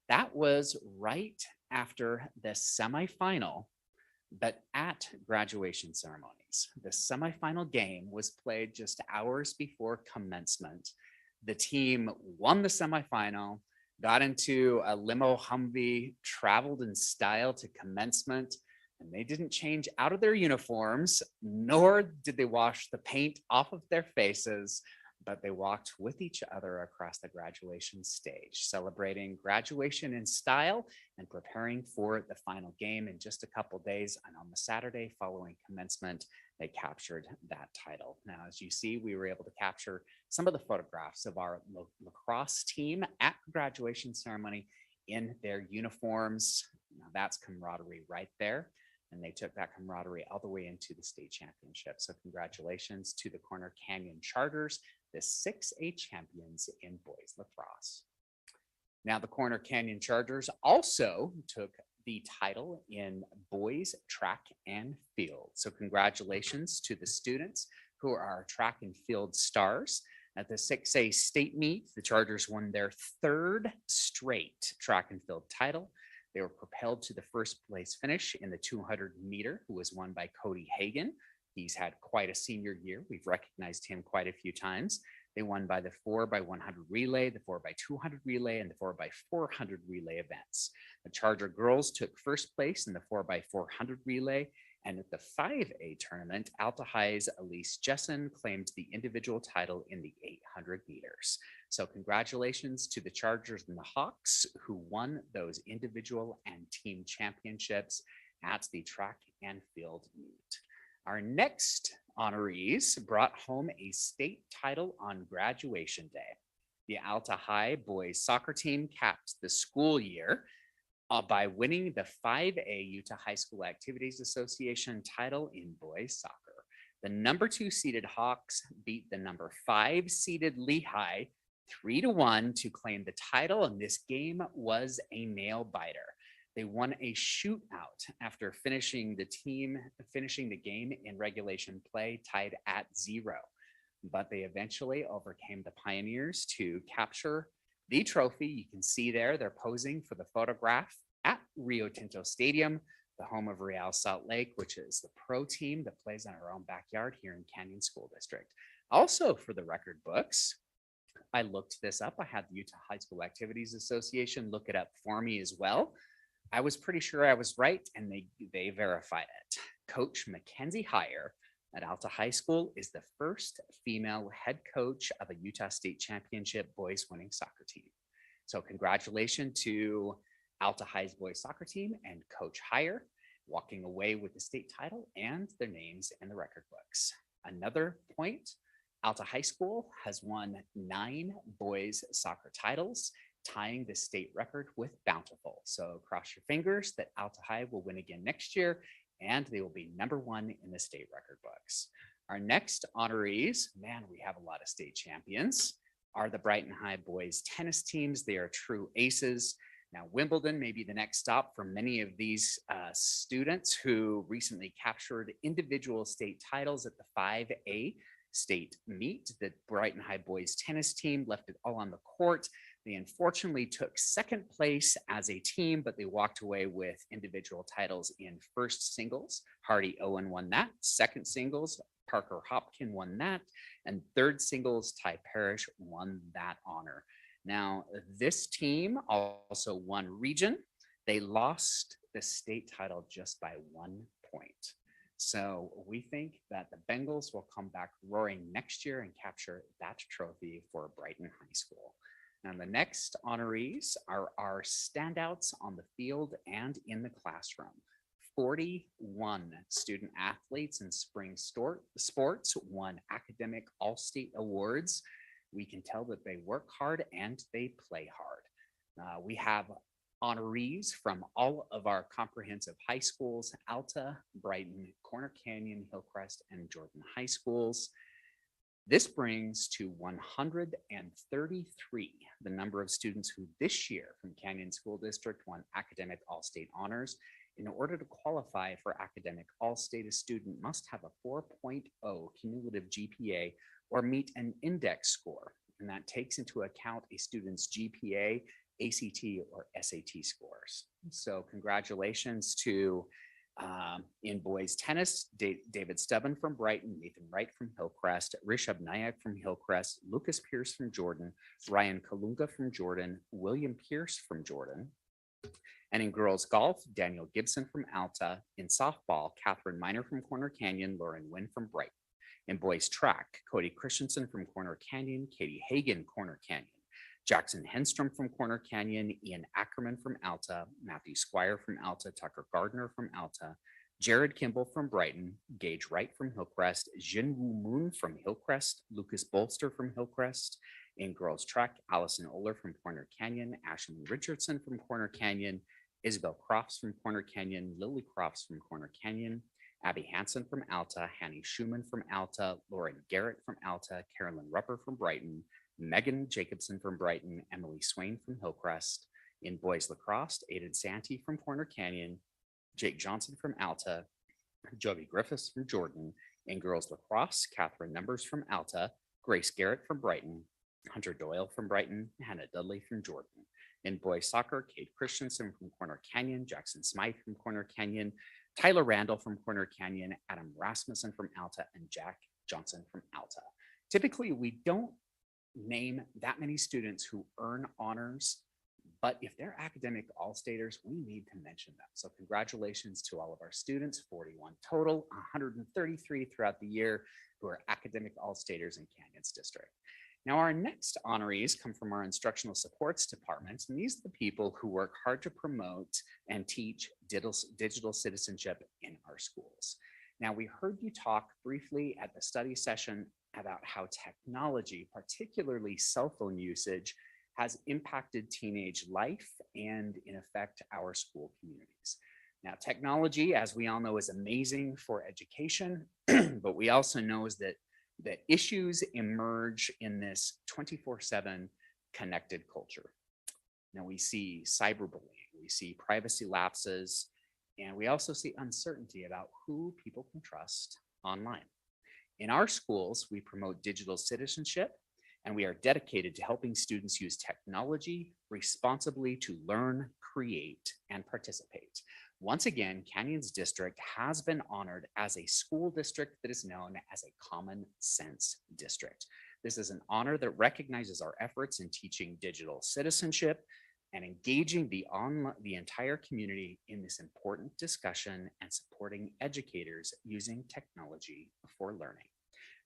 That was right after the semifinal, but at graduation ceremonies. The semifinal game was played just hours before commencement. The team won the semifinal, got into a limo Humvee, traveled in style to commencement, and they didn't change out of their uniforms, nor did they wash the paint off of their faces, but they walked with each other across the graduation stage, celebrating graduation in style and preparing for the final game in just a couple days. And on the Saturday following commencement, they captured that title. Now, as you see, we were able to capture some of the photographs of our lacrosse team at the graduation ceremony in their uniforms. Now, that's camaraderie right there. And they took that camaraderie all the way into the state championship. So congratulations to the Corner Canyon Chargers, the 6A champions in boys lacrosse. Now, the Corner Canyon Chargers also took the title in boys track and field. So congratulations to the students who are our track and field stars. At the 6A state meet, the Chargers won their third straight track and field title. They were propelled to the first place finish in the 200 meter, who was won by Cody Hagan. He's had quite a senior year. We've recognized him quite a few times. They won by the 4x100 relay, the 4x200 relay, and the 4x400 relay events. The Charger girls took first place in the 4x400 relay. And at the 5A tournament, Alta High's Elise Jessen claimed the individual title in the 800 meters. So congratulations to the Chargers and the Hawks who won those individual and team championships at the track and field meet. Our next honorees brought home a state title on graduation day. The Alta High boys soccer team capped the school year by winning the 5A Utah High School Activities Association title in boys soccer. The number 2 seeded Hawks beat the number 5 seeded Lehigh 3-1 to claim the title, and this game was a nail biter. They won a shootout after finishing the game in regulation play tied at 0. But they eventually overcame the Pioneers to capture the trophy. You can see there, they're posing for the photograph at Rio Tinto Stadium, the home of Real Salt Lake, which is the pro team that plays in our own backyard here in Canyon School District. Also for the record books, I looked this up. I had the Utah High School Activities Association look it up for me as well. I was pretty sure I was right, and they verified it. Coach Mackenzie Heyer at Alta High School is the first female head coach of a Utah State Championship boys winning soccer team. So congratulations to Alta High's boys soccer team and Coach Heyer walking away with the state title and their names in the record books. Another point, Alta High School has won 9 boys soccer titles, tying the state record with Bountiful. So cross your fingers that Alta High will win again next year, and they will be number 1 in the state record books. Our next honorees, man, we have a lot of state champions, are the Brighton High boys tennis teams. They are true aces. Now, Wimbledon may be the next stop for many of these students who recently captured individual state titles at the 5A state meet. The Brighton High boys tennis team left it all on the court. They unfortunately took second place as a team, but they walked away with individual titles in first singles. Hardy Owen won that. Second singles, Parker Hopkin won that. And third singles, Ty Parrish won that honor. Now, this team also won region. They lost the state title just by 1 point. So we think that the Bengals will come back roaring next year and capture that trophy for Brighton High School. Now, the next honorees are our standouts on the field and in the classroom. 41 student athletes in spring sports won academic all-state awards. We can tell that they work hard and they play hard. We have honorees from all of our comprehensive high schools: Alta, Brighton, Corner Canyon, Hillcrest, and Jordan High Schools. This brings to 133 the number of students who this year from Canyon School District won academic all-state honors. In order to qualify for academic all-state, a student must have a 4.0 cumulative GPA or meet an index score, and that takes into account a student's GPA, ACT, or SAT scores. So congratulations to in boys tennis, David Stubben from Brighton, Nathan Wright from Hillcrest, Rishabh Nayak from Hillcrest, Lucas Pierce from Jordan, Ryan Kalunga from Jordan, William Pierce from Jordan. And in girls golf, Daniel Gibson from Alta. In softball, Catherine Miner from Corner Canyon, Lauren Wynn from Brighton. In boys track, Cody Christensen from Corner Canyon, Katie Hagan, Corner Canyon, Jackson Henstrom from Corner Canyon, Ian Ackerman from Alta, Matthew Squire from Alta, Tucker Gardner from Alta, Jared Kimball from Brighton, Gage Wright from Hillcrest, Jinwoo Moon from Hillcrest, Lucas Bolster from Hillcrest. In girls track, Allison Oler from Corner Canyon, Ashlyn Richardson from Corner Canyon, Isabel Crofts from Corner Canyon, Lily Crofts from Corner Canyon, Abby Hansen from Alta, Hanny Schumann from Alta, Lauren Garrett from Alta, Carolyn Rupper from Brighton, Megan Jacobson from Brighton, Emily Swain from Hillcrest. In boys lacrosse, Aiden Santee from Corner Canyon, Jake Johnson from Alta, Jovi Griffiths from Jordan. In girls lacrosse, Catherine Numbers from Alta, Grace Garrett from Brighton, Hunter Doyle from Brighton, Hannah Dudley from Jordan. In boys soccer, Kate Christensen from Corner Canyon, Jackson Smythe from Corner Canyon, Tyler Randall from Corner Canyon, Adam Rasmussen from Alta, and Jack Johnson from Alta. Typically, we don't name that many students who earn honors, but if they're academic all-staters, we need to mention them. So congratulations to all of our students, 41 total, 133 throughout the year who are academic all-staters in Canyons District. Now, our next honorees come from our instructional supports department, and these are the people who work hard to promote and teach digital citizenship in our schools. Now, we heard you talk briefly at the study session about how technology, particularly cell phone usage, has impacted teenage life and, in effect, our school communities. Now, technology, as we all know, is amazing for education, but we also know is that issues emerge in this 24/7 connected culture. Now, we see cyberbullying, we see privacy lapses, and we also see uncertainty about who people can trust online. In our schools, we promote digital citizenship, and we are dedicated to helping students use technology responsibly to learn, create, and participate. Once again, Canyons District has been honored as a school district that is known as a common sense district. This is an honor that recognizes our efforts in teaching digital citizenship and engaging the entire community in this important discussion and supporting educators using technology for learning.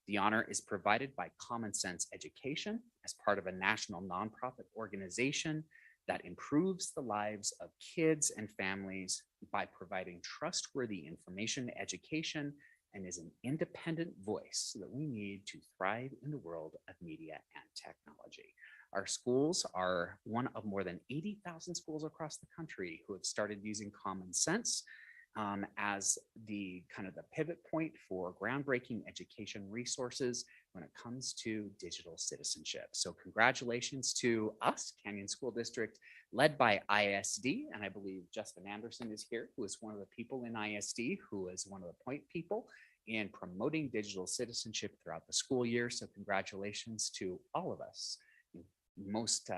The honor is provided by Common Sense Education as part of a national nonprofit organization that improves the lives of kids and families by providing trustworthy information, education, and is an independent voice that we need to thrive in the world of media and technology. Our schools are one of more than 80,000 schools across the country who have started using Common Sense as the kind of the pivot point for groundbreaking education resources when it comes to digital citizenship. So congratulations to us, Canyon School District, led by ISD. And I believe Justin Anderson is here, who is one of the people in ISD, who is one of the point people in promoting digital citizenship throughout the school year. So congratulations to all of us. Most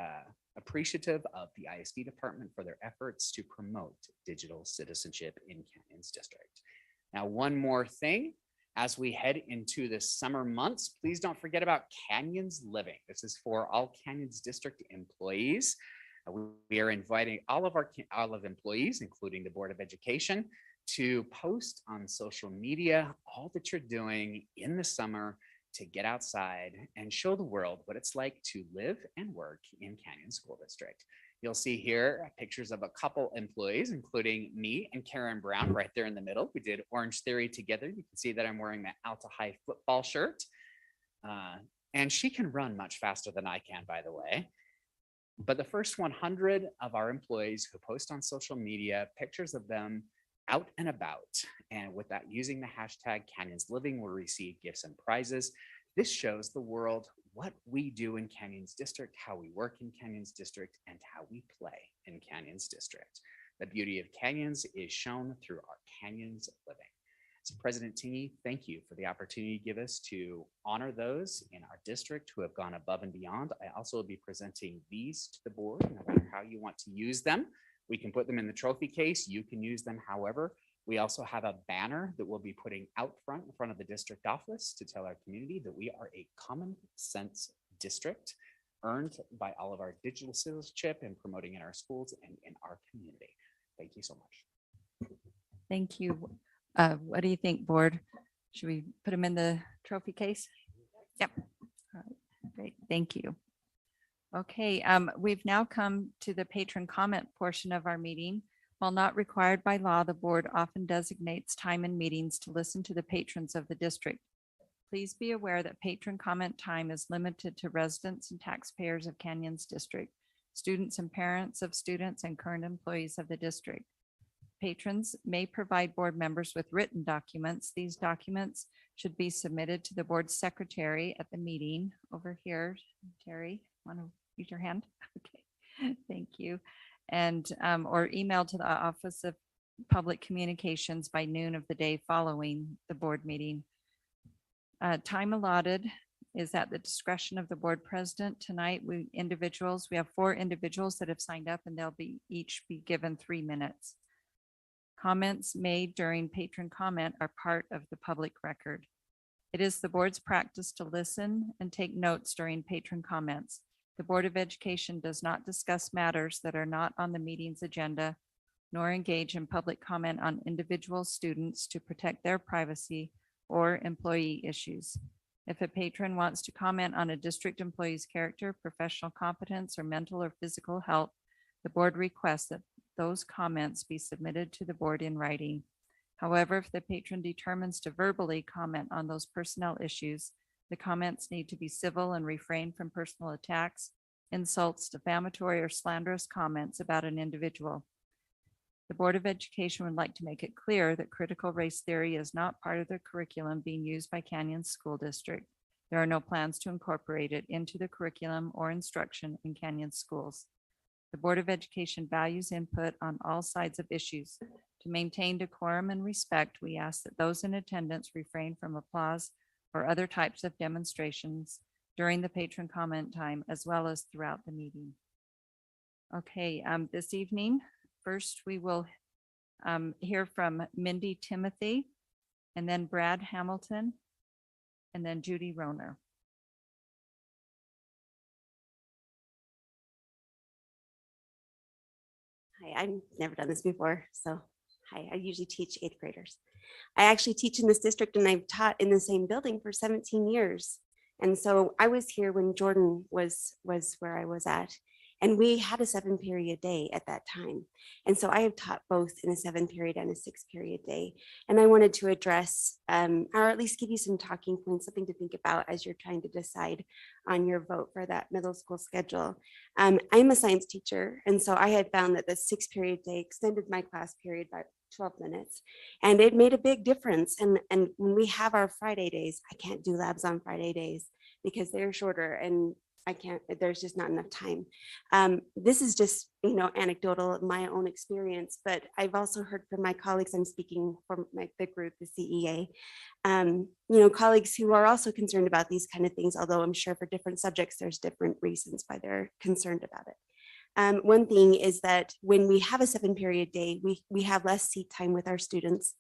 appreciative of the ISD department for their efforts to promote digital citizenship in Canyons District. Now, one more thing, as we head into the summer months, please don't forget about Canyons Living. This is for all Canyons District employees. We are inviting all of employees, including the Board of Education, to post on social media all that you're doing in the summer to get outside and show the world what it's like to live and work in Canyon School District. You'll see here pictures of a couple employees, including me and Karen Brown right there in the middle. We did Orange Theory together. You can see that I'm wearing my Alta High football shirt. And she can run much faster than I can, by the way. But the first 100 of our employees who post on social media pictures of them out and about, and with that, using the hashtag Canyons Living, will receive gifts and prizes. This shows the world what we do in Canyons District, how we work in Canyons District, and how we play in Canyons District. The beauty of Canyons is shown through our Canyons Living. So President Tingy, thank you for the opportunity you give us to honor those in our district who have gone above and beyond. I also will be presenting these to the board, no matter how you want to use them. We can put them in the trophy case. You can use them however. We also have a banner that we'll be putting out front in front of the district office to tell our community that we are a common sense district earned by all of our digital citizenship and promoting in our schools and in our community. Thank you so much. Thank you. What do you think, board? Should we put them in the trophy case? Yep. All right. Great. Thank you. Okay, we've now come to the patron comment portion of our meeting. While not required by law, the board often designates time in meetings to listen to the patrons of the district. Please be aware that patron comment time is limited to residents and taxpayers of Canyons District, students and parents of students, and current employees of the district. Patrons may provide board members with written documents. These documents should be submitted to the board secretary at the meeting over here. Terry, want to use your hand? Okay, thank you. And or email to the Office of Public Communications by noon of the day following the board meeting. Time allotted is at the discretion of the board president. Tonight, we have 4 individuals that have signed up and they'll each be given 3 minutes. Comments made during patron comment are part of the public record. It is the board's practice to listen and take notes during patron comments. The Board of Education does not discuss matters that are not on the meeting's agenda, nor engage in public comment on individual students to protect their privacy or employee issues. If a patron wants to comment on a district employee's character, professional competence, or mental or physical health, the board requests that those comments be submitted to the board in writing. However, if the patron determines to verbally comment on those personnel issues, the comments need to be civil and refrain from personal attacks, insults, defamatory, or slanderous comments about an individual. The Board of Education would like to make it clear that critical race theory is not part of the curriculum being used by Canyon School District. There are no plans to incorporate it into the curriculum or instruction in Canyon schools. The Board of Education values input on all sides of issues. To maintain decorum and respect, we ask that those in attendance refrain from applause or other types of demonstrations during the patron comment time, as well as throughout the meeting. Okay, this evening, first we will hear from Mindy Timothy, and then Brad Hamilton, and then Judy Roner. Hi, I've never done this before, so hi, I usually teach 8th graders. I actually teach in this district and I've taught in the same building for 17 years. And so I was here when Jordan was where I was at. And we had a 7-period day at that time. And so I have taught both in a 7-period and a 6-period day. And I wanted to address, or at least give you some talking points, something to think about as you're trying to decide on your vote for that middle school schedule. I'm a science teacher. And so I had found that the 6-period day extended my class period by 12 minutes. And it made a big difference. And when we have our Friday days, I can't do labs on Friday days because they're shorter and I can't, there's just not enough time. This is just, anecdotal, my own experience, but I've also heard from my colleagues, I'm speaking for the group, the CEA, colleagues who are also concerned about these kind of things, although I'm sure for different subjects, there's different reasons why they're concerned about it. One thing is that when we have a 7-period day, we have less seat time with our students.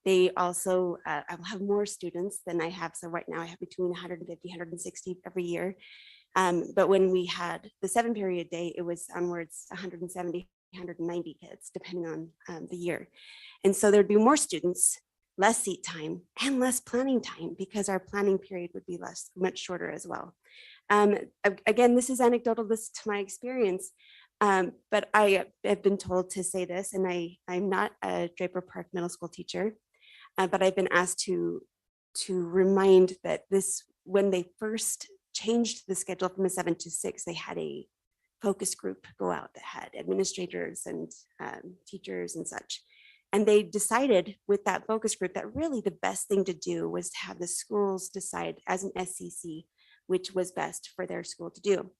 They also, I will have more students than I have. So right now I have between 150, 160 every year. But when we had the 7-period day, it was onwards 170, 190 kids, depending on the year. And so there'd be more students, less seat time, and less planning time because our planning period would be much shorter as well. Again, this is anecdotal, this to my experience, but I have been told to say this, and I'm not a Draper Park Middle School teacher, but I've been asked to remind that when they first changed the schedule from a 7 to 6, they had a focus group go out that had administrators and teachers and such. And they decided with that focus group that really the best thing to do was to have the schools decide as an SCC which was best for their school to do.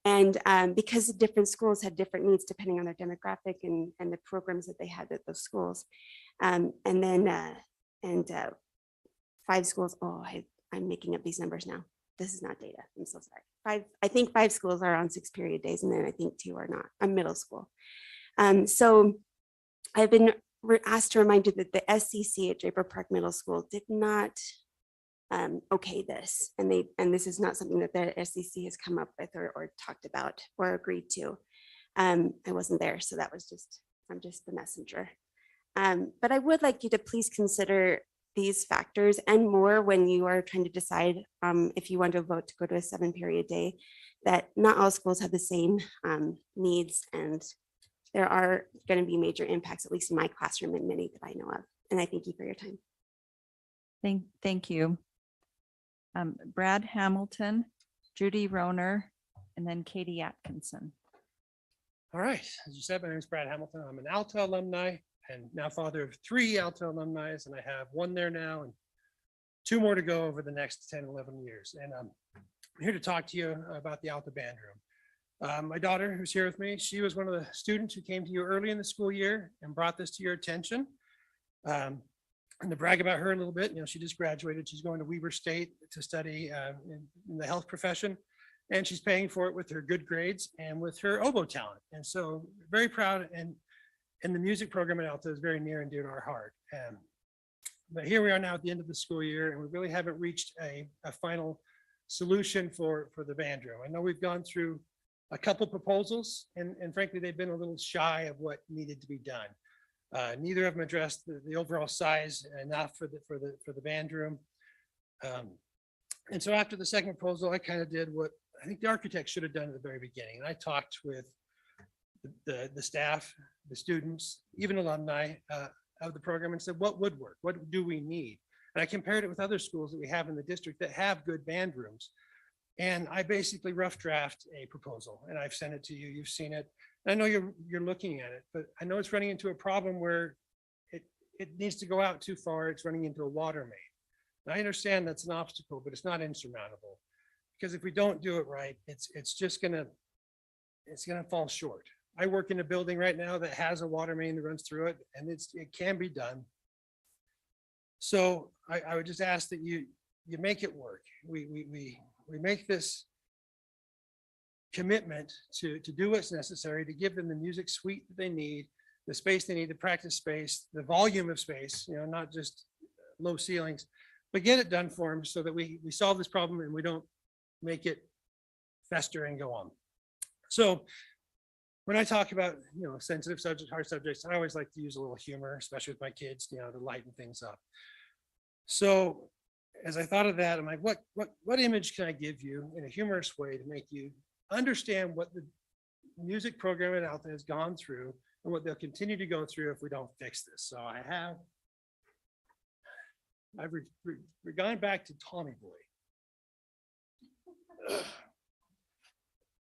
And because the different schools had different needs depending on their demographic and the programs that they had at those schools. And then 5 schools, I'm making up these numbers now. This is not data. I'm so sorry. I think 5 schools are on 6-period days, and then I think 2 are not. I'm middle school. So I've been asked to remind you that the SCC at Draper Park Middle School did not okay this, and this is not something that the SCC has come up with or talked about or agreed to. I wasn't there, so I'm just the messenger. But I would like you to please consider these factors and more when you are trying to decide if you want to vote to go to a 7-period day, that not all schools have the same needs, and there are going to be major impacts, at least in my classroom and many that I know of. And I thank you for your time. Thank you. Brad Hamilton, Judy Roner, and then Katie Atkinson. All right, as you said, my name is Brad Hamilton. I'm an Alta alumni and now father of 3 Alta alumni, and I have 1 there now and 2 more to go over the next 10, 11 years. And I'm here to talk to you about the Alta Band Room. My daughter, who's here with me, she was one of the students who came to you early in the school year and brought this to your attention. And to brag about her a little bit, she just graduated. She's going to Weber State to study in the health profession. And she's paying for it with her good grades and with her oboe talent. And so very proud. And the music program at Alta is very near and dear to our heart. But here we are now at the end of the school year, and we really haven't reached a final solution for the band room. I know we've gone through a couple proposals, and frankly, they've been a little shy of what needed to be done. Neither of them addressed the overall size enough for the band room. And so after the second proposal, I kind of did what I think the architect should have done at the very beginning. And I talked with the staff, the students, even alumni of the program, and said, what would work? What do we need? And I compared it with other schools that we have in the district that have good band rooms. And I basically rough draft a proposal, and I've sent it to you. You've seen it. I know you're looking at it, but I know it's running into a problem where it needs to go out too far. It's running into a water main. And I understand that's an obstacle, but it's not insurmountable, because if we don't do it right, it's just gonna fall short. I work in a building right now that has a water main that runs through it, and it can be done. So I would just ask that you make it work. We make this commitment to do what's necessary to give them the music suite that they need, the space they need, the practice space, the volume of space, not just low ceilings, but get it done for them so that we solve this problem and we don't make it fester and go on. So when I talk about, sensitive subjects, hard subjects, I always like to use a little humor, especially with my kids, to lighten things up. So as I thought of that, I'm like, what image can I give you in a humorous way to make you understand what the music program at Alta has gone through and what they'll continue to go through if we don't fix this. So I've gone back to Tommy Boy.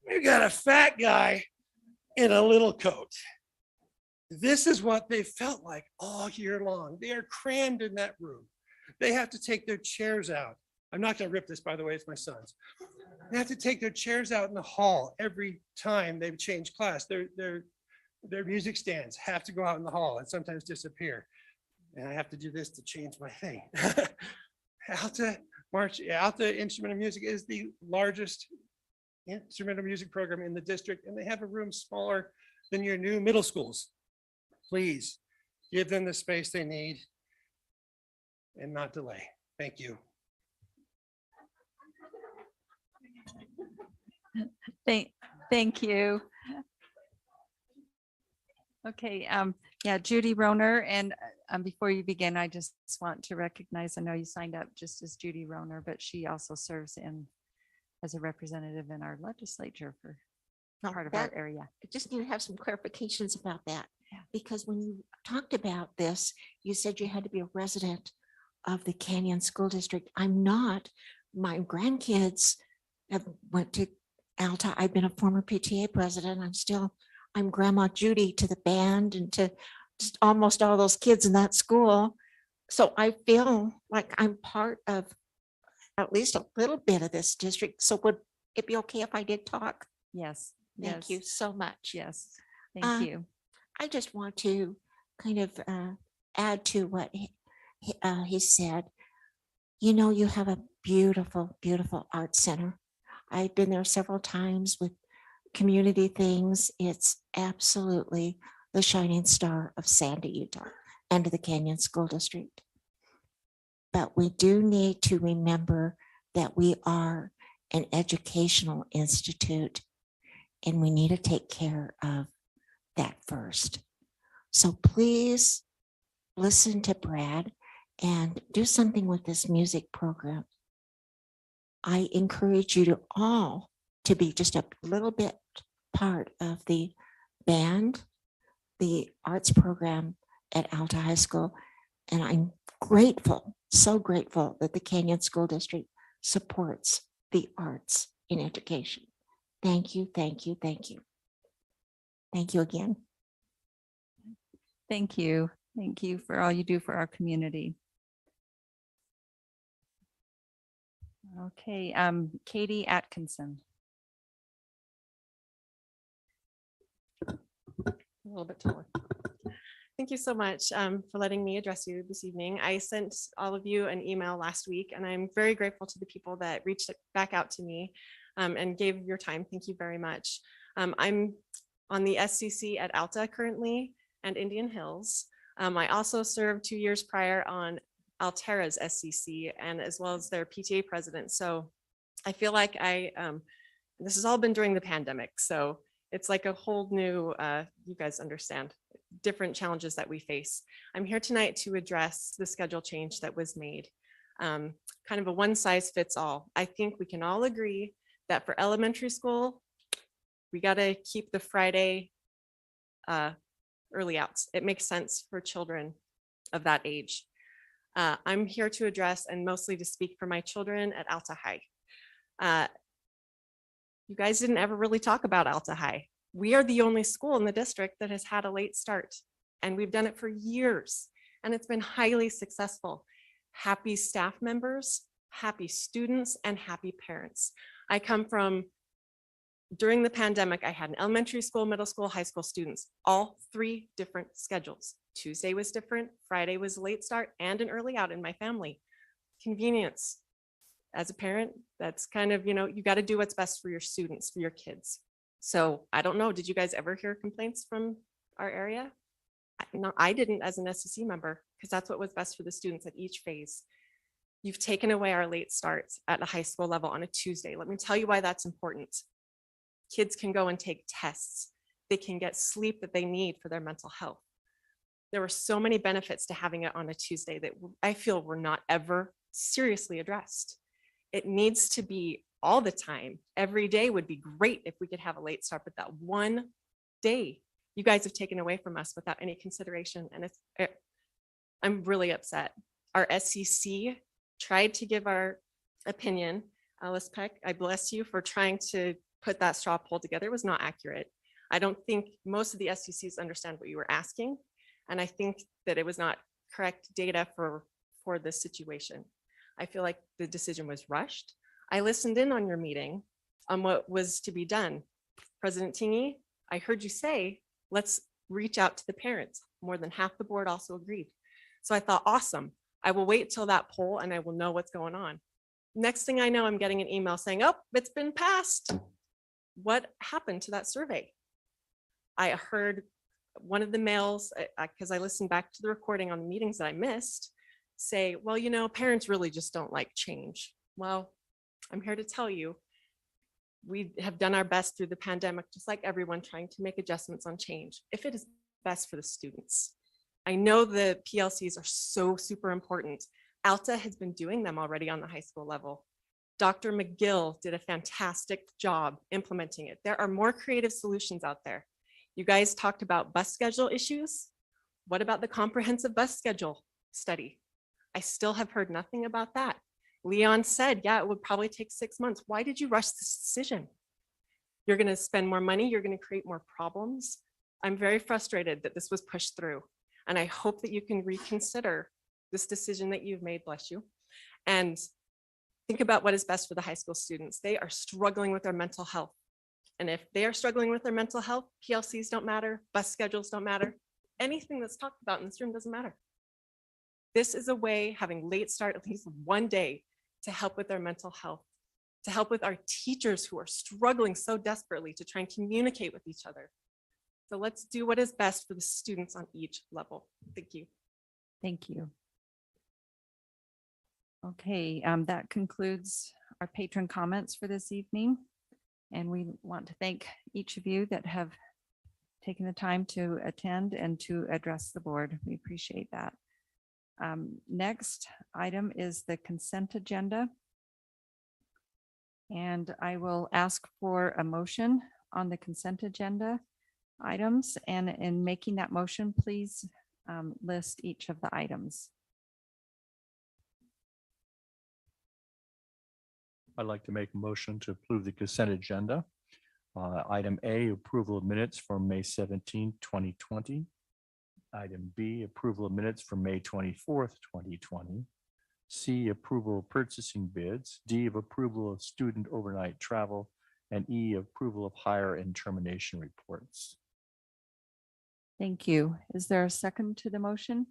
We got a fat guy in a little coat. This is what they felt like all year long. They are crammed in that room. They have to take their chairs out. I'm not going to rip this, by the way, it's my son's. They have to take their chairs out in the hall every time they change class. Their music stands have to go out in the hall and sometimes disappear. And I have to do this to change my thing. Alta Instrument of Music is the largest instrumental music program in the district, and they have a room smaller than your new middle schools. Please give them the space they need and not delay. Thank you. Thank you. Okay, yeah, Judy Roner, and before you begin, I just want to recognize, I know you signed up just as Judy Roner, but she also serves as a representative in our legislature for part of our area. I just need to have some clarifications about that, because when you talked about this, you said you had to be a resident of the Canyon School District. I'm not. My grandkids have went to Alta. I've been a former PTA president. I'm Grandma Judy to the band and to just almost all those kids in that school. So I feel like I'm part of at least a little bit of this district. So would it be okay if I did talk? Yes. Thank you so much. Yes. Thank you. I just want to kind of add to what he said. You have a beautiful, beautiful art center. I've been there several times with community things. It's absolutely the shining star of Sandy, Utah, and of the Canyon School District. But we do need to remember that we are an educational institute, and we need to take care of that first. So please listen to Brad and do something with this music program. I encourage you to all to be just a little bit part of the band, the arts program at Alta High School. And I'm grateful, so grateful that the Canyon School District supports the arts in education. Thank you, thank you, thank you. Thank you again. Thank you. Thank you for all you do for our community. Okay, Katie Atkinson. A little bit taller. Thank you so much for letting me address you this evening. I sent all of you an email last week, and I'm very grateful to the people that reached back out to me and gave your time. Thank you very much. I'm on the SCC at Alta currently and Indian Hills. I also served 2 years prior on Altera's SCC and as well as their PTA president. So I feel like this has all been during the pandemic. So it's like a whole new, you guys understand, different challenges that we face. I'm here tonight to address the schedule change that was made. Kind of a one size fits all. I think we can all agree that for elementary school, we got to keep the Friday early outs. It makes sense for children of that age. I'm here to address and mostly to speak for my children at Alta High. You guys didn't ever really talk about Alta High. We are the only school in the district that has had a late start, and we've done it for years, and it's been highly successful. Happy staff members, happy students, and happy parents. I come from, during the pandemic, I had an elementary school, middle school, high school students, all 3 different schedules. Tuesday was different, Friday was a late start, and an early out in my family. Convenience. As a parent, that's kind of, you got to do what's best for your students, for your kids. So I don't know, did you guys ever hear complaints from our area? No, I didn't as an SCC member, because that's what was best for the students at each phase. You've taken away our late starts at a high school level on a Tuesday. Let me tell you why that's important. Kids can go and take tests. They can get sleep that they need for their mental health. There were so many benefits to having it on a Tuesday that I feel were not ever seriously addressed. It needs to be all the time. Every day would be great if we could have a late start, but that one day you guys have taken away from us without any consideration. And I'm really upset. Our SCC tried to give our opinion. Alice Peck, I bless you for trying to put that straw poll together. It was not accurate. I don't think most of the SCCs understand what you were asking. And I think that it was not correct data for this situation. I feel like the decision was rushed. I listened in on your meeting on what was to be done. President Tingy, I heard you say, let's reach out to the parents. More than half the board also agreed. So I thought, awesome. I will wait till that poll and I will know what's going on. Next thing I know, I'm getting an email saying, oh, it's been passed. What happened to that survey? I heard one of the males, because I listened back to the recording on the meetings that I missed, say, well, parents really just don't like change. Well, I'm here to tell you, we have done our best through the pandemic, just like everyone, trying to make adjustments on change, if it is best for the students. I know the PLCs are so super important. Alta has been doing them already on the high school level. Dr. McGill did a fantastic job implementing it. There are more creative solutions out there. You guys talked about bus schedule issues. What about the comprehensive bus schedule study? I still have heard nothing about that. Leon said, yeah, it would probably take 6 months. Why did you rush this decision? You're going to spend more money. You're going to create more problems. I'm very frustrated that this was pushed through. And I hope that you can reconsider this decision that you've made, bless you, and think about what is best for the high school students. They are struggling with their mental health. And if they are struggling with their mental health, PLCs don't matter, bus schedules don't matter. Anything that's talked about in this room doesn't matter. This is a way, having late start at least one day, to help with their mental health, to help with our teachers who are struggling so desperately to try and communicate with each other. So let's do what is best for the students on each level. Thank you. Thank you. Okay, that concludes our patron comments for this evening. And we want to thank each of you that have taken the time to attend and to address the board. We appreciate that. Next item is the consent agenda. And I will ask for a motion on the consent agenda items. And in making that motion, please list each of the items. I'd like to make a motion to approve the consent agenda. Item A, approval of minutes for May 17, 2020. Item B, approval of minutes for May 24th, 2020. C, approval of purchasing bids. D, of approval of student overnight travel. And E, approval of hire and termination reports. Thank you. Is there a second to the motion?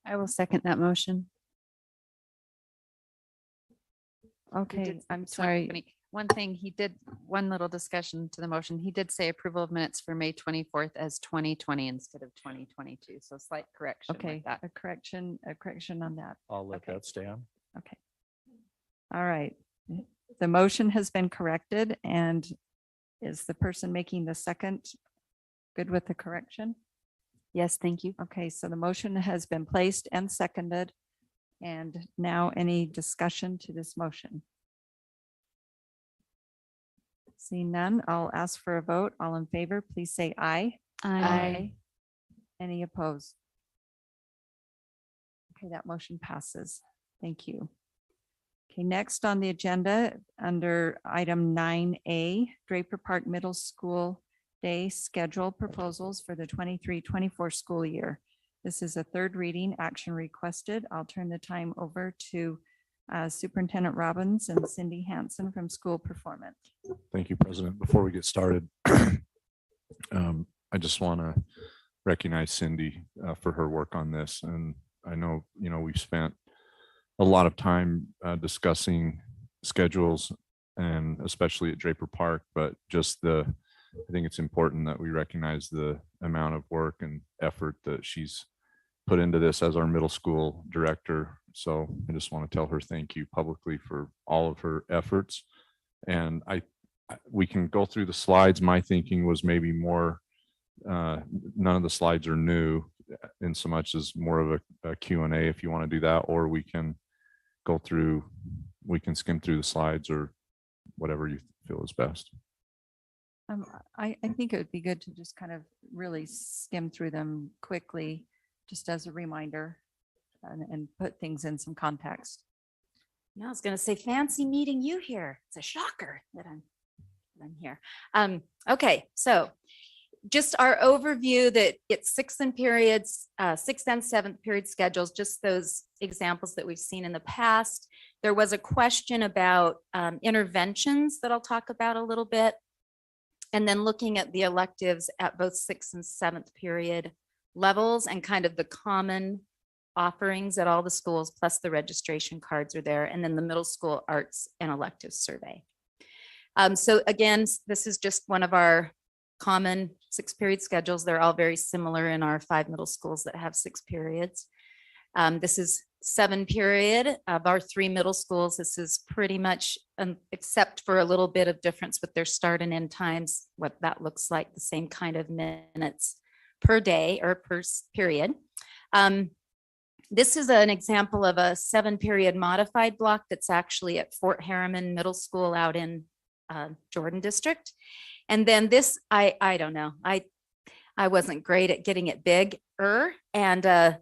I will second that motion. Okay, I'm sorry. One thing, he did, one little discussion to the motion. He did say approval of minutes for May 24th as 2020 instead of 2022. So slight correction Okay, with that. a correction on that. I'll let that stand. Okay. All right. The motion has been corrected, and is the person making the second good with the correction? Yes, thank you. Okay, so the motion has been placed and seconded. And now any discussion to this motion? Seeing none, I'll ask for a vote. All in favor, please say aye. Aye. Any opposed? Okay, that motion passes. Thank you. Okay, next on the agenda, under item 9A, Draper Park Middle School Day Schedule Proposals for the 23-24 school year. This is a third reading, action requested. I'll turn the time over to Superintendent Robbins and Cindy Hansen from School Performance. Thank you, President. Before we get started, I just want to recognize Cindy for her work on this. And I know, we've spent a lot of time discussing schedules, and especially at Draper Park, but just I think it's important that we recognize the amount of work and effort that she's put into this as our middle school director. So I just want to tell her thank you publicly for all of her efforts. And we can go through the slides. My thinking was maybe more, none of the slides are new in so much as more of a Q&A if you want to do that, or we can skim through the slides, or whatever you feel is best. I think it would be good to just kind of really skim through them quickly, just as a reminder, and put things in some context. I was going to say fancy meeting you here. It's a shocker that I'm here. Okay, so just our overview that it's 6th and 7th period schedules, just those examples that we've seen in the past. There was a question about interventions that I'll talk about a little bit. And then looking at the electives at both 6th and 7th period levels, and kind of the common offerings at all the schools, plus the registration cards are there. And then the middle school arts and electives survey. So again, this is just one of our common 6-period schedules. They're all very similar in our 5 middle schools that have 6 periods. This is 7 period of our 3 middle schools. This is pretty much, except for a little bit of difference with their start and end times, what that looks like, the same kind of minutes per day or per period. This is an example of a 7-period modified block that's actually at Fort Harriman Middle School out in Jordan District. And then this, I don't know, I wasn't great at getting it bigger, and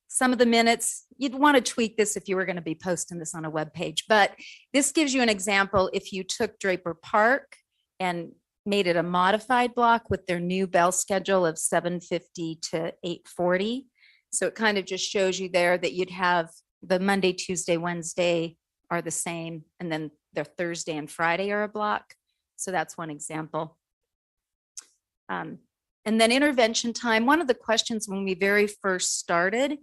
some of the minutes, you'd want to tweak this if you were going to be posting this on a web page, but this gives you an example. If you took Draper Park and made it a modified block with their new bell schedule of 7:50 to 8:40. So it kind of just shows you there that you'd have the Monday, Tuesday, Wednesday are the same, and then their Thursday and Friday are a block. So that's one example. And then intervention time. One of the questions when we very first started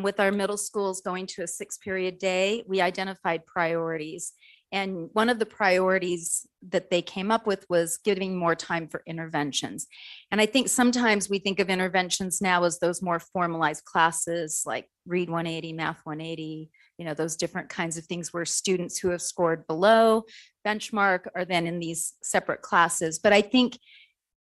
with our middle schools going to a 6-period day, we identified priorities. And one of the priorities that they came up with was giving more time for interventions. And I think sometimes we think of interventions now as those more formalized classes like Read 180, Math 180, those different kinds of things where students who have scored below benchmark are then in these separate classes. But I think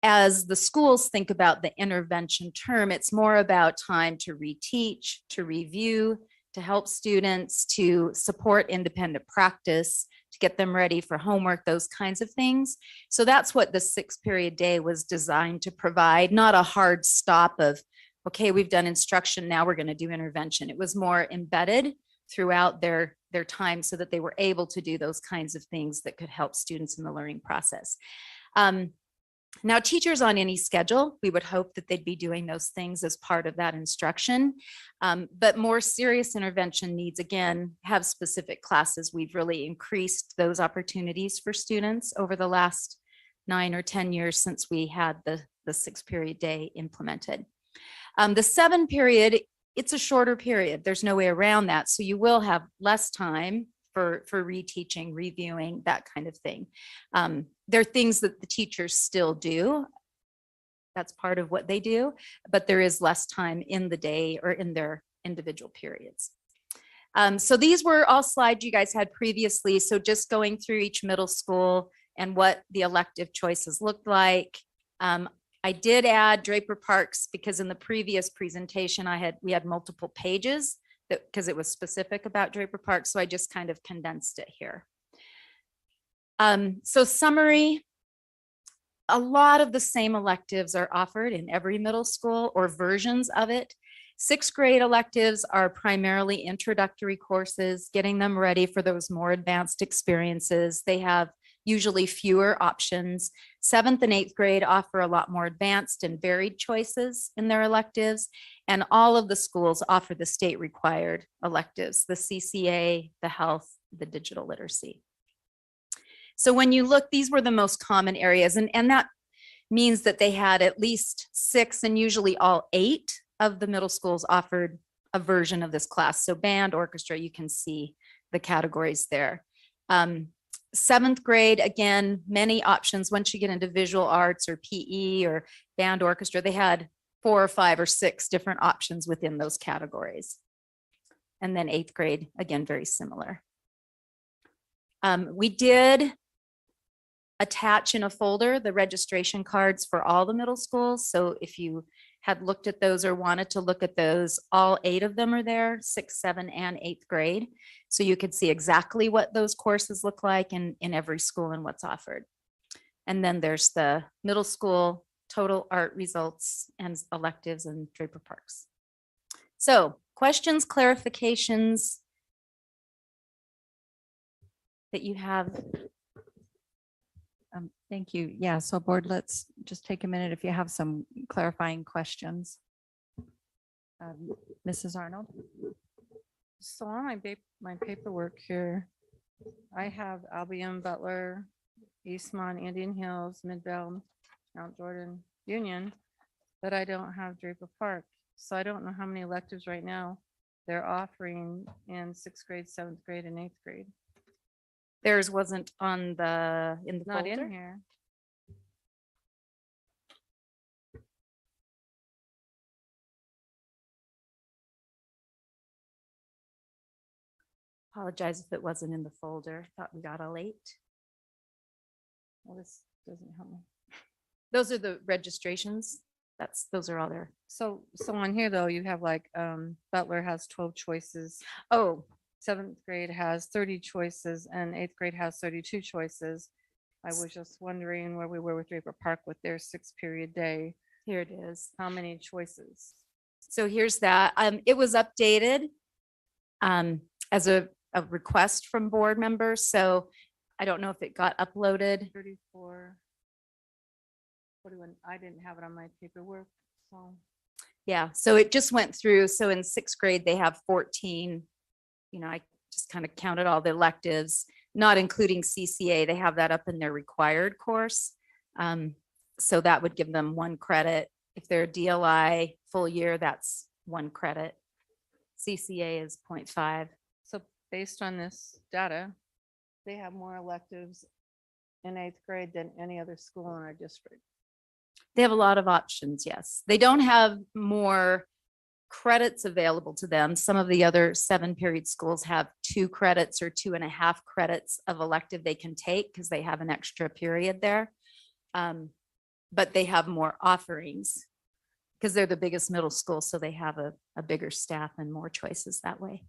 as the schools think about the intervention term, it's more about time to reteach, to review, to help students, to support independent practice, to get them ready for homework, those kinds of things. So that's what the 6-period day was designed to provide, not a hard stop of, okay, we've done instruction, now we're going to do intervention. It was more embedded throughout their time so that they were able to do those kinds of things that could help students in the learning process. Now, teachers on any schedule, we would hope that they'd be doing those things as part of that instruction. But more serious intervention needs, again, have specific classes. We've really increased those opportunities for students over the last 9 or 10 years since we had the 6-period day implemented. The 7-period, it's a shorter period. There's no way around that. So you will have less time for reteaching, reviewing, that kind of thing. There are things that the teachers still do. That's part of what they do, but there is less time in the day or in their individual periods. So these were all slides you guys had previously. So just going through each middle school and what the elective choices looked like. I did add Draper Parks because in the previous presentation we had multiple pages because it was specific about Draper Parks. So I just kind of condensed it here. So summary, a lot of the same electives are offered in every middle school or versions of it. 6th grade electives are primarily introductory courses, getting them ready for those more advanced experiences. They have usually fewer options. 7th and 8th grade offer a lot more advanced and varied choices in their electives. And all of the schools offer the state required electives, the CCA, the health, the digital literacy. So when you look, these were the most common areas, and that means that they had at least 6 and usually all 8 of the middle schools offered a version of this class. So band, orchestra, you can see the categories there. 7th grade, again, many options. Once you get into visual arts or PE or band, orchestra, they had 4 or 5 or 6 different options within those categories. And then 8th grade, again, very similar. We did attach in a folder the registration cards for all the middle schools. So if you had looked at those or wanted to look at those, all 8 of them are there, 6, 7, and 8th grade. So you could see exactly what those courses look like in every school and what's offered. And then there's the middle school total art results and electives and Draper Parks. So questions, clarifications that you have? Thank you. Yeah, so board, let's just take a minute if you have some clarifying questions. Mrs. Arnold? So on my paperwork here, I have Albion, Butler, Eastmont, Indian Hills, Midvale, Mount Jordan, Union, but I don't have Draper Park. So I don't know how many electives right now they're offering in 6th grade, 7th grade, and 8th grade. Theirs wasn't in the Not folder? in here. Apologize if it wasn't in the folder. Thought we got all 8. Well, this doesn't help me. Those are the registrations. Those are all there. So on here though, you have like Butler has 12 choices. Oh, 7th grade has 30 choices and 8th grade has 32 choices. I was just wondering where we were with Draper Park with their 6-period day. here it is. How many choices? So here's that. It was updated as a request from board members. So I don't know if it got uploaded. 34. 41. I didn't have it on my paperwork. So Yeah, so it just went through. So in 6th grade, they have 14. I just kind of counted all the electives, not including CCA. They have that up in their required course. So that would give them 1 credit. If they're DLI full year, that's 1 credit. CCA is 0.5. So based on this data, they have more electives in 8th grade than any other school in our district. They have a lot of options, yes. They don't have more credits available to them. Some of the other 7-period schools have 2 credits or 2.5 credits of elective they can take because they have an extra period there. But they have more offerings because they're the biggest middle school, so they have a bigger staff and more choices that way.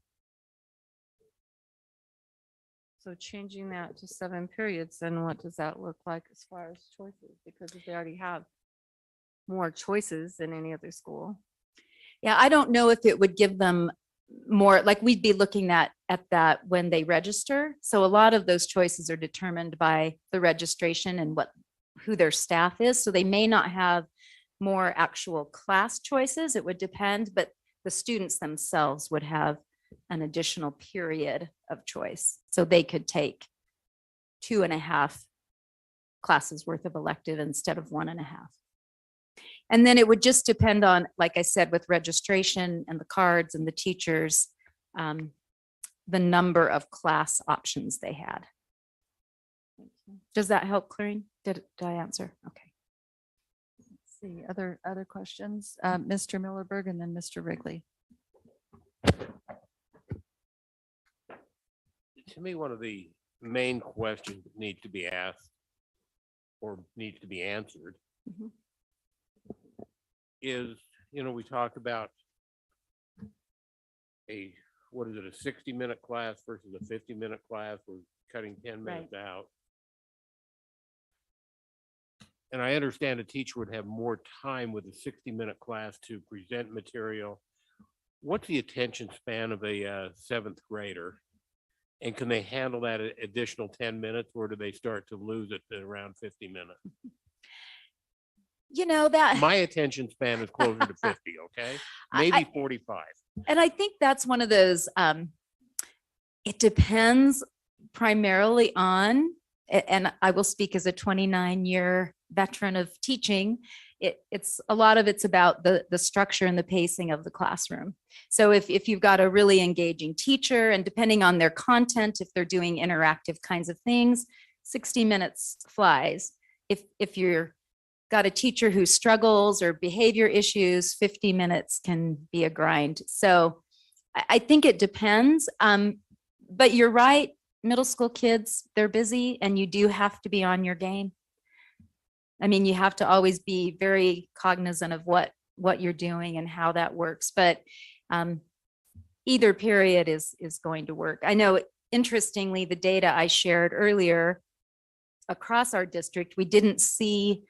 So changing that to 7 periods, then what does that look like as far as choices? Because if they already have more choices than any other school. Yeah, I don't know if it would give them more, like we'd be looking at that when they register. So a lot of those choices are determined by the registration and who their staff is. So they may not have more actual class choices. It would depend, but the students themselves would have an additional period of choice. So they could take 2.5 classes worth of elective instead of 1.5. And then it would just depend on, like I said, with registration and the cards and the teachers, the number of class options they had. Does that help, Clarine? Did I answer? Okay. Let's see, other questions? Mr. Millerberg and then Mr. Wrigley. To me, one of the main questions that need to be asked or needs to be answered Mhm. is, we talk about what is it, a 60-minute class versus a 50-minute class, we're cutting 10 minutes out. And I understand a teacher would have more time with a 60-minute class to present material. What's the attention span of a seventh grader? And can they handle that additional 10 minutes, or do they start to lose it at around 50 minutes? That. My attention span is closer to 50, okay? Maybe 45. And I think that's one of those, it depends primarily on, and I will speak as a 29-year veteran of teaching, it's a lot of it's about the structure and the pacing of the classroom. So if you've got a really engaging teacher, and depending on their content, if they're doing interactive kinds of things, 60 minutes flies. If you're got a teacher who struggles or behavior issues, 50 minutes can be a grind. So I think it depends. But you're right, middle school kids, they're busy, and you do have to be on your game. I mean, you have to always be very cognizant of what you're doing and how that works. But either period is going to work. I know, interestingly, the data I shared earlier across our district, we didn't see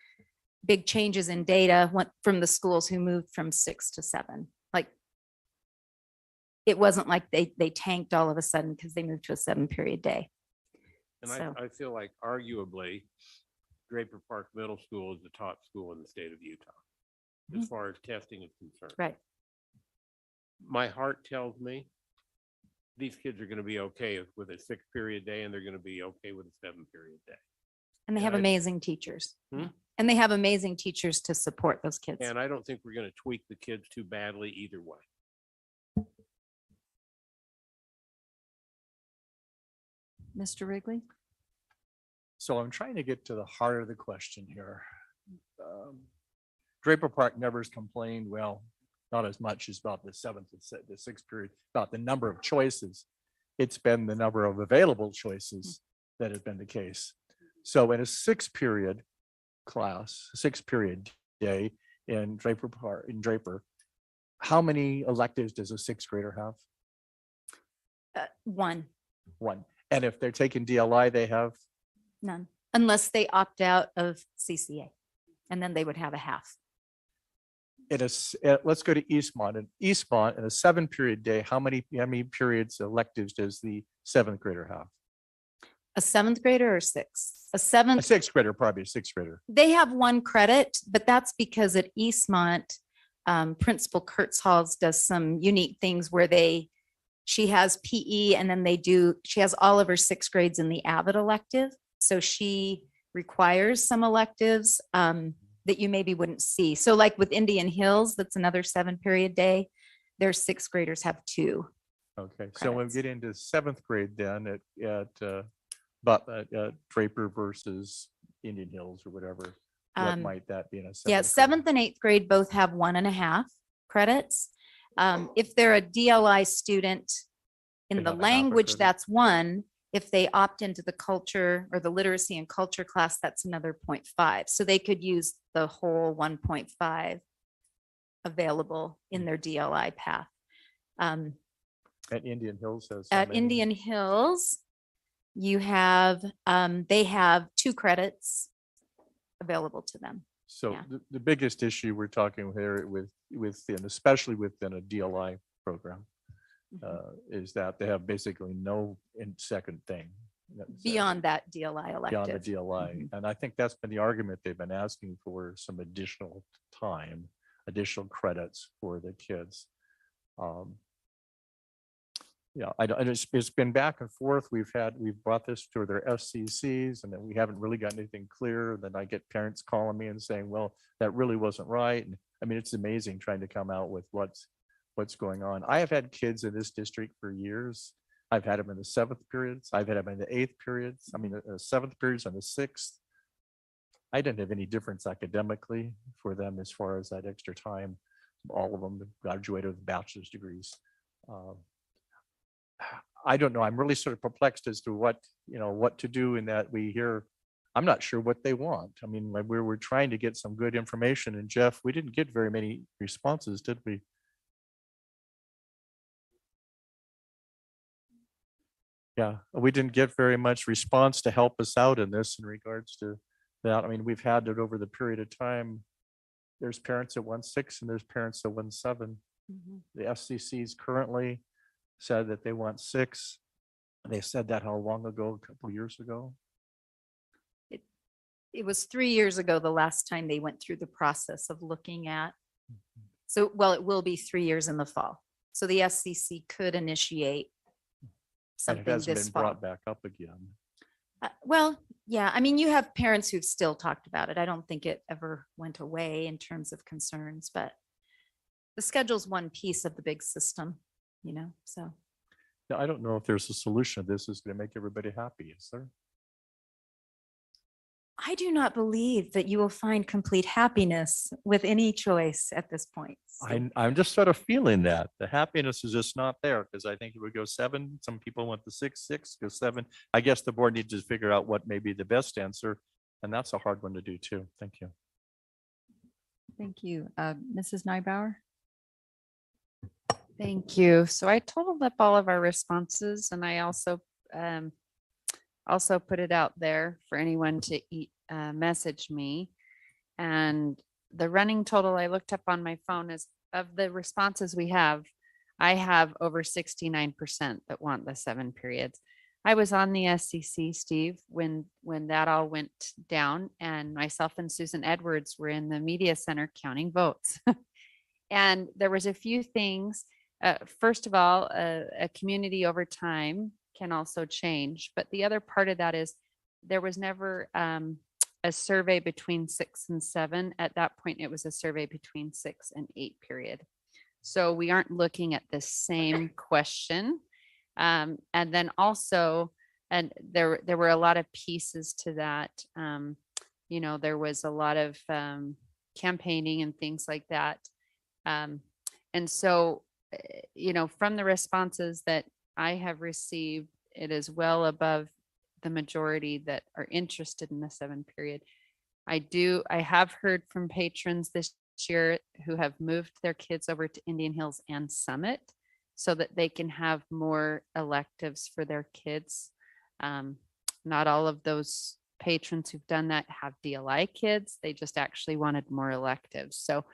big changes in data from the schools who moved from 6 to 7. Like, it wasn't like they tanked all of a sudden because they moved to a 7-period day. And So. I feel like arguably Draper Park Middle School is the top school in the state of Utah as far as testing is concerned. Right. My heart tells me these kids are going to be okay with a 6-period day, and they're going to be okay with a 7-period day. And they have amazing teachers. Hmm? And they have amazing teachers to support those kids. And I don't think we're going to tweak the kids too badly either way. Mr. Wrigley? So I'm trying to get to the heart of the question here. Draper Park never has complained, well, not as much as about the 7th and the 6th period, about the number of choices. It's been the number of available choices that has been the case. So in a 6-period class, 6-period day in Draper Park, how many electives does a 6th grader have? One. One. And if they're taking DLI, they have? None, unless they opt out of CCA, and then they would have a half. Let's go to Eastmont. In Eastmont, in a 7-period day, how many periods electives does the 7th grader have? A 7th grader or 6? A 6th grader, probably a 6th grader. They have 1 credit, but that's because at Eastmont, Principal Kurtzhals does some unique things where she has PE, and then she has all of her 6th grades in the AVID elective. So she requires some electives that you maybe wouldn't see. So like with Indian Hills, that's another 7-period day. Their 6th graders have 2. Okay, so when we get into 7th grade then at Draper versus Indian Hills or whatever, what might that be in a 7th? Yeah, 7th and 8th grade both have 1.5 credits. If they're a DLI student in the language, that's 1. If they opt into the culture or the literacy and culture class, that's another 0.5. So they could use the whole 1.5 available in their DLI path. At Indian Hills says. At Indian Hills, you have, they have 2 credits available to them. So the biggest issue we're talking here within, especially within a DLI program, is that they have basically no second thing. Beyond that DLI elective. Beyond the DLI. And I think that's been the argument they've been asking for, some additional time, additional credits for the kids. Yeah, it's been back and forth. We've brought this to their SCCs and then we haven't really gotten anything clear. Then I get parents calling me and saying, well, that really wasn't right. And I mean, it's amazing trying to come out with what's going on. I have had kids in this district for years. I've had them in the 7th periods. I've had them in the 8th periods. I mean, the 7th periods and the 6th. I didn't have any difference academically for them as far as that extra time. All of them graduated with bachelor's degrees. I don't know. I'm really sort of perplexed as to what to do in that we hear. I'm not sure what they want. I mean, like we're trying to get some good information, and Jeff, we didn't get very many responses, did we? Yeah, we didn't get very much response to help us out in this in regards to that. I mean, we've had it over the period of time. There's parents that want 6 and there's parents that want 7. The FCCs currently said that they want 6. They said that how long ago? A couple of years ago? It was 3 years ago, the last time they went through the process of looking at. So, well, it will be 3 years in the fall. So the SCC could initiate And it something hasn't this been fall. brought back up again. Well, yeah, I mean, you have parents who've still talked about it. I don't think it ever went away in terms of concerns, but the schedule's one piece of the big system, so. Yeah, I don't know if there's a solution to this is going to make everybody happy, is there? I do not believe that you will find complete happiness with any choice at this point. I'm just sort of feeling that the happiness is just not there because I think it would go 7. Some people want the 6, go 7. I guess the board needs to figure out what may be the best answer. And that's a hard one to do too. Thank you. Thank you. Mrs. Nybauer? Thank you. So I totaled up all of our responses and I also put it out there for anyone to message me. And the running total I looked up on my phone is of the responses we have, I have over 69% that want the 7 periods. I was on the SCC, Steve, when that all went down, and myself and Susan Edwards were in the media center counting votes. And there was a few things. First of all, a community over time can also change. But the other part of that is there was never a survey between 6 and 7. At that point, it was a survey between 6 and 8 period. So we aren't looking at the same question. And then also, and there were a lot of pieces to that. There was a lot of campaigning and things like that. And so, from the responses that I have received, it is well above the majority that are interested in the 7 period. I have heard from patrons this year who have moved their kids over to Indian Hills and Summit so that they can have more electives for their kids. Not all of those patrons who've done that have DLI kids. They just actually wanted more electives. So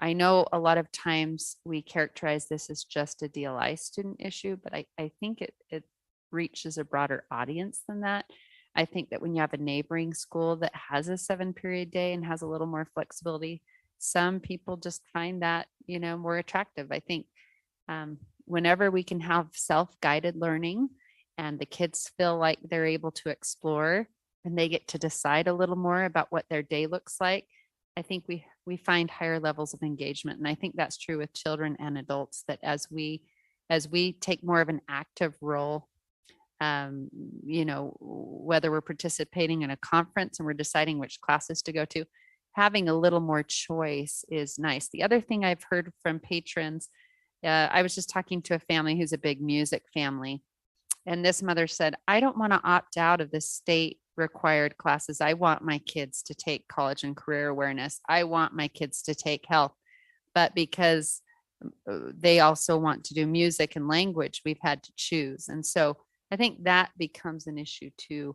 I know a lot of times we characterize this as just a DLI student issue, but I think it reaches a broader audience than that. I think that when you have a neighboring school that has a 7 period day and has a little more flexibility, some people just find that, more attractive. I think whenever we can have self-guided learning and the kids feel like they're able to explore and they get to decide a little more about what their day looks like, I think we find higher levels of engagement. And I think that's true with children and adults, that as we take more of an active role, whether we're participating in a conference and we're deciding which classes to go to, having a little more choice is nice. The other thing I've heard from patrons, I was just talking to a family who's a big music family. And this mother said, I don't want to opt out of the state required classes. I want my kids to take college and career awareness. I want my kids to take health. But because they also want to do music and language, we've had to choose. And so I think that becomes an issue too.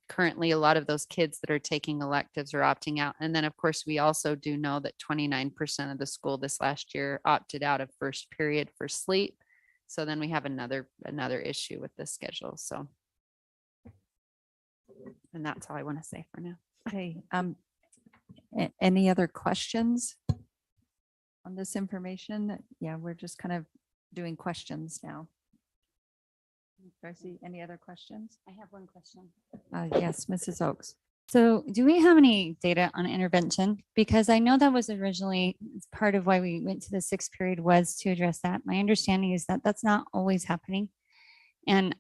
Currently, a lot of those kids that are taking electives are opting out. And then, of course, we also do know that 29% of the school this last year opted out of 1st period for sleep. So then we have another issue with the schedule. So, and that's all I want to say for now. Okay. Any other questions on this information? Yeah, we're just kind of doing questions now. Darcy, any other questions? I have one question. Yes, Mrs. Oaks. So do we have any data on intervention? Because I know that was originally part of why we went to the sixth period was to address that. My understanding is that that's not always happening. And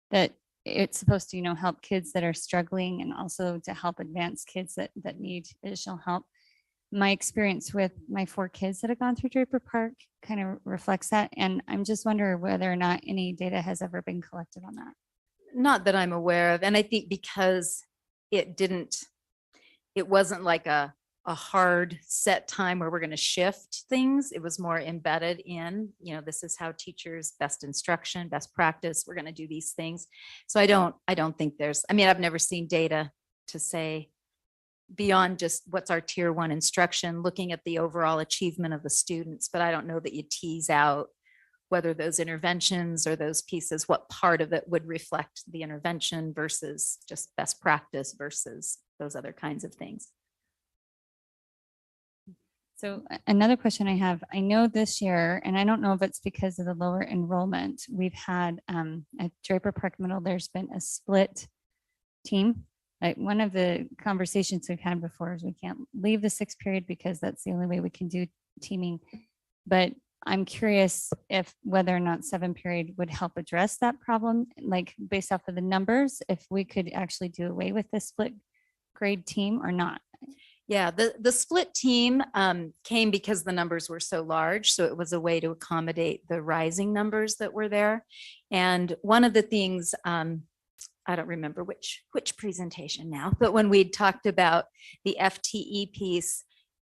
that it's supposed to, help kids that are struggling and also to help advance kids that need additional help. My experience with my 4 kids that have gone through Draper Park kind of reflects that. And I'm just wondering whether or not any data has ever been collected on that. Not that I'm aware of. And I think because it wasn't like a hard set time where we're going to shift things. It was more embedded in, this is how teachers, best instruction, best practice, we're going to do these things. So I don't think I've never seen data to say beyond just what's our tier 1 instruction, looking at the overall achievement of the students, but I don't know that you tease out whether those interventions or those pieces, what part of it would reflect the intervention versus just best practice versus those other kinds of things. So another question I have, I know this year, and I don't know if it's because of the lower enrollment, we've had at Draper Park Middle, there's been a split team. Like one of the conversations we've had before is we can't leave the 6th period because that's the only way we can do teaming. But I'm curious if whether or not 7th period would help address that problem, like based off of the numbers, if we could actually do away with the split grade team or not. Yeah, the split team came because the numbers were so large. So it was a way to accommodate the rising numbers that were there. And one of the things, I don't remember which presentation now, but when we talked about the FTE piece,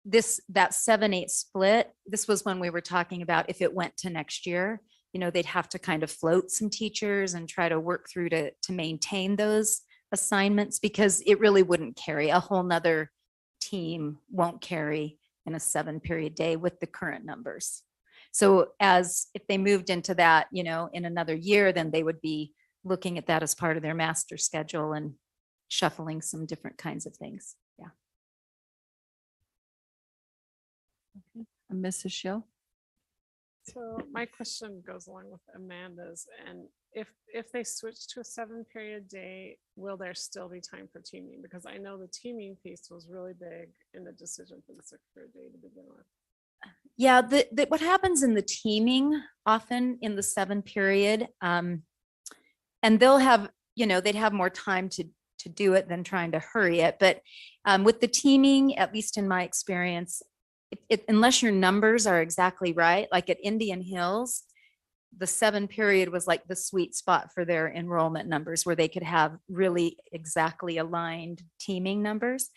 that 7-8 split, this was when we were talking about if it went to next year, they'd have to kind of float some teachers and try to work through to maintain those assignments, because it really wouldn't carry. A whole nother team won't carry in a 7-period day with the current numbers. So if they moved into that, in another year, then they would be looking at that as part of their master schedule and shuffling some different kinds of things. Yeah. Mrs. Schill. So my question goes along with Amanda's, and if they switch to a 7-period day, will there still be time for teaming? Because I know the teaming piece was really big in the decision for the 6-period day to begin with. Yeah, what happens in the teaming often in the 7 period, and they'll have, they'd have more time to do it than trying to hurry it. But with the teaming, at least in my experience, unless your numbers are exactly right, like at Indian Hills, the 7 period was like the sweet spot for their enrollment numbers, where they could have really exactly aligned teaming numbers.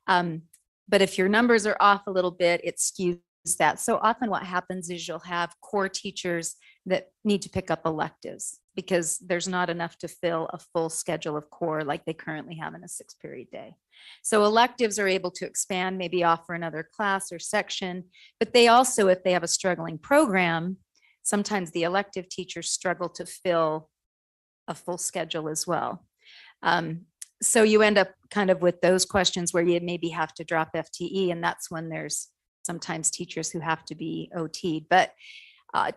But if your numbers are off a little bit, it skews that. So often what happens is you'll have core teachers that need to pick up electives because there's not enough to fill a full schedule of core like they currently have in a 6-period day. So electives are able to expand, maybe offer another class or section, but they also, if they have a struggling program, sometimes the elective teachers struggle to fill a full schedule as well. So you end up kind of with those questions where you maybe have to drop FTE, and that's when there's sometimes teachers who have to be OT'd. But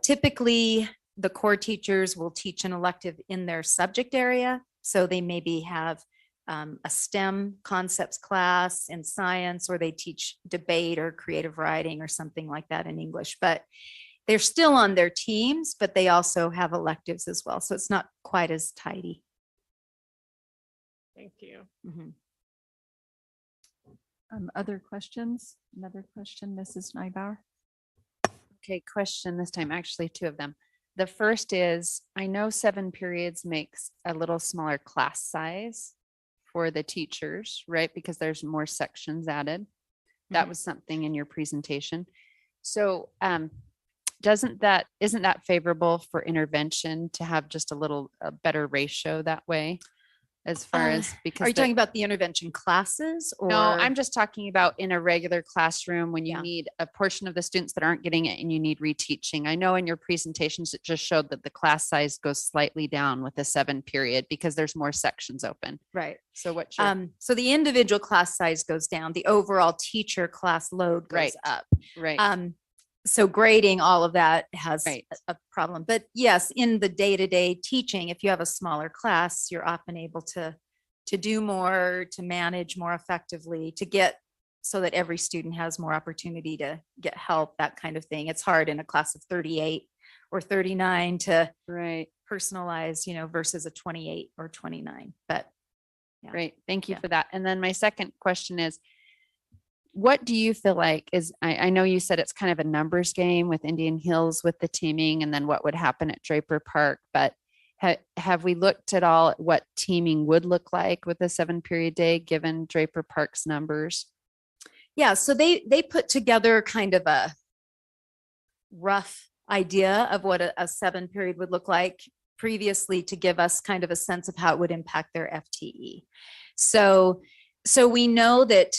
typically the core teachers will teach an elective in their subject area. So they maybe have a STEM concepts class in science, or they teach debate or creative writing or something like that in English. But they're still on their teams, but they also have electives as well. So it's not quite as tidy. Thank you. Mm-hmm. Other questions? Another question, Mrs. Neubauer. Okay, question this time, actually 2 of them. The first is, I know 7 periods makes a little smaller class size for the teachers, right? Because there's more sections added. That was something in your presentation. So isn't that favorable for intervention to have just a better ratio that way? As far as, because are you talking about the intervention classes, or? No, I'm just talking about in a regular classroom when you need a portion of the students that aren't getting it and you need reteaching. I know in your presentations, it just showed that the class size goes slightly down with the 7 period because there's more sections open. Right. So what's your, so the individual class size goes down, the overall teacher class load goes Right. up. right. so grading, all of that has a problem. But yes, in the day-to-day teaching, if you have a smaller class, you're often able to do more, to manage more effectively, to get so that every student has more opportunity to get help, that kind of thing. It's hard in a class of 38 or 39 to personalize, versus a 28 or 29. But yeah. Great. Thank you for that. And then my second question is, what do you feel like is, I know you said it's kind of a numbers game with Indian Hills with the teaming and then what would happen at Draper Park, but have we looked at all at what teaming would look like with a 7-period day given Draper Park's numbers? Yeah, so they put together kind of a rough idea of what a 7-period would look like previously to give us kind of a sense of how it would impact their FTE. So we know that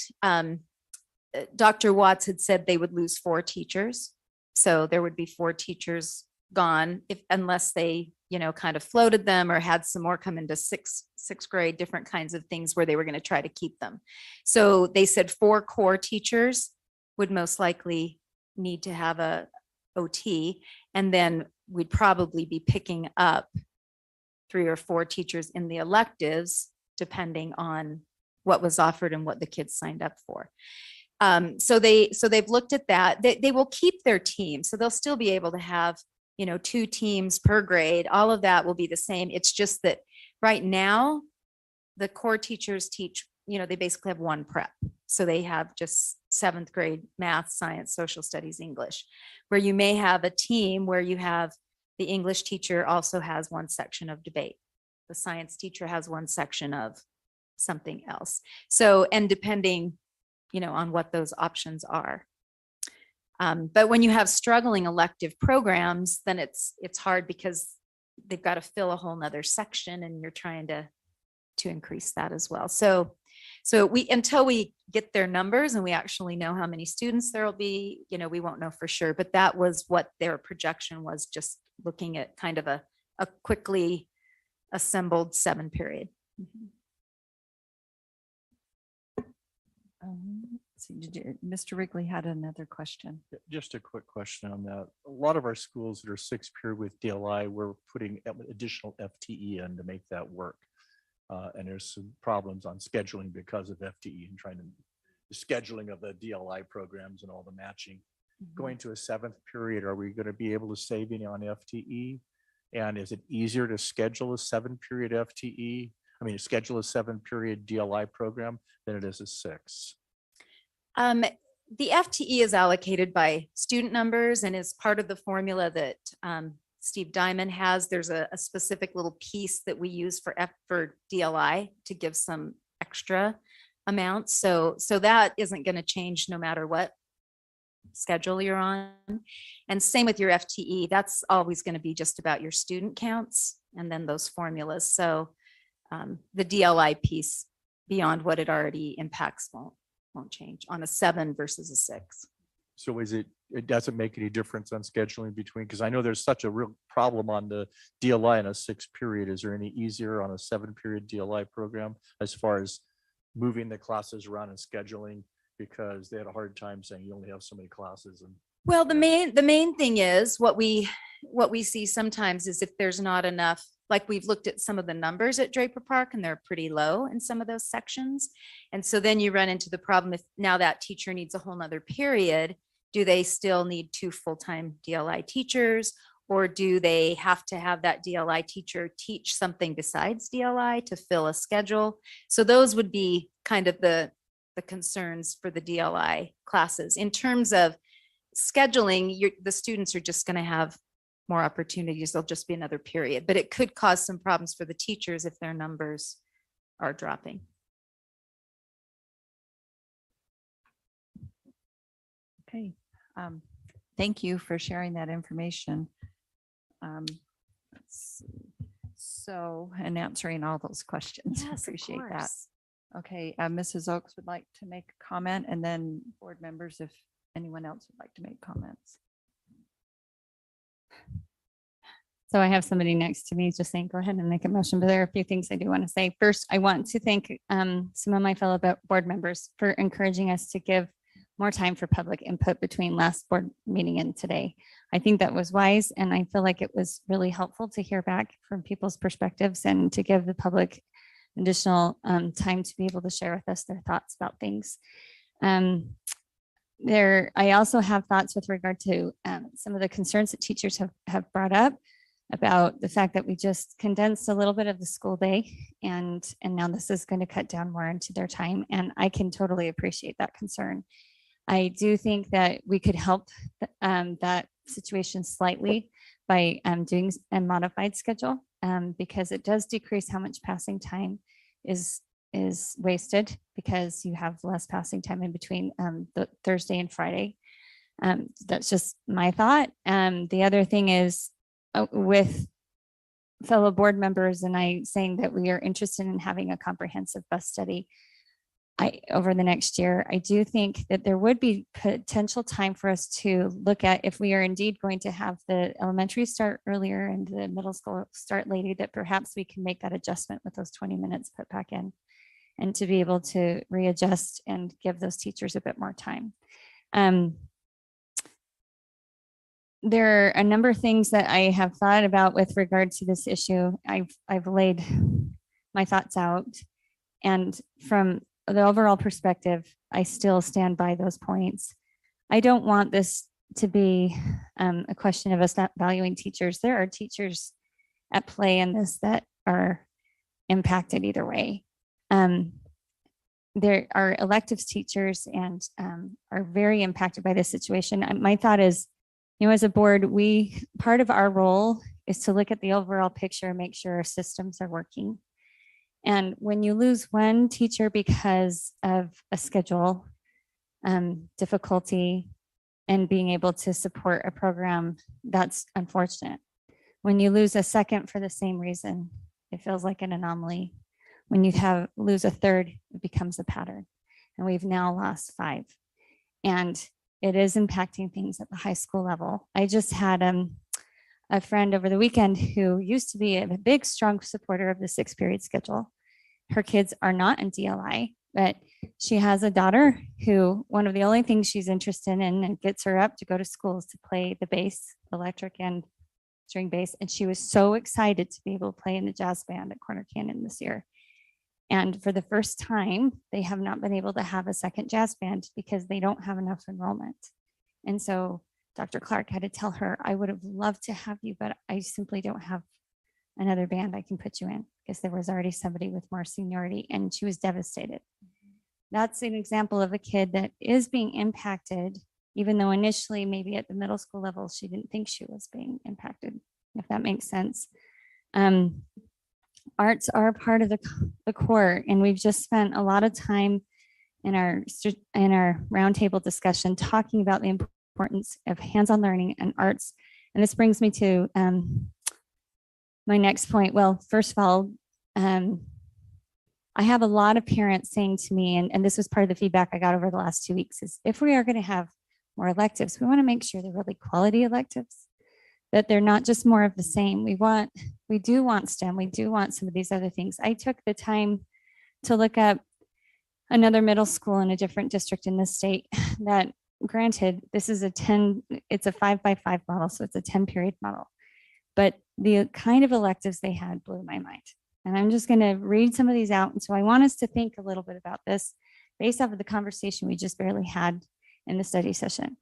Dr. Watts had said they would lose 4 teachers. So there would be 4 teachers gone unless they, kind of floated them or had some more come into sixth grade, different kinds of things where they were going to try to keep them. So they said 4 core teachers would most likely need to have a OT, and then we'd probably be picking up 3 or 4 teachers in the electives, depending on what was offered and what the kids signed up for. So they've looked at that. They will keep their team, so they'll still be able to have 2 teams per grade. All of that will be the same. It's just that right now, the core teachers teach, they basically have 1 prep. So they have just 7th grade math, science, social studies, English, where you may have a team where you have the English teacher also has 1 section of debate. The science teacher has 1 section of something else. So, and depending, on what those options are. But when you have struggling elective programs, then it's hard because they've got to fill a whole nother section and you're trying to increase that as well. So until we get their numbers and we actually know how many students there'll be, we won't know for sure, but that was what their projection was, just looking at kind of a quickly assembled 7-period. Mr. Wrigley had another question. Just a quick question on that. A lot of our schools that are 6-period with DLI, we're putting additional FTE in to make that work. And there's some problems on scheduling because of FTE and trying to the scheduling of the DLI programs and all the matching. Going to a 7th period, are we going to be able to save any on FTE? And is it easier to schedule a 7-period FTE? I mean, schedule a 7-period DLI program than it is a 6? The FTE is allocated by student numbers and is part of the formula that Steve Diamond has. There's a specific little piece that we use for DLI to give some extra amounts. So that isn't going to change no matter what schedule you're on. And same with your FTE. That's always going to be just about your student counts and then those formulas. So the DLI piece beyond what it already impacts won't change on a 7 versus a 6. So it doesn't make any difference on scheduling between, because I know there's such a real problem on the DLI in a 6-period. Is there any easier on a 7-period DLI program as far as moving the classes around and scheduling? Because they had a hard time saying you only have so many classes. And well, the main thing is what we see sometimes is if there's not enough, like we've looked at some of the numbers at Draper Park and they're pretty low in some of those sections. And so then you run into the problem if now that teacher needs a whole nother period, do they still need 2 full-time DLI teachers? Or do they have to have that DLI teacher teach something besides DLI to fill a schedule? So those would be kind of the concerns for the DLI classes. In terms of scheduling, the students are just going to have more opportunities. There'll just be another period, but it could cause some problems for the teachers if their numbers are dropping. Okay. Thank you for sharing that information. So, and answering all those questions. Yes, of Appreciate that. course. Okay, Mrs. Oakes would like to make a comment, and then board members, if anyone else would like to make comments. So I have somebody next to me just saying, go ahead and make a motion, but there are a few things I do want to say. First, I want to thank some of my fellow board members for encouraging us to give more time for public input between last board meeting and today. I think that was wise, and I feel like it was really helpful to hear back from people's perspectives and to give the public additional time to be able to share with us their thoughts about things. I also have thoughts with regard to some of the concerns that teachers have brought up about the fact that we just condensed a little bit of the school day, and now this is going to cut down more into their time. And I can totally appreciate that concern. I do think that we could help that situation slightly by doing a modified schedule, because it does decrease how much passing time is wasted, because you have less passing time in between the Thursday and Friday. That's just my thought. The other thing is with fellow board members and I saying that we are interested in having a comprehensive bus study over the next year. I do think that there would be potential time for us to look at if we are indeed going to have the elementary start earlier and the middle school start later, that perhaps we can make that adjustment with those 20 minutes put back in, and to be able to readjust and give those teachers a bit more time. There are a number of things that I have thought about with regard to this issue. I've laid my thoughts out, and from the overall perspective, I still stand by those points. I don't want this to be a question of us not valuing teachers. There are teachers at play in this that are impacted either way. There are electives teachers and are very impacted by this situation. My thought is, as a board, part of our role is to look at the overall picture and make sure our systems are working. And when you lose one teacher because of a schedule difficulty and being able to support a program, that's unfortunate. When you lose a second for the same reason, it feels like an anomaly. When you lose a third, it becomes a pattern. And we've now lost 5. And it is impacting things at the high school level. I just had a friend over the weekend who used to be a big, strong supporter of the 6-period schedule. Her kids are not in DLI, but she has a daughter who one of the only things she's interested in and gets her up to go to school is to play the bass, electric and string bass. And she was so excited to be able to play in the jazz band at Corner Canyon this year. And for the first time, they have not been able to have a second jazz band because they don't have enough enrollment. And so Dr. Clark had to tell her, I would have loved to have you, but I simply don't have another band I can put you in, because there was already somebody with more seniority, and she was devastated. That's an example of a kid that is being impacted, even though initially maybe at the middle school level, she didn't think she was being impacted, if that makes sense. Arts are part of the core, and we've just spent a lot of time in our roundtable discussion talking about the importance of hands-on learning and arts. And this brings me to my next point. Well, first of all, I have a lot of parents saying to me, and this was part of the feedback I got over the last 2 weeks, is if we are going to have more electives, we want to make sure they're really quality electives, that they're not just more of the same. We do want STEM. We do want some of these other things. I took the time to look up another middle school in a different district in the state that, granted, this is it's a 5x5 model, so it's a 10-period model. But the kind of electives they had blew my mind. And I'm just going to read some of these out. And so I want us to think a little bit about this based off of the conversation we just barely had in the study session.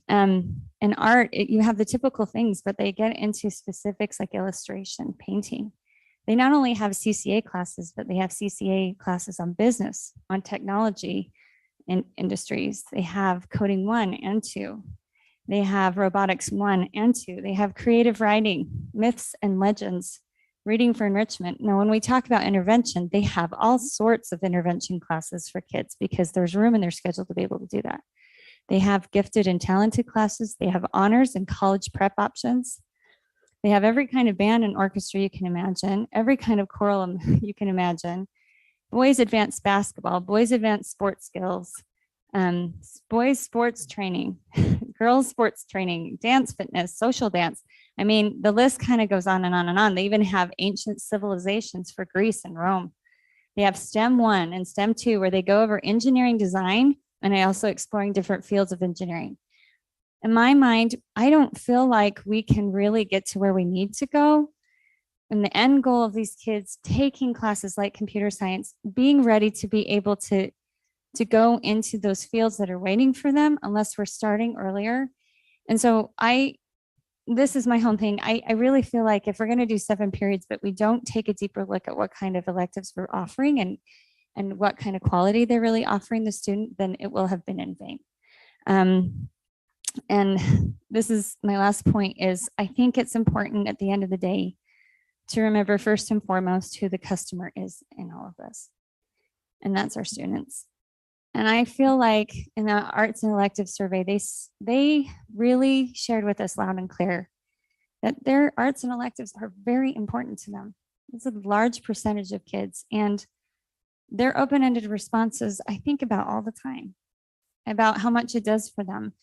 In art, you have the typical things, but they get into specifics like illustration, painting. They not only have CCA classes, but they have CCA classes on business, on technology and industries. They have coding 1 and 2. They have robotics 1 and 2. They have creative writing, myths and legends, reading for enrichment. Now, when we talk about intervention, they have all sorts of intervention classes for kids because there's room in their schedule to be able to do that. They have gifted and talented classes. They have honors and college prep options. They have every kind of band and orchestra you can imagine, every kind of choral you can imagine. Boys advanced basketball, boys advanced sports skills, boys sports training, girls sports training, dance fitness, social dance. I mean, the list kind of goes on and on and on. They even have ancient civilizations for Greece and Rome. They have STEM 1 and STEM 2, where they go over engineering design, And I also exploring different fields of engineering. In my mind, I don't feel like we can really get to where we need to go. And the end goal of these kids taking classes like computer science, being ready to be able to go into those fields that are waiting for them unless we're starting earlier. And so this is my home thing. I really feel like if we're going to do 7 periods, but we don't take a deeper look at what kind of electives we're offering and what kind of quality they're really offering the student, then it will have been in vain. And this is my last point is I think it's important at the end of the day to remember first and foremost who the customer is in all of this. And that's our students. And I feel like in the arts and elective survey, they really shared with us loud and clear that their arts and electives are very important to them. It's a large percentage of kids, and their open-ended responses I think about all the time, about how much it does for them.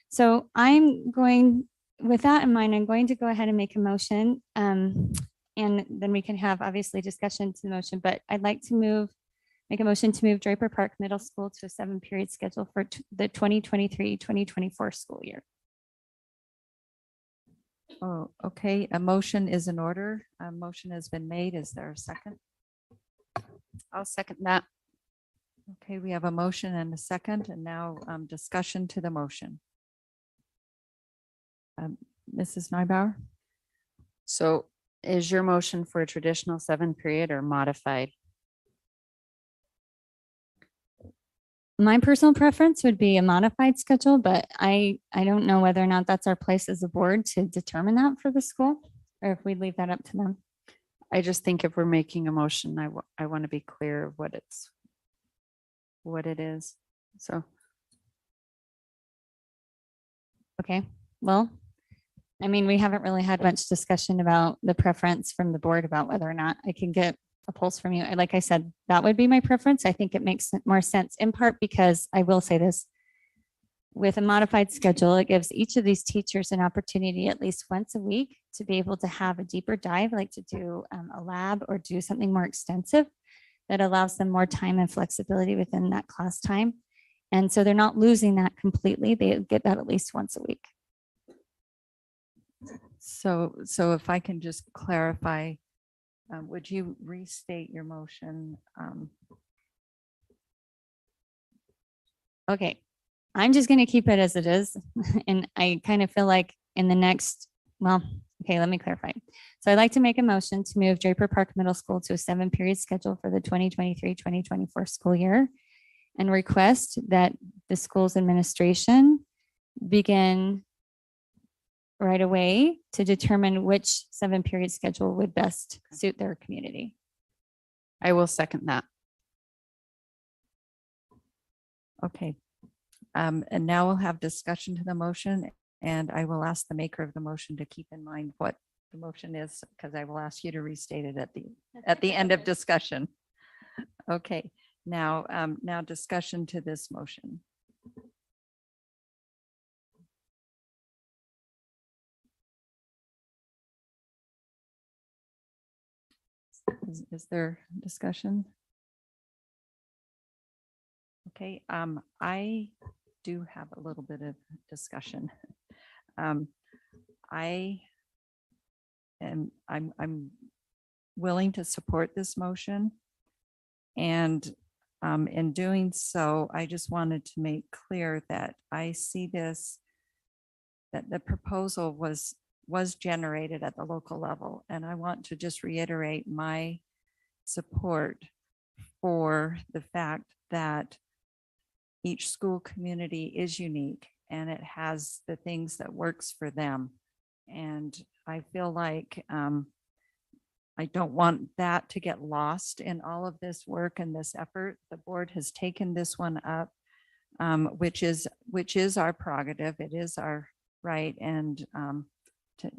So with that in mind, I'm going to go ahead and make a motion, and then we can have obviously discussion to the motion, but I'd like to make a motion to move Draper Park Middle School to a 7-period schedule for the 2023-2024 school year. Oh, okay. A motion is in order. A motion has been made. Is there a second? I'll second that. Okay, we have a motion and a second, and now discussion to the motion. Mrs. Neubauer? So is your motion for a traditional 7-period or modified? My personal preference would be a modified schedule, but I don't know whether or not that's our place as a board to determine that for the school, or if we leave that up to them. I just think if we're making a motion, I want to be clear of what it is. So. Okay, well, I mean, we haven't really had much discussion about the preference from the board about whether or not I can get a pulse from you. Like I said, that would be my preference. I think it makes more sense in part because I will say this, with a modified schedule, it gives each of these teachers an opportunity at least once a week to be able to have a deeper dive, like to do a lab or do something more extensive that allows them more time and flexibility within that class time. And so they're not losing that completely. They get that at least once a week. So if I can just clarify, would you restate your motion? Okay, I'm just going to keep it as it is. And I kind of feel like in the next, well, okay, let me clarify. So I'd like to make a motion to move Draper Park Middle School to a 7-period schedule for the 2023-2024 school year and request that the school's administration begin right away to determine which 7-period schedule would best suit their community. I will second that. Okay. And now we'll have discussion to the motion, and I will ask the maker of the motion to keep in mind what the motion is, because I will ask you to restate it at the end of discussion. Okay, now discussion to this motion. Is there discussion? Okay, I do have a little bit of discussion. I'm willing to support this motion. And in doing so, I just wanted to make clear that I see this, that the proposal was generated at the local level. And I want to just reiterate my support for the fact that each school community is unique and it has the things that works for them. And I feel like I don't want that to get lost in all of this work and this effort. The board has taken this one up, which is our prerogative. It is our right and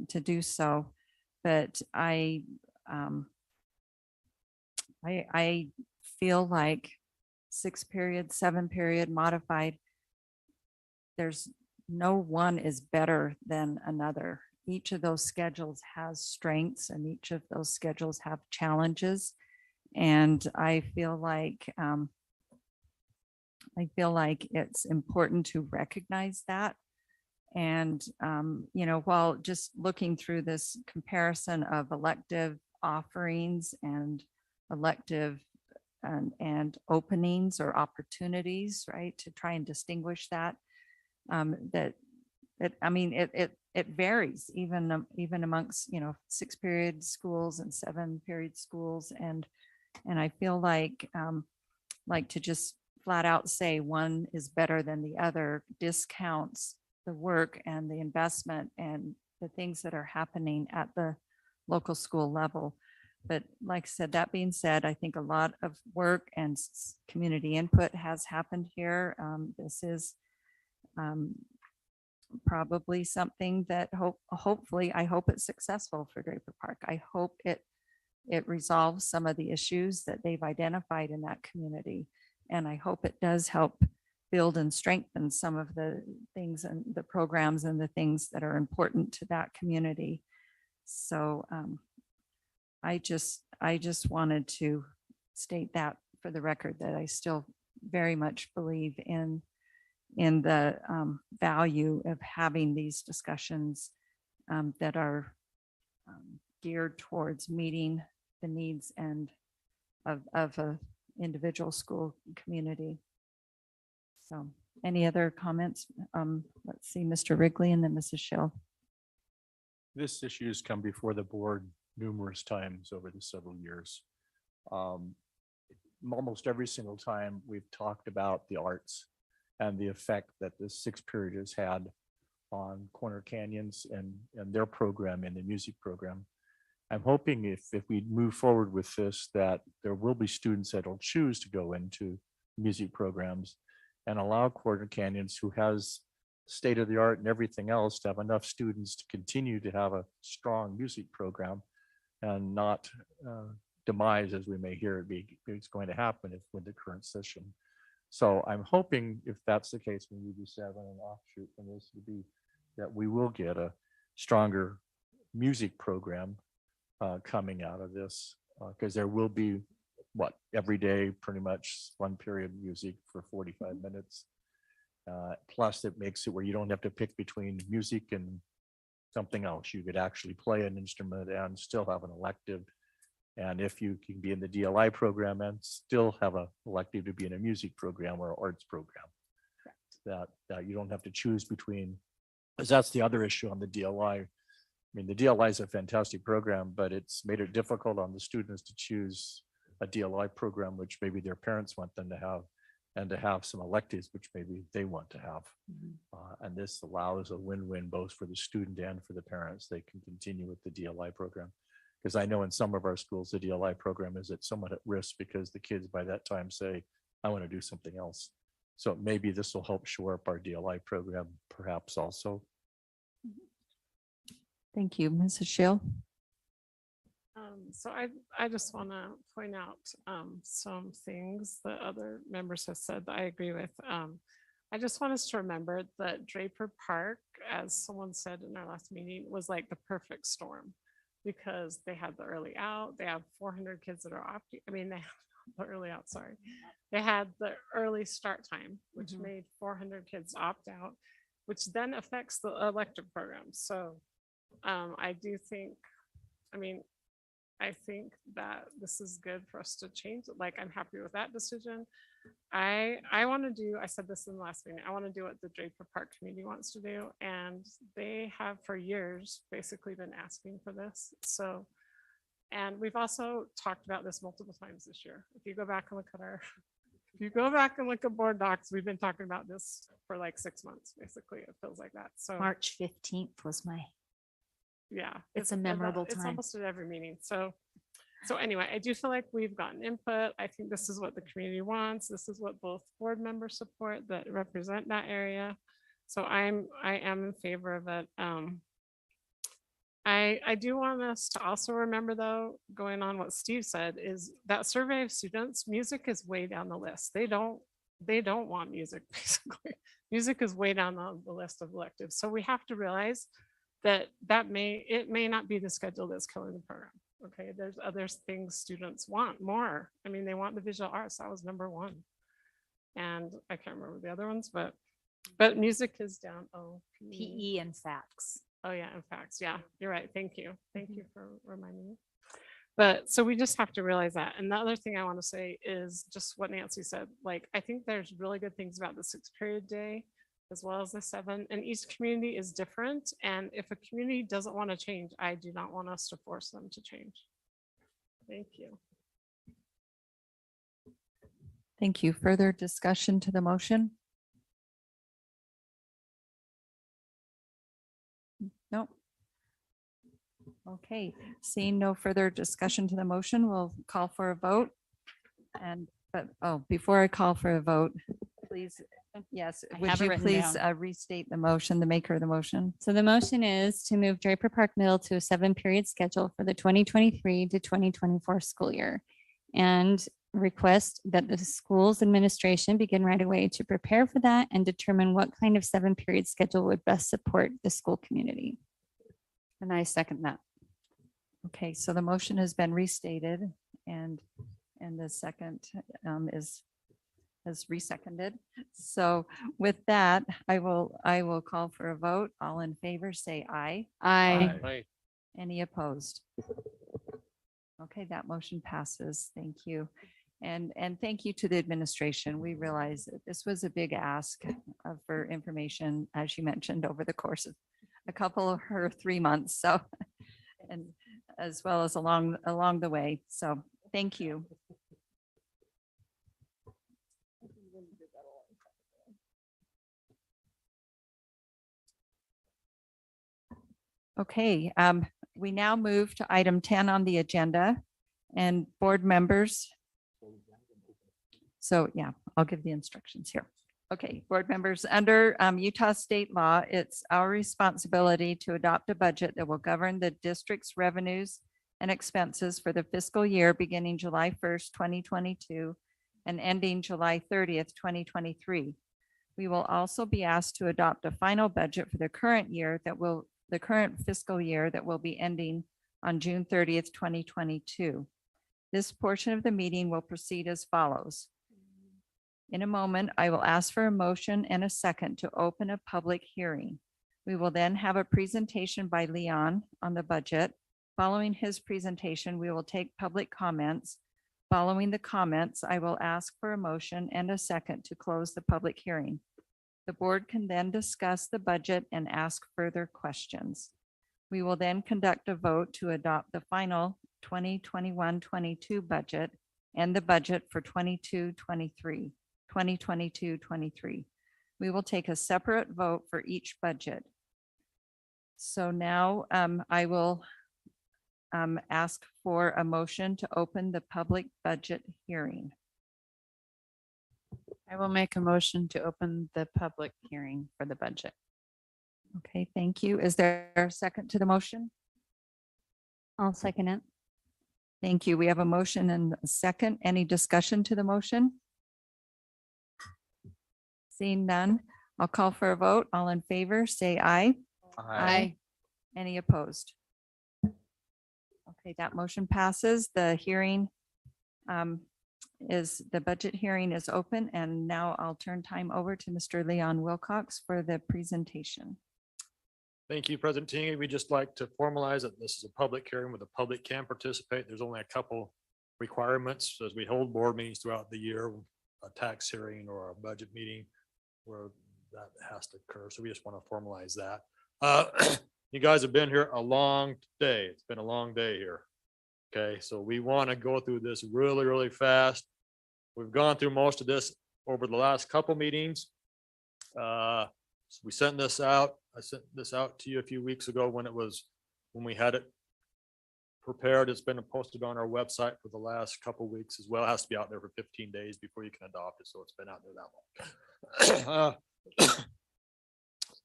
to do so. But I feel like 6-period, 7-period, modified, there's no one is better than another. Each of those schedules has strengths and each of those schedules have challenges. And I feel like I feel like it's important to recognize that. And, you know, while just looking through this comparison of elective offerings and elective and openings or opportunities, right, to try and distinguish that, I mean, it varies even amongst, you know, 6-period schools and 7-period schools. And I feel like to just flat out say one is better than the other discounts the work and the investment and the things that are happening at the local school level. But like I said, that being said, I think a lot of work and community input has happened here. This is probably something that hopefully, I hope it's successful for Draper Park. I hope it resolves some of the issues that they've identified in that community. And I hope it does help build and strengthen some of the things and the programs and the things that are important to that community. So I just wanted to state that for the record, that I still very much believe in the value of having these discussions that are geared towards meeting the needs and of a individual school community. So any other comments? Let's see, Mr. Wrigley and then Mrs. Schill. This issue has come before the board numerous times over the several years. Almost every single time we've talked about the arts and the effect that the 6-period has had on Corner Canyons and their program and the music program. I'm hoping if we move forward with this, that there will be students that will choose to go into music programs and allow Corner Canyons, who has state of the art and everything else, to have enough students to continue to have a strong music program and not demise, as we may hear it's going to happen with the current session. So I'm hoping, if that's the case, when UB7 and offshoot from this would be that we will get a stronger music program coming out of this, because there will be every day pretty much 1 period music for 45 minutes. Plus it makes it where you don't have to pick between music and something else. You could actually play an instrument and still have an elective. And if you can be in the DLI program and still have an elective to be in a music program or arts program, that you don't have to choose between, because that's the other issue on the DLI. I mean, the DLI is a fantastic program, but it's made it difficult on the students to choose a DLI program, which maybe their parents want them to have, and to have some electives, which maybe they want to have. And this allows a win-win both for the student and for the parents. They can continue with the DLI program. Because I know in some of our schools, the DLI program is somewhat at risk because the kids by that time say, I want to do something else. So maybe this will help shore up our DLI program perhaps also. Thank you, Mrs. Schill. So I just want to point out some things that other members have said that I agree with. I just want us to remember that Draper Park, as someone said in our last meeting, was like the perfect storm, because they had the early out, they have 400 kids that are off. I mean, they have the early out, sorry. They had the early start time, which made 400 kids opt out, which then affects the elective program. So I do think, I think that this is good for us to change it. Like, I'm happy with that decision. I want to do, I said this in the last meeting, I want to do what the Draper Park community wants to do. And they have for years basically been asking for this. So, and we've also talked about this multiple times this year. If you go back and look at board docs, we've been talking about this for like 6 months, basically. It feels like that. So March 15th was yeah, it's a memorable it's time. almost at every meeting. So anyway, I do feel like we've gotten input. I think this is what the community wants. This is what both board members support that represent that area. So I am in favor of it. I do want us to also remember, though, going on what Steve said, is that survey of students, music is way down the list. They don't want music, basically. Music is way down the list of electives. So we have to realize that it may not be the schedule that's killing the program. Okay, there's other things students want more. I mean, they want the visual arts. That was number one. and I can't remember the other ones, but music is down. Oh. PE and facts. Oh, yeah, in facts. Yeah, you're right. Thank you. Thank you for reminding me. But so we just have to realize that. And the other thing I want to say is just what Nancy said. Like, I think there's really good things about the 6-period day as well as the 7, and each community is different. And if a community doesn't want to change, I do not want us to force them to change. Thank you. Thank you. Further discussion to the motion? Nope. Okay, seeing no further discussion to the motion, we'll call for a vote. Before I call for a vote, please, yes, I would have it you written please down. restate the motion, the maker of the motion? So the motion is to move Draper Park Middle to a 7-period schedule for the 2023 to 2024 school year. And request that the school's administration begin right away to prepare for that and determine what kind of 7-period schedule would best support the school community. And I second that. Okay, so the motion has been restated and the second is reseconded. So with that, I will call for a vote. All in favor, say aye. Aye. Any opposed? Okay, that motion passes. Thank you. And thank you to the administration. We realize that this was a big ask for information, as you mentioned, over the course of a couple or 3 months. So, and as well as along the way. So thank you. Okay, we now move to item 10 on the agenda and board members. So yeah, I'll give the instructions here. Okay, board members, under Utah state law, it's our responsibility to adopt a budget that will govern the district's revenues and expenses for the fiscal year beginning July 1st, 2022 and ending July 30th, 2023. We will also be asked to adopt a final budget for the current fiscal year that will be ending on June 30th, 2022. This portion of the meeting will proceed as follows. In a moment, I will ask for a motion and a second to open a public hearing. We will then have a presentation by Leon on the budget. Following his presentation, we will take public comments. Following the comments, I will ask for a motion and a second to close the public hearing. The board can then discuss the budget and ask further questions. We will then conduct a vote to adopt the final 2021-22 budget and the budget for 2022-23. We will take a separate vote for each budget. So now I will ask for a motion to open the public budget hearing. I will make a motion to open the public hearing for the budget. Okay, thank you. Is there a second to the motion? I'll second it. Thank you. We have a motion and a second. Any discussion to the motion? Seeing none, I'll call for a vote. All in favor, say aye. Aye. Any opposed? Okay, that motion passes. The hearing the budget hearing is open, and now I'll turn time over to Mr. Leon Wilcox for the presentation. Thank you, President Tingy. We'd just like to formalize that this is a public hearing where the public can participate. There's only a couple requirements as we hold board meetings throughout the year, a tax hearing or a budget meeting where that has to occur. So we just want to formalize that. You guys have been here a long day. It's been a long day here. Okay, so we want to go through this really, really fast. We've gone through most of this over the last couple meetings. So we sent this out. I sent this out to you a few weeks ago when we had it prepared. It's been posted on our website for the last couple weeks as well. It has to be out there for 15 days before you can adopt it. So it's been out there that long.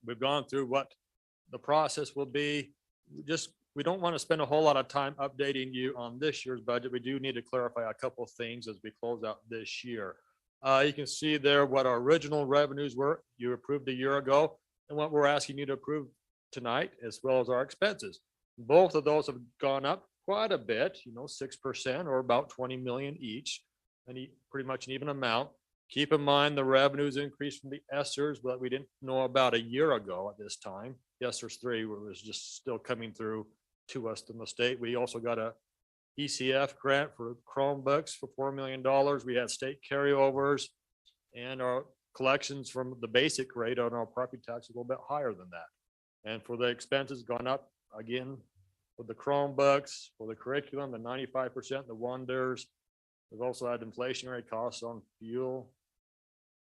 We've gone through what the process will be. We don't want to spend a whole lot of time updating you on this year's budget. We do need to clarify a couple of things as we close out this year. You can see there what our original revenues were you approved a year ago and what we're asking you to approve tonight, as well as our expenses. Both of those have gone up quite a bit, 6% or about 20 million each, and pretty much an even amount. Keep in mind the revenues increased from the ESSERs, but we didn't know about a year ago at this time. The ESSERs 3 was just still coming through to us from the state. We also got a ECF grant for Chromebooks for $4 million. We had state carryovers, and our collections from the basic rate on our property tax is a little bit higher than that. And for the expenses gone up again for the Chromebooks, for the curriculum, the 95%, the wonders. We've also had inflationary costs on fuel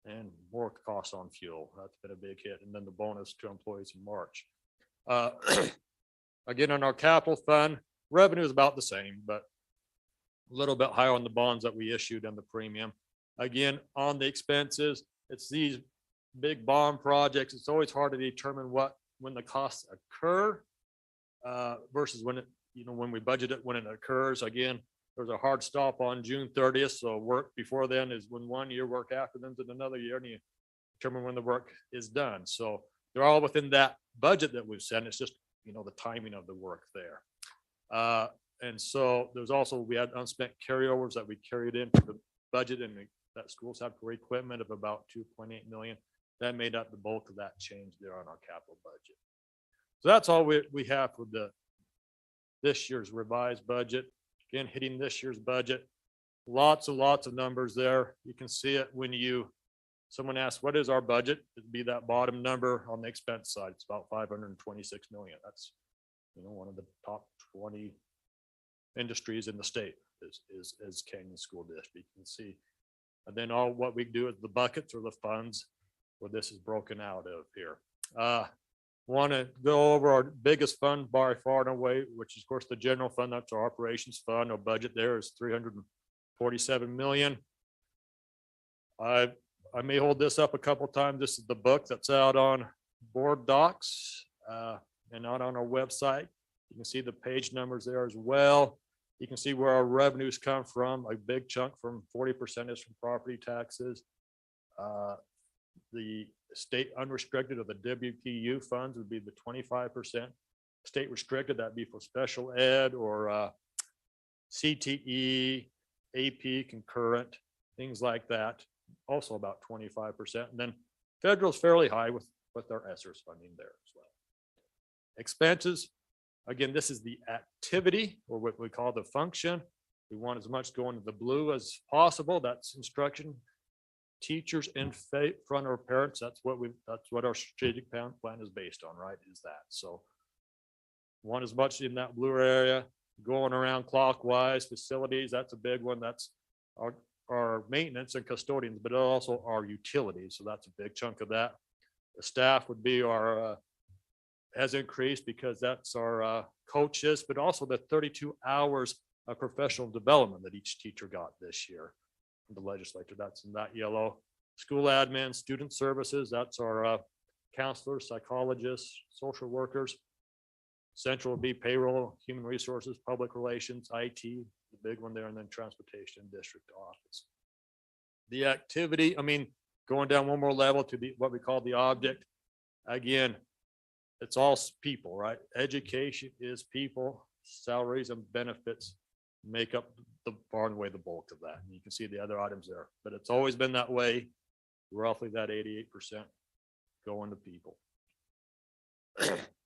and more costs on fuel. That's been a big hit. And then the bonus to employees in March. Again, on our capital fund, revenue is about the same, but a little bit higher on the bonds that we issued and the premium. Again, on the expenses, it's these big bond projects. It's always hard to determine when the costs occur versus when when we budget it, when it occurs. Again, there's a hard stop on June 30th. So work before then is when 1 year, work after them in another year, and you determine when the work is done. So they're all within that budget that we've set. It's just, the timing of the work there. And so there's also, we had unspent carryovers that we carried into the budget, and that schools have for equipment of about 2.8 million. That made up the bulk of that change there on our capital budget. So that's all we have for this year's revised budget. Again, hitting this year's budget, lots of numbers there. You can see it when someone asks, what is our budget? It'd be that bottom number on the expense side. It's about 526 million. That's, one of the top 20 industries in the state is Canyon School District. You can see. And then all what we do is the buckets or the funds where this is broken out of here. Want to go over our biggest fund by far and away, which is of course the general fund. That's our operations fund. Our budget there is 347 million. I may hold this up a couple times. This is the book that's out on board docs and out on our website. You can see the page numbers there as well. You can see where our revenues come from. A big chunk from 40% is from property taxes. The state unrestricted or the WPU funds would be the 25%. State restricted, that'd be for special ed or CTE, AP, concurrent, things like that. Also about 25%. And then federal is fairly high with our ESSERS funding there as well. Expenses, again, this is the activity or what we call the function. We want as much going to the blue as possible. That's instruction. Teachers in front of our parents. That's what our strategic plan is based on, right? Is that. So want as much in that blue area, going around clockwise. Facilities, that's a big one. That's our maintenance and custodians, but also our utilities. So that's a big chunk of that. The staff would be has increased because that's our coaches, but also the 32 hours of professional development that each teacher got this year. The legislature, that's in that yellow. School admin, student services, that's our counselors, psychologists, social workers. Central would be payroll, human resources, public relations, IT, the big one there, and then transportation district office. The activity, going down one more level to what we call the object. Again, it's all people, right? Education is people, salaries and benefits make up far and away the bulk of that. And you can see the other items there, but it's always been that way. Roughly that 88% going to people.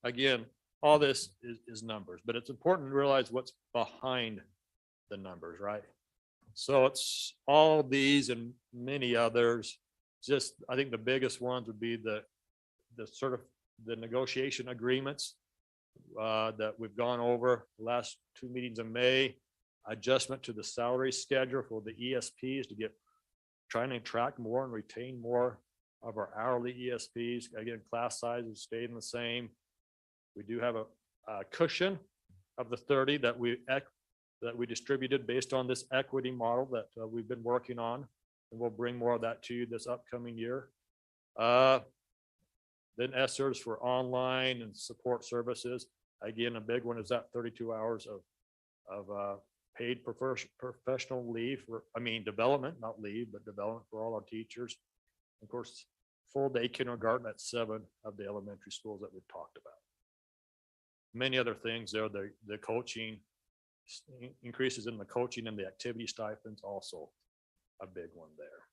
Again, all this is numbers, but it's important to realize what's behind the numbers, right? So it's all these and many others. Just, I think the biggest ones would be the negotiation agreements that we've gone over the last 2 meetings in May. Adjustment to the salary schedule for the ESPs to trying to attract more and retain more of our hourly ESPs. Again, class sizes stayed the same. We do have a cushion of the 30 that we distributed based on this equity model that we've been working on, and we'll bring more of that to you this upcoming year. Then ESSERS for online and support services. Again, a big one is that 32 hours of paid professional leave development, not leave, but development for all our teachers. Of course, full day kindergarten at 7 of the elementary schools that we've talked about. Many other things there, the coaching, increases in the coaching and the activity stipends, also a big one there.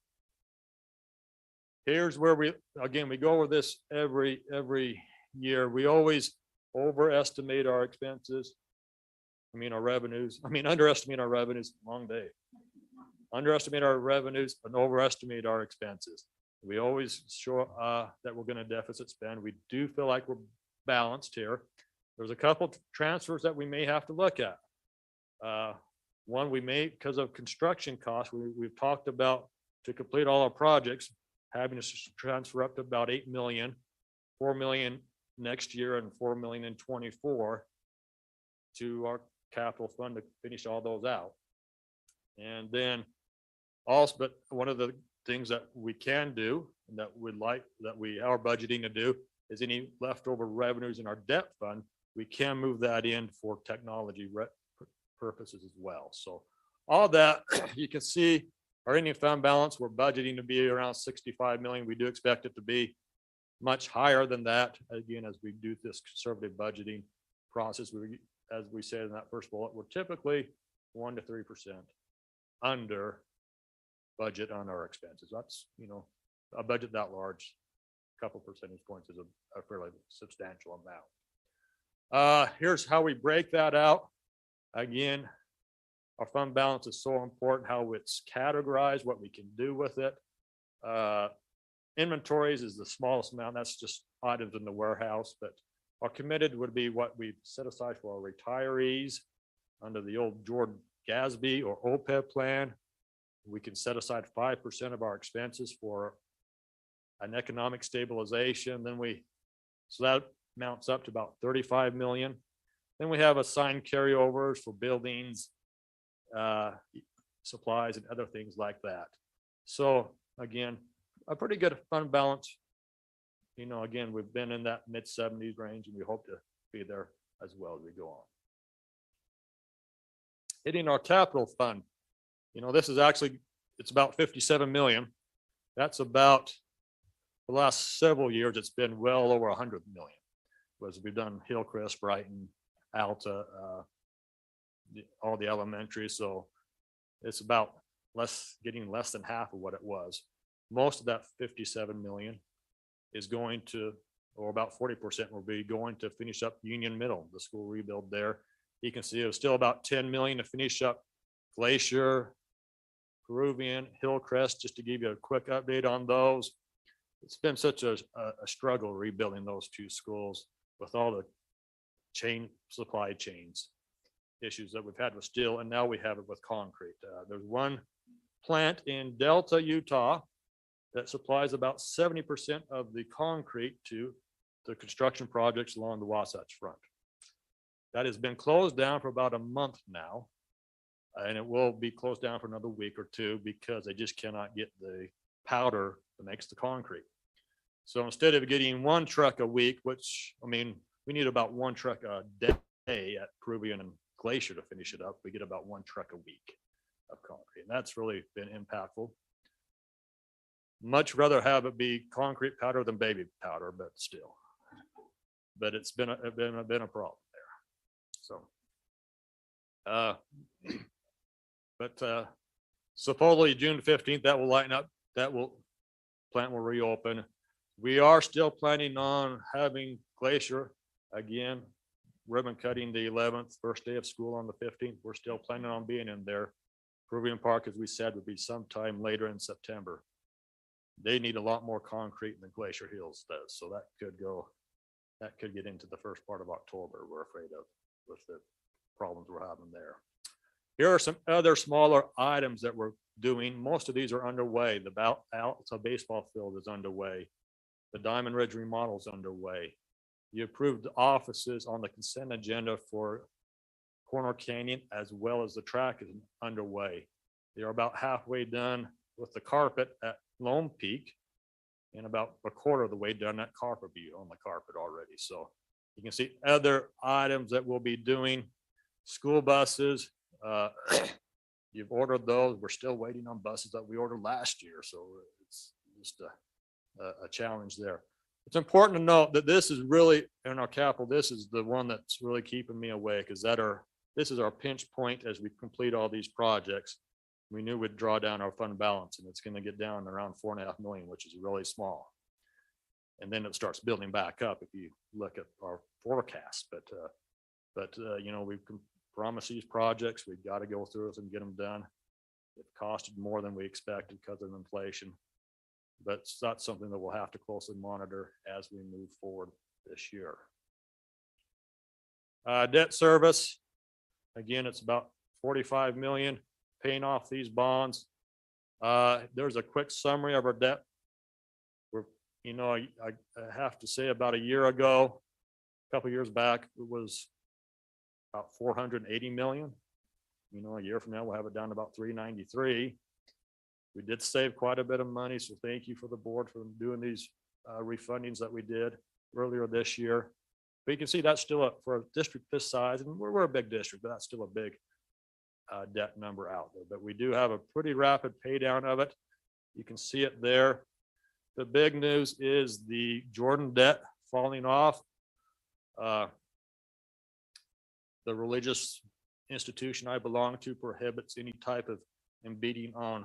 here's where we go over this every year. We always overestimate our expenses. Our revenues, underestimate our revenues, long day. Underestimate our revenues and overestimate our expenses. We always show that we're gonna deficit spend. We do feel like we're balanced here. There's a couple transfers that we may have to look at. One we may, because of construction costs, we've talked about to complete all our projects, having to transfer up to about 8 million, 4 million next year and 4 million in 24 to our capital fund to finish all those out. And then also, but one of the things that we can do and that we are budgeting to do is any leftover revenues in our debt fund, we can move that in for technology purposes as well. So all that you can see our ending fund balance, we're budgeting to be around 65 million. We do expect it to be much higher than that. Again, as we do this conservative budgeting process, as we said in that first bullet, we're typically 1 to 3% under budget on our expenses. That's, a budget that large, a couple percentage points is a fairly substantial amount. Here's how we break that out. Again, our fund balance is so important, how it's categorized, what we can do with it. Inventories is the smallest amount. That's just items in the warehouse, but our committed would be what we set aside for our retirees under the old Jordan Gatsby or OPEB plan. We can set aside 5% of our expenses for an economic stabilization. So that mounts up to about 35 million. Then we have assigned carryovers for buildings, supplies and other things like that. So again, a pretty good fund balance. Again, we've been in that mid-70s range and we hope to be there as well as we go on. Hitting our capital fund. This is actually, it's about 57 million. That's about the last several years, it's been well over 100 million. As we've done Hillcrest, Brighton, Alta, all the elementary. So it's about getting less than half of what it was. Most of that 57 million is going to, or about 40% will be going to finish up Union Middle, the school rebuild there. You can see it was still about 10 million to finish up Glacier, Peruvian, Hillcrest, just to give you a quick update on those. It's been such a struggle rebuilding those two schools with all the supply chains issues that we've had with steel, and now we have it with concrete. There's one plant in Delta, Utah that supplies about 70% of the concrete to the construction projects along the Wasatch Front. That has been closed down for about a month now, and it will be closed down for another week or two because they just cannot get the powder that makes the concrete. So instead of getting one truck a week, which, we need about one truck a day at Peruvian and Glacier to finish it up, we get about one truck a week of concrete. And that's really been impactful. Much rather have it be concrete powder than baby powder, but still. But it's been a problem there. So, supposedly June 15th, that will lighten up. Plant will reopen. We are still planning on having Glacier again, ribbon cutting the 11th, first day of school on the 15th. We're still planning on being in there. Peruvian Park, as we said, would be sometime later in September. They need a lot more concrete than Glacier Hills does, so that could get into the first part of October, we're afraid of, with the problems we're having there. Here are some other smaller items that we're doing. Most of these are underway. The Alta baseball field is underway. The Diamond Ridge remodel is underway. You approved the offices on the consent agenda for Corner Canyon, as well as the track is underway. They're about halfway done with the carpet at Lone Peak and about a quarter of the way done at Carpet View on the carpet already. So you can see other items that we'll be doing. School buses, you've ordered those. We're still waiting on buses that we ordered last year. So it's just a challenge there. It's important to note that this is really in our capital. This is the one that's really keeping me awake, is that this is our pinch point as we complete all these projects. we knew we'd draw down our fund balance, and it's gonna get down around 4.5 million, which is really small. And then it starts building back up if you look at our forecast, but you know, we've promised these projects, we've got to go through it and get them done. It costed more than we expected because of inflation, but it's not something that we'll have to closely monitor as we move forward this year. Debt service, again, it's about 45 million, paying off these bonds. There's a quick summary of our debt. We're, you know, I have to say about a year ago, a couple years back, it was about 480 million. You know, a year from now, we'll have it down to about 393. We did save quite a bit of money, so thank you for the board for doing these refundings that we did earlier this year. But you can see that's still for a district this size, and we're a big district, but that's still a big debt number out there. But we do have a pretty rapid pay down of it. You can see it there. The big news is the Jordan debt falling off. The religious institution I belong to prohibits any type of embedding on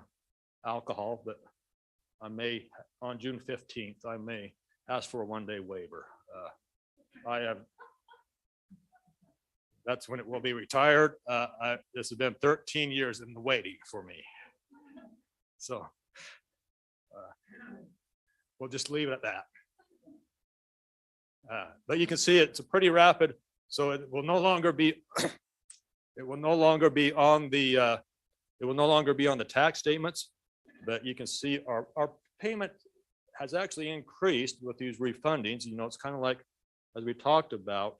alcohol, but I may, on June 15th, I may ask for a one-day waiver. That's when it will be retired. This has been 13 years in the waiting for me. So we'll just leave it at that. But you can see it's a pretty rapid, so it will no longer be it will no longer be on the tax statements, but you can see our payment has actually increased with these refundings. You know, it's kind of like, as we talked about,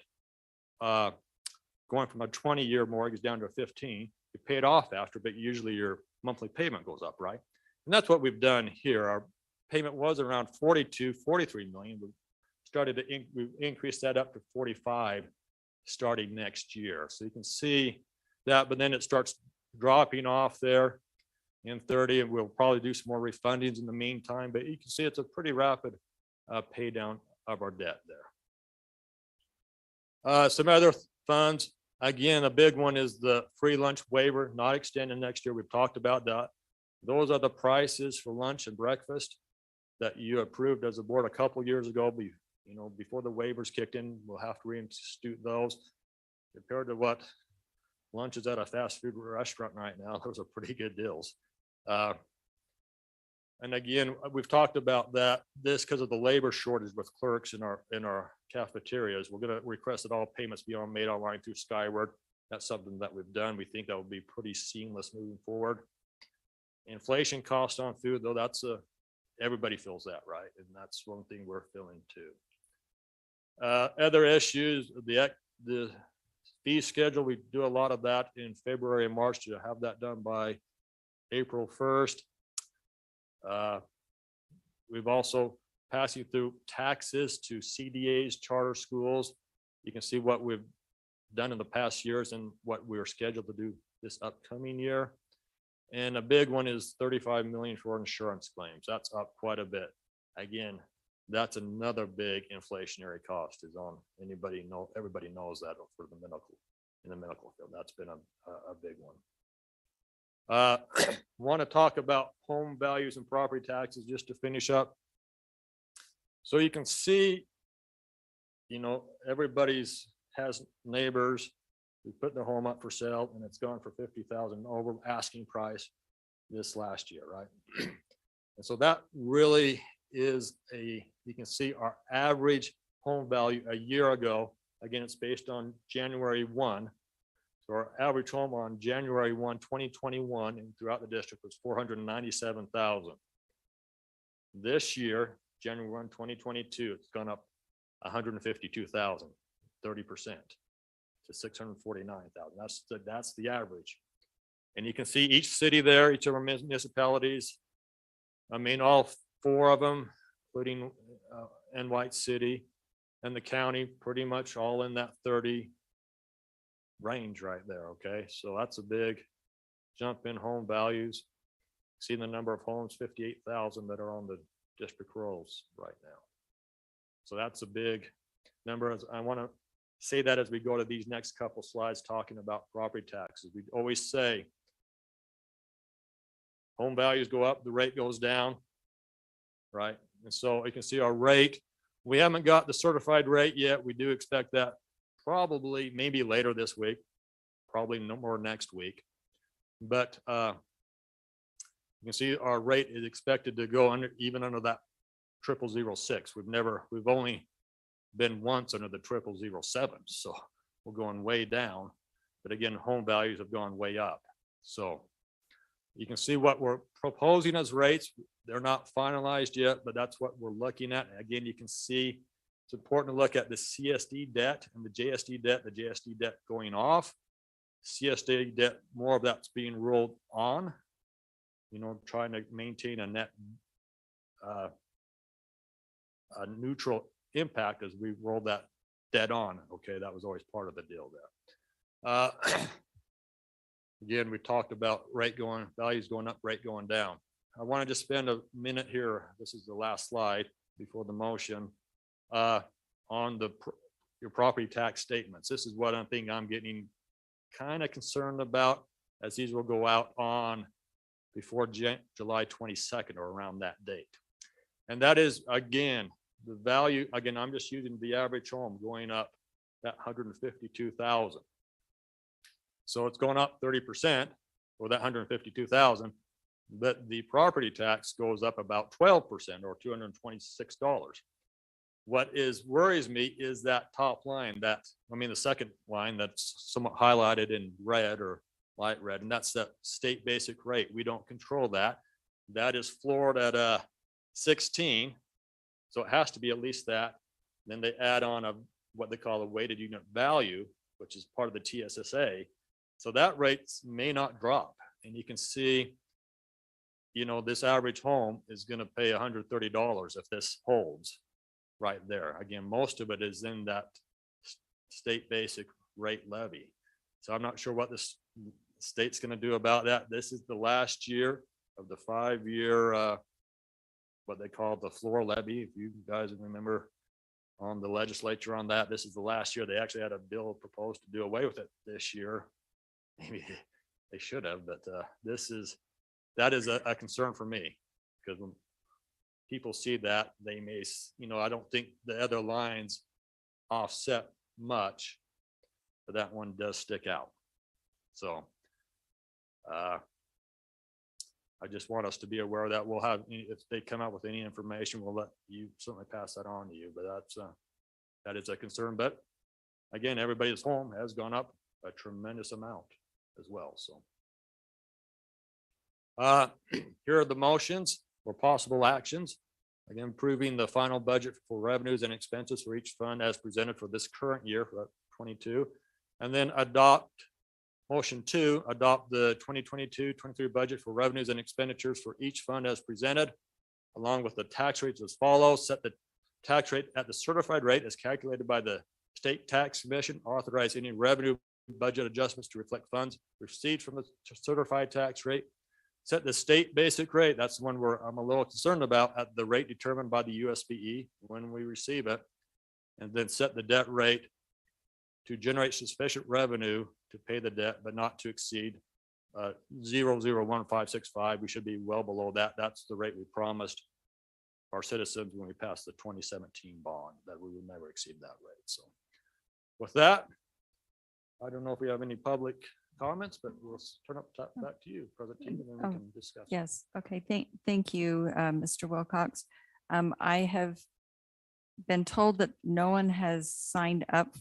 going from a 20-year mortgage down to a 15, you pay it off after, but usually your monthly payment goes up, right? And that's what we've done here. Our payment was around 43 million. We've increased that up to 45 starting next year. So you can see that, but then it starts dropping off there in 30, and we'll probably do some more refundings in the meantime, but you can see it's a pretty rapid pay down of our debt there. Some other funds, again, a big one is the free lunch waiver, not extending next year. We've talked about that. Those are the prices for lunch and breakfast that you approved as a board a couple years ago. You know, before the waivers kicked in, we'll have to reinstitute those. Compared to what lunch is at a fast food restaurant right now, those are pretty good deals. And again, we've talked about that, this because of the labor shortage with clerks in our cafeterias. We're going to request that all payments be made online through Skyward. That's something that we've done. We think that will be pretty seamless moving forward. Inflation cost on food, though, that's everybody feels that, right? And that's one thing we're feeling too. Other issues, the fee schedule, we do a lot of that in February and March to have that done by April 1st. We've also passing through taxes to CDAs, charter schools. You can see what we've done in the past years and what we're scheduled to do this upcoming year. And a big one is 35 million for insurance claims. That's up quite a bit. Again, that's another big inflationary cost is on everybody knows that for the medical field. That's been a big one. Want to talk about home values and property taxes just to finish up. So you can see, you know, everybody's has neighbors who put their home up for sale and it's gone for 50,000 over asking price this last year, right? And so that really is you can see our average home value a year ago. Again, it's based on January 1. So our average home on January 1, 2021 and throughout the district was 497,000. This year, January 1, 2022, it's gone up 152,000, 30% to 649,000. That's the average. And you can see each city there, each of our municipalities. I mean, all four of them, including and White City and the county, pretty much all in that 30 range right there. Okay, so that's a big jump in home values. See the number of homes, 58,000 that are on the district rolls right now. So that's a big number. I want to say that as we go to these next couple slides talking about property taxes. We always say home values go up, the rate goes down. Right? And so you can see our rate. We haven't got the certified rate yet. We do expect that probably maybe later this week, probably no more next week. But you can see our rate is expected to go under, even under that 0006. We've only been once under the 0007. So we're going way down. But again, home values have gone way up. So you can see what we're proposing as rates. They're not finalized yet, but that's what we're looking at. Again, you can see it's important to look at the CSD debt and the JSD debt, going off. CSD debt, more of that's being rolled on, trying to maintain a net a neutral impact as we roll that debt on. Okay, that was always part of the deal there. Again, we talked about values going up, rate going down. I want to just spend a minute here. This is the last slide before the motion on your property tax statements. This is what I think I'm getting kind of concerned about, as these will go out on before July 22nd or around that date. And that is, again, the value, again, I'm just using the average home going up that 152,000. So it's going up 30% or that 152,000, but the property tax goes up about 12% or $226. What worries me is that top line, the second line that's somewhat highlighted in red or light red, and that's the state basic rate. We don't control that. That is floored at 16. So it has to be at least that. Then they add on what they call a weighted unit value, which is part of the TSSA. So that rate may not drop. And you can see, this average home is going to pay $130 if this holds right there. Again, most of it is in that state basic rate levy. So I'm not sure what this state's going to do about that. This is the last year of the 5-year, what they call the floor levy. If you guys remember on the legislature on that, this is the last year. They actually had a bill proposed to do away with it this year. Maybe they should have, but that is a concern for me, because when people see that, they may, I don't think the other lines offset much, but that one does stick out. So I just want us to be aware that we'll have, if they come out with any information, we'll let you certainly pass that on to you, but that is a concern. But again, everybody's home has gone up a tremendous amount as well. So here are the motions or possible actions. Again, approving the final budget for revenues and expenses for each fund as presented for this current year for 22, and then motion 2, adopt the 2022-23 budget for revenues and expenditures for each fund as presented, along with the tax rates as follows. Set the tax rate at the certified rate as calculated by the State Tax Commission. Authorize any revenue budget adjustments to reflect funds received from the certified tax rate. Set the state basic rate. That's the one where I'm a little concerned about, at the rate determined by the USBE when we receive it. And then set the debt rate to generate sufficient revenue to pay the debt, but not to exceed 0.01565. We should be well below that. That's the rate we promised our citizens when we passed the 2017 bond, that we would never exceed that rate. So with that, I don't know if we have any public comments, but we'll turn up back to you, President Teague, and then we can discuss. Yes. Okay. Thank you, Mr. Wilcox. I have been told that no one has signed up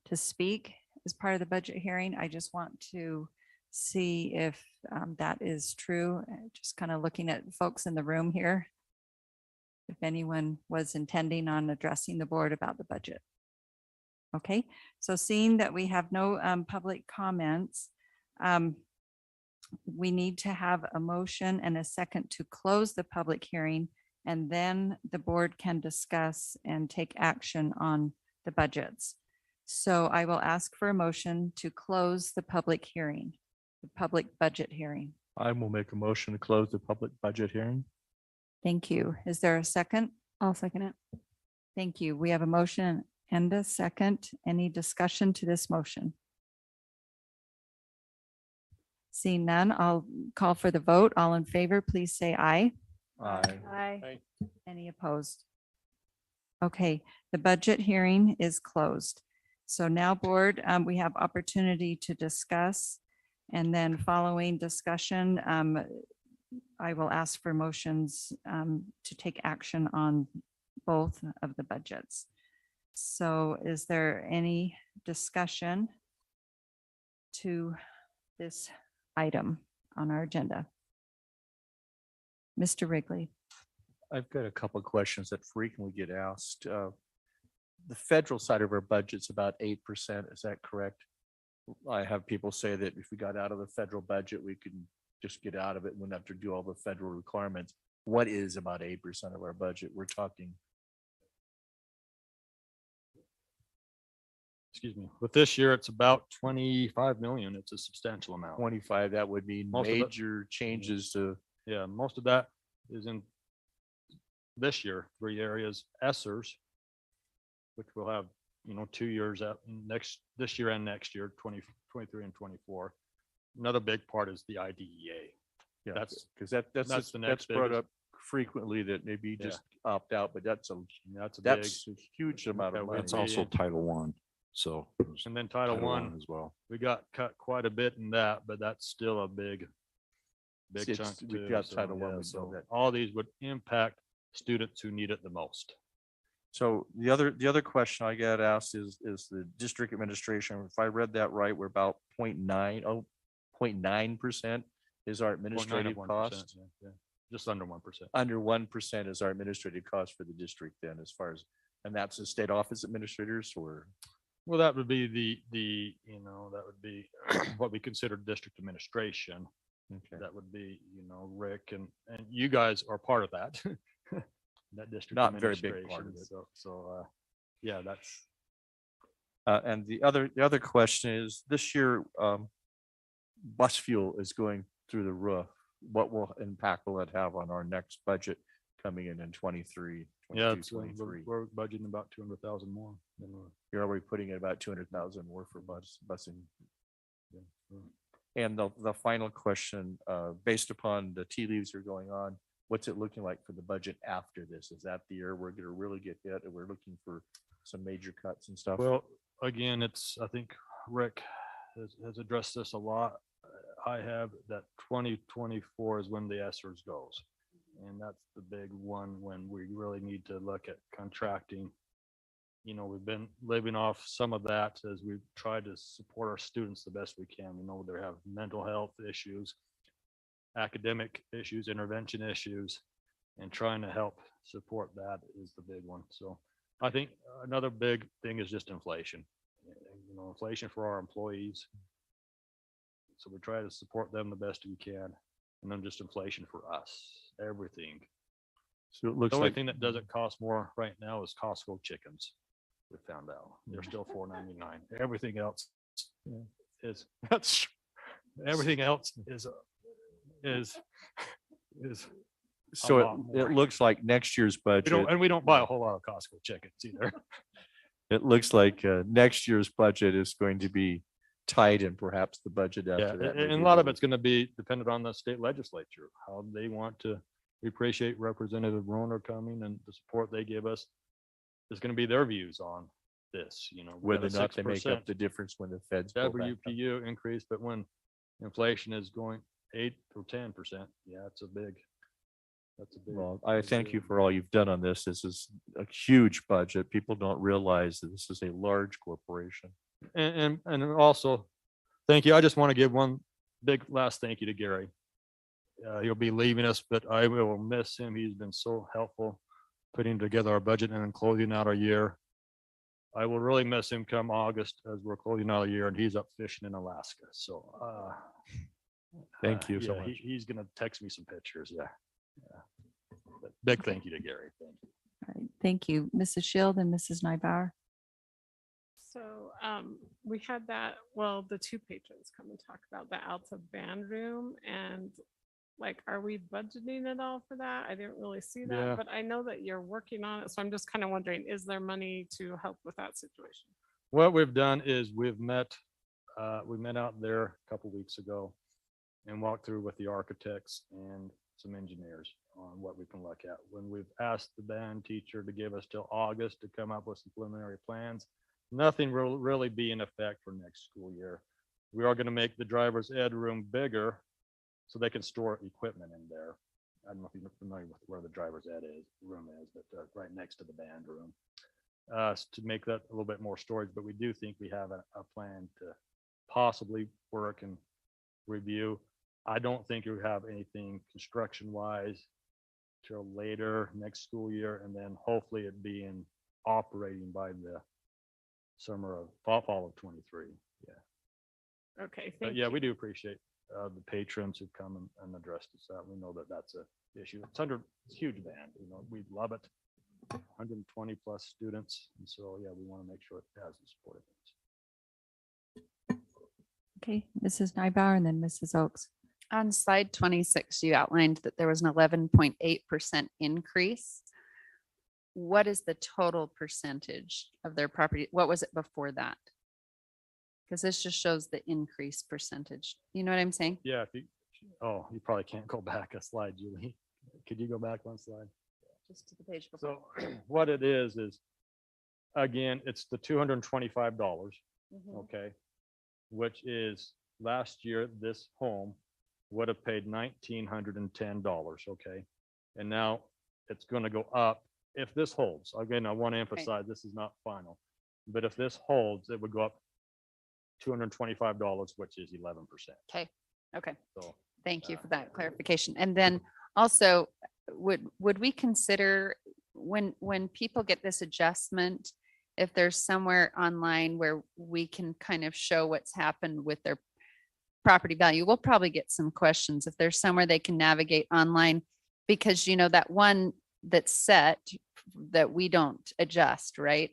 to speak as part of the budget hearing. I just want to see if that is true. Just kind of looking at folks in the room here, if anyone was intending on addressing the board about the budget. Okay, so seeing that we have no public comments, we need to have a motion and a second to close the public hearing, and then the board can discuss and take action on the budgets. So I will ask for a motion to close the public hearing, the public budget hearing. I will make a motion to close the public budget hearing. Thank you. Is there a second? I'll second it. Thank you. We have a motion and a second. Any discussion to this motion? Seeing none, I'll call for the vote. All in favor, please say aye. Aye. Any opposed? Okay, the budget hearing is closed. So now, board, we have opportunity to discuss. And then following discussion, I will ask for motions to take action on both of the budgets. So is there any discussion to this item on our agenda? Mr. Wrigley. I've got a couple of questions that frequently get asked. The federal side of our budget's about 8%. Is that correct? I have people say that if we got out of the federal budget, we could just get out of it and wouldn't have to do all the federal requirements. What is about 8% of our budget? We're talking. Excuse me, with this year, it's about 25 million. It's a substantial amount. 25, that would mean Most of it- major changes to. Yeah, most of that is in this year, 3 areas, ESSERS, which will have, 2 years out this year and next year, 2023 and 24. Another big part is the IDEA. Yeah, That's because that's the that's next brought biggest. up frequently that maybe Yeah. just opt out, but that's a That's a big, that's a huge amount Yeah, of money. it's also Title One, so. and then Title One, as well. we got cut quite a bit in that, but that's still a big It's- chunk. we've too, got so, Title I, yeah, we know so that. all these would impact students who need it the most. So the other question I get asked is the district administration. If I read that right, we're about 0.9% is our 0.9 of administrative 1%, cost. yeah. Just under 1%. Under 1% is our administrative cost for the district then, as far as, and that's the state office administrators or? Well, that would be that would be what we consider district administration. Okay. That would be, Rick and you guys are part of that. That district. Not very big part of administration. So, yeah, that's. And the other question is, this year, bus fuel is going through the roof. What impact will it have on our next budget coming in 23? Yeah, 23? we're budgeting about 200,000 more than we're. You're already putting in about 200,000 more for busing. Yeah. And the final question, based upon the tea leaves are going on, what's it looking like for the budget after this? Is that the year we're gonna really get hit and we're looking for some major cuts and stuff? Well, again, I think Rick has addressed this a lot. I have that 2024 is when the ESSERS goes. And that's the big one when we really need to look at contracting. We've been living off some of that as we've tried to support our students the best we can. We know they have mental health issues, academic issues, intervention issues, and trying to help support that is the big one. So I think another big thing is just inflation. Inflation for our employees. So we try to support them the best we can. And then just inflation for us, everything. So it looks The only like, thing that doesn't cost more right now is Costco chickens. We found out they're still $4.99. Everything else everything else is so lot it more. looks like next year's budget. we don't buy a whole lot of Costco chickens either. It looks like next year's budget is going to be tight and perhaps the budget Yeah, after that. and a lot of it's going to be dependent on the state legislature, how they want to. We appreciate Representative Roner coming and the support they give us. Is going to be their views on this, we Whether or got a not they make 6% up the difference when the feds. pull back up. WPU increase, but when inflation is going 8 or 10%, yeah, that's a big. Well, I thank you for all you've done on this. This is a huge budget. People don't realize that this is a large corporation. And also, thank you. I just want to give one big last thank you to Gary. He'll be leaving us, but I will miss him. He's been so helpful putting together our budget and then closing out our year. I will really miss him come August as we're closing out the year and he's up fishing in Alaska. So, Thank you so yeah, much. He's gonna text me some pictures. Yeah. But big thank you to Gary. Thank you. All right, thank you, Mrs. Shield and Mrs. Nybauer. So we had the two patrons come and talk about the Alta band room and are we budgeting at all for that? I didn't really see that, Yeah. but I know that you're working on it. So I'm just kind of wondering, is there money to help with that situation? What we've done is we met out there a couple weeks ago and walk through with the architects and some engineers on what we can look at. When we've asked the band teacher to give us till August to come up with some preliminary plans, nothing will really be in effect for next school year. We are going to make the driver's ed room bigger so they can store equipment in there. I don't know if you're familiar with where the driver's ed room is, but right next to the band room. To make that a little bit more storage, but we do think we have a plan to possibly work and review. I don't think we have anything construction wise till later next school year, and then hopefully it being operating by the summer of fall of 23. Yeah. Okay, But thank yeah, you. we do appreciate the patrons who come and addressed us out. We know that that's a issue. It's a huge band, you know, we love it. 120 plus students. And so, yeah, we want to make sure it has the support it needs. Okay, Mrs. Nybauer and then Mrs. Oaks. On slide 26, you outlined that there was an 11.8% increase. What is the total percentage of their property? What was it before that? Because this just shows the increase percentage. You know what I'm saying? Yeah, if you, oh, you probably can't go back a slide, Julie. Could you go back one slide? Just to the page before. So what it is, again, it's the $225, Mhm. okay? Which is last year, this home would have paid $1,910, okay? And now it's going to go up if this holds. Again, I want to emphasize this is not final, but if this holds, it would go up $225, which is 11%. Okay, okay. So Thank you for that clarification. And then also, would we consider when people get this adjustment, if there's somewhere online where we can kind of show what's happened with their property value? We'll probably get some questions if there's somewhere they can navigate online, because you know that one that's set that we don't adjust, right?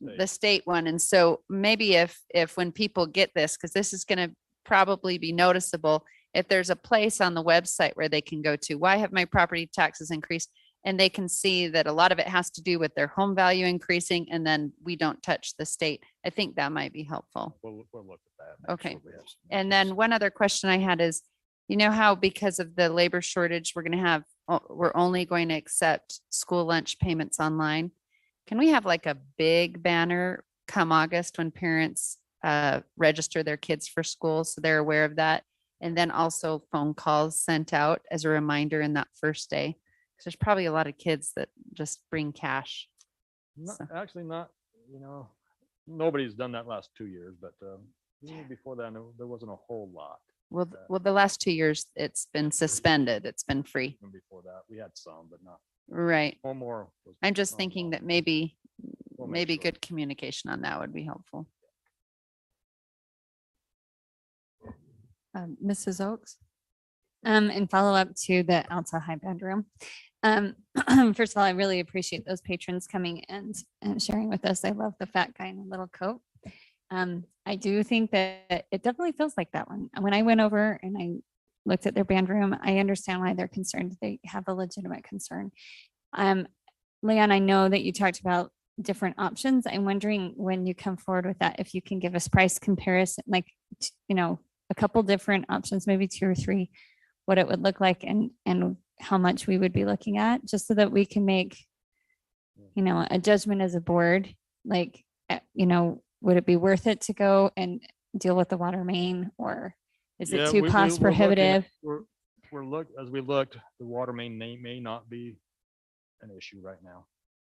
The state one. And so maybe if when people get this, because this is going to probably be noticeable, if there's a place on the website where they can go to, why have my property taxes increased? And they can see that a lot of it has to do with their home value increasing, and then we don't touch the state. I think that might be helpful. we'll look at that. make Okay. sure we have some And then one other question I had is, you know how because of the labor shortage, we're only going to accept school lunch payments online? Can we have like a big banner come August when parents register their kids for school so they're aware of that? And then also phone calls sent out as a reminder in that first day. Because there's probably a lot of kids that just bring cash. Actually not, you know, nobody's done that last 2 years, but even before that, there wasn't a whole lot. Well, the last 2 years, it's been suspended. It's been free. Even before that, we had some, but not. Right. One more. was I'm just not thinking a lot. that maybe We'll make sure. good communication on that would be helpful. Mrs. Oaks. And follow up to the Alta High Bedroom. First of all, I really appreciate those patrons coming and sharing with us. I love the fat guy in the little coat. I do think that it definitely feels like that one. When I went over and I looked at their band room, I understand why they're concerned. They have a legitimate concern. Leon, I know that you talked about different options. I'm wondering when you come forward with that, if you can give us price comparison, like, you know, a couple different options, maybe 2 or 3, what it would look like and how much we would be looking at, just so that we can make, you know, a judgment as a board, like, you know, would it be worth it to go and deal with the water main, or is Yeah, it too we're cost looking at- prohibitive? As we looked, the water main may not be an issue right now.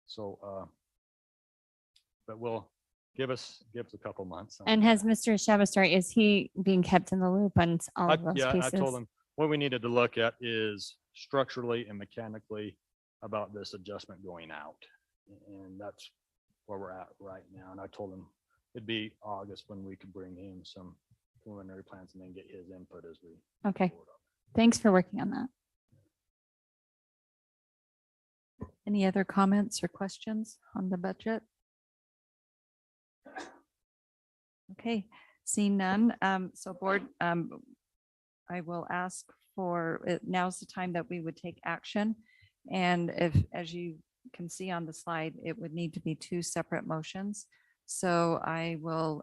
So, but we'll give us a couple months. And has Mr. Shabastar, is he being kept in the loop on all of those Yeah, pieces? I told him what we needed to look at is structurally and mechanically about this adjustment going out. And that's where we're at right now. And I told him it'd be August when we could bring in some preliminary plans and then get his input as we. Okay, thanks for working on that. Any other comments or questions on the budget? Okay, seeing none. So board, I will ask for, now's the time that we would take action. And if, as you can see on the slide, it would need to be 2 separate motions. So I will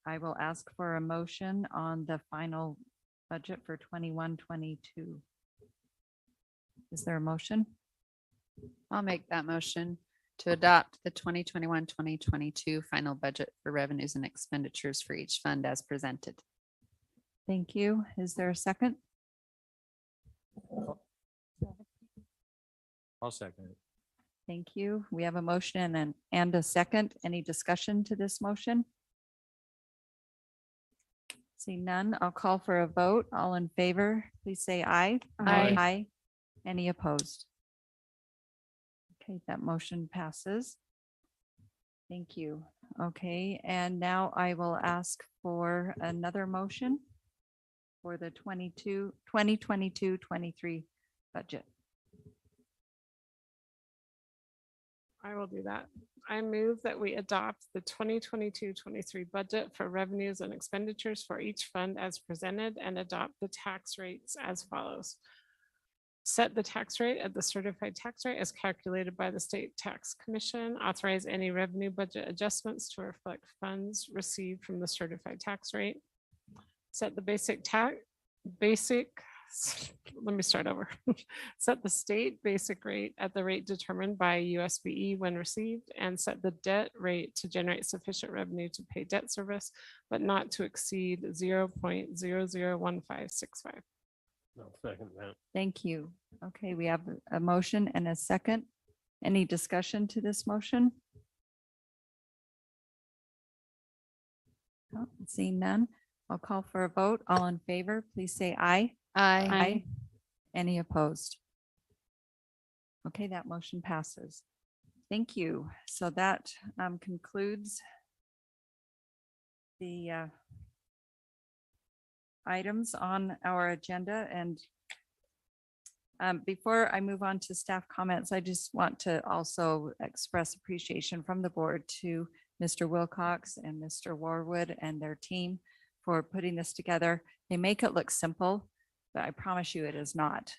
I will ask for a motion on the final budget for 21-22. Is there a motion? I'll make that motion to adopt the 2021-2022 final budget for revenues and expenditures for each fund as presented. Thank you. Is there a second? I'll second it. Thank you. We have a motion and a second. Any discussion to this motion? See none. I'll call for a vote. All in favor, please say aye. Aye. Aye. Any opposed? Okay, that motion passes. Thank you. Okay, and now I will ask for another motion for the 2022-23 budget. I will do that. I move that we adopt the 2022-23 budget for revenues and expenditures for each fund as presented and adopt the tax rates as follows. Set the tax rate at the certified tax rate as calculated by the State Tax Commission. Authorize any revenue budget adjustments to reflect funds received from the certified tax rate. Set the let me start over. Set the state basic rate at the rate determined by USBE when received, and set the debt rate to generate sufficient revenue to pay debt service, but not to exceed 0.001565. No, second that. Thank you. Okay, we have a motion and a second. Any discussion to this motion? Oh, seeing none, I'll call for a vote. All in favor, please say aye. Aye. Any opposed? Okay, that motion passes. Thank you. So that concludes the items on our agenda. And before I move on to staff comments, I just want to also express appreciation from the board to Mr. Wilcox and Mr. Warwood and their team for putting this together. They make it look simple, but I promise you it is not.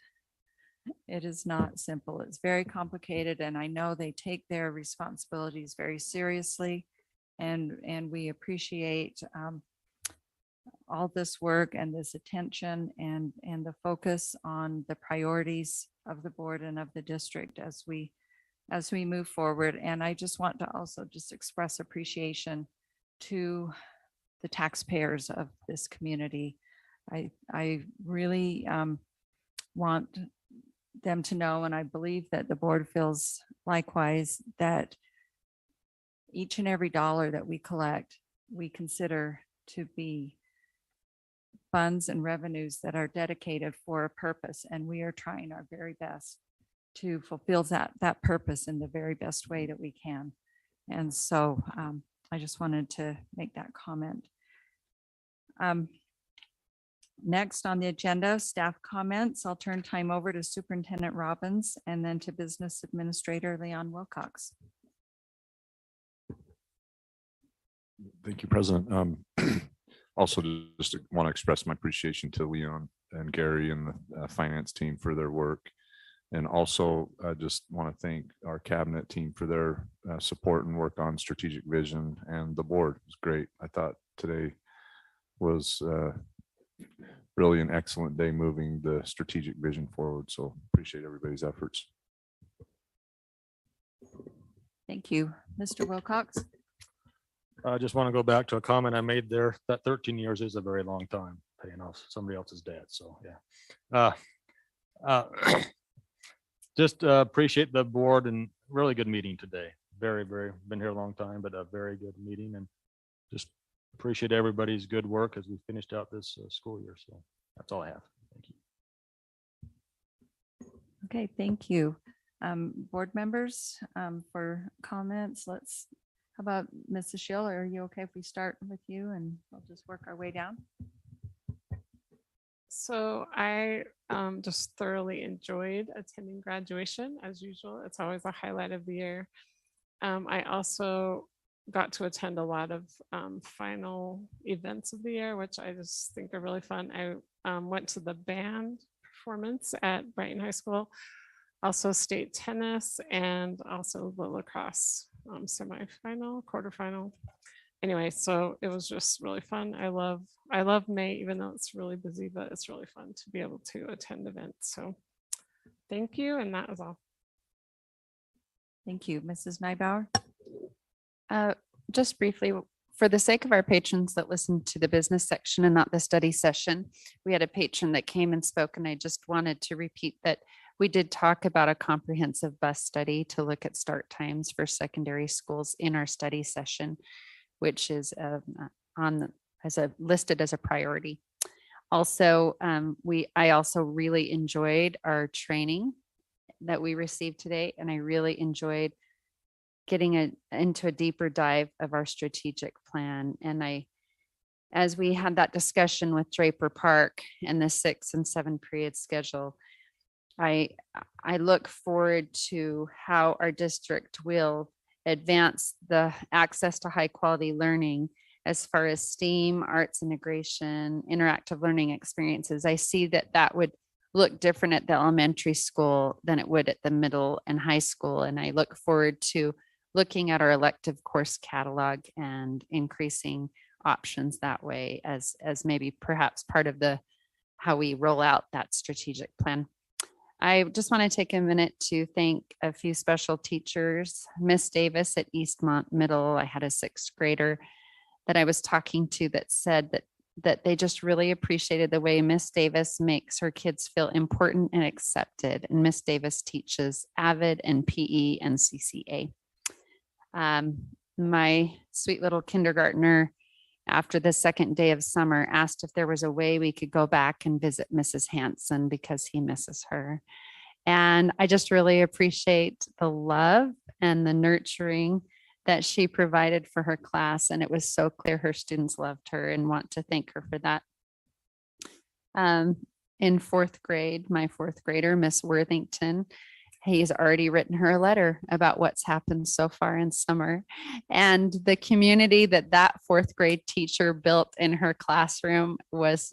It is not simple. It's very complicated, and I know they take their responsibilities very seriously. And we appreciate all this work and this attention and the focus on the priorities of the board and of the district as we move forward. And I just want to also just express appreciation to the taxpayers of this community. I really want them to know, and I believe that the board feels likewise, that each and every dollar that we collect, we consider to be funds and revenues that are dedicated for a purpose. And we are trying our very best to fulfill that purpose in the very best way that we can. And so I just wanted to make that comment. Next on the agenda, staff comments. I'll turn time over to Superintendent Robbins and then to Business Administrator Leon Wilcox. Thank you, President. Also, just want to express my appreciation to Leon and Gary and the finance team for their work. And also, I just want to thank our cabinet team for their support and work on strategic vision, and the board was great. I thought today was really an excellent day moving the strategic vision forward. So appreciate everybody's efforts. Thank you. Mr. Wilcox. I just want to go back to a comment I made there, that 13 years is a very long time paying off somebody else's debt. So, yeah. Just appreciate the board and really good meeting today. Very, been here a long time, but a very good meeting, and just appreciate everybody's good work as we finished out this school year. So that's all I have. Thank you. Okay, thank you. Board members for comments. How about Mrs. Schill? Are you okay if we start with you and we'll just work our way down? So I just thoroughly enjoyed attending graduation as usual. It's always a highlight of the year. I also got to attend a lot of final events of the year, which I just think are really fun. I went to the band performance at Brighton High School, also state tennis, and also the lacrosse semifinal, quarterfinal. anyway, so it was just really fun. I love May, even though it's really busy, but it's really fun to be able to attend events. So thank you. And that is all. Thank you, Mrs. Nybauer. Just briefly, for the sake of our patrons that listened to the business section and not the study session, we had a patron that came and spoke, and I just wanted to repeat that we did talk about a comprehensive bus study to look at start times for secondary schools in our study session, which is listed as a priority. Also, I also really enjoyed our training that we received today, and I really enjoyed getting into a deeper dive of our strategic plan. And as we had that discussion with Draper Park and the 6 and 7 period schedule, I look forward to how our district will advance the access to high quality learning as far as STEAM, arts integration, interactive learning experiences. I see that would look different at the elementary school than it would at the middle and high school. And I look forward to looking at our elective course catalog and increasing options that way as maybe perhaps part of how we roll out that strategic plan. I just want to take a minute to thank a few special teachers. Miss Davis at Eastmont Middle, I had a 6th grader that I was talking to that said that they just really appreciated the way Miss Davis makes her kids feel important and accepted. And Miss Davis teaches AVID and PE and CCA. My sweet little kindergartner, after the 2nd day of summer, asked if there was a way we could go back and visit Mrs. Hanson because he misses her. And I just really appreciate the love and the nurturing that she provided for her class. And it was so clear her students loved her, and want to thank her for that. In 4th grade, my 4th grader, Miss Worthington, he's already written her a letter about what's happened so far in summer. And the community that 4th grade teacher built in her classroom was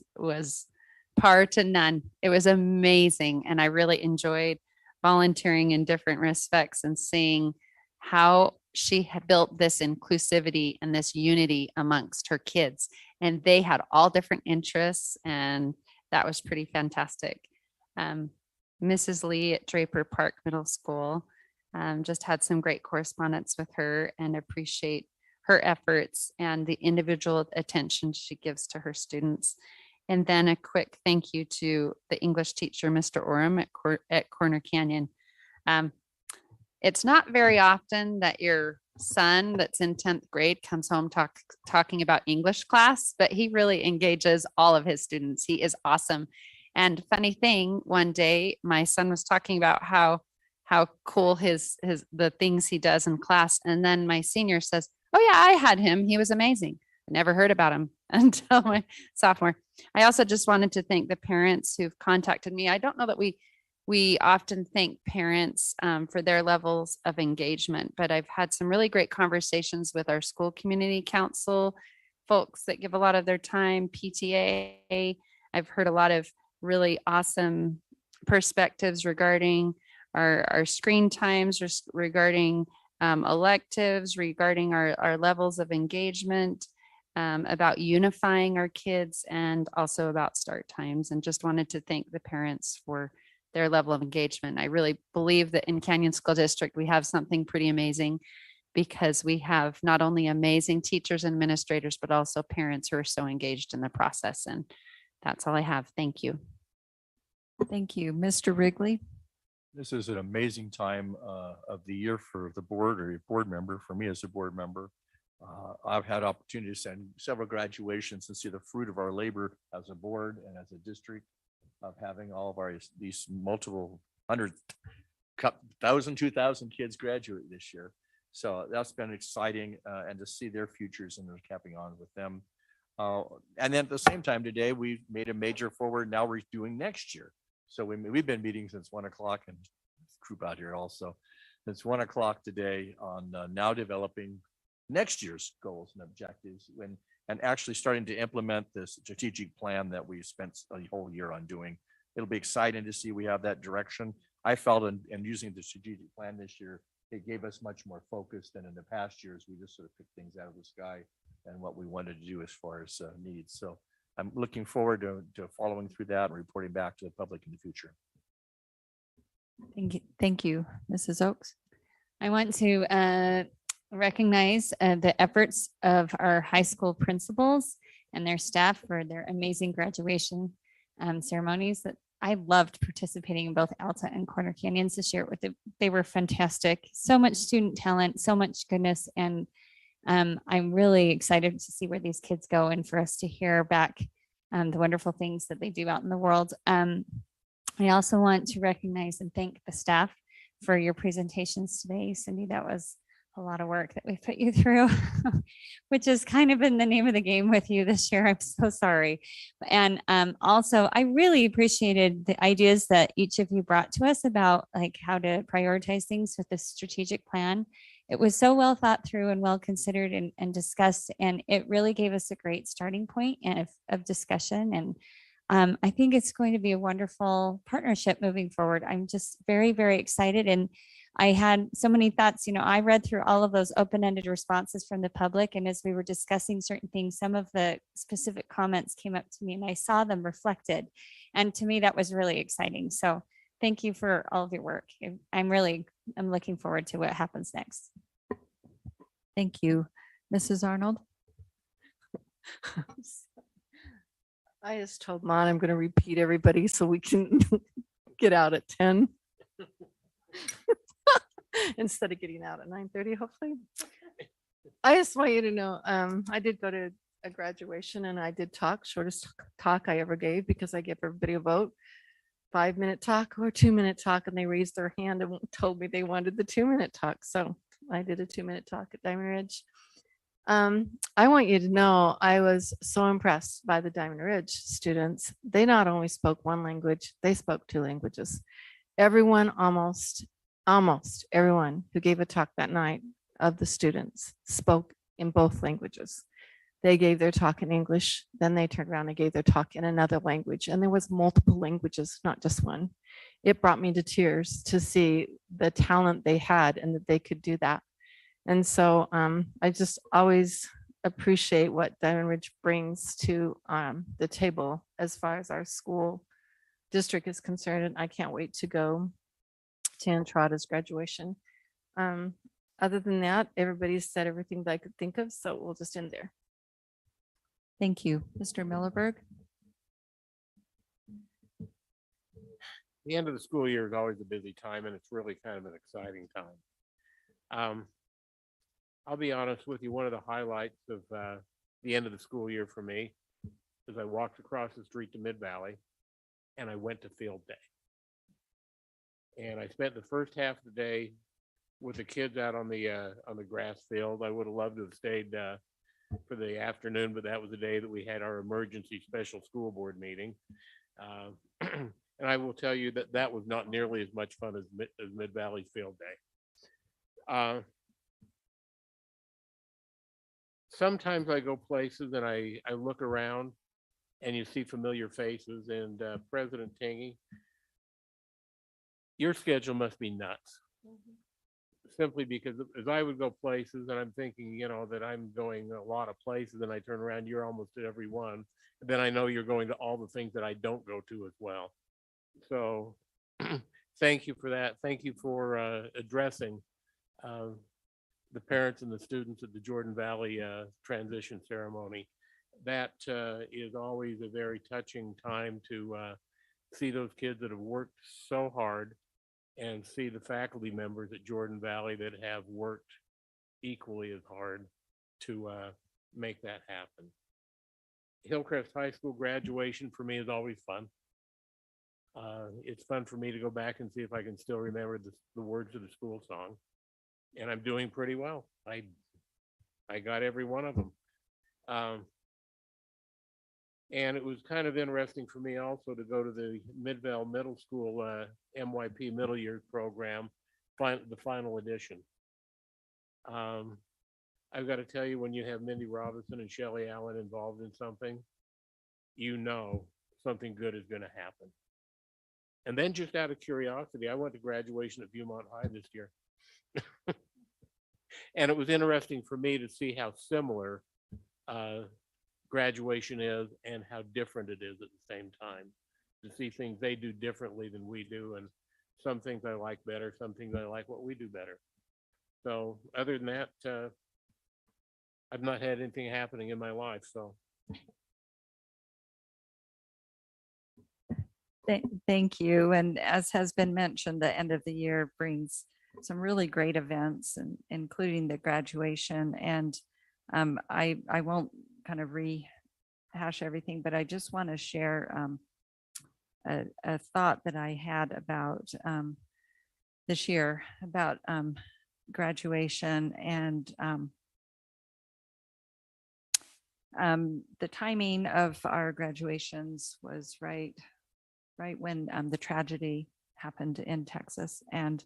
par to none. It was amazing. And I really enjoyed volunteering in different respects and seeing how she had built this inclusivity and this unity amongst her kids. And they had all different interests, and that was pretty fantastic. Mrs. Lee at Draper Park Middle School, just had some great correspondence with her and appreciate her efforts and the individual attention she gives to her students. And then a quick thank you to the English teacher, Mr. Orem at Corner Canyon. It's not very often that your son that's in 10th grade comes home talking about English class, but he really engages all of his students. He is awesome. And funny thing, one day my son was talking about how cool the things he does in class. And then my senior says, "Oh yeah, I had him. He was amazing. I never heard about him until my sophomore." I also just wanted to thank the parents who've contacted me. I don't know that we often thank parents for their levels of engagement, but I've had some really great conversations with our school community council folks that give a lot of their time, PTA. I've heard a lot of really awesome perspectives regarding our screen times, regarding electives, regarding our levels of engagement, about unifying our kids, and also about start times. And just wanted to thank the parents for their level of engagement. I really believe that in Canyon School District, we have something pretty amazing, because we have not only amazing teachers and administrators, but also parents who are so engaged in the process. And that's all I have. Thank you. Thank you. Mr. Wrigley. This is an amazing time of the year for the board or a board member, for me as a board member. I've had opportunity to send several graduations and see the fruit of our labor as a board and as a district of having all of these multiple 1,000, 2,000 kids graduate this year. So that's been exciting, and to see their futures and capping on with them. And then at the same time today, we've made a major forward. Now we're doing next year. So we've been meeting since 1 o'clock, and group out here also. It's 1 o'clock today on now developing next year's goals and objectives and actually starting to implement this strategic plan that we spent a whole year on doing. It'll be exciting to see we have that direction. I felt in using the strategic plan this year, it gave us much more focus than in the past years. We just sort of picked things out of the sky. and what we wanted to do as far as needs. So I'm looking forward to following through that and reporting back to the public in the future. Thank you, Mrs. Oaks. I want to recognize the efforts of our high school principals and their staff for their amazing graduation ceremonies. That I loved participating in both Alta and Corner Canyons this year. They were fantastic. So much student talent, so much goodness, and I'm really excited to see where these kids go and for us to hear back the wonderful things that they do out in the world. I also want to recognize and thank the staff for your presentations today. Cindy, that was a lot of work that we put you through, which has kind of been the name of the game with you this year. I'm so sorry. And also, I really appreciated the ideas that each of you brought to us about like how to prioritize things with the strategic plan. It was so well thought through and well considered and discussed, and it really gave us a great starting point of discussion. And I think it's going to be a wonderful partnership moving forward. I'm just very, very excited. And I had so many thoughts. You know, I read through all of those open-ended responses from the public. And as we were discussing certain things, some of the specific comments came up to me and I saw them reflected. And to me, that was really exciting. So thank you for all of your work. I'm looking forward to what happens next. Thank you. Mrs. Arnold? I just told Mon I'm going to repeat everybody so we can get out at 10 instead of getting out at 9:30, hopefully. I just want you to know, I did go to a graduation and I did talk, shortest talk I ever gave, because I give everybody a vote, 5-minute talk or 2-minute talk, and they raised their hand and told me they wanted the 2-minute talk. So I did a 2-minute talk at Diamond Ridge. I want you to know I was so impressed by the Diamond Ridge students. They not only spoke one language, they spoke 2 languages. Everyone, almost everyone who gave a talk that night of the students spoke in both languages. They gave their talk in English, then they turned around and gave their talk in another language. And there was multiple languages, not just one. It brought me to tears to see the talent they had and that they could do that. And so I just always appreciate what Diamond Ridge brings to the table as far as our school district is concerned. And I can't wait to go to Entrada's graduation. Other than that, everybody's said everything that I could think of, so we'll just end there. Thank you. Mr. Millerberg? The end of the school year is always a busy time, and it's really kind of an exciting time. I'll be honest with you, one of the highlights of the end of the school year for me is I walked across the street to Mid Valley and I went to field day. And I spent the first half of the day with the kids out on the grass field. I would have loved to have stayed for the afternoon, but that was the day that we had our emergency special school board meeting. And I will tell you that that was not nearly as much fun as Mid Valley field day. Sometimes I go places and I look around and you see familiar faces, and President Tingy, your schedule must be nuts. Simply because as I would go places and I'm thinking, you know, that I'm going a lot of places, and I turn around, you're almost at every one. And then I know you're going to all the things that I don't go to as well. So thank you for that. Thank you for addressing the parents and the students at the Jordan Valley transition ceremony. That is always a very touching time to see those kids that have worked so hard, and see the faculty members at Jordan Valley that have worked equally as hard to make that happen. Hillcrest High School graduation for me is always fun. It's fun for me to go back and see if I can still remember the words of the school song. And I'm doing pretty well. I got every one of them. And it was kind of interesting for me also to go to the Midvale Middle School MYP Middle Year Program, the final edition. I've got to tell you, when you have Mindy Robinson and Shelley Allen involved in something, you know something good is going to happen. And then, just out of curiosity, I went to graduation at Viewmont High this year. And it was interesting for me to see how similar graduation is and how different it is at the same time. To see things they do differently than we do, and some things I like better, some things I like what we do better. So other than that, I've not had anything happening in my life, so. Thank you. And as has been mentioned, the end of the year brings some really great events, and including the graduation. And I won't kind of rehash everything, but I just want to share a thought that I had about this year about graduation and the timing of our graduations was right when the tragedy happened in Texas. And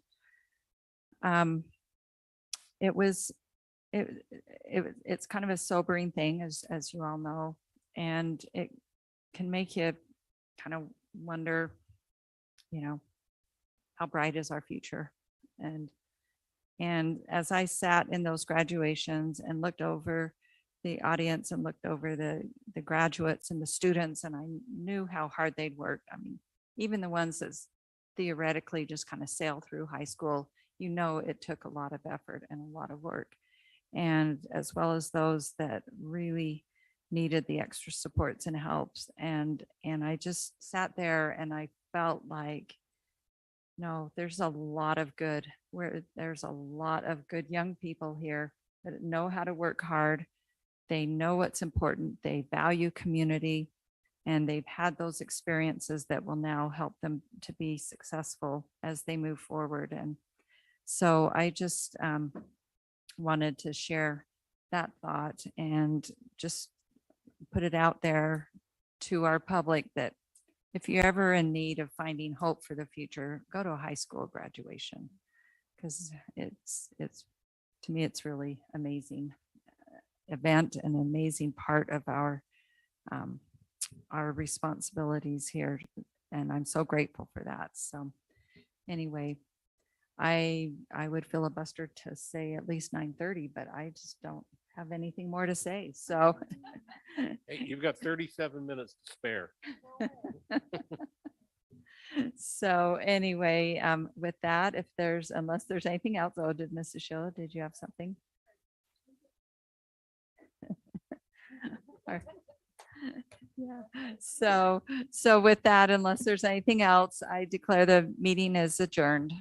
it's kind of a sobering thing, as you all know, and it can make you kind of wonder, how bright is our future? And as I sat in those graduations and looked over the audience and looked over the graduates and the students, and I knew how hard they'd worked. I mean, even the ones that theoretically just kind of sail through high school, it took a lot of effort and a lot of work. And as well as those that really needed the extra supports and helps. And I just sat there and I felt like, no, there's a lot of good, there's a lot of good young people here that know how to work hard. They know what's important. They value community, and they've had those experiences that will now help them to be successful as they move forward. And so I just wanted to share that thought and just put it out there to our public that if you're ever in need of finding hope for the future, go to a high school graduation, because to me, it's really amazing event, an amazing part of our responsibilities here. And I'm so grateful for that. So anyway, I would filibuster to say at least 9:30, but I just don't have anything more to say. So Hey, you've got 37 minutes to spare. So anyway, with that, unless there's anything else, did Mrs. Sheila, did you have something? Yeah. So with that, unless there's anything else, I declare the meeting is adjourned.